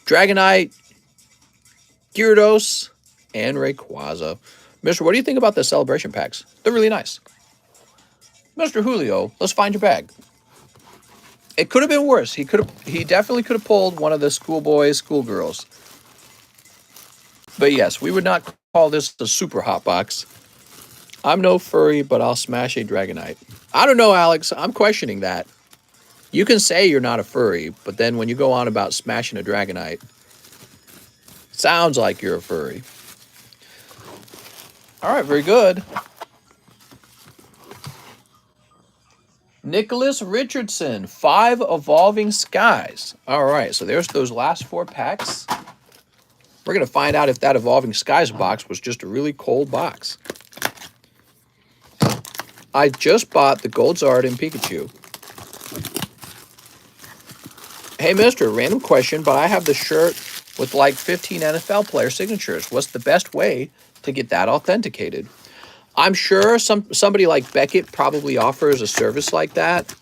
Speaker 1: Dragonite, Gyarados, and Rayquaza. Mister, what do you think about the celebration packs? They're really nice. Mr. Julio, let's find your bag. It could have been worse. He definitely could have pulled one of the schoolboys, schoolgirls. But yes, we would not call this the super hot box. I'm no furry, but I'll smash a Dragonite. I don't know, Alex. I'm questioning that. You can say you're not a furry, but then when you go on about smashing a Dragonite, sounds like you're a furry. All right, very good. Nicholas Richardson, 5 Evolving Skies. All right, so there's those last 4 packs. We're going to find out if that Evolving Skies box was just a really cold box. I just bought the Gold Zard and Pikachu. Hey, mister, random question, but I have the shirt with like 15 NFL player signatures. What's the best way to get that authenticated. I'm sure somebody like Beckett probably offers a service like that.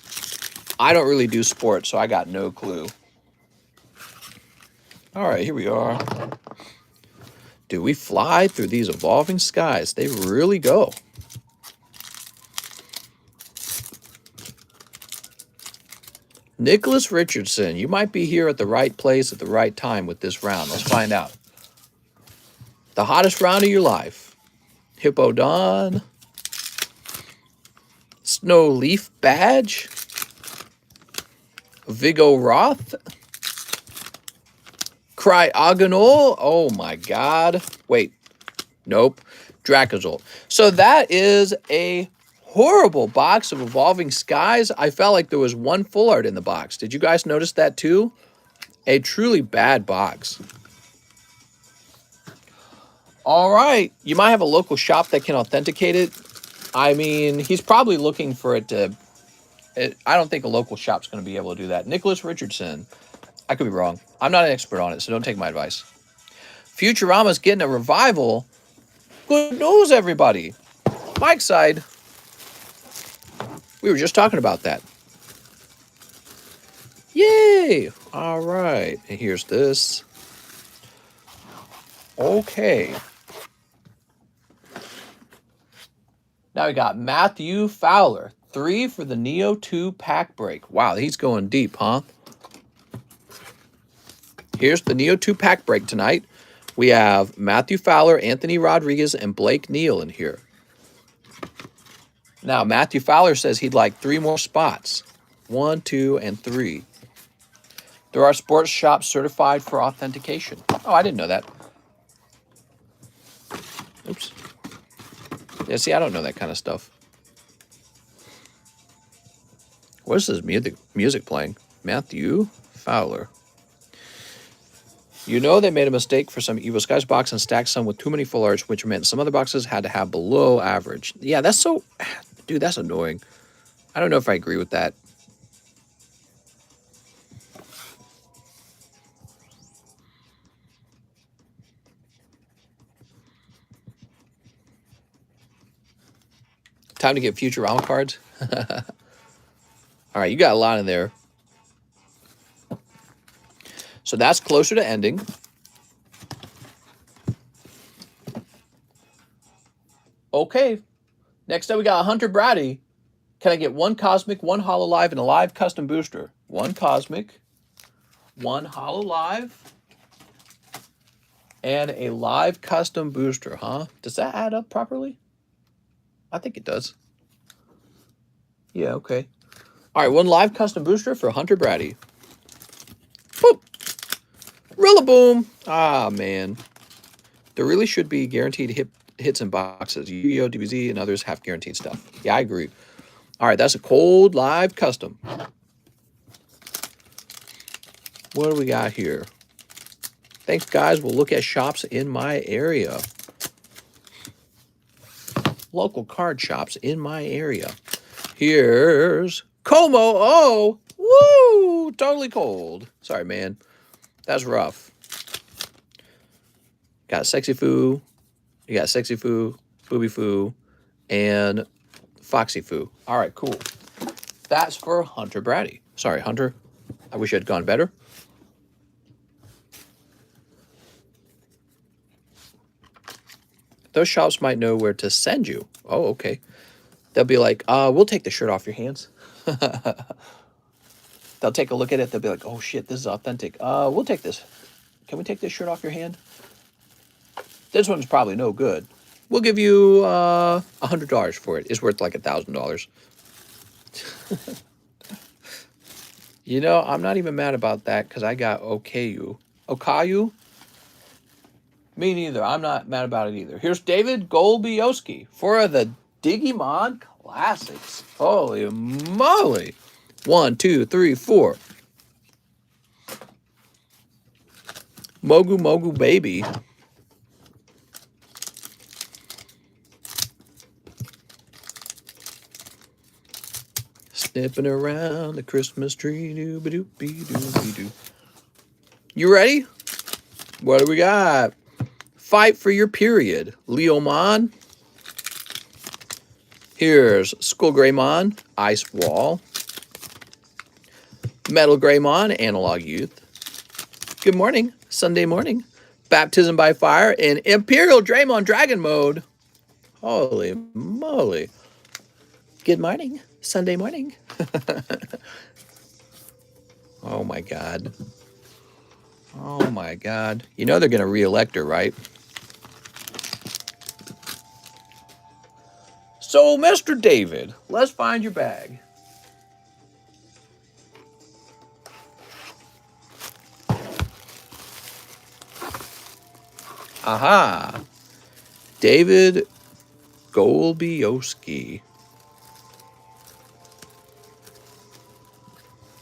Speaker 1: I don't really do sports, so I got no clue. All right, here we are. Do we fly through these evolving skies? They really go. Nicholas Richardson, you might be here at the right place at the right time with this round. Let's find out. The hottest round of your life. Hippodon. Snow Leaf Badge. Vigo Roth. Cryogonal. Oh my God. Wait. Nope. Dracozolt. So that is a horrible box of Evolving Skies. I felt like there was one full art in the box. Did you guys notice that too? A truly bad box. All right. You might have a local shop that can authenticate it. I mean, he's probably looking for it to... I don't think a local shop's going to be able to do that. Nicholas Richardson. I could be wrong. I'm not an expert on it, so don't take my advice. Futurama's getting a revival. Good news, everybody. Mike's side. We were just talking about that. Yay! All right. And here's this. Okay. Now we got Matthew Fowler. 3 for the Neo 2 pack break. Wow, he's going deep, huh? Here's the Neo 2 pack break tonight. We have Matthew Fowler, Anthony Rodriguez, and Blake Neal in here. Now, Matthew Fowler says he'd like 3 more spots. 1, 2, and 3. There are sports shops certified for authentication. Oh, I didn't know that. Oops. Yeah, see, I don't know that kind of stuff. What is this music playing? Matthew Fowler. You know they made a mistake for some Evil Skies box and stacked some with too many full arts, which meant some other boxes had to have below average. Yeah, that's so... Dude, that's annoying. I don't know if I agree with that. Time to get Futurama cards. All right, you got a lot in there. So that's closer to ending. Okay. Next up, we got Hunter Brady. Can I get 1 Cosmic, 1 Hololive, and a live custom booster? 1 Cosmic, 1 Hololive, and a live custom booster, huh? Does that add up properly? I think it does. Yeah, okay. All right, 1 live custom booster for Hunter Brady. Boop. Rillaboom. Ah, man. There really should be guaranteed hits in boxes. Yu-Gi-Oh!, DBZ, and others have guaranteed stuff. Yeah, I agree. All right, that's a cold live custom. What do we got here? Thanks, guys. We'll look at shops in my area. Local card shops in my area. Here's Como. Oh, woo! Totally cold. Sorry, man. That's rough. Got Sexy Foo. You got Sexy Foo, Booby Foo, and Foxy Foo. All right, cool. That's for Hunter Brady. Sorry, Hunter. I wish you had gone better. Those shops might know where to send you. Oh, okay. They'll be like, we'll take the shirt off your hands. They'll take a look at it. They'll be like, oh, shit, this is authentic. We'll take this. Can we take this shirt off your hand? This one's probably no good. We'll give you $100 for it. It's worth like $1,000. You know, I'm not even mad about that because I got Okayu. Okayu? Me neither. I'm not mad about it either. Here's David Golubowski for the Digimon Classics. Holy moly. 1, 2, 3, 4. Mogu Mogu Baby. Snipping around the Christmas tree. Doo-ba-doo-be-doo-be-doo. You ready? What do we got? Fight for Your Period, Leomon. Here's Skull Greymon, Ice Wall. Metal Greymon, Analog Youth. Good morning, Sunday morning. Baptism by Fire in Imperial Draymon Dragon Mode. Holy moly. Good morning, Sunday morning. Oh my God. Oh my God. You know they're going to re-elect her, right? So, Mr. David, let's find your bag. Aha. David Golbioski.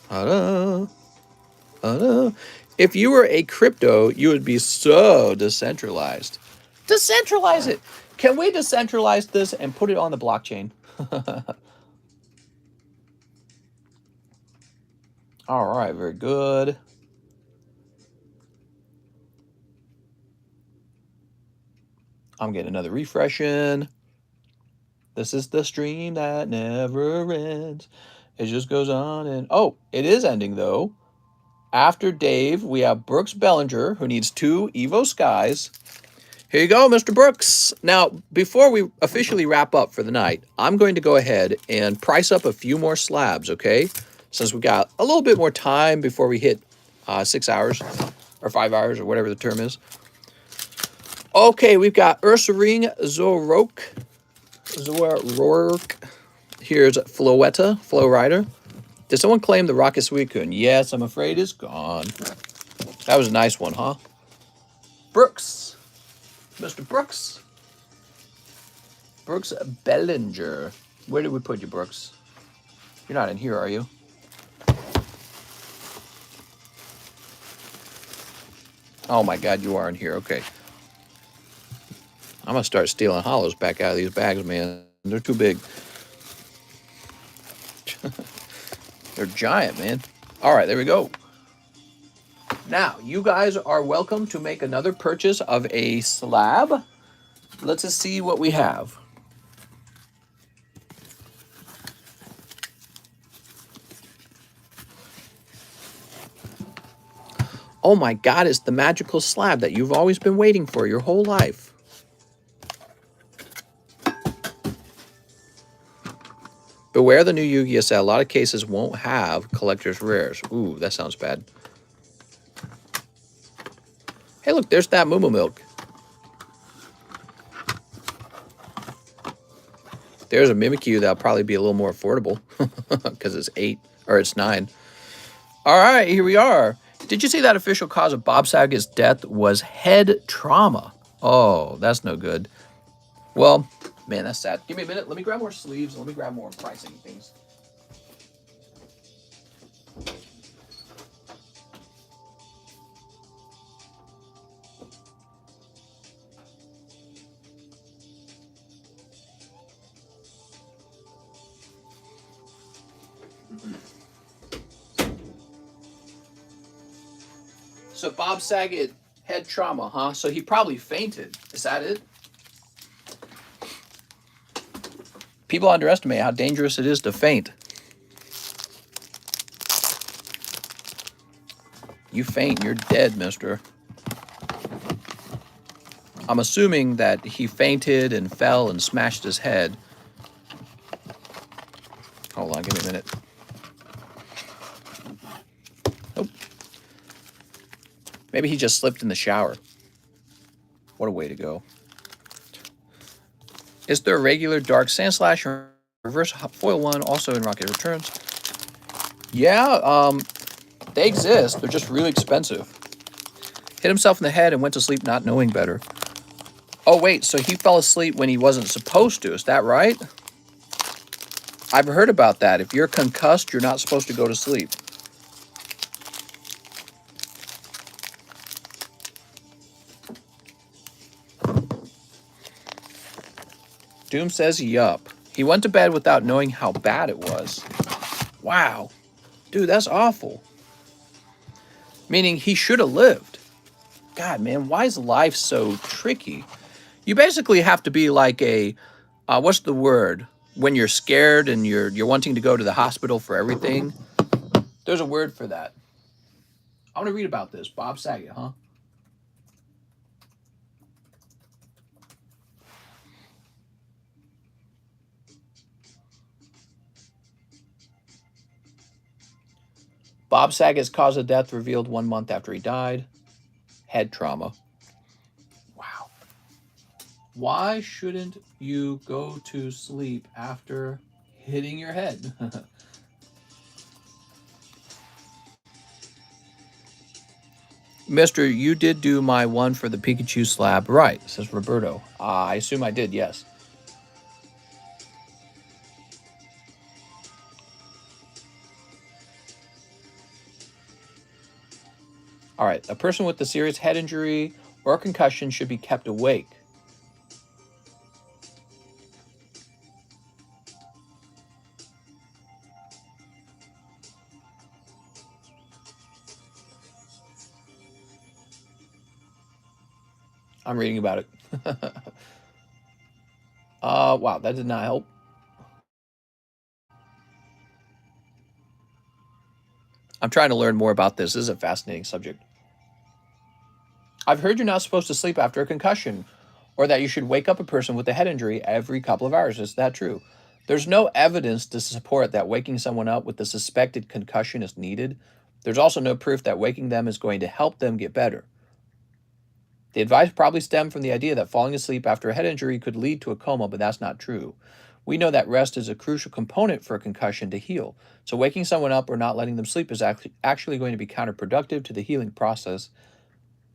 Speaker 1: Ta-da. Ta-da. If you were a crypto, you would be so decentralized. Decentralize it. Can we decentralize this and put it on the blockchain? All right, very good. I'm getting another refresh in. This is the stream that never ends. It just goes on and... Oh, it is ending, though. After Dave, we have Brooks Bellinger, who needs 2 Evo Skies. Here you go, Mr. Brooks. Now, before we officially wrap up for the night, I'm going to go ahead and price up a few more slabs, okay? Since we got a little bit more time before we hit 6 hours or 5 hours or whatever the term is. Okay, we've got Ursaring Zorok. Here's Floetta, Flow Rider. Did someone claim the Rocket Suicune? Yes, I'm afraid it's gone. That was a nice one, huh? Brooks. Mr. Brooks. Brooks Bellinger. Where did we put you, Brooks? You're not in here, are you? Oh my God, you are in here. Okay. I'm going to start stealing hollows back out of these bags, man. They're too big. They're giant, man. All right, there we go. Now, you guys are welcome to make another purchase of a slab. Let's just see what we have. Oh my God, it's the magical slab that you've always been waiting for your whole life. Beware the new Yu-Gi-Oh! Set. A lot of cases won't have collector's rares. Ooh, that sounds bad. Hey, look, there's that Moo Moo Milk. There's a Mimikyu that'll probably be a little more affordable because it's 8 or it's 9. All right, here we are. Did you see that official cause of Bob Saget's death was head trauma? Oh, that's no good. Well, man, that's sad. Give me a minute. Let me grab more sleeves. Let me grab more pricing things. So Bob Saget, head trauma, huh? So he probably fainted. Is that it? People underestimate how dangerous it is to faint. You faint, you're dead, mister. I'm assuming that he fainted and fell and smashed his head. Hold on, give me a minute. Nope. Maybe he just slipped in the shower. What a way to go. Is there a regular Dark Sandslash or reverse foil one also in Rocket Returns? Yeah, they exist. They're just really expensive. Hit himself in the head and went to sleep not knowing better. Oh, wait, so he fell asleep when he wasn't supposed to. Is that right? I've heard about that. If you're concussed, you're not supposed to go to sleep. Doom says yup. He went to bed without knowing how bad it was. Wow. Dude, that's awful. Meaning he should have lived. God, man, why is life so tricky? You basically have to be like a, what's the word? When you're scared and you're wanting to go to the hospital for everything. There's a word for that. I want to read about this. Bob Saget, huh? Bob Saget's cause of death revealed 1 month after he died. Head trauma. Wow. Why shouldn't you go to sleep after hitting your head? Mister, you did do my one for the Pikachu slab right, says Roberto. I assume I did, yes. All right, a person with a serious head injury or concussion should be kept awake. I'm reading about it. Wow, that did not help. I'm trying to learn more about this. This is a fascinating subject. I've heard you're not supposed to sleep after a concussion, or that you should wake up a person with a head injury every couple of hours. Is that true? There's no evidence to support that waking someone up with a suspected concussion is needed. There's also no proof that waking them is going to help them get better. The advice probably stemmed from the idea that falling asleep after a head injury could lead to a coma, but that's not true. We know that rest is a crucial component for a concussion to heal, so waking someone up or not letting them sleep is actually going to be counterproductive to the healing process.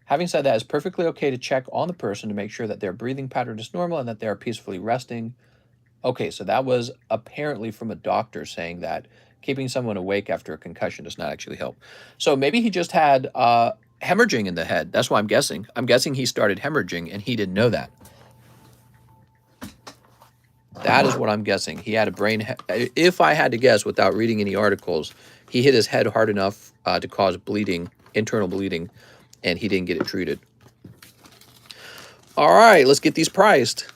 Speaker 1: Having said that, it's perfectly okay to check on the person to make sure that their breathing pattern is normal and that they are peacefully resting. Okay, so that was apparently from a doctor saying that keeping someone awake after a concussion does not actually help. So maybe he just had hemorrhaging in the head. That's what I'm guessing. I'm guessing he started hemorrhaging and he didn't know that. That is what I'm guessing. He had a brain. If I had to guess without reading any articles, he hit his head hard enough to cause bleeding, internal bleeding, and he didn't get it treated. All right, let's get these priced.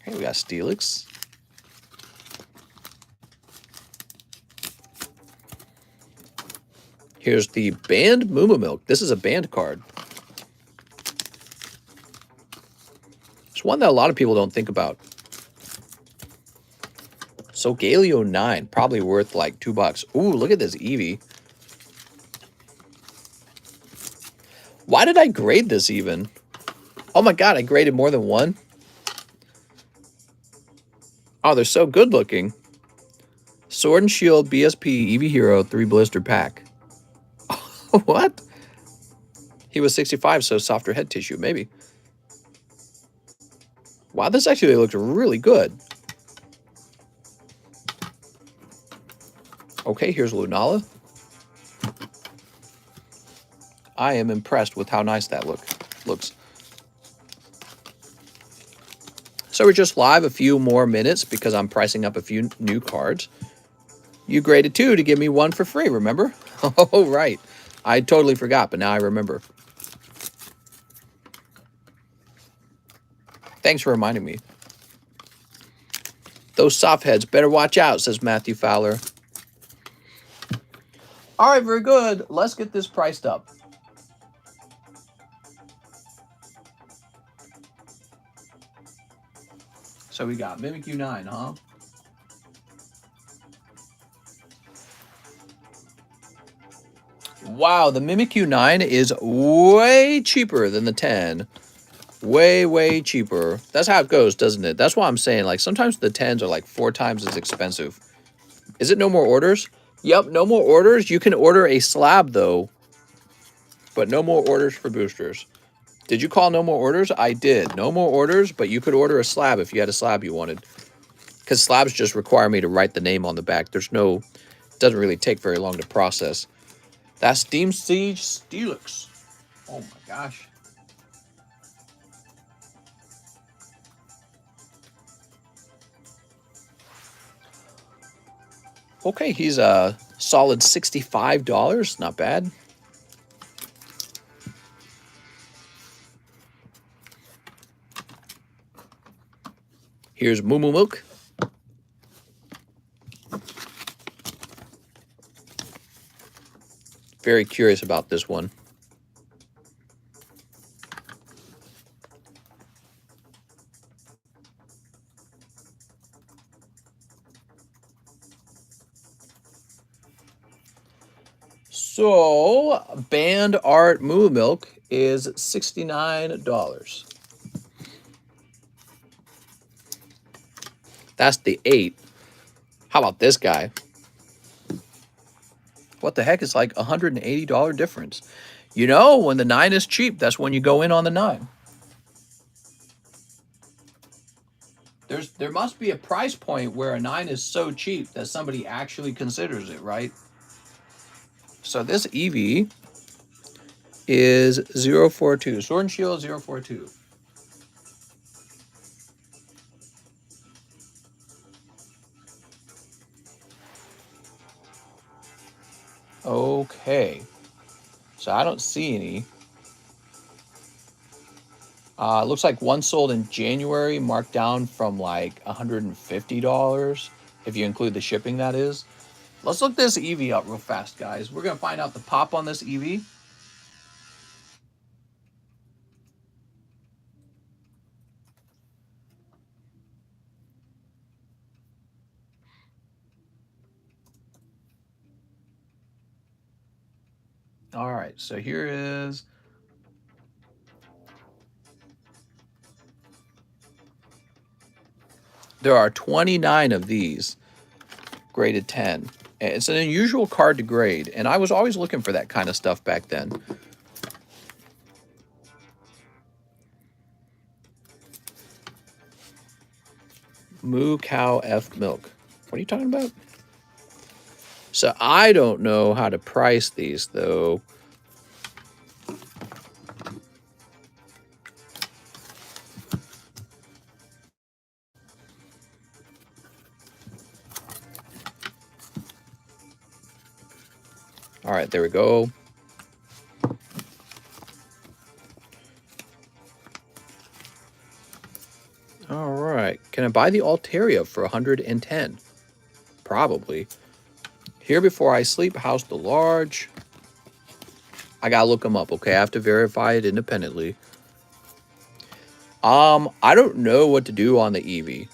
Speaker 1: Okay, we got Steelix. Here's the banned Moo Milk. This is a banned card. It's one that a lot of people don't think about. So Galio 9, probably worth like $2. Ooh, look at this Eevee. Why did I grade this even? Oh my god, I graded more than one? Oh, they're so good looking. Sword and Shield BSP Eevee Hero 3 blister pack. What? He was 65, so softer head tissue, maybe. Wow, this actually looks really good. Okay, here's Lunala. I am impressed with how nice that looks. So we're just live a few more minutes because I'm pricing up a few new cards. You graded 2 to give me 1 for free, remember? Oh, right. I totally forgot, but now I remember. Thanks for reminding me. Those soft heads better watch out, says Matthew Fowler. All right, very good. Let's get this priced up. So we got Mimikyu 9, huh? Wow, the Mimikyu 9 is way cheaper than the 10. Way, way cheaper. That's how it goes, doesn't it? That's why I'm saying, like, sometimes the 10s are like 4 times as expensive. Is it no more orders? Yep, no more orders. You can order a slab, though, but no more orders for boosters. Did you call no more orders? I did. No more orders, but you could order a slab if you had a slab you wanted. Because slabs just require me to write the name on the back. There's no... It doesn't really take very long to process. That's Steam Siege Steelix. Oh my gosh. Okay, he's Solid $65. Not bad. Here's Moo Moo Milk. Very curious about this one. So, band art Moo Milk is $69. That's the 8. How about this guy? What the heck? It's like $180 difference. You know, when the 9 is cheap, that's when you go in on the 9. There must be a price point where a 9 is so cheap that somebody actually considers it, right? So this EV is 042. Sword and Shield 042. Okay. So I don't see any. Looks like one sold in January, marked down from like $150, if you include the shipping, that is. Let's look this EV up real fast, guys. We're going to find out the pop on this EV. All right, so here is... There are 29 of these, graded 10. It's an unusual card to grade, and I was always looking for that kind of stuff back then. Moo Cow F Milk. What are you talking about? So I don't know how to price these, though. All right, there we go. All right. Can I buy the Altaria for 110? Probably. Here Before I Sleep, House the Large. I gotta look them up, okay? I have to verify it independently. I don't know what to do on the Eevee.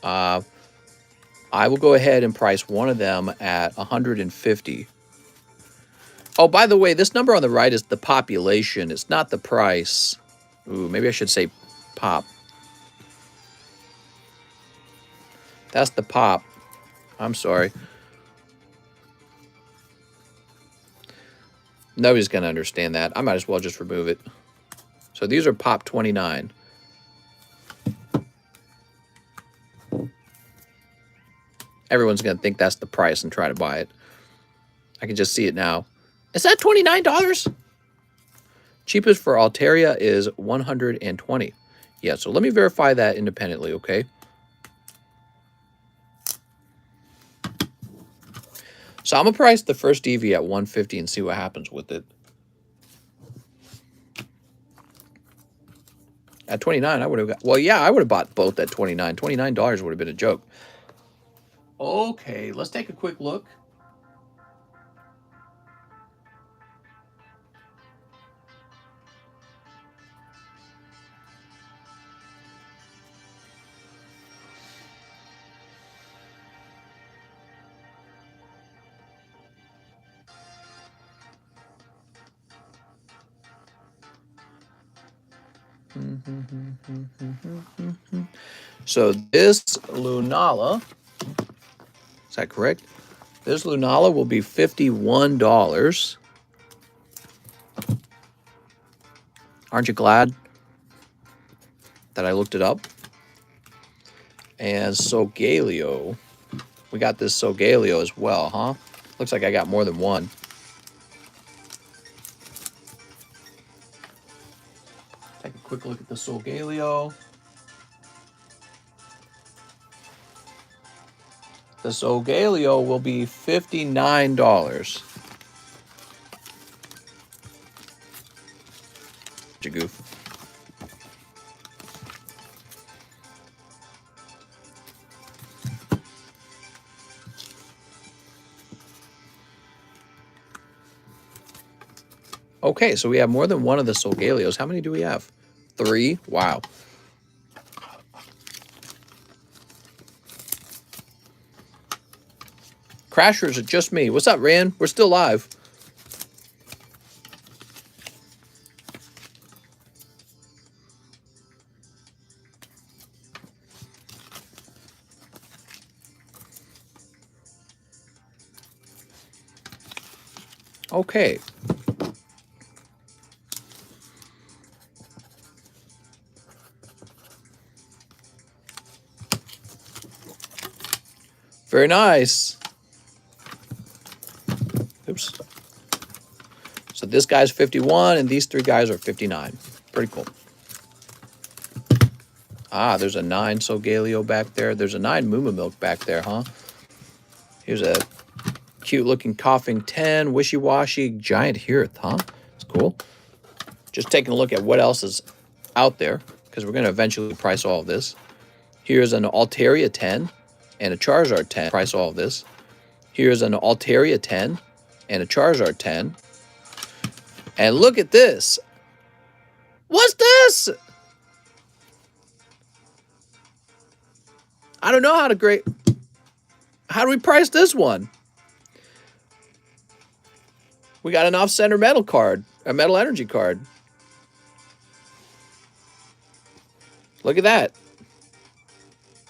Speaker 1: I will go ahead and price one of them at 150. Oh, by the way, this number on the right is the population. It's not the price. Ooh, maybe I should say pop. That's the pop. I'm sorry. Nobody's going to understand that. I might as well just remove it. So these are pop 29. Everyone's going to think that's the price and try to buy it. I can just see it now. Is that $29? Cheapest for Altaria is 120. Yeah, so let me verify that independently, okay? So I'm going to price the first EV at 150 and see what happens with it. At 29, I would have got... Well, yeah, I would have bought both at 29. $29 would have been a joke. Okay, let's take a quick look. So this Lunala, is that correct? This Lunala will be $51. Aren't you glad that I looked it up? And Solgaleo. We got this Solgaleo as well, huh? Looks like I got more than one. Take a quick look at the Solgaleo. The the Solgaleo will be $59. Goof. Okay, so we have more than one of the Solgaleos. How many do we have? 3? Wow. Crashers, it's just me. What's up, Ran? We're still live. Okay. Very nice. Oops. So this guy's 51, and these 3 guys are 59. Pretty cool. Ah, there's a 9 Solgaleo back there. There's a 9 Moo Milk back there, huh? Here's a cute-looking coughing 10, wishy-washy giant Hearth, huh? It's cool. Just taking a look at what else is out there, because we're going to eventually price all of this. Here's an Altaria 10 and a Charizard 10. Price all of this. Here's an Altaria 10 and a Charizard 10. And look at this. What's this? I don't know how to grade. How do we price this one? We got an off-center metal card, a metal energy card. Look at that.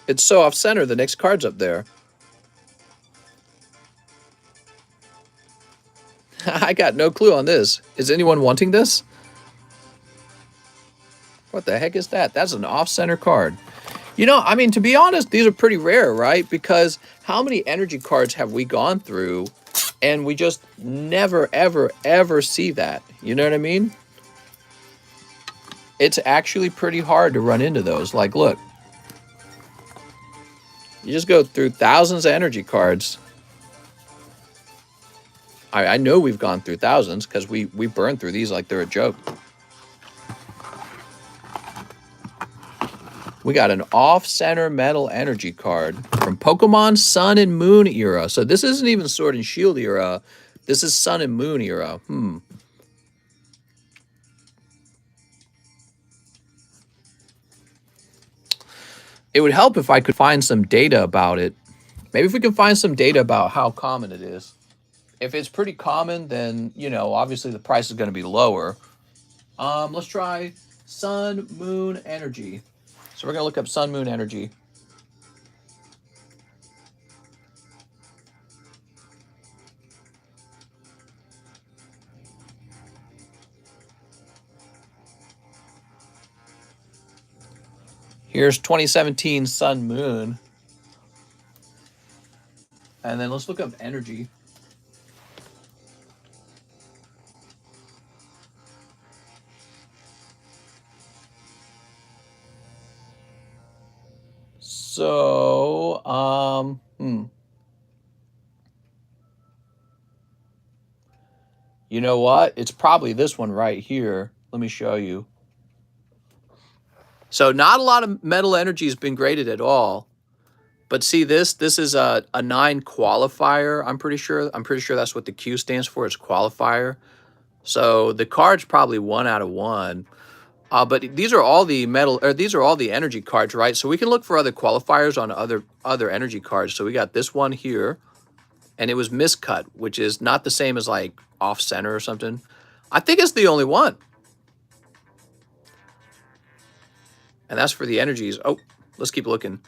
Speaker 1: It's so off-center, the next card's up there. I got no clue on this. Is anyone wanting this? What the heck is that? That's an off-center card. You know, I mean, to be honest, these are pretty rare, right? Because how many energy cards have we gone through and we just never, ever, ever see that? You know what I mean? It's actually pretty hard to run into those. Like, look. You just go through thousands of energy cards. I know we've gone through thousands because we burn through these like they're a joke. We got an off-center metal energy card from Pokemon Sun and Moon era. So this isn't even Sword and Shield era. This is Sun and Moon era. It would help if I could find some data about it. Maybe if we can find some data about how common it is. If it's pretty common, then, you know, obviously the price is going to be lower. Let's try Sun, Moon, Energy. So we're going to look up Sun, Moon, Energy. Here's 2017 Sun, Moon. And then let's look up Energy. So, you know what? It's probably this one right here. Let me show you. So not a lot of metal energy has been graded at all. But see this is a 9 qualifier. I'm pretty sure that's what the Q stands for. It's qualifier. So the card's probably 1 out of 1. But these are all the these are all the energy cards, right? So we can look for other qualifiers on other energy cards. So we got this one here, and it was miscut, which is not the same as like off center or something. I think it's the only one. And that's for the energies. Oh, let's keep looking.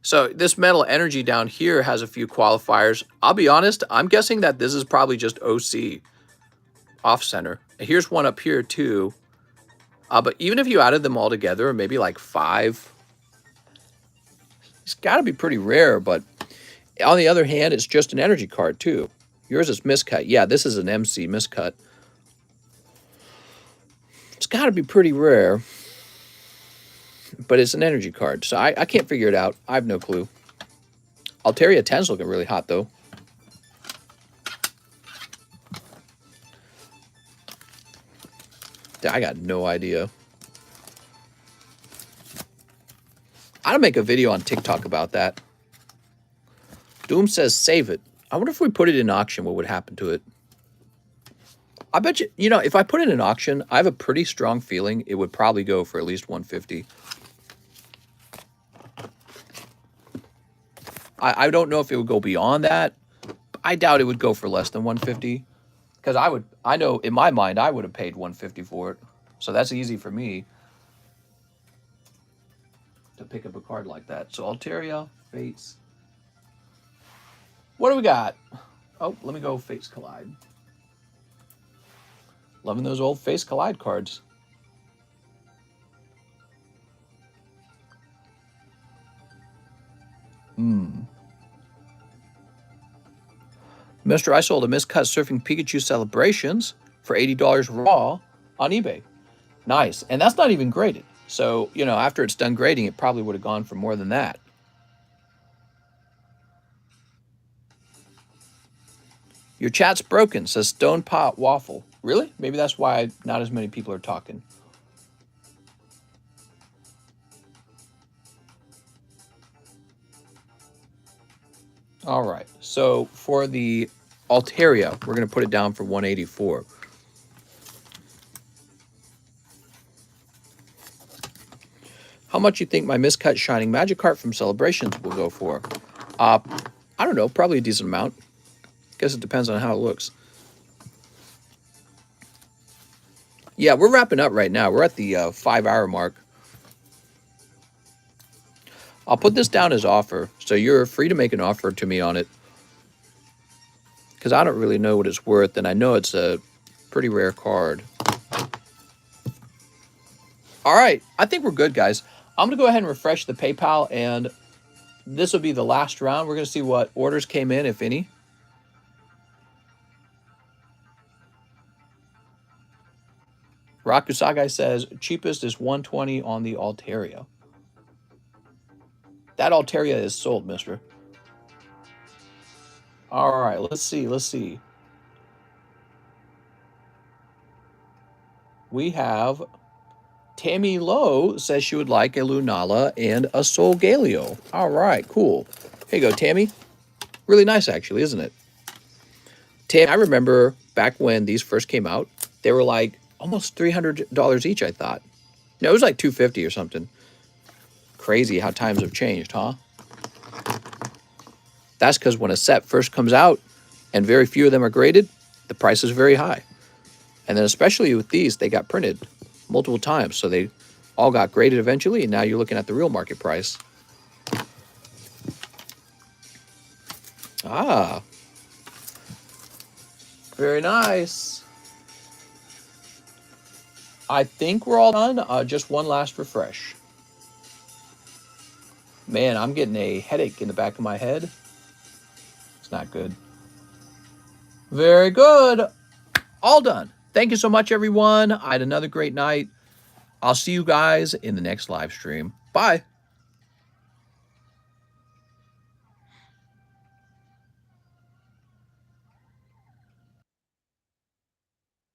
Speaker 1: So this metal energy down here has a few qualifiers. I'll be honest, I'm guessing that this is probably just OC off center. Here's one up here too. But even if you added them all together, maybe like 5, it's got to be pretty rare. But on the other hand, it's just an energy card too. Yours is miscut. Yeah, this is an MC miscut. It's got to be pretty rare. But it's an energy card, so I can't figure it out. I have no clue. Altaria 10's looking really hot, though. I got no idea. I'll make a video on TikTok about that. Doom says save it. I wonder if we put it in auction, what would happen to it? I bet you, you know, if I put it in auction, I have a pretty strong feeling it would probably go for at least 150. I don't know if it would go beyond that. I doubt it would go for less than 150. Because I know in my mind, I would have paid 150 for it. So that's easy for me to pick up a card like that. So Altaria, Fates. What do we got? Oh, let me go Fates Collide. Loving those old Fates Collide cards. Mister, I sold a miscut Surfing Pikachu Celebrations for $80 raw on eBay. Nice. And that's not even graded. So, you know, after it's done grading, it probably would have gone for more than that. Your chat's broken, says Stone Pot Waffle. Really? Maybe that's why not as many people are talking. All right. So for the Altaria, we're going to put it down for 184. How much you think my miscut Shining Magic card from Celebrations will go for? I don't know. Probably a decent amount. Guess it depends on how it looks. Yeah, we're wrapping up right now. We're at the 5-hour mark. I'll put this down as offer, so you're free to make an offer to me on it. Because I don't really know what it's worth, and I know it's a pretty rare card. All right, I think we're good, guys. I'm going to go ahead and refresh the PayPal, and this will be the last round. We're going to see what orders came in, if any. Rakusagai says, cheapest is 120 on the Altaria. That Altaria is sold, mister. All right, let's see. We have Tammy Lowe says she would like a Lunala and a Solgaleo. All right, cool. Here you go, Tammy. Really nice, actually, isn't it? Tammy, I remember back when these first came out, they were like almost $300 each, I thought. No, it was like $250 or something. Crazy how times have changed, huh? That's because when a set first comes out and very few of them are graded, the price is very high. And then especially with these, they got printed multiple times. So they all got graded eventually, and now you're looking at the real market price. Ah. Very nice. I think we're all done. Just one last refresh. Man, I'm getting a headache in the back of my head. It's not good. Very good. All done. Thank you so much, everyone. I had another great night. I'll see you guys in the next live stream. Bye.